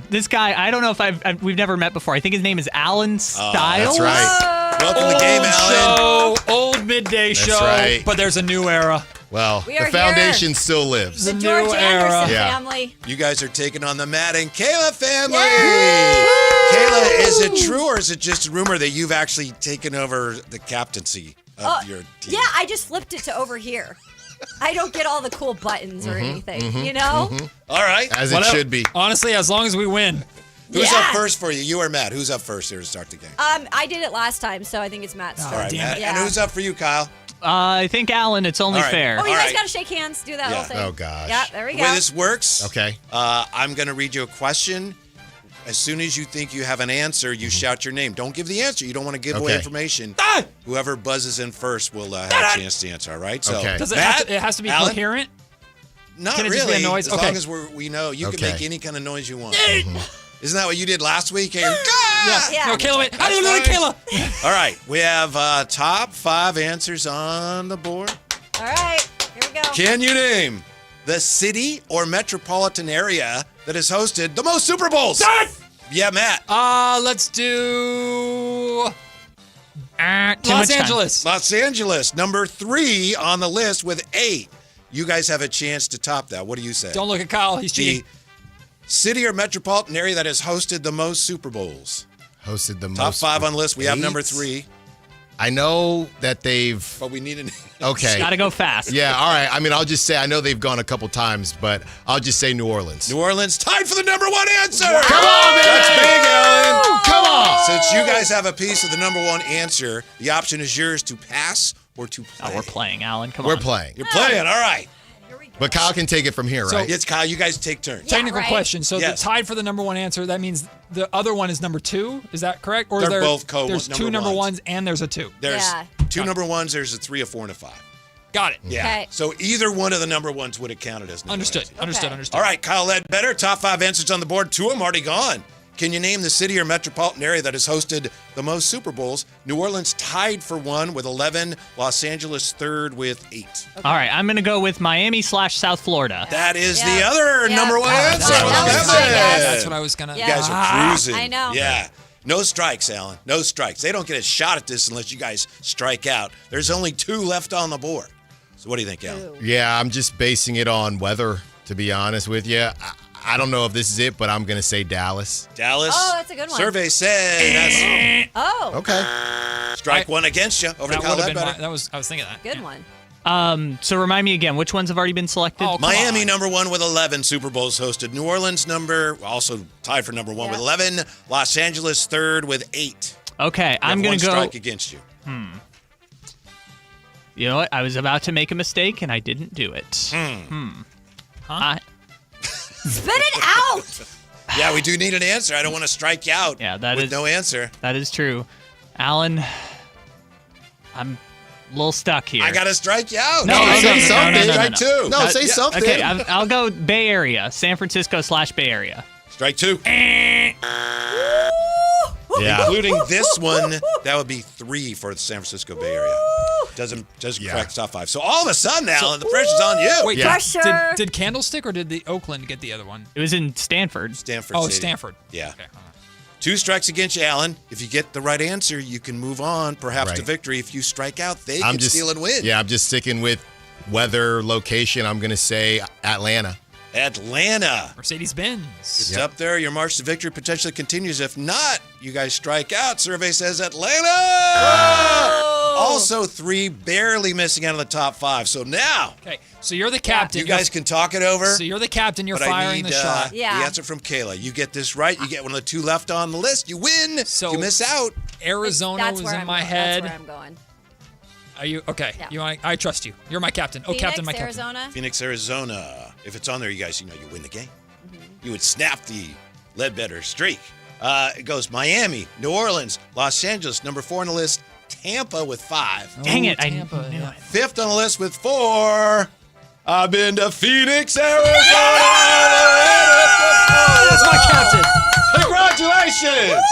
this guy, I don't know if we've never met before. I think his name is Alan Stiles. That's right. Welcome to the game, Alan. Old midday show, right. but there's a new era. Well, We the are foundation here. still lives. The new George era. Anderson Yeah. family. You guys are taking on the Matt and Kayla family. Kayla, is it true or is it just a rumor that you've actually taken over the captaincy of your team? Yeah, I just flipped it to over here. I don't get all the cool buttons or anything, you know? All right. As it should be. Honestly, as long as we win. Who's Yeah. up first for you? You or Matt? Who's up first here to start the game? I did it last time, so I think it's Matt's turn. All right, Matt. Yeah. And who's up for you, Kyle? I think Alan, it's only All right. fair. Oh, you All guys right. got to shake hands, do that Yeah. whole thing. Oh, gosh. Yeah, there we The go. way this works, Okay. I'm going to read you a question. As soon as you think you have an answer, you shout your name. Don't give the answer. You don't want to give away Okay. information. Ah! Whoever buzzes in first will have a chance to answer, all right? So, Okay. Does it, Matt, it has to be Alan? coherent? Not Can it really. just be a noise? As Okay. long as we know. You can Okay. make any kind of noise you want. Isn't that what you did last week? Yeah. Yeah. No, Kayla went. I That's don't know, fine. Kayla. All right. We have top 5 answers on the board. All right, here we go. Can you name the city or metropolitan area that has hosted the most Super Bowls? Yeah, Matt. Let's do Too Los much time. Angeles. Los Angeles, number 3 on the list with 8. You guys have a chance to top that. What do you say? Don't look at Kyle. He's The cheating. city or metropolitan area that has hosted the most Super Bowls. Hosted the Top most. 5 on the list. We have number eight? 3, I know that they've. but we need an. Okay. Gotta go fast. Yeah, all right. I mean, I'll just say, I know they've gone a couple times, but I'll just say New Orleans. New Orleans tied for the number 1 answer. Come on, man. That's big, Alan. Come on. Since you guys have a piece of the number 1 answer, the option is yours to pass or to play. Oh, we're playing, Alan. Come We're on. playing. You're playing. All right. But Kyle can take it from here, right? Yes, Kyle, you guys take turns. Technical right. question. So Yes. the tied for the number 1 answer, that means the other one is number 2. Is that correct? Or They're both there's number 2 number ones. ones and there's a 2. There's Yeah. 2 number 1s, there's a 3, a 4, and a 5. Got it. Yeah. Okay. So either one of the number 1s would have counted as number Understood. ones. Understood. Okay. Understood. All right, Kyle Ledbetter, top 5 answers on the board. 2 of them already gone. Can you name the city or metropolitan area that has hosted the most Super Bowls? New Orleans tied for 1 with 11. Los Angeles third with 8. All right, I'm gonna go with Miami/South Florida. That is Yeah. the other Yeah. number 1 That answer. was my guess. That's what I was gonna. Yeah. You guys are cruising. I know. Yeah. No strikes, Alan. No strikes. They don't get a shot at this unless you guys strike out. There's only 2 left on the board. So what do you think, Alan? Yeah, I'm just basing it on weather, to be honest with you. I don't know if this is it, but I'm going to say Dallas. Dallas. Oh, that's a good one. Survey said that's Oh, Okay. strike 1 against you. Over to That Kyle would have been Ledbetter. I was thinking that. good one. So remind me again, which ones have already been selected? Oh, come Miami on. number 1 with 11 Super Bowls hosted. New Orleans also tied for number 1 with 11. Los Angeles third with 8. Okay, You I'm have gonna 1 go. strike against you. You know what? I was about to make a mistake and I didn't do it. Huh? Spit it out. Yeah, we do need an answer. I don't want to strike you out Yeah, that with is no answer. That is true. Alan, I'm a little stuck here. I got to strike you out. No, say no, something. no. Strike 2. No, say Yeah, something. Okay, I'll go Bay Area, San Francisco/Bay Area. Strike 2. Yeah. Including this one, that would be 3 for the San Francisco Bay Area. Doesn't Yeah. correct top 5. So all of a sudden, Alan, the pressure's on you. Wait, Yeah. Pressure. did Candlestick or did the Oakland get the other one? It was in Stanford. Stanford Oh, Stadium. Stanford. Yeah. Okay, hold on. 2 strikes against you, Alan. If you get the right answer, you can move on, perhaps to Right. victory. If you strike out, they I'm can just steal and win. Yeah, I'm just sticking with weather, location. I'm going to say Atlanta. Atlanta. Mercedes-Benz. It's up there. Your march to victory potentially continues. If not, you guys strike out. Survey says Atlanta. Also 3 barely missing out of the top 5. So now, Okay, so you're the captain. you guys can talk it over. So you're the captain. You're but I firing need the shot. Yeah. the answer from Kayla. You get this right, you get one of the 2 left on the list. You win. So- you miss out. Arizona That's was where in I'm my going. head. That's where I'm going. Are you okay? Yeah. You want? I trust you. You're my captain. Oh, Phoenix, captain, my captain. Arizona. Phoenix, Arizona. If it's on there, you guys, you win the game. Mm-hmm. You would snap the Ledbetter streak. It goes Miami, New Orleans, Los Angeles, number 4 on the list, Tampa with 5. Dang it, Tampa, I knew it. 5th on the list with 4. I've been to Phoenix, Arizona. That's my captain. Congratulations.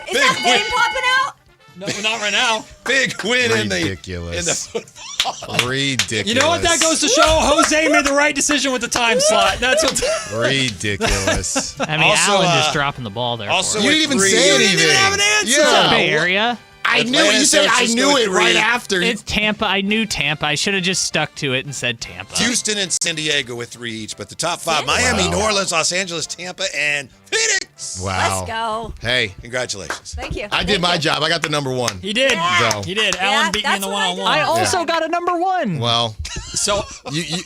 Is that win. name popping out? No, not right now. Big win in the Ridiculous. football. Ridiculous. You know what? That goes to show Jose made the right decision with the time slot. That's what. Ridiculous. I mean, Also, Allen just dropping the ball there. Also, You with didn't even 3. say You anything. didn't even have an answer. Yeah. Bay Area. I knew it. Atlanta, You said San I Francisco knew with it right 3. after. It's Tampa. I knew Tampa. I should have just stuck to it and said Tampa. Houston and San Diego with 3 each, but the top 5: Miami, New Orleans, Los Angeles, Tampa, and Phoenix. Wow. Let's go. Hey, Congratulations. Thank you. I did my job. I got the number 1. He did. Yeah. He did. Yeah, Allen beat me in that's the what I one-on-one. I also got a number 1. Well, So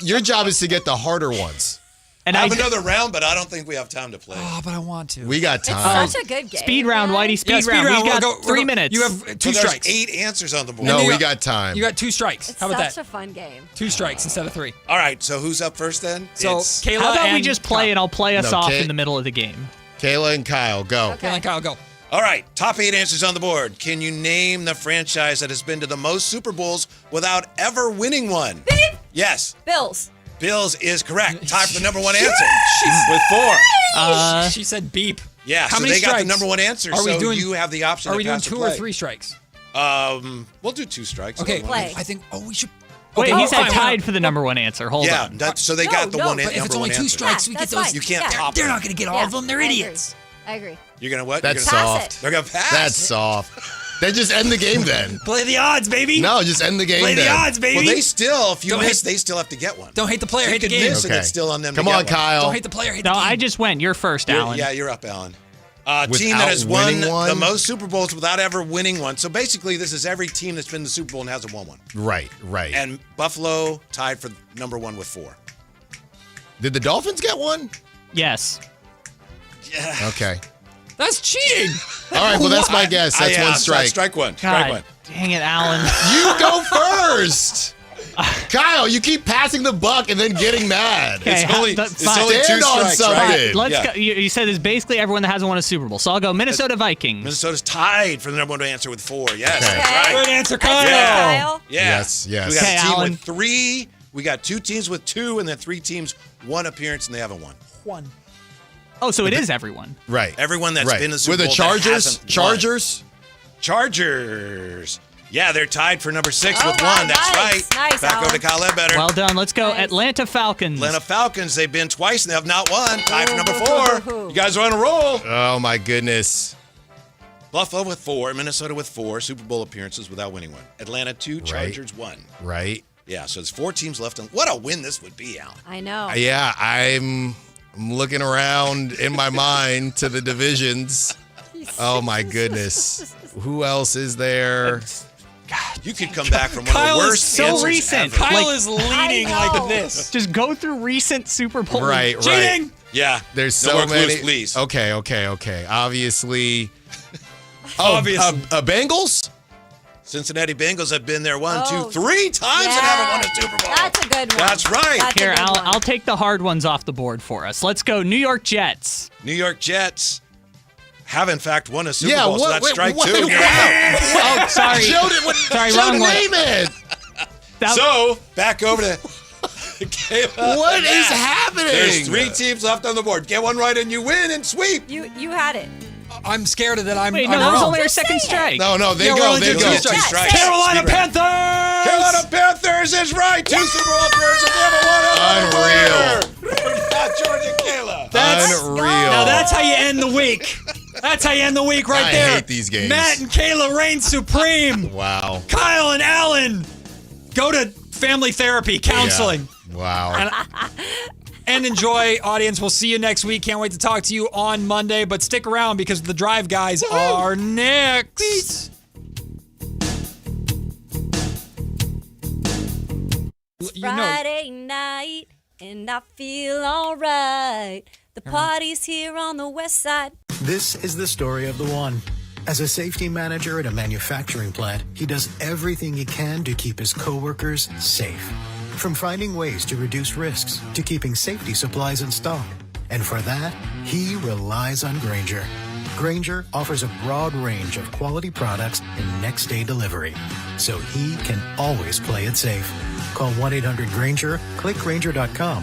your job is to get the harder ones. And I have another round, but I don't think we have time to play. Oh, but I want to. We got time. It's such a good game. Speed round, Whitey. Speed speed round. round. We got We'll go- 3 minutes. You have So 2 there's strikes. 8 answers on the board. No, you we got- got time. You got 2 strikes. It's How about such that? a fun game. 2 strikes instead of 3. All right, so who's up first then? So It's Kayla How about we and just play and I'll play us No, off Kay- in the middle of the game? Kayla and Kyle, go. Kayla and Kyle, go. All right, top 8 answers on the board. Can you name the franchise that has been to the most Super Bowls without ever winning one? Beep. Yes, Bills. Bills is correct. Tied for the number 1 answer with 4. She said beep. Yeah, How so many they got the strikes? number 1 answer. Are we so doing- you have the option Are to we doing pass 2 or or play. 3 strikes? We'll do 2 strikes. Okay. Play. I think. Oh, we should. Wait, Okay, he said fine. tied for the number 1 answer. Hold Yeah, on. so they got the No, one but number if it's only 1 2 answer. strikes, we get that's those. fine. You can't Yeah. top They're them. not going to get all of them. They're I agree. idiots. I agree. You're going to what? That's You're gonna- Pass soft. it. They're going to pass. That's soft. Then just end the game then. Play the odds, baby. No, just end the game Play then. the odds, baby. Well, they still, if you Don't miss, hate- they still have to get one. Don't hate the player, You hate the could game. miss and it's still on them Come to on, get one. Kyle. Don't hate the player, hate No, the game. I just went. You're first, Alan. Yeah, you're up, Alan. Team Without that has won winning one? the most Super Bowls without ever winning one. So basically, this is every team that's been to the Super Bowl and hasn't won one. Right. And Buffalo tied for number 1 with 4. Did the Dolphins get one? Yes. Yeah. Okay. That's cheating. All right, well, that's my guess. That's one strike. Strike one. God, Strike one. dang it, Alan. You go first. Kyle, you keep passing the buck and then getting mad. Okay, It's only 2 Stand on strikes, something. right? Let's Yeah. go. You said it's basically everyone that hasn't won a Super Bowl. So I'll go Minnesota Vikings. Minnesota's tied for the number 1 answer with 4. Yes, Okay. that's right. Good answer, Kyle. Kyle. Yeah. Yes. We got Okay, a team Alan. with 3. We got 2 teams with 2, and then 3 teams 1 appearance, and they haven't won. One. Oh, so it is everyone. Right. Everyone that's Right. been to the Super With the Bowl that Chargers? hasn't won. Chargers? Yeah, they're tied for number 6 All with right, 1. That's nice. right. Nice, Back Alan. over to Kyle Ledbetter. Well done. Let's go. Nice. Atlanta Falcons. Atlanta Falcons, they've been twice and they have not won. Tied for number 4. You guys are on a roll. Oh, my goodness. Buffalo with 4, Minnesota with 4 Super Bowl appearances without winning one. Atlanta 2, Chargers 1. Right. Yeah, so there's 4 teams left. What a win this would be, Al. I know. Yeah, I'm looking around in my mind to the divisions. Oh, my goodness. Who else is there? You could come back from one Kyle of the is worst so answers recent. ever. Kyle Like- is leaning I know. like this. Just go through recent Super Bowl. Right. Cheating. Yeah. There's No so more clues, many. please. Okay. Obviously. Obviously. Bengals? Cincinnati Bengals have been there 1, Oh. 2, 3 times and haven't won a Super Bowl. That's a good one. That's right. That's a Here, good one. I'll take the hard ones off the board for us. Let's go. New York Jets. New York Jets have, in fact, won a Super Yeah, Bowl, so what- that's wait, strike what- 2. what- You're out. Oh, sorry. Sorry, Joe wrong to one. name it. So, back over to Kayla. What is Matt. happening? There's 3 teams left on the board. Get one right and you win and sweep. You had it. I'm scared that I'm. Wait, I'm no, that was wrong. only our Just say second it. strike. No, they Yeah, we're go. only They doing go. 2 strikes. strikes. Carolina Speed round. Panthers. Carolina Panthers is right. 2 Super Bowl appearances. They haven't won it. Unreal. George and Kayla. Unreal. Now that's how you end the week. That's how you end the week right I there. hate these games. Matt and Kayla reign supreme. Wow. Kyle and Alan go to family therapy, counseling. Yeah. Wow. And enjoy, audience. We'll see you next week. Can't wait to talk to you on Monday, but stick around because the Drive guys are next. You know, Friday night, and I feel all right. The party's here on the west side. This is the story of the one. As a safety manager at a manufacturing plant, he does everything he can to keep his coworkers safe. From finding ways to reduce risks to keeping safety supplies in stock. And for that, he relies on Grainger. Grainger offers a broad range of quality products and next-day delivery, so he can always play it safe. Call 1-800-GRAINGER, click Grainger.com,